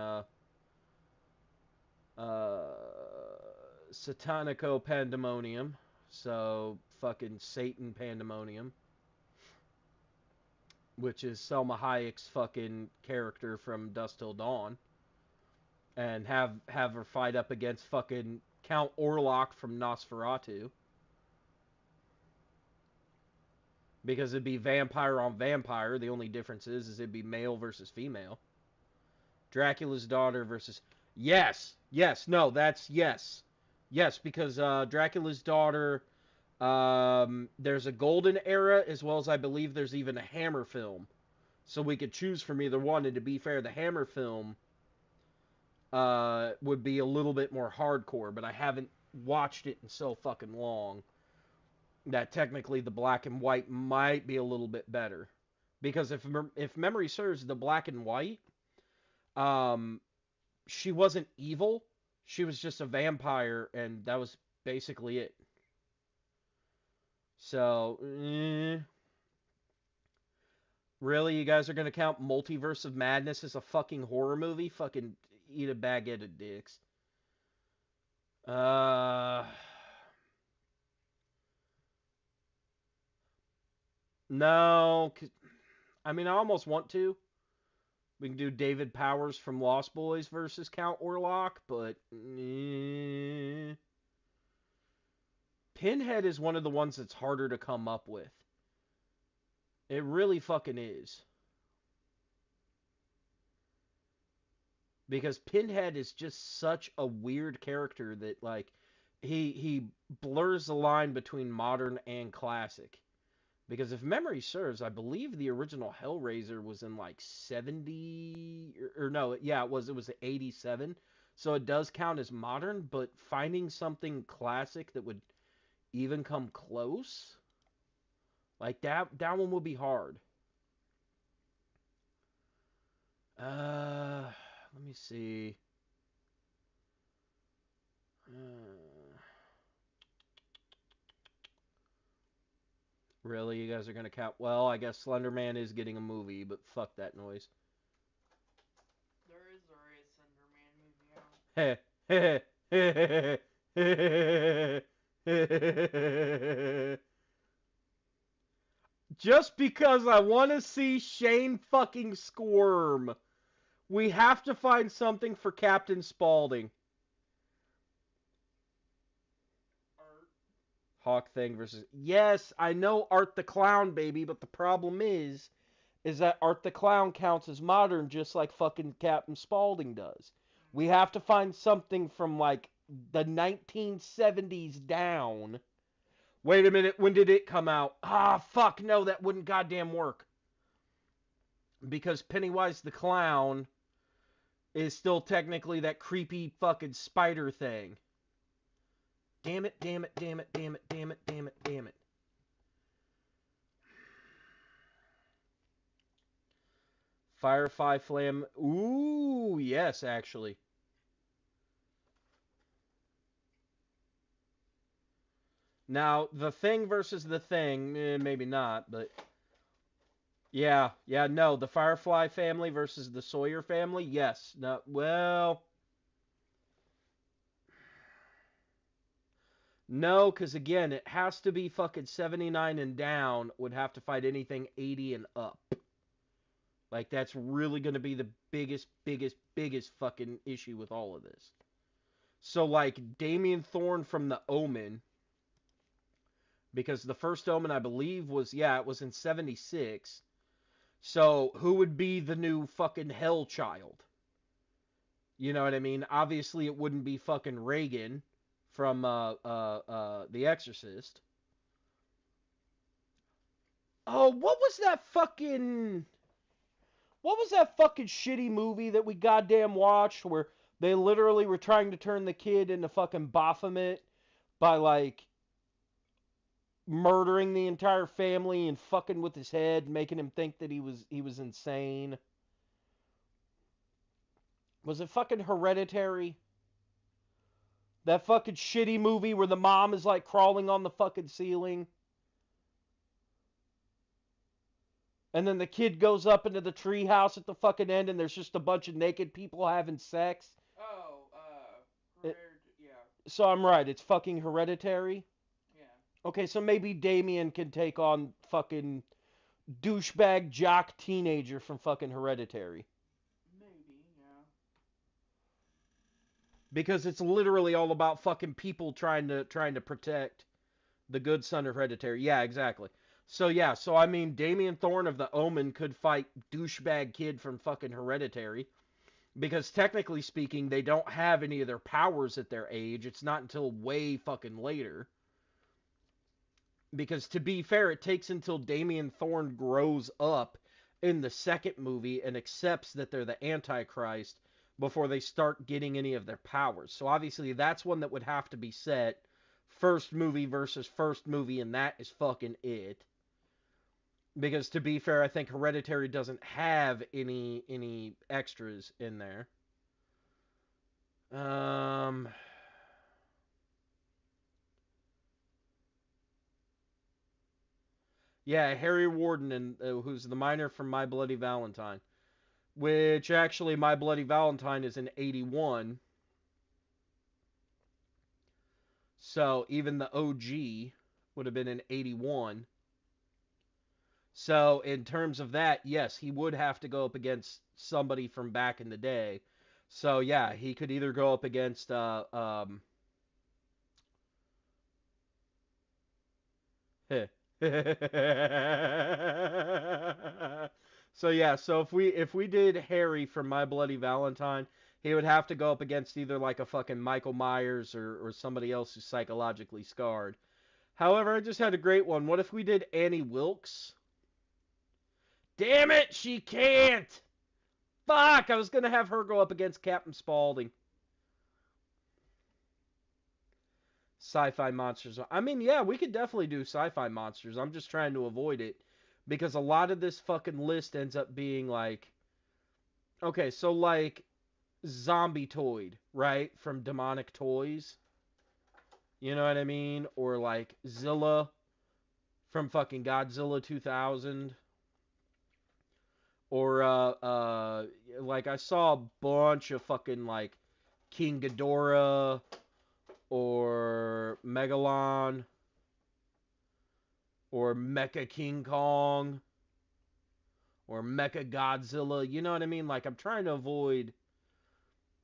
Satanico Pandemonium. So, fucking Satan Pandemonium. Which is Selma Hayek's fucking character from Dusk Till Dawn. And have her fight up against fucking Count Orlok from Nosferatu. Because it'd be vampire on vampire. The only difference is it'd be male versus female. Dracula's daughter versus... Yes! Yes! No, that's... Yes! Yes, because Dracula's daughter... there's a golden era, as well as I believe there's even a Hammer film. So we could choose from either one, and to be fair, the Hammer film would be a little bit more hardcore, but I haven't watched it in so fucking long that technically the black and white might be a little bit better. Because if memory serves, the black and white, um, she wasn't evil. She was just a vampire, and that was basically it. So, really, you guys are gonna count Multiverse of Madness as a fucking horror movie? Fucking eat a baguette of dicks. Uh, no. I mean, I almost want to. We can do David Powers from Lost Boys versus Count Orlok, but Pinhead is one of the ones that's harder to come up with. It really fucking is. Because Pinhead is just such a weird character that, like, he blurs the line between modern and classic. Because if memory serves, I believe the original Hellraiser was in like 70 or no, yeah, it was 87. So it does count as modern, but finding something classic that would even come close, like that one would be hard. Let me see. Really, you guys are gonna count? Well, I guess Slender Man is getting a movie, but fuck that noise. There is already a Slender movie out. Just because I want to see Shane fucking squirm, we have to find something for Captain Spaulding. Hawk Thing versus... Yes, I know Art the Clown, baby, but the problem is that Art the Clown counts as modern just like fucking Captain Spaulding does. We have to find something from, like, the 1970s down. Wait a minute, when did it come out? Ah, fuck, no, that wouldn't goddamn work. Because Pennywise the Clown is still technically that creepy fucking spider thing. Damn it, damn it, damn it, damn it, damn it, damn it, damn it. Firefly Flam. Ooh, yes, actually. Now, The Thing versus The Thing, maybe not, but... Yeah, no, the Firefly family versus the Sawyer family, yes. No, well... No, because again, it has to be fucking 79 and down, would have to fight anything 80 and up. Like, that's really going to be the biggest fucking issue with all of this. So, like, Damien Thorne from The Omen, because the first Omen, I believe, was, it was in 76. So, who would be the new fucking Hell Child? You know what I mean? Obviously, it wouldn't be fucking Reagan from The Exorcist. Oh, what was that fucking shitty movie that we goddamn watched where they literally were trying to turn the kid into fucking Baphomet by, like, murdering the entire family and fucking with his head, making him think that he was insane? Was it fucking Hereditary? That fucking shitty movie where the mom is, like, crawling on the fucking ceiling. And then the kid goes up into the treehouse at the fucking end and there's just a bunch of naked people having sex. Oh, yeah. So I'm right, it's fucking Hereditary? Yeah. Okay, so maybe Damien can take on fucking douchebag jock teenager from fucking Hereditary. Maybe, yeah. Because it's literally all about fucking people trying to protect the good son of Hereditary. Yeah, exactly. So I mean, Damien Thorne of The Omen could fight douchebag kid from fucking Hereditary. Because technically speaking, they don't have any of their powers at their age. It's not until way fucking later. Because to be fair, it takes until Damien Thorne grows up in the second movie and accepts that they're the Antichrist before they start getting any of their powers. So obviously that's one that would have to be set first movie versus first movie, and that is fucking it. Because to be fair, I think Hereditary doesn't have any extras in there. Yeah, Harry Warden, and who's the miner from My Bloody Valentine. Which actually, My Bloody Valentine is in 81. So even the OG would have been in 81. So in terms of that, yes, he would have to go up against somebody from back in the day. So yeah, he could either go up against So yeah, so if we did Harry from My Bloody Valentine, he would have to go up against either like a fucking Michael Myers or somebody else who's psychologically scarred. However, I just had a great one. What if we did Annie Wilkes? Damn it, she can't! Fuck, I was gonna have her go up against Captain Spaulding. Sci-fi monsters. I mean, yeah, we could definitely do sci-fi monsters. I'm just trying to avoid it because a lot of this fucking list ends up being like, okay, so like Zombie Toid, right? From Demonic Toys. You know what I mean? Or like Zilla from fucking Godzilla 2000. Or like I saw a bunch of fucking like King Ghidorah or Megalon or Mecha King Kong or Mecha Godzilla. You know what I mean? Like I'm trying to avoid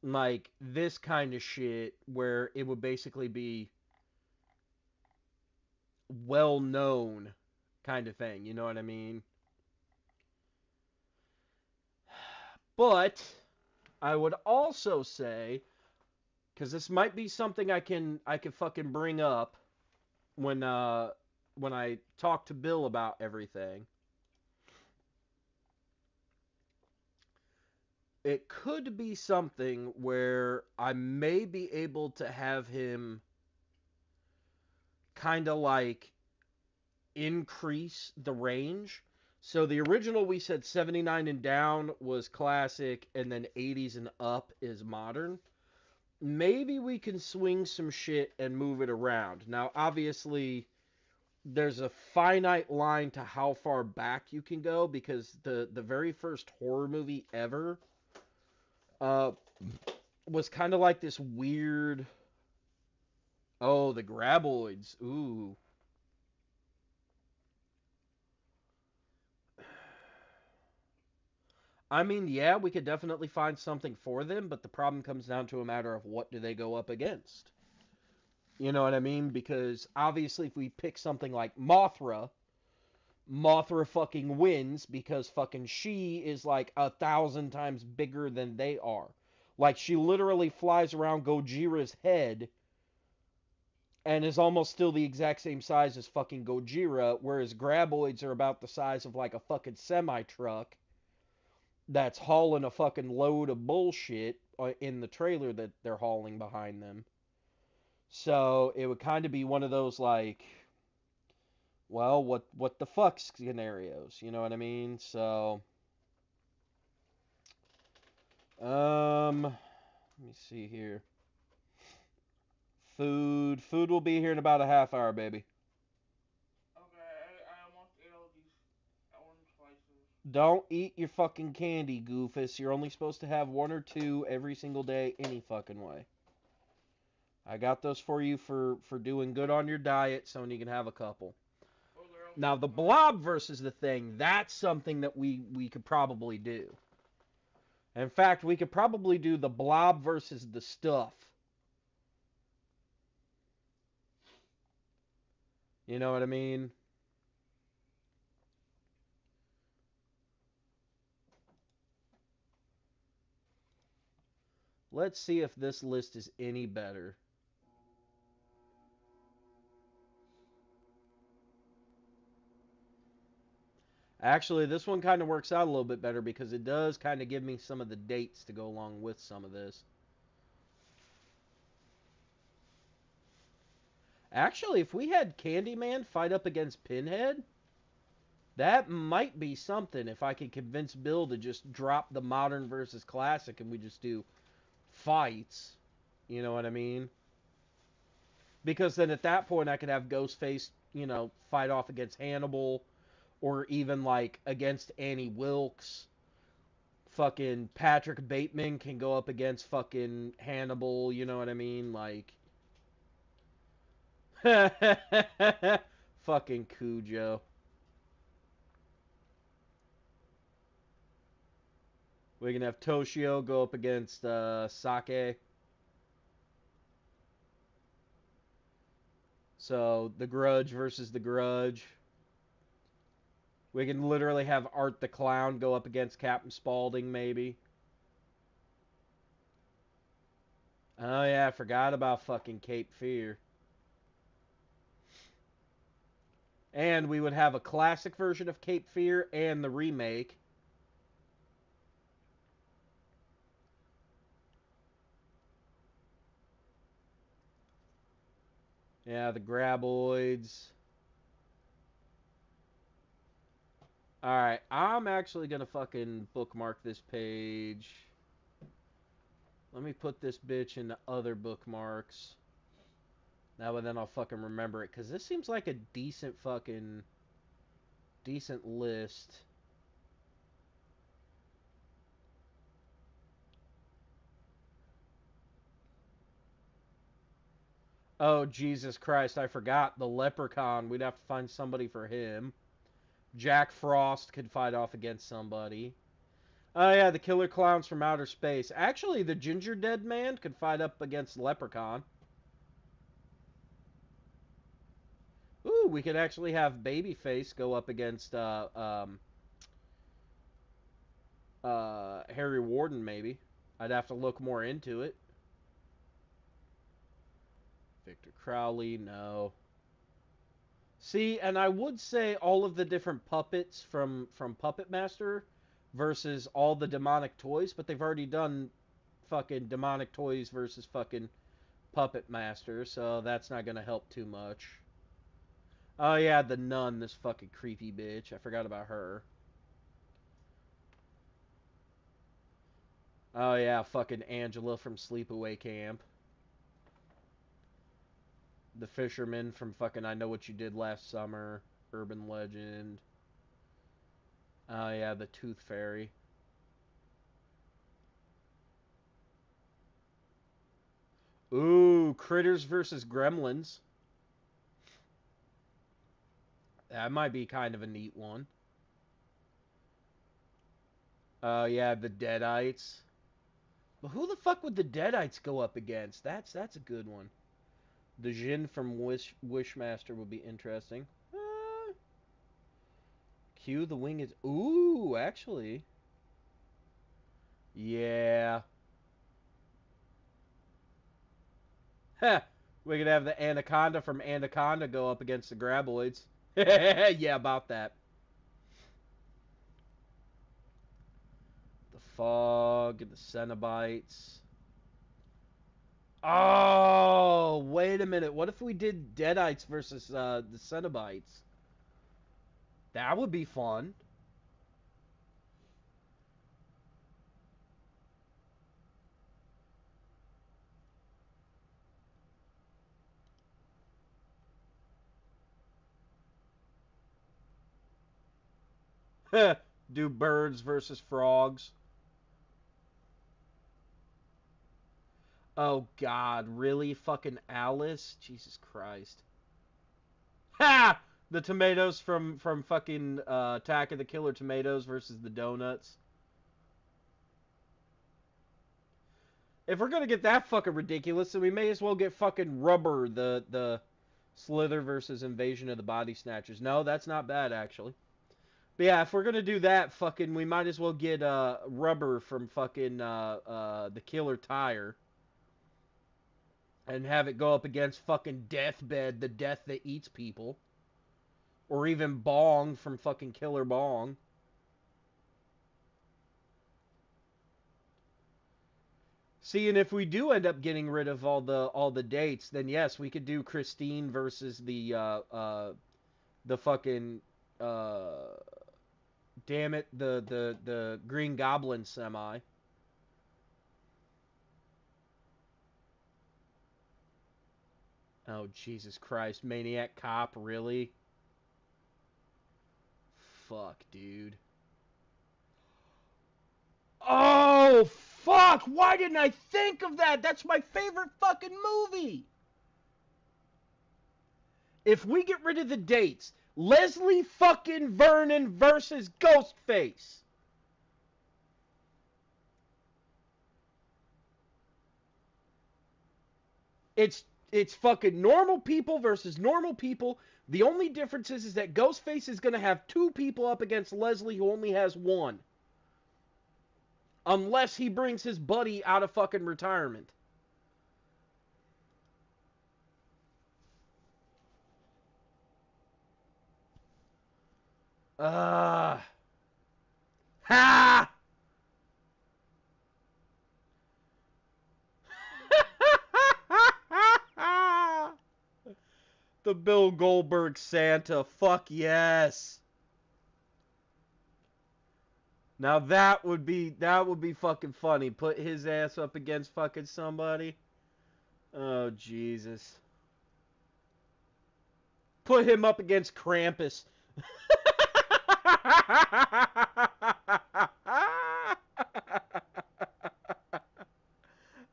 like this kind of shit where it would basically be well known kind of thing. You know what I mean? But I would also say, because this might be something I can fucking bring up when I talk to Bill about everything. It could be something where I may be able to have him kind of like increase the range. So the original we said 79 and down was classic, and then 80s and up is modern. Maybe we can swing some shit and move it around. Now, obviously, there's a finite line to how far back you can go because the very first horror movie ever was kind of like this weird. Oh, the graboids. Ooh. I mean, yeah, we could definitely find something for them, but the problem comes down to a matter of what do they go up against. You know what I mean? Because obviously, if we pick something like Mothra, Mothra fucking wins because fucking she is like 1,000 times bigger than they are. Like, she literally flies around Gojira's head and is almost still the exact same size as fucking Gojira, whereas Graboids are about the size of like a fucking semi-truck that's hauling a fucking load of bullshit in the trailer that they're hauling behind them. So it would kind of be one of those like, well, what the fuck scenarios, you know what I mean? So, let me see here. Food will be here in about a half hour, baby. Okay, I almost ate all these orange slices. Don't eat your fucking candy, Goofus. You're only supposed to have one or two every single day, any fucking way. I got those for you for doing good on your diet, so you can have a couple. Oh, Now, the blob versus the thing, that's something that we could probably do. In fact, we could probably do the blob versus the stuff. You know what I mean? Let's see if this list is any better. Actually, this one kind of works out a little bit better because it does kind of give me some of the dates to go along with some of this. Actually, if we had Candyman fight up against Pinhead, that might be something if I could convince Bill to just drop the modern versus classic and we just do fights. You know what I mean? Because then at that point I could have Ghostface, you know, fight off against Hannibal or even like against Annie Wilkes. Fucking Patrick Bateman can go up against fucking Hannibal, you know what I mean? Like fucking Cujo. We can have Toshio go up against Sake. So, The Grudge versus The Grudge. We can literally have Art the Clown go up against Captain Spaulding, maybe. Oh, yeah, I forgot about fucking Cape Fear. And we would have a classic version of Cape Fear and the remake. Yeah, the Graboids. Alright, I'm actually gonna fucking bookmark this page. Let me put this bitch into other bookmarks. That way then I'll fucking remember it. Because this seems like a decent list. Oh, Jesus Christ, I forgot. The Leprechaun. We'd have to find somebody for him. Jack Frost could fight off against somebody. Oh, yeah, the Killer Clowns from Outer Space. Actually, the Ginger Dead Man could fight up against Leprechaun. Ooh, we could actually have Babyface go up against Harry Warden, maybe. I'd have to look more into it. Victor Crowley, no. See, and I would say all of the different puppets from Puppet Master versus all the demonic toys, but they've already done fucking demonic toys versus fucking Puppet Master, so that's not gonna help too much. Oh yeah, the nun, this fucking creepy bitch. I forgot about her. Oh yeah, fucking Angela from Sleepaway Camp. The fisherman from fucking I Know What You Did Last Summer. Urban Legend. Oh yeah, the Tooth Fairy. Ooh, Critters versus Gremlins. That might be kind of a neat one. Oh yeah, the Deadites. But who the fuck would the Deadites go up against? That's a good one. The Jin from Wishmaster would be interesting. Q the Wing is... Ooh, actually. Yeah. Heh. We could have the Anaconda from Anaconda go up against the Graboids. Yeah, about that. The Fog, the Cenobites. Oh, wait a minute. What if we did Deadites versus the Cenobites? That would be fun. Do birds versus frogs. Oh, God. Really? Fucking Alice? Jesus Christ. Ha! The tomatoes from fucking Attack of the Killer Tomatoes versus the donuts. If we're gonna get that fucking ridiculous, then we may as well get fucking Rubber, the Slither versus Invasion of the Body Snatchers. No, that's not bad, actually. But yeah, if we're gonna do that, fucking, we might as well get Rubber from fucking the Killer Tire. And have it go up against fucking Deathbed, the death that eats people. Or even Bong from fucking Killer Bong. See, and if we do end up getting rid of all the dates, then yes, we could do Christine versus the fucking damn it, the Green Goblin semi. Oh, Jesus Christ. Maniac Cop, really? Fuck, dude. Oh, fuck! Why didn't I think of that? That's my favorite fucking movie! If we get rid of the dates, Leslie fucking Vernon versus Ghostface. It's fucking normal people versus normal people. The only difference is that Ghostface is going to have 2 people up against Leslie, who only has 1. Unless he brings his buddy out of fucking retirement. Ha! The Bill Goldberg Santa. Fuck yes. Now that would be fucking funny. Put his ass up against fucking somebody. Oh, Jesus. Put him up against Krampus.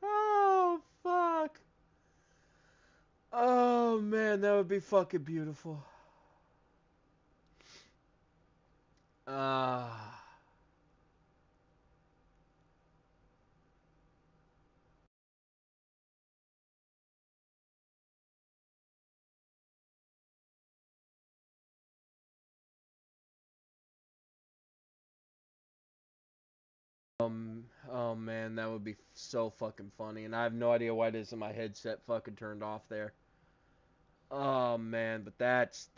Oh, fuck. Oh, man, that would be fucking beautiful. Oh man, that would be so fucking funny, and I have no idea why it isn't my headset fucking turned off there. Oh man, but that's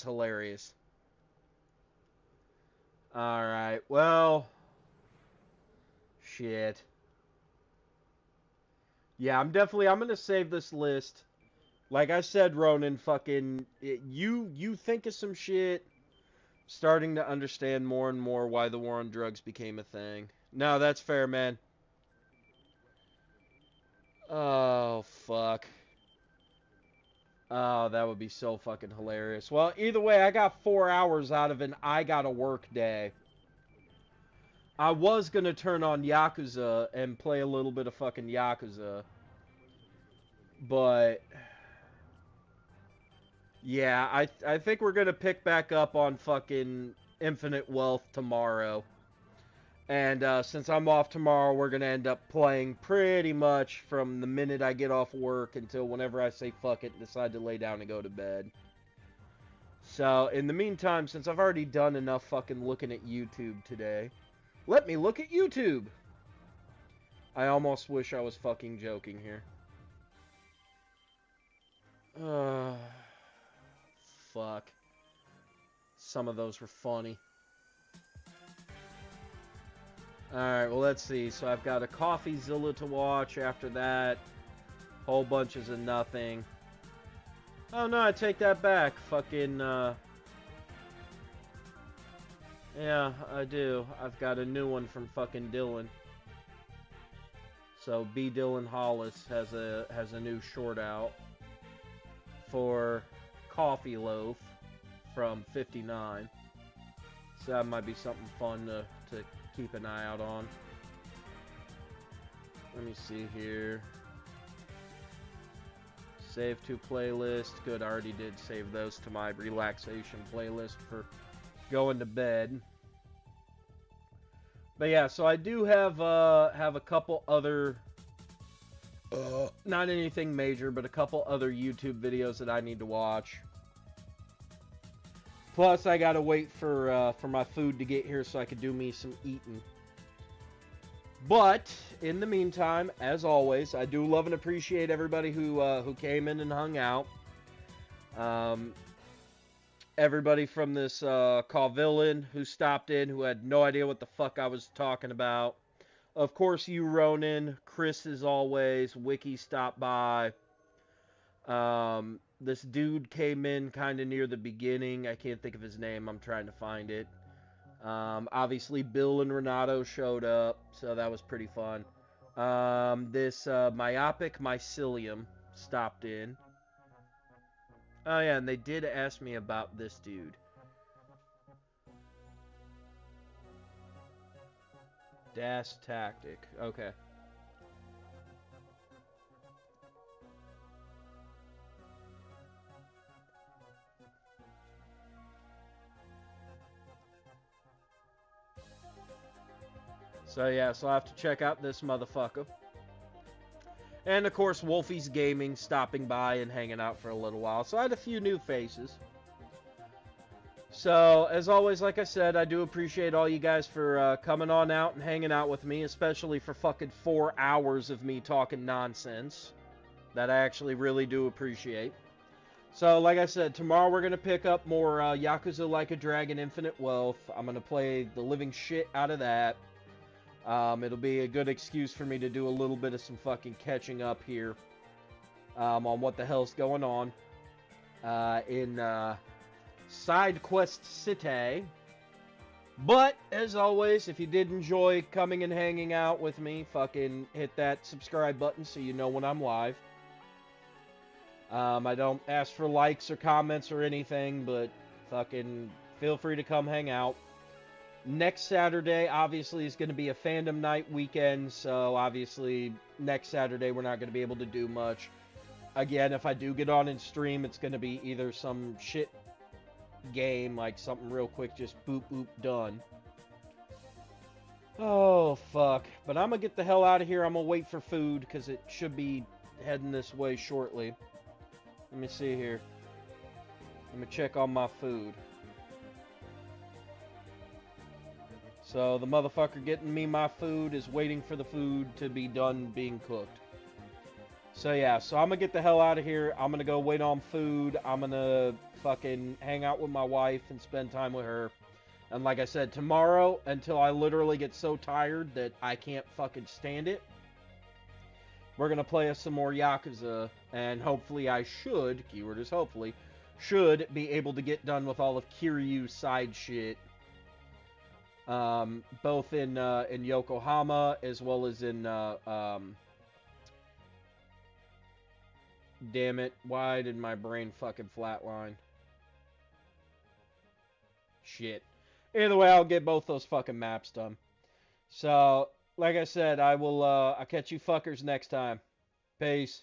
hilarious. Alright, well, shit. Yeah, I'm gonna save this list. Like I said, Ronan, fucking, you think of some shit, starting to understand more and more why the war on drugs became a thing. No, that's fair, man. Oh, fuck. Oh, that would be so fucking hilarious. Well, either way, I got 4 hours out of an I gotta work day. I was gonna turn on Yakuza and play a little bit of fucking Yakuza. But yeah, I think we're gonna pick back up on fucking Infinite Wealth tomorrow. And since I'm off tomorrow, we're gonna end up playing pretty much from the minute I get off work until whenever I say fuck it and decide to lay down and go to bed. So, in the meantime, since I've already done enough fucking looking at YouTube today, let me look at YouTube! I almost wish I was fucking joking here. Fuck. Some of those were funny. Alright, well, let's see. So I've got a CoffeeZilla to watch after that. Whole bunches of nothing. Oh, no, I take that back. Fucking, yeah, I do. I've got a new one from fucking Dylan. So B. Dylan Hollis has a new short out for Coffee Loaf from 59. So that might be something fun to keep an eye out on. Let me see here. Save to playlist. Good, I already did save those to my relaxation playlist for going to bed. But yeah, so I do have a couple other, not anything major, but a couple other YouTube videos that I need to watch. Plus, I gotta wait for my food to get here so I can do me some eating. But in the meantime, as always, I do love and appreciate everybody who came in and hung out. everybody from this call villain who stopped in, who had no idea what the fuck I was talking about. Of course, you, Ronan, Chris, as always, Wiki stopped by. This dude came in kind of near the beginning. I can't think of his name. I'm trying to find it. Obviously, Bill and Renato showed up, so that was pretty fun. This Myopic Mycelium stopped in. Oh, yeah, and they did ask me about this dude. Das Tactic. Okay. So yeah, so I have to check out this motherfucker. And of course, Wolfie's Gaming stopping by and hanging out for a little while. So I had a few new faces. So, as always, like I said, I do appreciate all you guys for coming on out and hanging out with me, especially for fucking 4 hours of me talking nonsense. That I actually really do appreciate. So, like I said, tomorrow we're going to pick up more Yakuza Like a Dragon Infinite Wealth. I'm going to play the living shit out of that. It'll be a good excuse for me to do a little bit of some fucking catching up here on what the hell's going on in Side Quest City. But, as always, if you did enjoy coming and hanging out with me, fucking hit that subscribe button so you know when I'm live. I don't ask for likes or comments or anything, but fucking feel free to come hang out. Next Saturday, obviously, is going to be a Fandom Night weekend, so obviously, next Saturday, we're not going to be able to do much. Again, if I do get on and stream, it's going to be either some shit game, like something real quick, just boop, boop, done. Oh, fuck. But I'm going to get the hell out of here. I'm going to wait for food, because it should be heading this way shortly. Let me see here. Let me check on my food. So the motherfucker getting me my food is waiting for the food to be done being cooked. So yeah, so I'm gonna get the hell out of here. I'm gonna go wait on food. I'm gonna fucking hang out with my wife and spend time with her. And like I said, tomorrow, until I literally get so tired that I can't fucking stand it, we're gonna play us some more Yakuza. And hopefully I should, keyword is hopefully, should be able to get done with all of Kiryu's side shit. Both in Yokohama as well as in damn it, why did my brain fucking flatline? Shit. Either way, I'll get both those fucking maps done. So, like I said, I'll catch you fuckers next time. Peace.